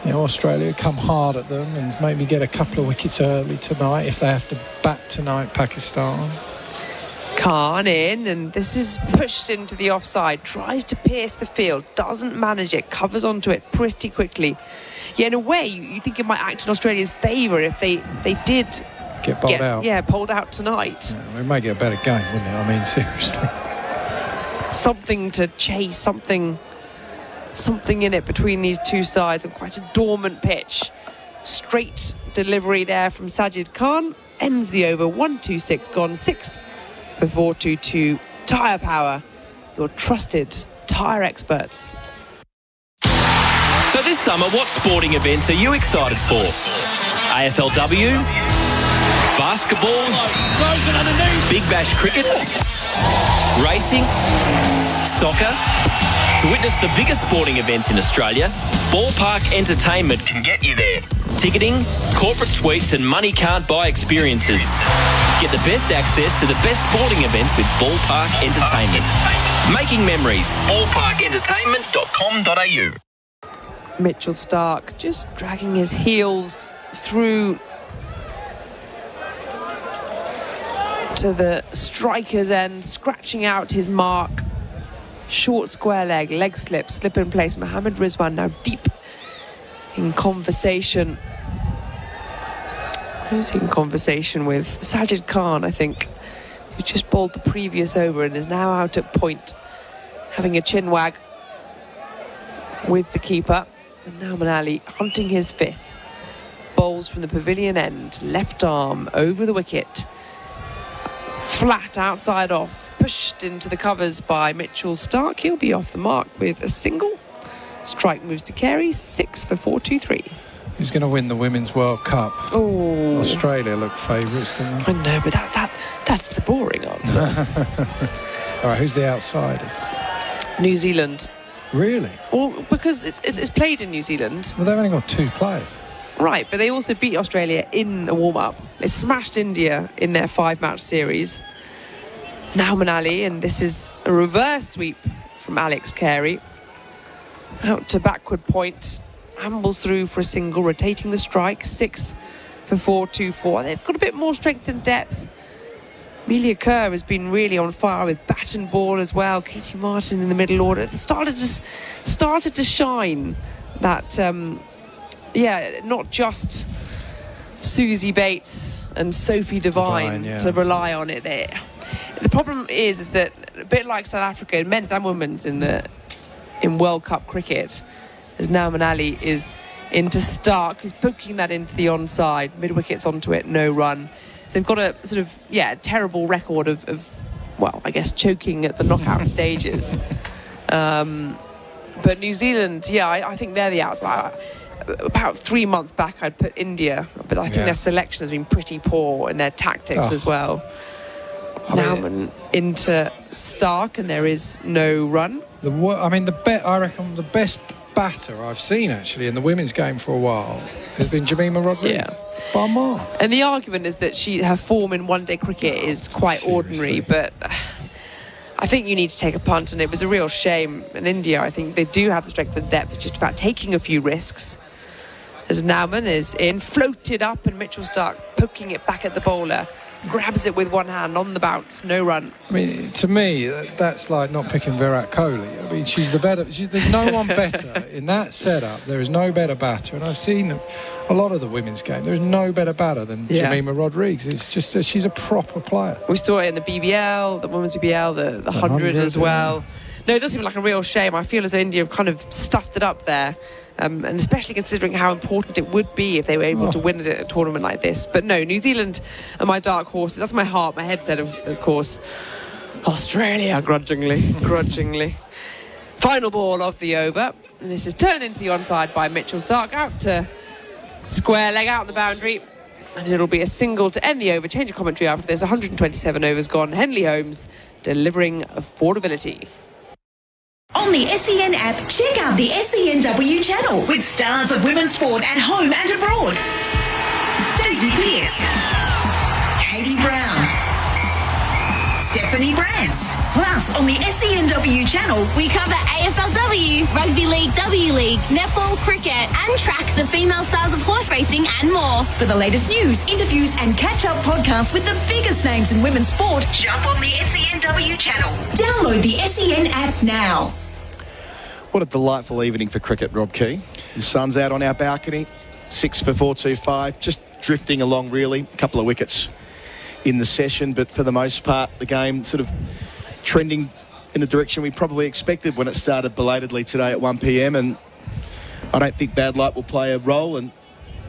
You know, Australia come hard at them and maybe get a couple of wickets early tonight if they have to bat tonight, Pakistan. Khan in, and this is pushed into the offside, tries to pierce the field, doesn't manage it, covers onto it pretty quickly. Yeah, in a way, you think it might act in Australia's favour if they did get bowled out. Yeah, pulled out tonight. Yeah, we might get a better game, wouldn't it? I mean, seriously. Something to chase, something in it between these two sides, and quite a dormant pitch. Straight delivery there from Sajid Khan, ends the over, 126 gone, 6 for 422. Tyre Power, your trusted tyre experts. So this summer, what sporting events are you excited for? AFLW, basketball, Big Bash cricket, racing, soccer. To witness the biggest sporting events in Australia, Ballpark Entertainment can get you there. Ticketing, corporate suites and money can't buy experiences. Get the best access to the best sporting events with Ballpark Entertainment. Making memories. ballparkentertainment.com.au. Mitchell Starc just dragging his heels through to the striker's end, scratching out his mark. Short square leg slip, slip in place. Mohammed Rizwan now deep in conversation. Who's he in conversation with? Sajid Khan, I think, who just bowled the previous over and is now out at point, having a chin wag with the keeper. And now Manali hunting his fifth. Bowls from the pavilion end, left arm over the wicket. Flat outside off, pushed into the covers by Mitchell Starc. He'll be off the mark with a single. Strike moves to Carey, 6 for 4-2-3. Who's going to win the Women's World Cup? Oh, Australia look favourites, don't they? I know, but that's the boring answer. All right, who's the outsiders? New Zealand. Really? Well, because it's played in New Zealand. Well, they've only got 2 players. Right, but they also beat Australia in a warm-up. They smashed India in their 5-match series. Now Manali, and this is a reverse sweep from Alex Carey. Out to backward point, ambles through for a single, rotating the strike, 6 for 4-2-4. They've got a bit more strength and depth. Amelia Kerr has been really on fire with bat and ball as well. Katie Martin in the middle order. It started to shine that... not just Susie Bates and Sophie Devine to rely on it there. The problem is that a bit like South Africa, men's and women's in World Cup cricket, as now Manali is into Starc, who's poking that into the onside, mid wickets onto it, no run. So they've got a sort of terrible record of I guess choking at the knockout stages. But New Zealand, I think they're the outside. About 3 months back, I'd put India, but I think their selection has been pretty poor in their tactics as well. Now into Starc, and there is no run. I reckon the best batter I've seen actually in the women's game for a while has been Jemima Rodriguez. By a mile. And the argument is that her form in one-day cricket is quite ordinary, but I think you need to take a punt, and it was a real shame. In India, I think they do have the strength and depth. It's just about taking a few risks. As Nauman is in, floated up, and Mitchell Starc poking it back at the bowler. Grabs it with one hand on the bounce, no run. I mean, to me, that's like not picking Virat Kohli. I mean, she's the better. There's no one better in that setup. There is no better batter, and I've seen a lot of the women's game. There's no better batter than Jemima Rodriguez. It's just she's a proper player. We saw it in the BBL, the women's BBL, the 100 as well. No, it does seem like a real shame. I feel as though India have kind of stuffed it up there. And especially considering how important it would be if they were able to win a tournament like this. But no, New Zealand are my dark horses. That's my heart, my head said, of course. Australia, grudgingly. Final ball of the over. And this is turned into the onside by Mitchell Starc. Out to square leg, out the boundary. And it'll be a single to end the over. Change of commentary after this. 127 overs gone. Henley Holmes delivering affordability. On the SEN app, check out the SENW channel with stars of women's sport at home and abroad. Daisy Pearce, Katie Brown, Stephanie Brands. Plus, on the SENW channel, we cover AFLW, Rugby League, W League, netball, cricket, and track the female stars of horse racing and more. For the latest news, interviews, and catch-up podcasts with the biggest names in women's sport, jump on the SENW channel. Download the SEN app now. What a delightful evening for cricket, Rob Key. The sun's out on our balcony, 6 for 4-2-5, just drifting along really. A couple of wickets in the session, but for the most part, the game sort of trending in the direction we probably expected when it started belatedly today at 1 p.m. and I don't think bad light will play a role, and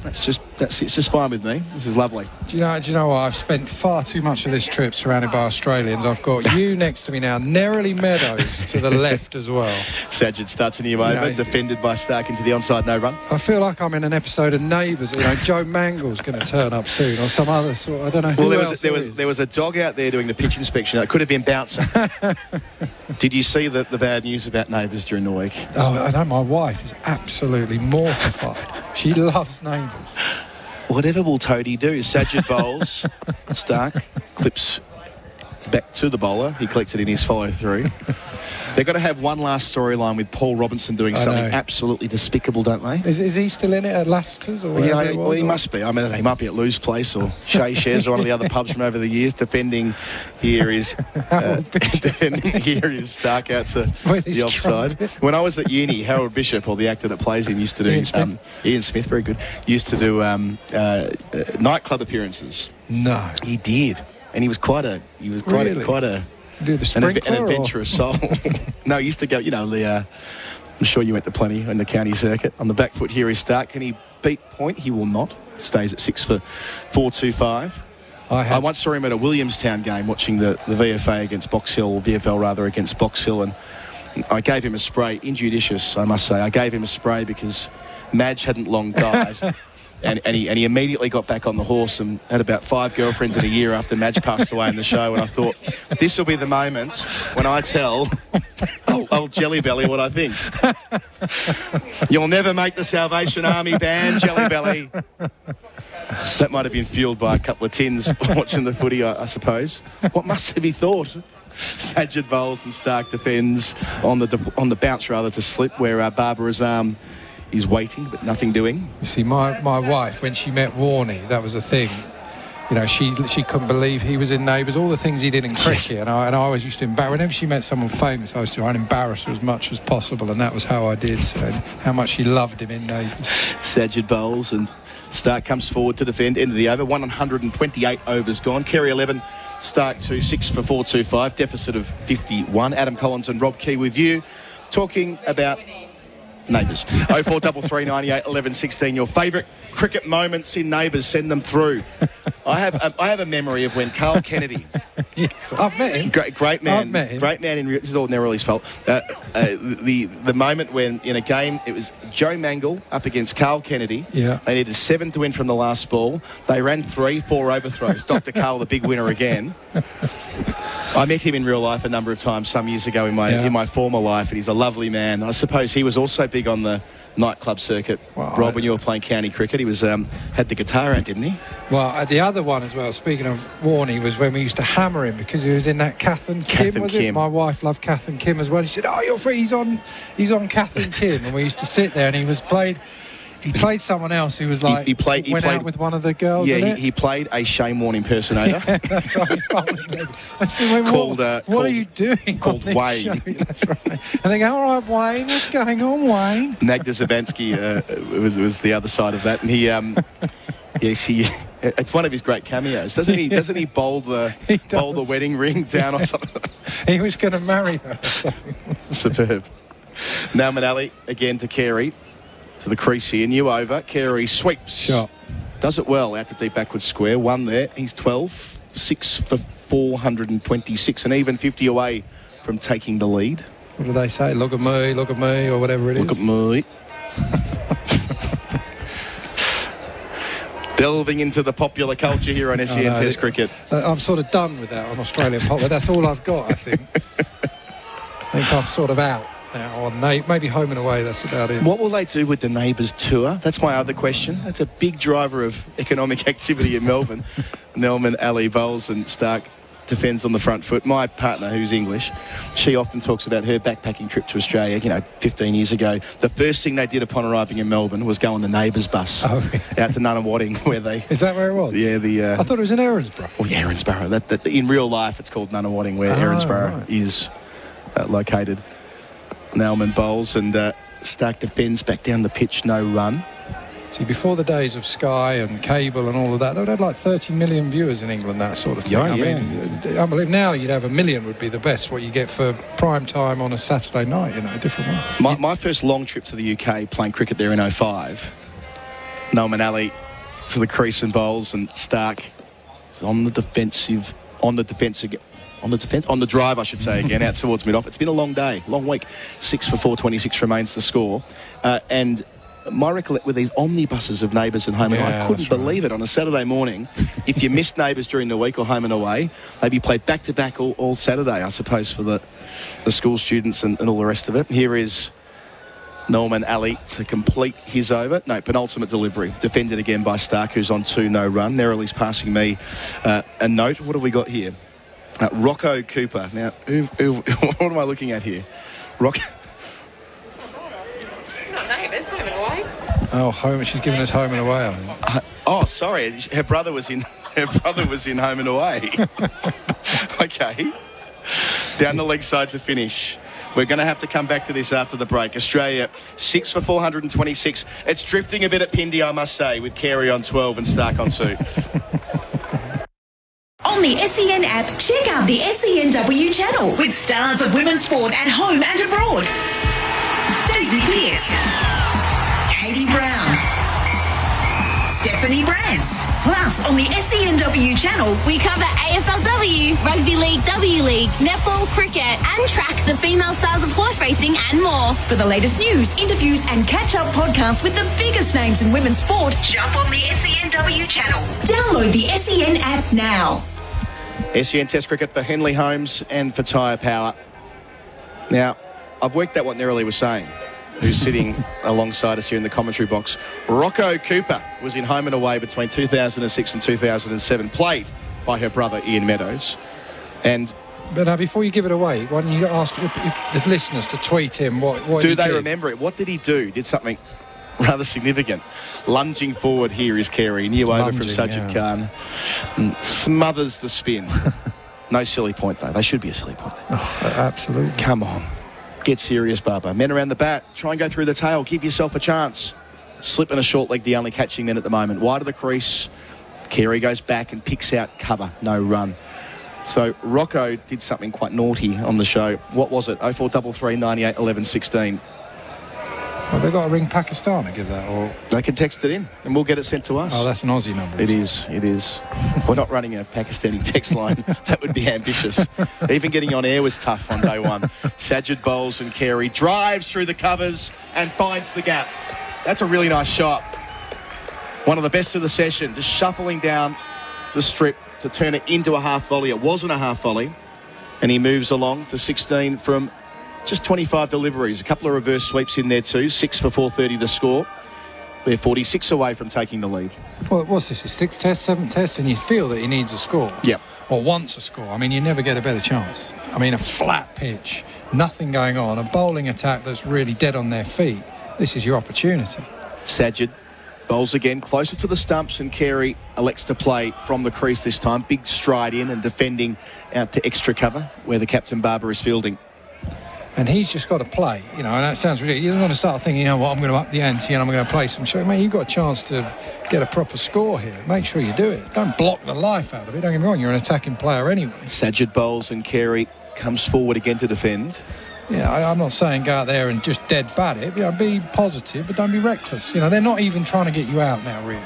it's just fine with me. This is lovely. Do you know what? I've spent far too much of this trip surrounded by Australians. I've got you next to me now, Nerily Meadows to the left as well. Sajid starts a new over, defended by Starc into the onside, no run. I feel like I'm in an episode of Neighbours. Joe Mangle's going to turn up soon, or some other sort. I don't know. Well, there was a dog out there doing the pitch inspection. It could have been bouncing. Did you see the bad news about Neighbours during the week? Oh, I know. My wife is absolutely mortified. She loves Neighbours. Whatever will Toadie do? Sajid bowls, Starc clips back to the bowler. He collects it in his follow-through. They've got to have one last storyline with Paul Robinson doing something absolutely despicable, don't they? Is he still in it at Lassiter's? Or yeah, well, he must be. I mean, he might be at Lou's Place or Shea Shares or one of the other pubs from over the years. Defending here is Stark out to the offside. When I was at uni, Harold Bishop, or the actor that plays him, used to do Ian Smith, very good. Used to do nightclub appearances. No, he did, and he was quite a do the an adventurous soul. No, he used to go. You know, I'm sure you went to plenty in the county circuit. On the back foot here is Stark. Can he beat point? He will not. Stays at 6 for 4.25. I once saw him at a Williamstown game watching the VFA against Box Hill, VFL rather, against Box Hill, and I gave him a spray, injudicious, I must say. I gave him a spray because Madge hadn't long died. And he immediately got back on the horse and had about 5 girlfriends in a year after Madge passed away in the show. And I thought, this will be the moment when I tell old Jelly Belly what I think. You'll never make the Salvation Army band, Jelly Belly. That might have been fueled by a couple of tins watching the footy, I suppose. What must have he thought? Sajid bowls and Stark defends on the bounce rather to slip, where Barbara's arm is waiting but nothing doing. You see, my wife, when she met Warney, that was a thing. You know, she couldn't believe he was in Neighbours, all the things he did in cricket. And I always used to embarrass. Whenever she met someone famous, I used to try and embarrass her as much as possible, and that was how I did. So how much she loved him in Neighbours. Sajid bowls and Stark comes forward to defend. End of the over. 128 overs gone. Kerry 11. Stark 2, 6 for 4.25. Deficit of 51. Adam Collins and Rob Key with you, talking about Neighbours. 0433 98 11 16. Your favourite cricket moments in Neighbours, send them through. I have a memory of when Carl Kennedy. Yes, I've met him. Great man. I've met him. Great man. This is all Neroli's fault. The moment when in a game it was Joe Mangle up against Carl Kennedy. Yeah. They needed 7 to win from the last ball. They ran 4 overthrows. Dr. Carl, the big winner again. I met him in real life a number of times some years ago in my former life, and he's a lovely man. I suppose he was also big on the nightclub circuit. Well, Rob, when you were playing county cricket, he was had the guitar out, didn't he? Well, the other one as well, speaking of Warney, was when we used to hammer him because he was in that Kath and Kim, was it? My wife loved Kath and Kim as well. She said, "Oh, you're free. He's on Kath and Kim," and we used to sit there, and he played someone else who was like he played out with one of the girls. Yeah, he played a Shane Warne impersonator. Yeah, that's right. I said, what are you doing? Called Wayne. Show? That's right. And they go, "All right, Wayne, what's going on, Wayne?" Nagda Zabansky was the other side of that, and he. Yes, it's one of his great cameos. Doesn't he bowl the wedding ring down or something? He was going to marry her. Superb. Now Manali again to Carey. To the crease here, new over. Carey sweeps. Shot. Does it well out to deep backward square. 1 there. He's 12. 6 for 426. And even 50 away from taking the lead. What do they say? Look at me, or whatever it is. Look at me. Delving into the popular culture here on SEN Test Cricket. I'm sort of done with that on Australian pop, but that's all I've got, I think. I think I'm sort of out now on maybe home and away. That's about it. What will they do with the Neighbours tour? That's my other question. That's a big driver of economic activity in Melbourne. Nelman, Ali bowls and Stark defends on the front foot. My partner, who's English, she often talks about her backpacking trip to Australia, 15 years ago. The first thing they did upon arriving in Melbourne was go on the Neighbours bus out to Nunawading, where they... Is that where it was? Yeah, I thought it was in Erinsborough. Oh, yeah, Erinsborough. That in real life, it's called Nunawading, where Erinsborough is located. Nelman bowls and Stark defends back down the pitch, no run. See, before the days of Sky and cable and all of that, they would have like 30 million viewers in England, that sort of thing. I mean, unbelievable. Now you'd have 1 million would be the best, what you get for prime time on a Saturday night, different one. My first long trip to the UK, playing cricket there in 2005, Nelman Ali to the crease and bowls, and Stark is on the drive, I should say, again, out towards mid-off. It's been a long day, long week. 6 for 426 remains the score. And my recollection with these omnibuses of Neighbours and home and away, I couldn't believe it on a Saturday morning. If you missed Neighbours during the week or home and away, they'd be played back-to-back all Saturday, I suppose, for the school students and all the rest of it. Here is Nelman Ali to complete his over. No, penultimate delivery. Defended again by Stark, who's on 2, no run. Neroli's passing me a note. What have we got here? Rocco Cooper. Now, what am I looking at here? Rock. Oh, home. She's giving us home and away, I think. Oh, sorry. Her brother was in home and away. Okay. Down the leg side to finish. We're going to have to come back to this after the break. Australia 6 for 426. It's drifting a bit at Pindi, I must say, with Carey on 12 and Stark on 2. On the SEN app, check out the SENW channel with stars of women's sport at home and abroad. Daisy Pearce, Katie Brown, Stephanie Brance. Plus, on the SENW channel, We cover AFLW, Rugby League, W League, netball, cricket, and track the female stars of horse racing and more. for the latest news, interviews, and catch-up podcasts with the biggest names in women's sport, jump on the SENW channel. Download the SEN app now. SEN Test Cricket for Henley Holmes and for Tyre Power. Now, I've worked out what Nerily was saying, who's sitting alongside us here in the commentary box. Rocco Cooper was in home and away between 2006 and 2007, played by her brother Ian Meadows. But before you give it away, why don't you ask the listeners to tweet him what do he they did? remember it? What did he do? Did something rather significant. Lunging forward here is Carey, new over from Sajid Khan. Smothers the spin. No silly point, though. They should be a silly point. Oh, absolutely. Come on. Get serious, Bubba. Men around the bat. Try and go through the tail. Give yourself a chance. Slip and a short leg, the only catching men at the moment. Wide of the crease. Carey goes back and picks out cover. No run. So Rocco did something quite naughty on the show. What was it? 0433 98 11 16. Well, they've got to ring Pakistan to give that, or they can text it in and we'll get it sent to us. Oh, that's an Aussie number. It is. We're not running a Pakistani text line. That would be ambitious. Even getting on air was tough on day one. Sajid bowls and Carey drives through the covers and finds the gap. That's a really nice shot. One of the best of the session, just shuffling down the strip to turn it into a half volley. It wasn't a half volley. And he moves along to 16 from just 25 deliveries. A couple of reverse sweeps in there too. 6 for 430 to score. They're 46 away from taking the lead. Well, what's this? His 6th test, 7th test, and you feel that he needs a score. Yep. Or wants a score. I mean, you never get a better chance. I mean, a flat pitch, nothing going on, a bowling attack that's really dead on their feet. This is your opportunity. Sajid bowls again, closer to the stumps, and Carey elects to play from the crease this time. Big stride in and defending out to extra cover, where the captain Barber is fielding. And he's just got to play, and that sounds ridiculous. You don't want to start thinking, you know what, I'm going to up the ante and I'm going to play some show. Mate, you've got a chance to get a proper score here. Make sure you do it. Don't block the life out of it. Don't get me wrong, you're an attacking player anyway. Sajid bowls and Carey comes forward again to defend. Yeah, I'm not saying go out there and just dead bat it. Be positive, but don't be reckless. They're not even trying to get you out now, really.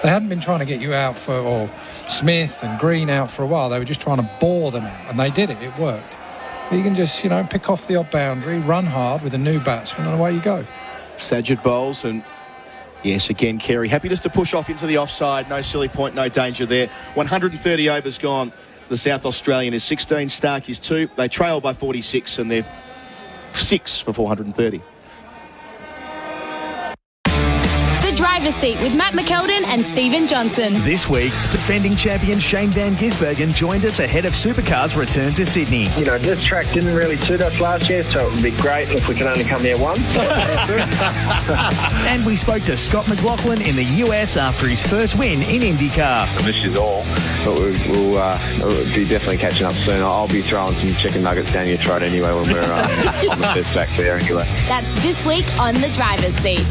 They hadn't been trying to get you out or Smith and Green out for a while. They were just trying to bore them out, and they did it. It worked. You can just, pick off the odd boundary, run hard with a new batsman, and away you go. Sajid bowls, and yes, again, Carey happy just to push off into the offside. No silly point, no danger there. 130 overs gone. The South Australian is 16, Stark is 2. They trail by 46, and they're 6 for 430. The driver's seat with Matt McKeldin and Stephen Johnson. This week, defending champion Shane Van Gisbergen joined us ahead of Supercars' return to Sydney. This track didn't really suit us last year, so it would be great if we can only come here once. And we spoke to Scott McLaughlin in the US after his first win in IndyCar. I miss you all, but we'll be definitely catching up soon. I'll be throwing some chicken nuggets down your throat anyway when we're on the first track there anyway. That's this week on The Driver's Seat.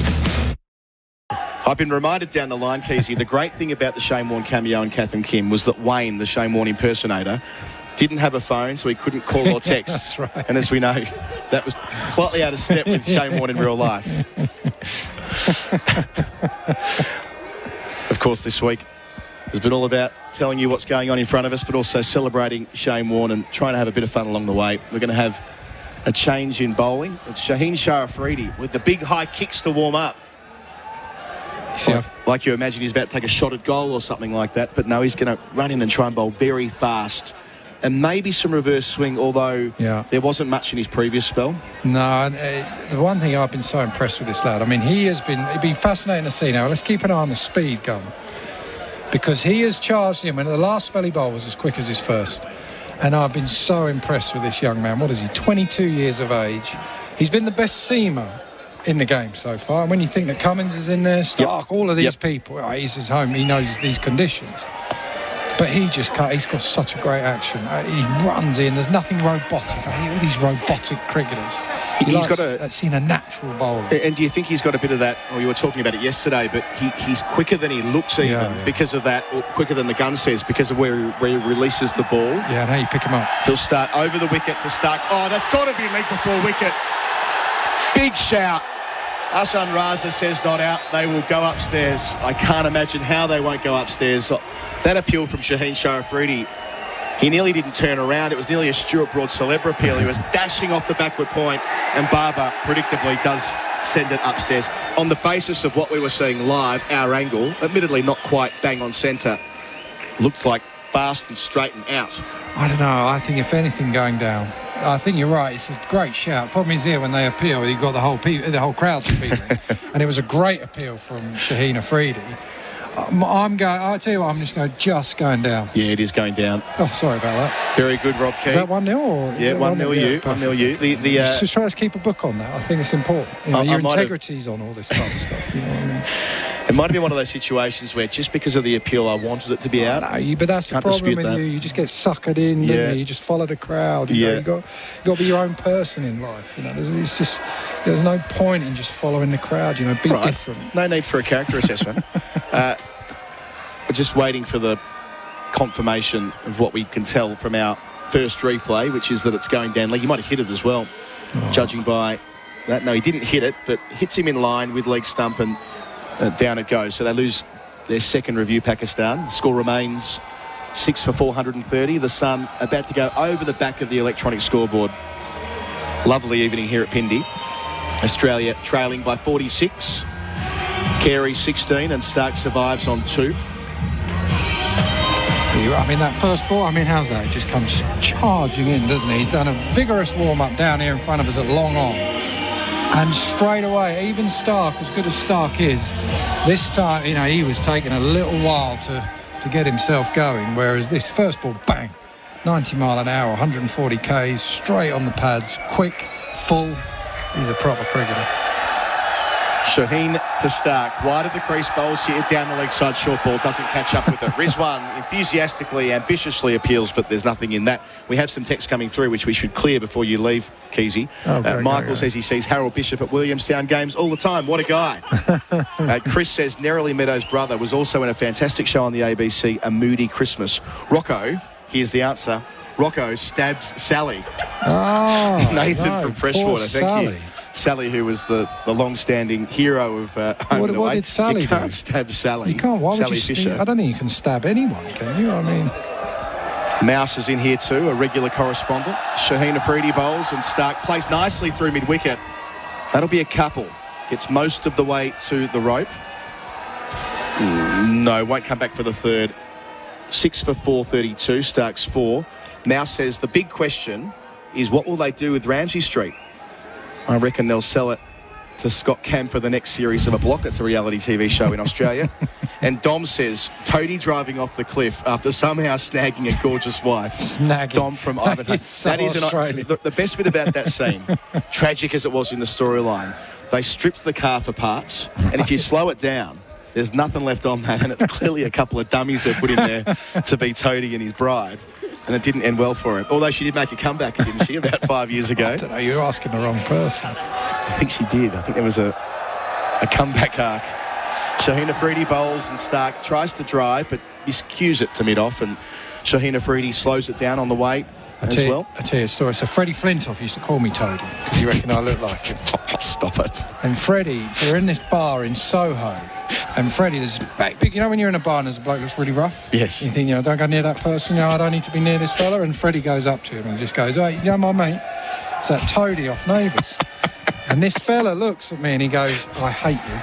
I've been reminded down the line, Keezy, the great thing about the Shane Warne cameo and Kath and Kim was that Wayne, the Shane Warne impersonator, didn't have a phone, so he couldn't call or text. That's right. And as we know, that was slightly out of step with Shane Warne in real life. Of course, this week has been all about telling you what's going on in front of us, but also celebrating Shane Warne and trying to have a bit of fun along the way. We're going to have a change in bowling. It's Shaheen Shah Afridi with the big high kicks to warm up. Like you imagine he's about to take a shot at goal or something like that, but no, he's going to run in and try and bowl very fast. And maybe some reverse swing, although there wasn't much in his previous spell. No, the one thing I've been so impressed with this lad, I mean, it'd be fascinating to see now. Let's keep an eye on the speed gun, because he has charged him, and the last spell he bowled was as quick as his first. And I've been so impressed with this young man. What is he, 22 years of age? He's been the best seamer in the game so far. And when you think that Cummins is in there, Stark, all of these people, he's his home, he knows these conditions. But he's got such a great action. He runs in, there's nothing robotic. I hate all these robotic cricketers. I've seen a natural bowler. And do you think he's got a bit of that? Well, you were talking about it yesterday, but he's quicker than he looks because of that, or quicker than the gun says, because of where he releases the ball. Yeah, and how you pick him up. He'll start over the wicket to Stark. Oh, that's got to be leg before wicket. Big shout. Hassan Raza says not out. They will go upstairs. I can't imagine how they won't go upstairs. That appeal from Shaheen Shah Afridi, he nearly didn't turn around. It was nearly a Stuart Broad Celebra appeal. He was dashing off the backward point, and Barber predictably does send it upstairs. On the basis of what we were seeing live, our angle, admittedly not quite bang on centre, looks like fast and straight and out. I don't know. I think if anything going down, I think you're right. It's a great shout. Problem is here when they appeal, you've got the whole crowd appealing, and it was a great appeal from Shaheen Afridi. I'll tell you what, I'm just going down. Yeah, it is going down. Oh, sorry about that. Very good, Rob Key. Is that 1-0? Yeah, 1-0 you. 1-0 you. Just try to keep a book on that. I think it's important. Your integrity's on all this type of stuff. You know what I mean? It might have been one of those situations where just because of the appeal, I wanted it to be out. No, but that's the problem with you. You just get suckered in. Yeah. You just follow the crowd. You got to be your own person in life. There's no point in just following the crowd. Be different. No need for a character assessment. We're just waiting for the confirmation of what we can tell from our first replay, which is that it's going down leg. He might have hit it as well, judging by that. No, he didn't hit it, but hits him in line with leg stump and down it goes. So they lose their second review, Pakistan. The score remains 6 for 430. The Sun about to go over the back of the electronic scoreboard. Lovely evening here at Pindi. Australia trailing by 46. Carey 16 and Stark survives on 2. That first ball, how's that? He just comes charging in, doesn't he? He's done a vigorous warm-up down here in front of us at long on. And straight away, even Stark, as good as Stark is, this time, he was taking a little while to get himself going, whereas this first ball, bang, 90 mile an hour, 140 Ks, straight on the pads, quick, full. He's a proper cricketer. Shaheen to Stark, wide of the crease, bowls here down the leg side, short ball, doesn't catch up with it. Rizwan enthusiastically, ambitiously appeals, but there's nothing in that. We have some text coming through, which we should clear before you leave, Keezy. Michael says he sees Harold Bishop at Williamstown games all the time. What a guy. Chris says Nerily Meadows' brother was also in a fantastic show on the ABC, A Moody Christmas. Rocco, here's the answer. Rocco stabs Sally. Nathan from Freshwater, thank you. Sally, who was the long-standing hero of Home and Away. What did Sally You can't stab Sally. You can't. Why Sally would you Fisher. I don't think you can stab anyone, can you? Mouse is in here too, a regular correspondent. Shaheen Afridi bowls and Stark plays nicely through mid-wicket. That'll be a couple. Gets most of the way to the rope. No, won't come back for the third. 6 for 432, Stark's 4. Mouse says the big question is what will they do with Ramsay Street? I reckon they'll sell it to Scott Cam for the next series of A Block. That's a reality TV show in Australia. And Dom says, Toadie driving off the cliff after somehow snagging a gorgeous wife. Dom from Ivanhoe. That is the best bit about that scene, tragic as it was in the storyline, they stripped the car for parts, and if you slow it down, there's nothing left on that, and it's clearly a couple of dummies they put in there to be Toadie and his bride. And it didn't end well for her. Although she did make a comeback, didn't she, about 5 years ago? I don't know, you're asking the wrong person. I think she did. I think there was a comeback arc. Shaheen Afridi bowls and Stark tries to drive, but miscues it to mid-off, and Shaheen Afridi slows it down on the way as well. I'll tell you a story. So Freddie Flintoff used to call me Toadie, because you reckon I look like him. Stop it. And Freddie, so we're in this bar in Soho, and Freddie, there's big, when you're in a bar and there's a bloke that's really rough? Yes. You think, don't go near that person, I don't need to be near this fella, and Freddie goes up to him and just goes, hey, my mate, it's that Toadie off Neighbours. And this fella looks at me and he goes, I hate you.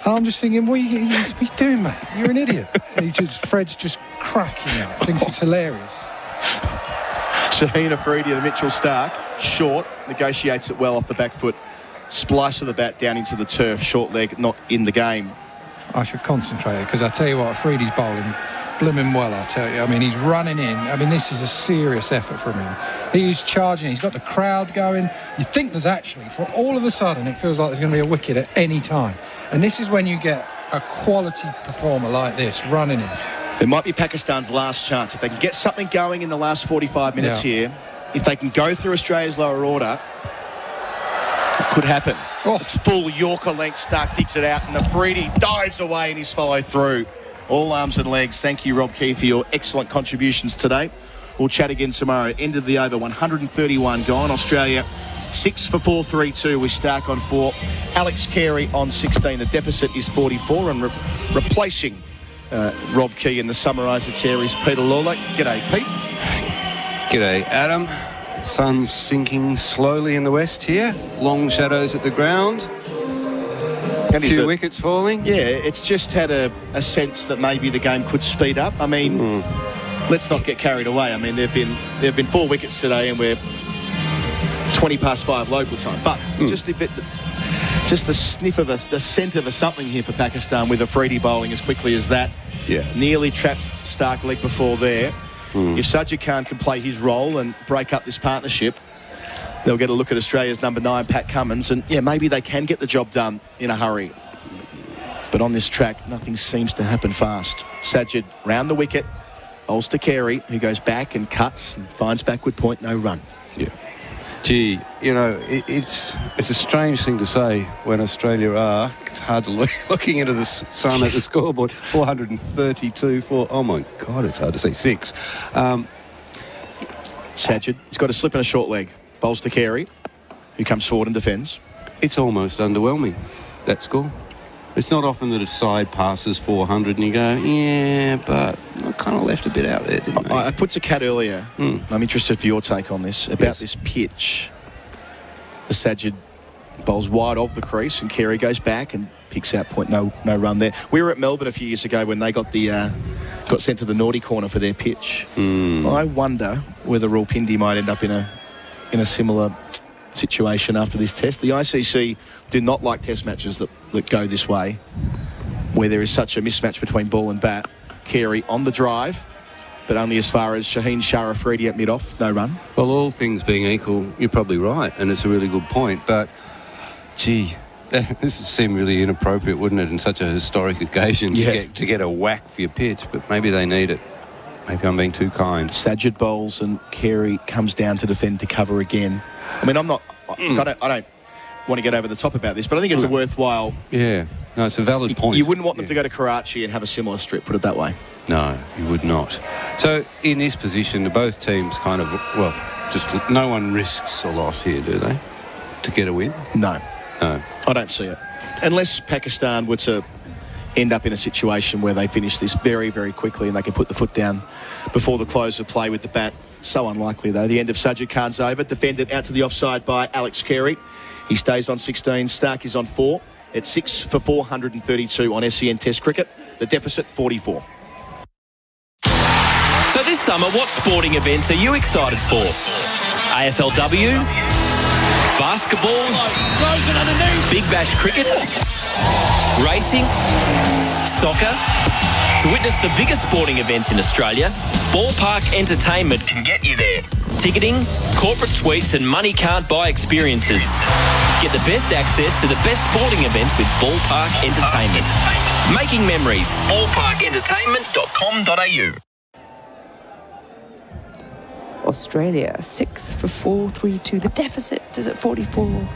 And I'm just thinking, what are you doing, mate? You're an idiot. Fred's just cracking up, thinks it's hilarious. Shaheen Afridi to Mitchell Stark, short, negotiates it well off the back foot, splice of the bat down into the turf, short leg, not in the game. I should concentrate, because I tell you what, Afridi's bowling blooming well, I tell you. I mean, he's running in. I mean, this is a serious effort from him. He's charging. He's got the crowd going. You think there's actually, for all of a sudden, it feels like there's going to be a wicket at any time. And this is when you get a quality performer like this running in. It might be Pakistan's last chance. If they can get something going in the last 45 minutes here, if they can go through Australia's lower order, it could happen. It's full Yorker length. Stark digs it out, and Afridi dives away in his follow through. All arms and legs. Thank you, Rob Key, for your excellent contributions today. We'll chat again tomorrow. End of the over, 131 gone. Australia 6 for 4-3-2 with Stark on 4. Alex Carey on 16. The deficit is 44, and replacing Rob Key in the summariser chair is Peter Lawler. G'day, Pete. G'day, Adam. Sun's sinking slowly in the west here. Long shadows at the ground. A few wickets falling. Yeah, it's just had a sense that maybe the game could speed up. I mean, let's not get carried away. I mean, there've been 4 wickets today, and we're 20 past 5 local time. But just a bit, just the sniff of the scent of a something here for Pakistan with Afridi bowling as quickly as that. Yeah, nearly trapped Stark leg before there. If Sajid Khan can play his role and break up this partnership, they'll get a look at Australia's number 9, Pat Cummins, and yeah, maybe they can get the job done in a hurry. But on this track, nothing seems to happen fast. Sajid round the wicket, bowls to Carey, who goes back and cuts and finds backward point, no run. Yeah. Gee, you know, it's a strange thing to say when Australia are. It's hard to looking into the sun at the scoreboard. 432 for, oh my God, it's hard to say 6. Sajid, he's got a slip and a short leg. Bowls to Carey, who comes forward and defends. It's almost underwhelming, that score. It's not often that a side passes 400 and you go, yeah, but I kind of left a bit out there, didn't I? I put to Kat earlier, I'm interested for your take on this, about this pitch. The Sajid bowls wide of the crease and Carey goes back and picks out point, no run there. We were at Melbourne a few years ago when they got sent to the naughty corner for their pitch. I wonder whether Rawalpindi might end up in a similar situation after this test. The ICC do not like test matches that go this way, where there is such a mismatch between ball and bat. Carey on the drive, but only as far as Shaheen Shah Afridi at mid-off, no run. Well, all things being equal, you're probably right, and it's a really good point, but gee, this would seem really inappropriate, wouldn't it, in such a historic occasion to get a whack for your pitch, but maybe they need it. Maybe I'm being too kind. Sajid bowls and Carey comes down to defend to cover again. I mean, I don't want to get over the top about this, but I think it's a worthwhile... Yeah, no, it's a valid point. You wouldn't want them to go to Karachi and have a similar strip, put it that way. No, you would not. So, in this position, both teams kind of, well, just no one risks a loss here, do they, to get a win? No. No. I don't see it. Unless Pakistan were to end up in a situation where they finish this very, very quickly and they can put the foot down before the close of play with the bat. So unlikely, though. The end of Sajid Khan's over. Defended out to the offside by Alex Carey. He stays on 16. Stark is on 4. It's 6 for 432 on SEN Test cricket. The deficit, 44. So this summer, what sporting events are you excited for? AFLW? Basketball? Big Bash cricket? Racing? Soccer? To witness the biggest sporting events in Australia, Ballpark Entertainment can get you there. Ticketing, corporate suites and money can't buy experiences. Get the best access to the best sporting events with Ballpark Entertainment. Making memories. ballparkentertainment.com.au. Australia 6 for 4-3-2. The deficit is at 44.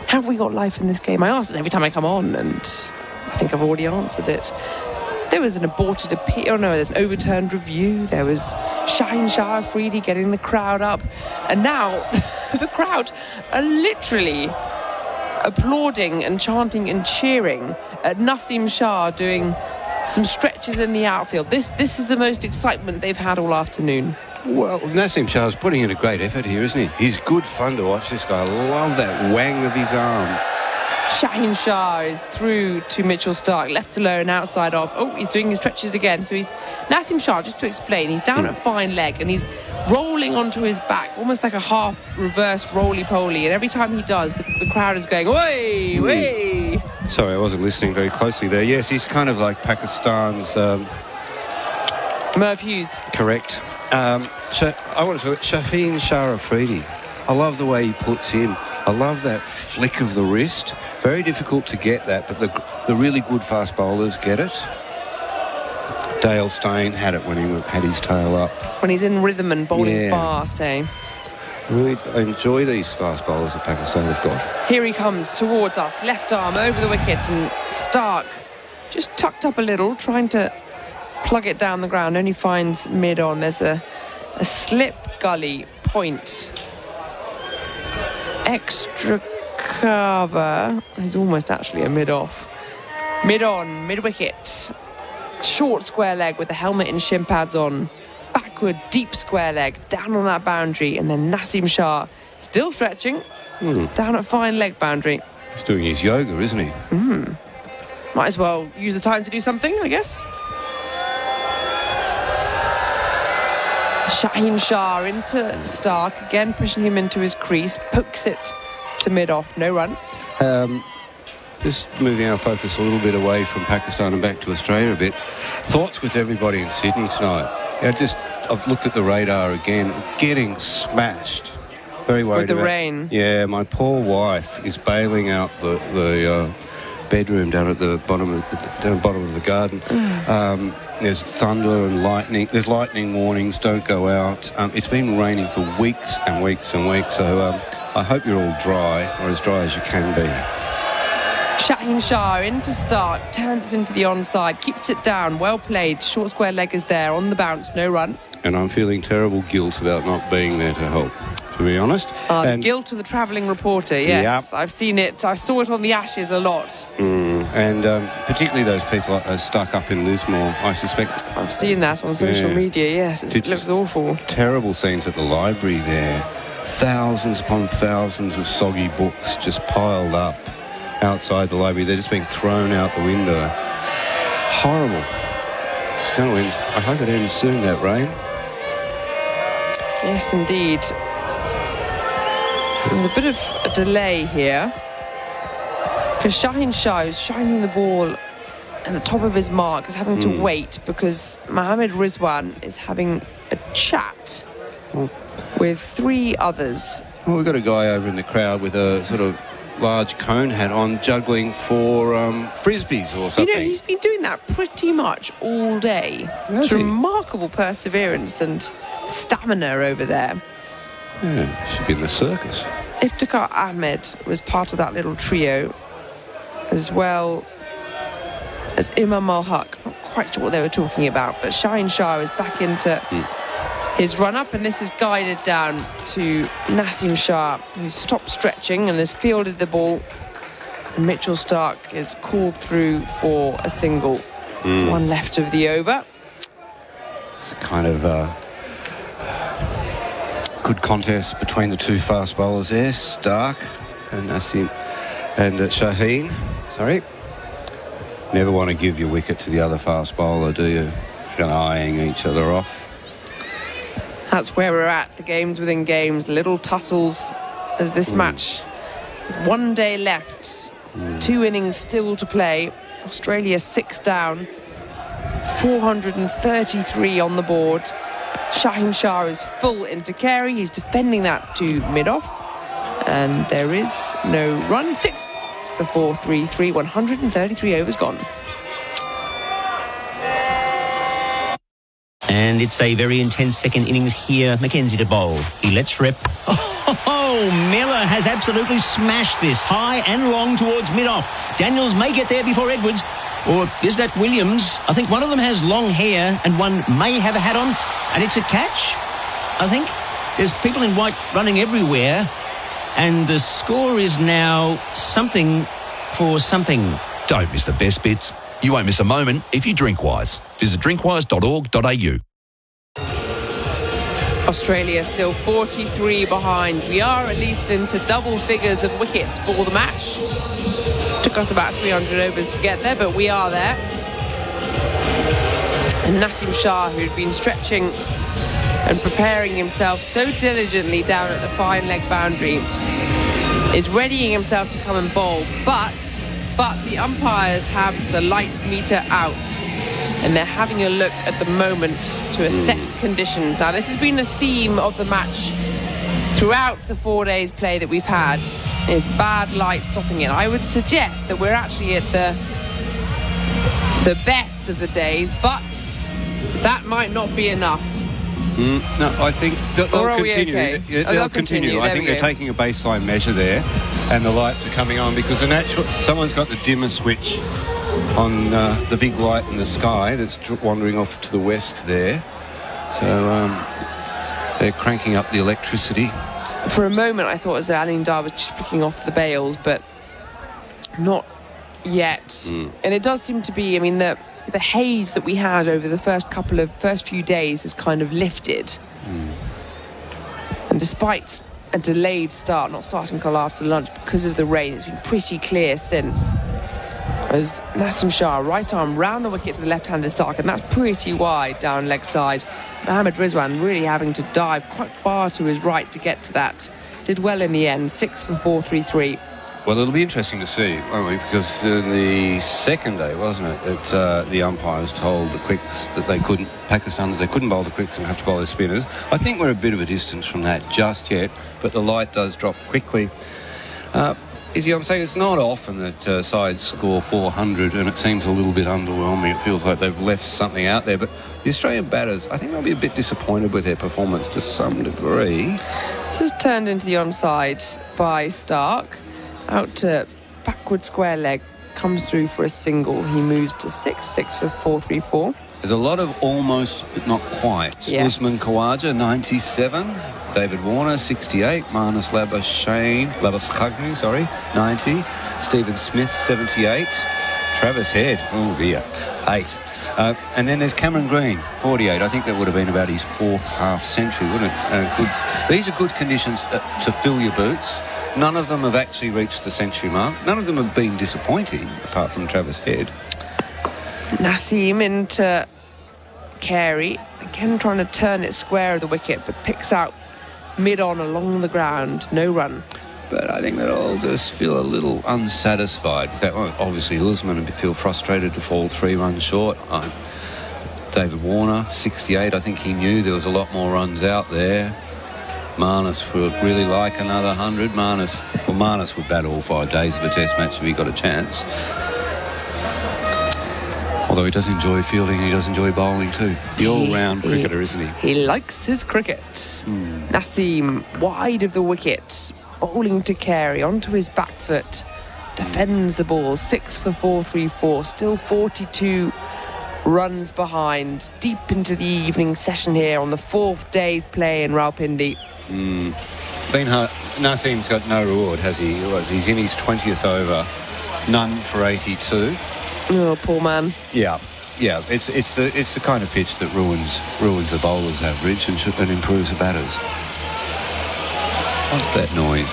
Have we got life in this game? I ask this every time I come on, and I think I've already answered it. There was an aborted appeal. Oh no, there's an overturned review. There was Shaheen Shah Afridi getting the crowd up, and now the crowd are literally applauding and chanting and cheering at Naseem Shah doing some stretches in the outfield. This is the most excitement they've had all afternoon. Well, Naseem Shah's putting in a great effort here, isn't he? He's good fun to watch, this guy. I love that wang of his arm. Shaheen Shah is through to Mitchell Stark, left alone, outside off. Oh, he's doing his stretches again. So he's Naseem Shah, just to explain, he's down at fine leg and he's rolling onto his back, almost like a half reverse roly-poly. And every time he does, the crowd is going, way, way. Sorry, I wasn't listening very closely there. Yes, he's kind of like Pakistan's Merv Hughes. Correct. So I want to talk Shaheen Shah Afridi. I love the way he puts in. I love that flick of the wrist. Very difficult to get that, but the really good fast bowlers get it. Dale Steyn had it when he had his tail up. When he's in rhythm and bowling fast, eh? Really enjoy these fast bowlers that Pakistan have got. Here he comes towards us, left arm over the wicket, and Stark just tucked up a little, trying to plug it down the ground. Only finds mid-on. There's a slip gully point. Extra cover. He's almost actually a mid-off. Mid-on, mid-wicket. Short square leg with the helmet and shin pads on. Backward, deep square leg, down on that boundary. And then Nasim Shah, still stretching, down at fine leg boundary. He's doing his yoga, isn't he? Might as well use the time to do something, I guess. Shaheen Shah into Stark, again pushing him into his crease, pokes it to mid-off, no run. Just moving our focus a little bit away from Pakistan and back to Australia a bit. Thoughts with everybody in Sydney tonight? I've looked at the radar again, getting smashed. Very worried with the about rain. Yeah, my poor wife is bailing out the bedroom down at the bottom of the garden. There's thunder and lightning. There's lightning warnings. Don't go out. It's been raining for weeks and weeks and weeks. So I hope you're all dry, or as dry as you can be. Shaheen Shah into Stark, turns into the onside, keeps it down, well played. Short square leg is there, on the bounce, no run. And I'm feeling terrible guilt about not being there to help, to be honest. The guilt of the travelling reporter, yes. Yep. I've seen it. I saw it on the Ashes a lot. And particularly those people stuck up in Lismore, I suspect. I've seen that on social media, yes. It looks awful. Terrible scenes at the library there. Thousands upon thousands of soggy books just piled up outside the library. They're just being thrown out the window. Horrible. It's going to end. I hope it ends soon, that rain. Yes, indeed. There's a bit of a delay here, because Shaheen Shah is shining the ball at the top of his mark, is having to wait because Mohammad Rizwan is having a chat with three others. Well, we've got a guy over in the crowd with a sort of large cone hat on, juggling for frisbees or something. You know, he's been doing that pretty much all day. It's remarkable perseverance and stamina over there. Yeah, should be in the circus. Iftikhar Ahmed was part of that little trio, as well as Imam Al-Haq. Not quite sure what they were talking about, but Shaheen Shah is back into his run-up, and this is guided down to Nasim Shah, who stopped stretching and has fielded the ball. And Mitchell Stark is called through for a single. One left of the over. It's kind of good contest between the two fast bowlers there, Stark and Nasim and Shaheen. Sorry. Never want to give your wicket to the other fast bowler, do you? Kind of eyeing each other off. That's where we're at, the games within games, little tussles as this match. With 1 day left, 2 innings still to play. Australia 6 down, 433 on the board. Shaheen Shah is full into Carey. He's defending that to mid-off. And there is no run. 6 for 433, 133 overs gone. And it's a very intense second innings here. Mackenzie to bowl. He lets rip. Oh, Miller has absolutely smashed this high and long towards mid-off. Daniels may get there before Edwards. Or is that Williams? I think one of them has long hair and one may have a hat on. And it's a catch, I think. There's people in white running everywhere. And the score is now something for something. Don't miss the best bits. You won't miss a moment if you drink Wise. Visit drinkwise.org.au. Australia still 43 behind. We are at least into double figures of wickets for the match. Took us about 300 overs to get there, but we are there. And Nasim Shah, who'd been stretching and preparing himself so diligently down at the fine leg boundary, is readying himself to come and bowl, but the umpires have the light meter out. and they're having a look at the moment to assess conditions. Now, this has been a theme of the match throughout the 4 days play that we've had, is bad light stopping it. I would suggest that we're actually at the best of the days, but that might not be enough. No, I think they'll continue. Okay? They'll continue. I think they're taking a baseline measure there, and the lights are coming on because someone's got the dimmer switch on the big light in the sky that's wandering off to the west there. So they're cranking up the electricity. For a moment, I thought as though Aline Dar was just flicking off the bails, but not yet. And it does seem to be, I mean, the haze that we had over the first few days has kind of lifted. And despite a delayed start, not starting until after lunch because of the rain, it's been pretty clear since. As Nasim Shah, right arm round the wicket to the left-handed Stark, and that's pretty wide down leg side. Mohammad Rizwan really having to dive quite far to his right to get to that. Did well in the end, 6 for 433. Well, it'll be interesting to see, won't we? Because in the second day, wasn't it, that the umpires told the quicks that Pakistan, that they couldn't bowl the quicks and have to bowl the spinners. I think we're a bit of a distance from that just yet, but the light does drop quickly. Izzy, I'm saying it's not often that sides score 400, and it seems a little bit underwhelming. It feels like they've left something out there. But the Australian batters, I think they'll be a bit disappointed with their performance to some degree. This is turned into the onside by Stark. Out to backward square leg, comes through for a single. He moves to 6 for 434. There's a lot of almost, but not quite. Yes. Usman Khawaja, 97. David Warner, 68. Marnus Labuschagne, 90. Stephen Smith, 78. Travis Head, oh dear, 8. And then there's Cameron Green, 48. I think that would have been about his 4th half century, wouldn't it? These are good conditions to fill your boots. None of them have actually reached the century mark. None of them have been disappointing, apart from Travis Head. Nasim into Carey, again trying to turn it square of the wicket, but picks out mid-on along the ground, no run. But I think they'll all just feel a little unsatisfied. Obviously, Usman would feel frustrated to fall 3 runs short. David Warner, 68. I think he knew there was a lot more runs out there. Marnus would really like another 100. Marnus would bat all 5 days of a test match if he got a chance. Although he does enjoy fielding, he does enjoy bowling too. The all-round cricketer, isn't he? He likes his cricket. Nasim, wide of the wicket, bowling to Carey, onto his back foot. Defends the ball, 6 for 434, still 42 runs behind. Deep into the evening session here on the 4th day's play in Rawalpindi. Nasim's got no reward, has he? He's in his 20th over, none for 82. Oh, poor man. Yeah. It's the kind of pitch that ruins a bowler's average and improves a batter's. What's that noise?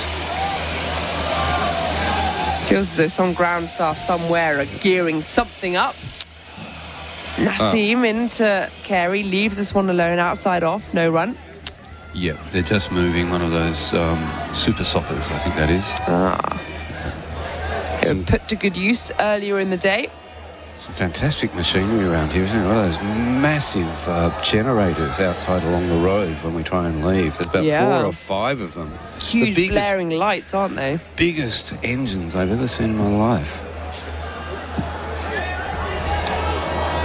Feels as though some ground staff somewhere are gearing something up. Nasim into Carey, leaves this one alone, outside off, no run. Yeah, they're just moving one of those super soppers, I think that is. They were put to good use earlier in the day. Some fantastic machinery around here, isn't it? One of those massive generators outside along the road when we try and leave. There's about 4 or 5 of them. Huge blaring lights, aren't they? Biggest engines I've ever seen in my life.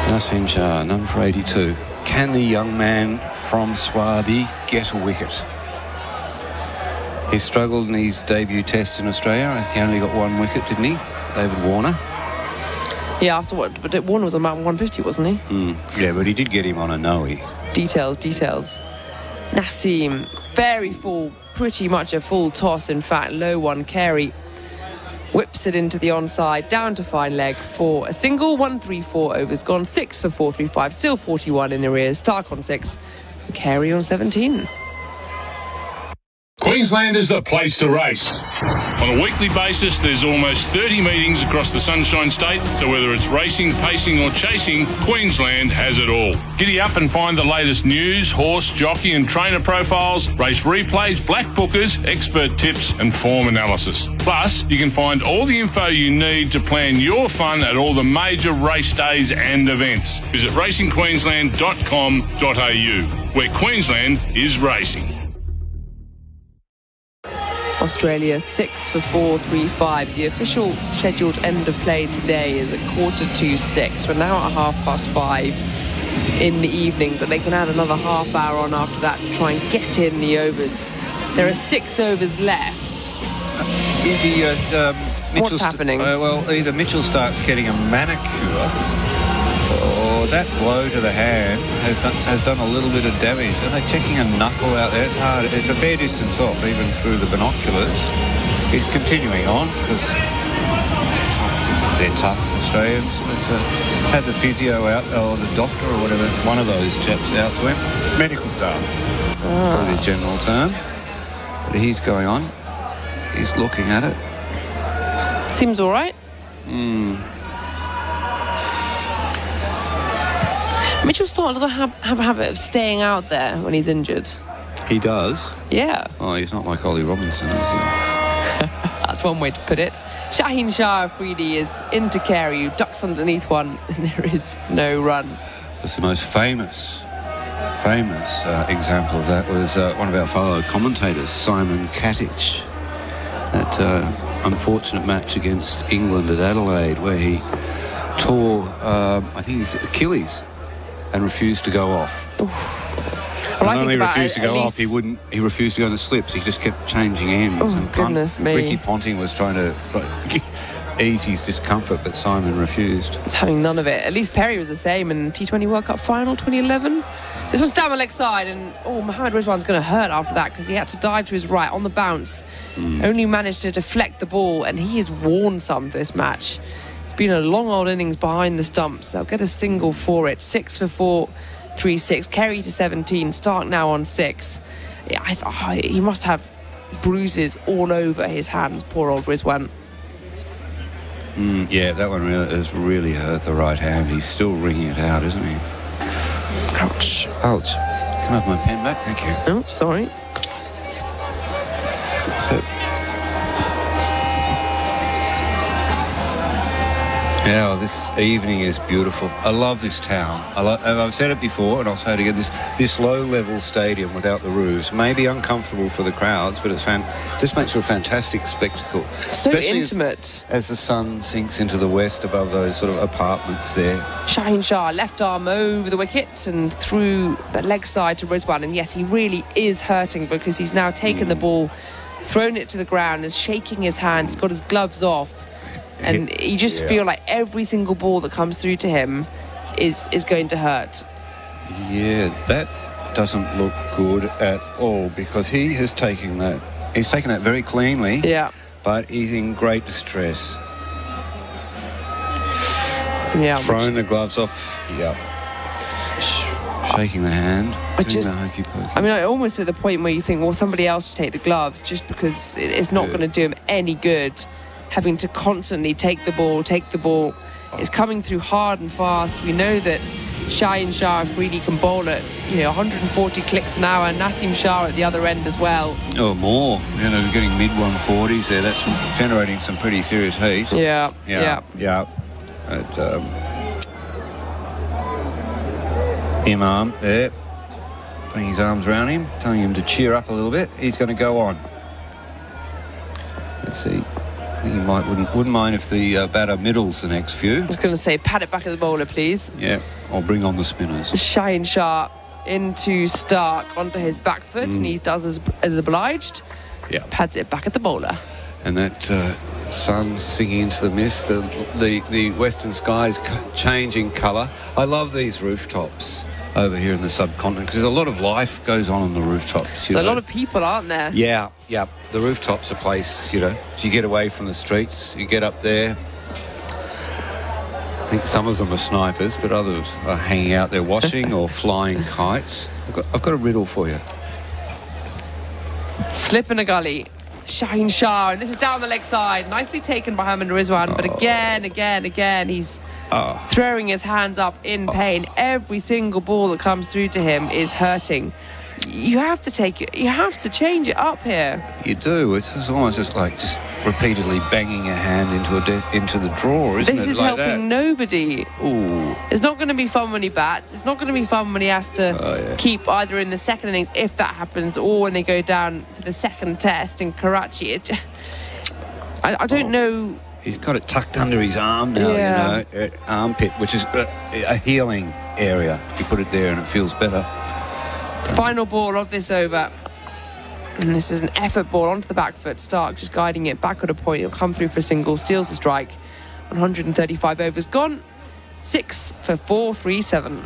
Nasim Shah, number for 82. Can the young man from Swabi get a wicket? He struggled in his debut test in Australia. He only got 1 wicket, didn't he? David Warner. Yeah, after what? But Warner was on about 150, wasn't he? Yeah, but he did get him on a no-y. Details. Nasim, very full, pretty much a full toss, in fact. Low one, Carey whips it into the onside, down to fine leg for a single. 134 overs gone, 6 for 435, still 41 in arrears. Stark on 6, Carey on 17. Queensland is the place to race. On a weekly basis, there's almost 30 meetings across the Sunshine State, so whether it's racing, pacing or chasing, Queensland has it all. Giddy up and find the latest news, horse, jockey and trainer profiles, race replays, black bookers, expert tips and form analysis. Plus, you can find all the info you need to plan your fun at all the major race days and events. Visit racingqueensland.com.au, where Queensland is racing. Australia 6 for 4.35. The official scheduled end of play today is at 6:45. We're now at 5:30 in the evening, but they can add another half hour on after that to try and get in the overs. There are 6 overs left. Izzy, What's happening? Well, either Mitchell starts getting a manicure, or that blow to the hand has done a little bit of damage. Are they checking a knuckle out there? It's hard. It's a fair distance off, even through the binoculars. He's continuing on because they're tough Australians. But, had the physio out, or the doctor or whatever, one of those chaps out to him. Medical staff, probably the general term. But he's going on. He's looking at it. Seems all right. Mitchell Stark doesn't have a habit of staying out there when he's injured. He does? Yeah. Oh, he's not like Ollie Robinson, is he? That's one way to put it. Shaheen Shah Afridi is into carry, who ducks underneath one, and there is no run. That's the most famous example of that was one of our fellow commentators, Simon Katich. That unfortunate match against England at Adelaide, where he tore, I think his Achilles, and refused to go off. Not only refused to go off, he refused to go on the slips. He just kept changing ends. Oh, goodness me. Ricky Ponting was trying to ease his discomfort, but Simon refused. He's having none of it. At least Perry was the same in T20 World Cup final 2011. This one's down the leg side, and Mohammed Rizwan's going to hurt after that because he had to dive to his right on the bounce. Only managed to deflect the ball, and he has worn some this match. It's been a long old innings behind the stumps. They'll get a single for it. 6 for 4.36. Kerry to 17. Stark now on 6. Yeah, he must have bruises all over his hands, poor old Rizwan. Yeah, that one has really hurt the right hand. He's still wringing it out, isn't he? Ouch. Ouch. Can I have my pen back? Thank you. Oh, sorry. So, yeah, this evening is beautiful. I love this town. And I've said it before, and I'll say it again. This low-level stadium without the roofs may be uncomfortable for the crowds, but just makes for a fantastic spectacle. So especially intimate. As the sun sinks into the west above those sort of apartments there. Shaheen Shah, left arm over the wicket and through the leg side to Rizwan. And yes, he really is hurting because he's now taken the ball, thrown it to the ground, is shaking his hands, got his gloves off. And you just feel like every single ball that comes through to him is going to hurt. Yeah, that doesn't look good at all because he has taken that. He's taken that very cleanly. Yeah. But he's in great distress. Yeah. Throwing the gloves off. Yep. Shaking the hand. I mean, almost at the point where you think, well, somebody else should take the gloves just because it's not going to do him any good. Having to constantly take the ball. It's coming through hard and fast. We know that Shaheen Shah Afridi can bowl at 140 clicks an hour. Nasim Shah at the other end as well. Oh, more. Getting mid 140s there. That's generating some pretty serious heat. Yeah. Imam there, putting his arms around him, telling him to cheer up a little bit. He's going to go on. Let's see. I think he wouldn't mind if the batter middles the next few. I was going to say, pat it back at the bowler, please. Yeah, or bring on the spinners. Shaheen Shah into Stark onto his back foot, and he does as obliged. Yeah. Pads it back at the bowler. And that sun sinking into the mist, the western skies changing colour. I love these rooftops over here in the subcontinent because there's a lot of life goes on the rooftops. There's a lot of people, aren't there? Yeah. The rooftop's a place, you get away from the streets, you get up there. I think some of them are snipers, but others are hanging out there washing or flying kites. I've got a riddle for you. Slip in a gully. Shaheen Shah, and this is down the leg side. Nicely taken by Mohammad Rizwan, but again, he's throwing his hands up in pain. Every single ball that comes through to him is hurting. You have to take it. You have to change it up here. You do. It's almost just like just repeatedly banging a hand into the drawer, isn't it? This is like helping nobody. Ooh. It's not going to be fun when he bats. It's not going to be fun when he has to keep either in the second innings, if that happens, or when they go down for the second test in Karachi. I don't know. He's got it tucked under his arm now, you know, armpit, which is a healing area. You put it there and it feels better. Final ball of this over. And this is an effort ball onto the back foot. Stark just guiding it back at a point. It'll come through for a single, steals the strike. 135 overs gone. 6 for 437.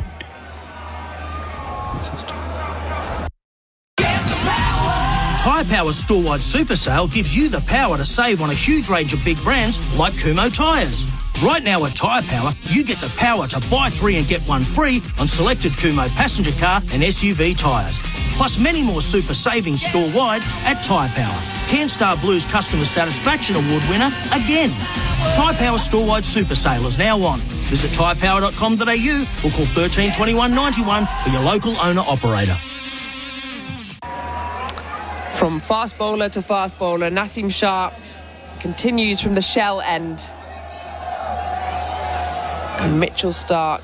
Tyre Power's store-wide super sale gives you the power to save on a huge range of big brands like Kumho tyres. Right now at Tyre Power, you get the power to buy 3 and get 1 free on selected Kumho passenger car and SUV tyres. Plus many more super savings store-wide at Tyre Power. CanStar Blues Customer Satisfaction Award winner again. Tyre Power store-wide super sale is now on. Visit tyrepower.com.au or call 13 21 91 for your local owner-operator. From fast bowler to fast bowler, Naseem Shah continues from the shell end. And Mitchell Stark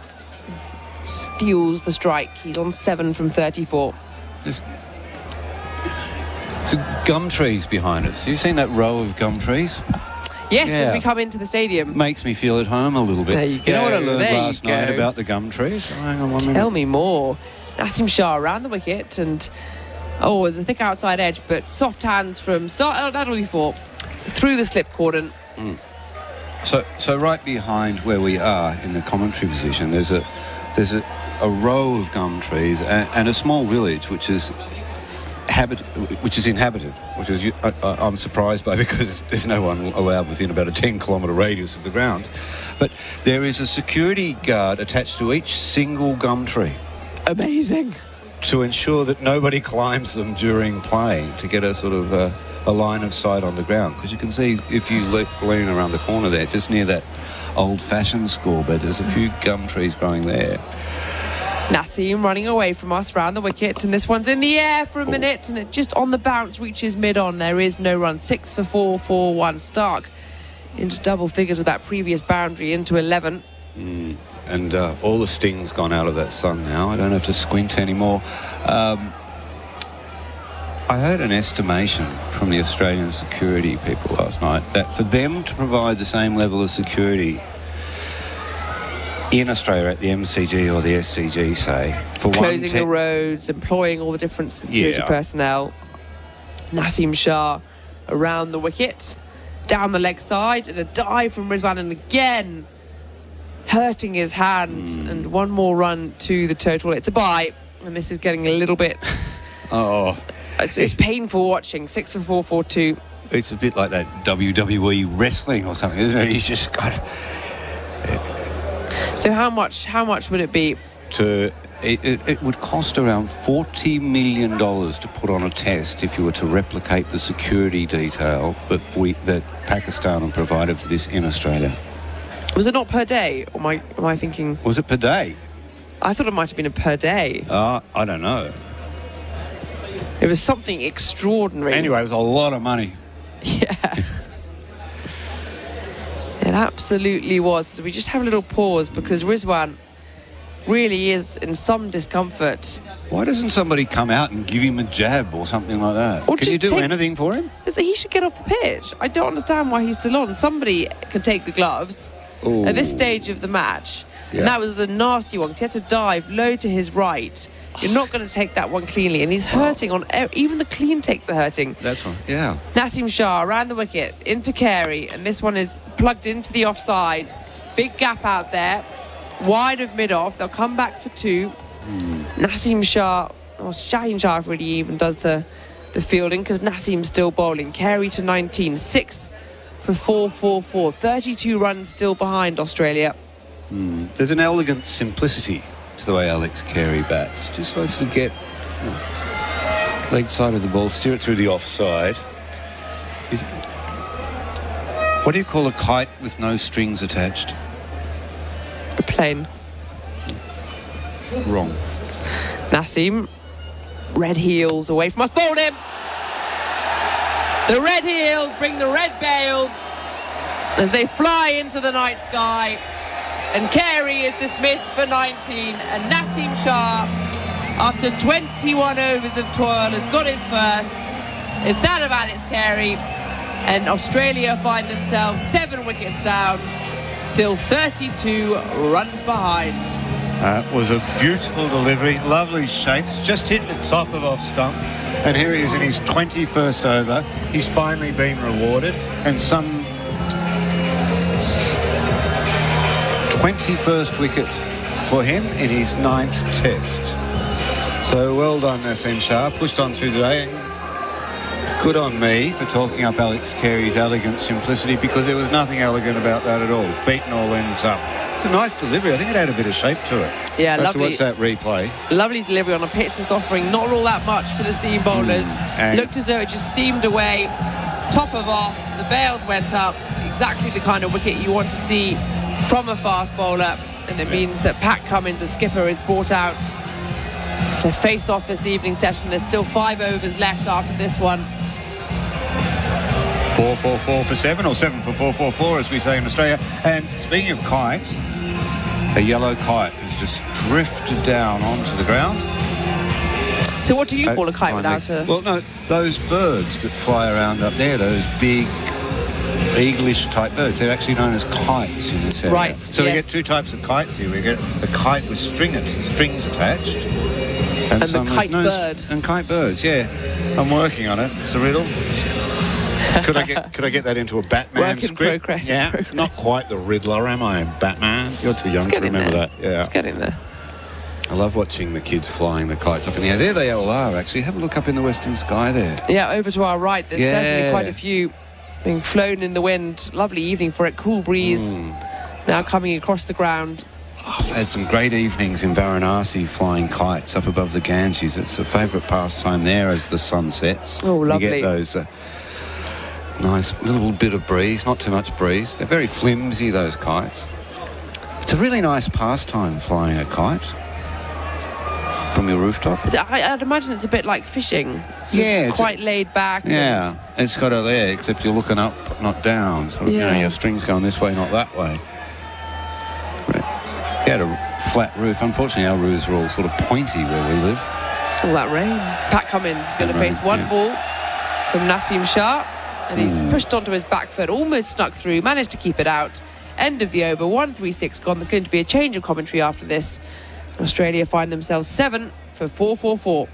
steals the strike. He's on 7 from 34. There's gum trees behind us. You've seen that row of gum trees? Yes, as we come into the stadium. Makes me feel at home a little bit. There you go. You know what I learned There last you go. night about the gum trees? Hang on 1 minute. Tell me more. Naseem Shah around the wicket and the thick outside edge, but soft hands from start. That'll be 4 through the slip cordon. So right behind where we are in the commentary position, there's a row of gum trees and a small village which is inhabited, which is I'm surprised by, because there's no one allowed within about a 10-kilometre radius of the ground. But there is a security guard attached to each single gum tree. Amazing. To ensure that nobody climbs them during play, to get a sort of a line of sight on the ground. Because you can see, if you lean around the corner there, just near that old-fashioned scoreboard, there's a few gum trees growing there. Naseem running away from us round the wicket, and this one's in the air for a minute, and it just on the bounce reaches mid-on. There is no run. 6 for 441. Stark into double figures with that previous boundary into 11. And all the sting's gone out of that sun now. I don't have to squint anymore. I heard an estimation from the Australian security people last night that for them to provide the same level of security in Australia at the MCG or the SCG, say, for closing the roads, employing all the different security personnel. Naseem Shah around the wicket, down the leg side, and a dive from Rizwan, and again hurting his hand, and 1 more run to the total. It's a bye, and this is getting a little bit... It's painful watching. 6 for 442. It's a bit like that WWE wrestling or something, isn't it? He's just got... So how much would it be? It would cost around $40 million to put on a test if you were to replicate the security detail that Pakistan have provided for this in Australia. Was it not per day? Or am I thinking... Was it per day? I thought it might have been a per day. I don't know. It was something extraordinary. Anyway, it was a lot of money. Yeah. It absolutely was. So we just have a little pause because Rizwan really is in some discomfort. Why doesn't somebody come out and give him a jab or something like that? Can you do anything for him? He should get off the pitch. I don't understand why he's still on. Somebody can take the gloves at this stage of the match. Yeah. And that was a nasty one. He had to dive low to his right. You're not going to take that one cleanly. And he's hurting on... Even the clean takes are hurting. That's right, yeah. Naseem Shah around the wicket, into Carey. And this one is plugged into the offside. Big gap out there. Wide of mid-off. They'll come back for 2. Naseem Shah... Or Shaheen Shah really even does the fielding, because Naseem's still bowling. Carey to 19. 6 for 444. 32 runs still behind Australia. There's an elegant simplicity to the way Alex Carey bats. Just likes to get leg side of the ball, steer it through the offside, What do you call a kite with no strings attached? A plane. Wrong. Nassim, red heels away from us, bowled him. The red heels bring the red bails as they fly into the night sky. And Carey is dismissed for 19. And Nassim Shah, after 21 overs of toil, has got his first. Is that of Alex Carey? And Australia find themselves 7 wickets down, still 32 runs behind. Was a beautiful delivery, lovely shapes, just hit the top of off stump. And here he is in his 21st over. He's finally been rewarded. And some 21st wicket for him in his 9th test. So well done, SN Shah. Pushed on through the day. Good on me for talking up Alex Carey's elegant simplicity, because there was nothing elegant about that at all. Beaten all ends up. It's a nice delivery. I think it had a bit of shape to it. Yeah, so lovely. Have to watch that replay. Lovely delivery on a pitch that's offering not all that much for the seam bowlers. Looked as though it just seamed away, top of off. The bails went up. Exactly the kind of wicket you want to see from a fast bowler. And it means that Pat Cummins, the skipper, is brought out to face off this evening session. There's still 5 overs left after this one. 4-4-4 for 7, or 7 for 4-4-4 as we say in Australia. And speaking of kites, a yellow kite has just drifted down onto the ground. So what do you call a kite without a... Well, no, those birds that fly around up there, those big eaglish type birds, they're actually known as kites in this area. Right, so we get 2 types of kites here. We get a kite with strings attached. And the kite bird. And kite birds, yeah. I'm working on it. It's a riddle. Could I get that into a Batman script? Progress. Yeah, not quite the Riddler, am I, Batman? You're too young to remember that. Yeah, let's get in there. I love watching the kids flying the kites up in the air. There they all are, actually. Have a look up in the western sky there. Yeah, over to our right. There's certainly quite a few being flown in the wind. Lovely evening for it. Cool breeze now coming across the ground. I've had some great evenings in Varanasi flying kites up above the Ganges. It's a favourite pastime there as the sun sets. Oh, lovely. You get those nice little bit of breeze, not too much breeze. They're very flimsy, those kites. It's a really nice pastime flying a kite from your rooftop. I'd imagine it's a bit like fishing. Yeah, quite laid back. Yeah, it's got a there, except you're looking up, not down. So, you know, your string's going this way, not that way. We had a flat roof. Unfortunately, our roofs are all sort of pointy where we live. All that rain. Pat Cummins is going to face one ball from Nassim Shah. And he's pushed onto his back foot, almost snuck through, managed to keep it out. End of the over, 136 gone. There's going to be a change of commentary after this. Australia find themselves 7 for 4-4-4.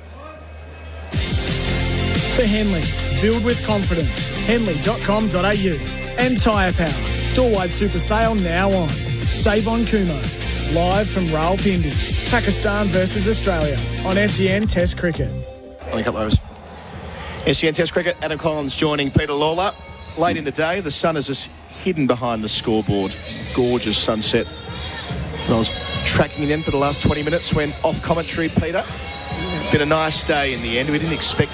For Henley, build with confidence. Henley.com.au. And Tyre Power, store-wide super sale now on. Save on Kumo. Live from Rawalpindi, Pakistan versus Australia on SEN Test Cricket. Only a couple of hours. SEN Test Cricket, Adam Collins joining Peter Lalor. Late in the day, the sun is just hidden behind the scoreboard. Gorgeous sunset. And I was tracking it in for the last 20 minutes when off commentary, Peter. It's been a nice day in the end. We didn't expect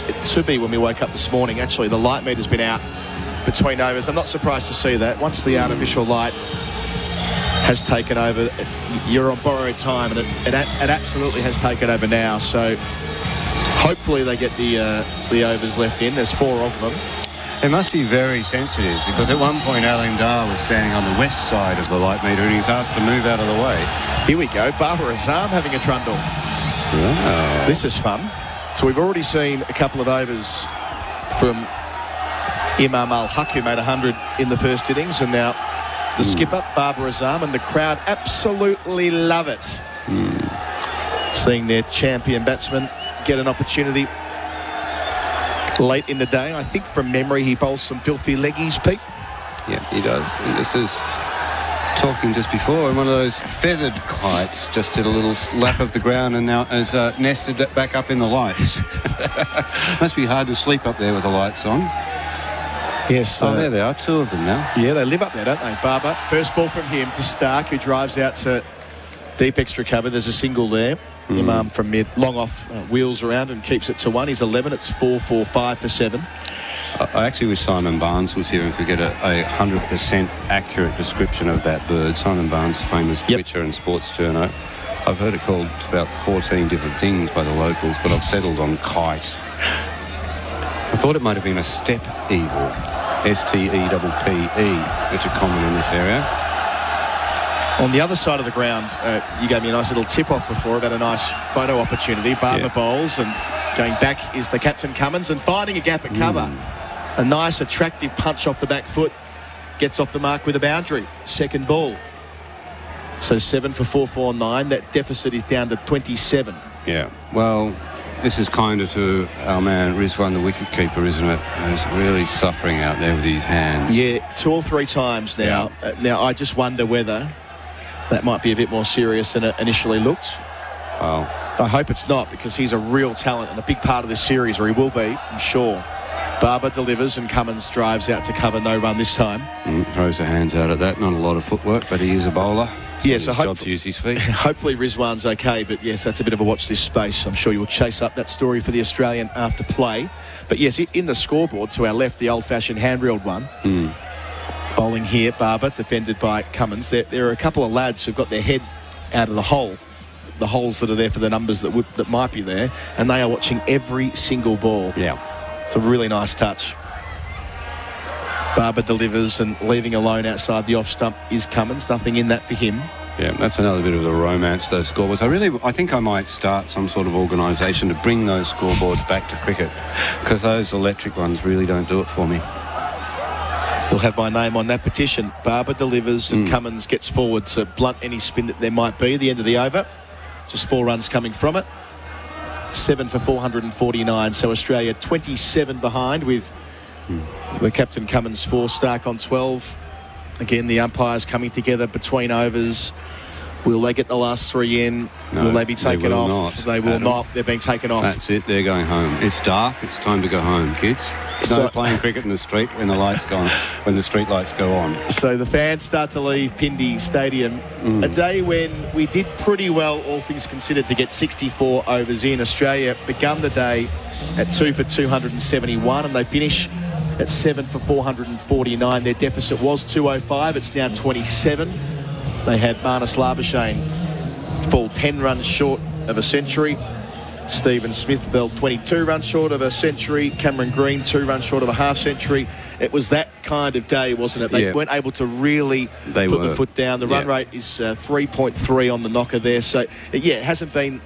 it to be when we woke up this morning. Actually, the light meter's been out between overs. I'm not surprised to see that. Once the artificial light has taken over, you're on borrowed time, and it absolutely has taken over now. So hopefully they get the overs left in. There's 4 of them. It must be very sensitive, because at one point Alim Dar was standing on the west side of the light meter and he's asked to move out of the way. Here we go. Barbara Azam having a trundle. Wow. This is fun. So we've already seen a couple of overs from Imam Al-Haq, who made 100 in the first innings, and now the skipper, Barbara Azam, and the crowd absolutely love it. Seeing their champion batsman get an opportunity late in the day. I think from memory he bowls some filthy leggies, Pete. Yeah, he does. And just as talking just before, and one of those feathered kites just did a little lap of the ground and now has nested back up in the lights. Must be hard to sleep up there with the lights on. Yes. Oh, there they are, 2 of them now. Yeah, they live up there, don't they? Barber, first ball from him to Stark, who drives out to Deep extra cover. There's a single there. Imam from mid. Long off, wheels around and keeps it to 1. He's 11. It's 4-4-5 for 7. I actually wish Simon Barnes was here and could get a 100% accurate description of that bird. Simon Barnes, famous twitcher and sports journo. I've heard it called about 14 different things by the locals, but I've settled on kite. I thought it might have been a steppe eagle, S-T-E-P-P-E, which are common in this area. On the other side of the ground, you gave me a nice little tip-off before about a nice photo opportunity. Barber bowls, and going back is the captain Cummins, and finding a gap at cover. A nice, attractive punch off the back foot. Gets off the mark with a boundary. Second ball. So 7 for 4-4-9. That deficit is down to 27. Yeah, well, this is kinder to our man Rizwan, the wicket-keeper, isn't it? He's really suffering out there with his hands. Yeah, 2 or 3 times now. Now, I just wonder whether that might be a bit more serious than it initially looked. Well, I hope it's not, because he's a real talent and a big part of this series, or he will be, I'm sure. Barber delivers and Cummins drives out to cover, no run this time. Throws the hands out at that. Not a lot of footwork, but he is a bowler. Yeah, so job to use his feet. Hopefully Rizwan's okay, but yes, that's a bit of a watch this space. I'm sure you'll chase up that story for the Australian after play. But yes, in the scoreboard to our left, the old-fashioned hand-reeled one. Bowling here, Barber, defended by Cummins. There are a couple of lads who've got their head out of the hole, the holes that are there for the numbers that might be there, and they are watching every single ball. Yeah. It's a really nice touch. Barber delivers, and leaving alone outside the off stump is Cummins. Nothing in that for him. Yeah, that's another bit of the romance, those scoreboards. I think I might start some sort of organisation to bring those scoreboards back to cricket, because those electric ones really don't do it for me. We'll have my name on that petition. Barber delivers, and Cummins gets forward to blunt any spin that there might be at the end of the over. Just 4 runs coming from it. 7 for 449. So Australia 27 behind, with the captain Cummins 4, Stark on 12. Again, the umpires coming together between overs. Will they get the last 3 in? No, will they be taken off? They will not. They're being taken off. That's it. They're going home. It's dark. It's time to go home, kids. No playing cricket in the street when the lights go on, when the street lights go on. So the fans start to leave Pindi Stadium. A day when we did pretty well, all things considered, to get 64 overs in. Australia begun the day at 2 for 271, and they finish at 7 for 449. Their deficit was 205. It's now 27. They had Marnus Labuschagne fall 10 runs short of a century. Stephen Smith fell 22 runs short of a century. Cameron Green 2 runs short of a half century. It was that kind of day, wasn't it? They weren't able to really put the foot down. The run rate is 3.3 on the knocker there. So, yeah, it hasn't been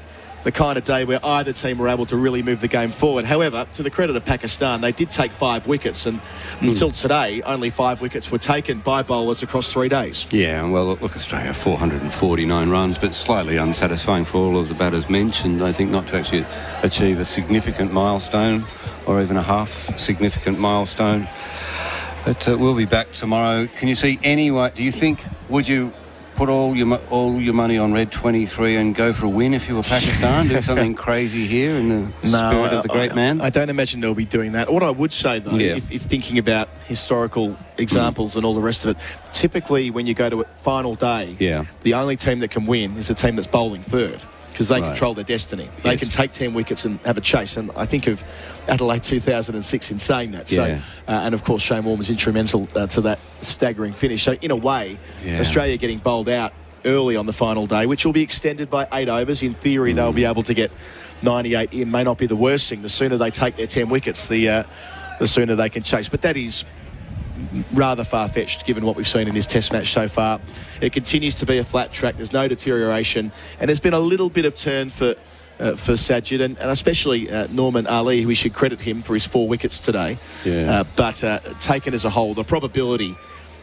the kind of day where either team were able to really move the game forward. However, to the credit of Pakistan, they did take 5 wickets, and until today, only 5 wickets were taken by bowlers across 3 days. Yeah, well, look, Australia 449 runs, but slightly unsatisfying for all of the batters mentioned. I think not to actually achieve a significant milestone, or even a half significant milestone. But we'll be back tomorrow. Can you see anyway? Do you think, would you put all your money on red 23 and go for a win if you were Pakistan? Do something crazy here in the spirit of the great man? I don't imagine they'll be doing that. What I would say, though, if thinking about historical examples and all the rest of it, typically when you go to a final day, the only team that can win is the team that's bowling third, because they control their destiny. They can take 10 wickets and have a chase. And I think of Adelaide 2006 in saying that. So, and of course, Shane Warne was instrumental to that staggering finish. So in a way, Australia getting bowled out early on the final day, which will be extended by 8 overs. In theory, they'll be able to get 98 in. May not be the worst thing. The sooner they take their 10 wickets, the sooner they can chase. But that is rather far-fetched given what we've seen in this test match so far. It continues to be a flat track. There's no deterioration, and there's been a little bit of turn for Sajid, and especially Norman Ali, who we should credit him for his 4 wickets today. But taken as a whole, the probability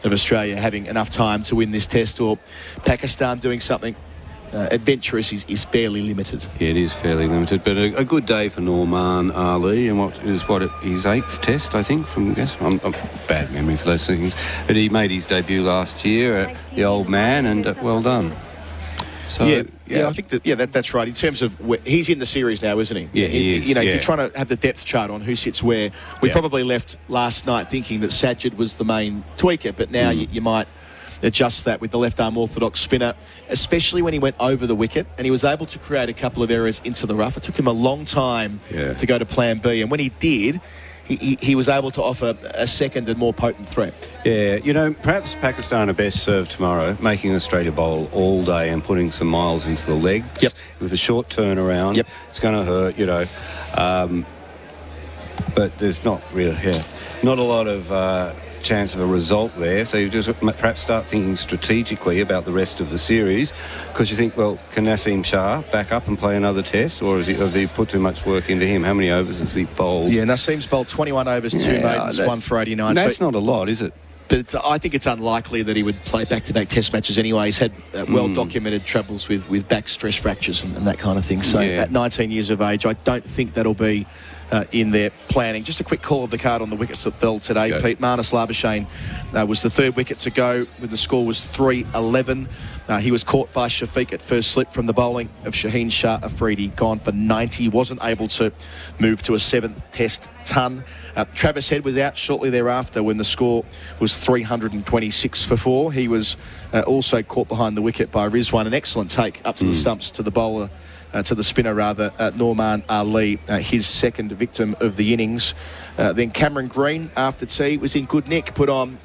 of Australia having enough time to win this test, or Pakistan doing something adventurous, is fairly limited. Yeah, it is fairly limited, but a good day for Norman Ali, and his 8th test, I think, from I'm bad memory for those things. But he made his debut last year, the old man, and well done. So, I think that's right. In terms of he's in the series now, isn't he? Yeah, he is. You know, if you're trying to have the depth chart on who sits where, we probably left last night thinking that Sajid was the main tweaker, but now you might just that with the left-arm orthodox spinner, especially when he went over the wicket, and he was able to create a couple of errors into the rough. It took him a long time to go to plan B, and when he did, he was able to offer a second and more potent threat. Yeah, you know, perhaps Pakistan are best served tomorrow, making Australia bowl all day and putting some miles into the legs. With a short turnaround. It's going to hurt, you know. But there's not really, not a lot of chance of a result there. So you just perhaps start thinking strategically about the rest of the series, because you think, well, can Naseem Shah back up and play another test, or has he put too much work into him? How many overs has he bowled? Yeah, Naseem's bowled 21 overs, 2 maidens, 1 for 89. That's not a lot, is it? But I think it's unlikely that he would play back-to-back test matches anyway. He's had well-documented troubles with back stress fractures and that kind of thing. So at 19 years of age, I don't think that'll be in their planning. Just a quick call of the card on the wickets that fell today, Pete. Marnus Labuschagne was the third wicket to go when the score was 3-11. He was caught by Shafiq at first slip from the bowling of Shaheen Shah Afridi, gone for 90. Wasn't able to move to a 7th test ton. Travis Head was out shortly thereafter when the score was 326 for 4. He was also caught behind the wicket by Rizwan. An excellent take up to the stumps to the bowler, to the spinner rather, Norman Ali, his second victim of the innings. Then Cameron Green, after tea, was in good nick, put on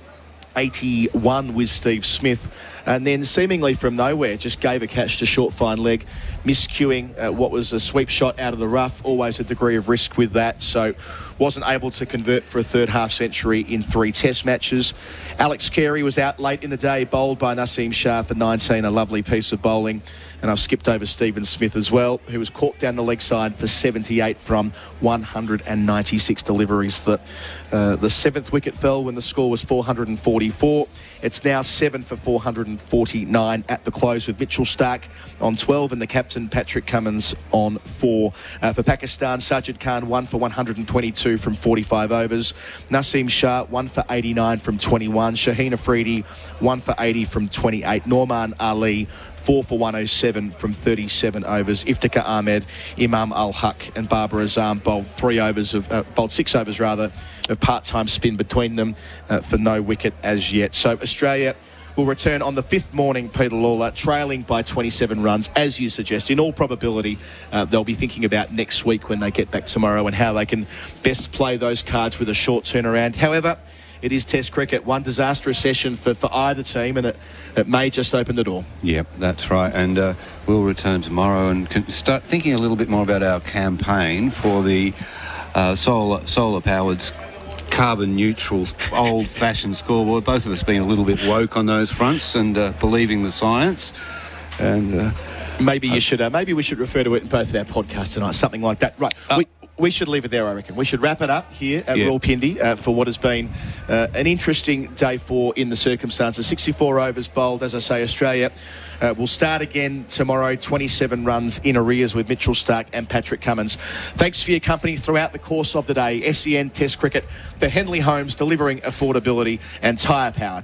81 with Steve Smith, and then seemingly from nowhere just gave a catch to short fine leg, miscuing what was a sweep shot out of the rough. Always a degree of risk with that, so wasn't able to convert for a third half century in 3 test matches. Alex Carey was out late in the day, bowled by Naseem Shah for 19, a lovely piece of bowling. And I've skipped over Stephen Smith as well, who was caught down the leg side for 78 from 196 deliveries. The 7th wicket fell when the score was 444. It's now 7 for 449 at the close, with Mitchell Starc on 12 and the captain Patrick Cummins on 4. For Pakistan, Sajid Khan 1 for 122 from 45 overs. Naseem Shah 1 for 89 from 21. Shaheen Afridi 1 for 80 from 28. Norman Ali 4 for 107 from 37 overs. Iftikhar Ahmed, Imam Al-Haq and Barbara Azam bowled 6 overs of part-time spin between them for no wicket as yet. So Australia will return on the 5th morning, Peter Lalor, trailing by 27 runs, as you suggest. In all probability, they'll be thinking about next week when they get back tomorrow and how they can best play those cards with a short turnaround. However, it is Test cricket, one disastrous session for either team, and it may just open the door. Yep, that's right. And we'll return tomorrow and start thinking a little bit more about our campaign for the solar-powered, carbon-neutral, old-fashioned scoreboard. Both of us being a little bit woke on those fronts and believing the science. And maybe we should refer to it in both of our podcasts tonight, something like that. Right. We should leave it there, I reckon. We should wrap it up here at Rawalpindi for what has been an interesting day 4 in the circumstances. 64 overs bowled. As I say, Australia will start again tomorrow, 27 runs in arrears with Mitchell Starc and Patrick Cummins. Thanks for your company throughout the course of the day. SEN Test Cricket for Henley Homes, delivering affordability and tyre power.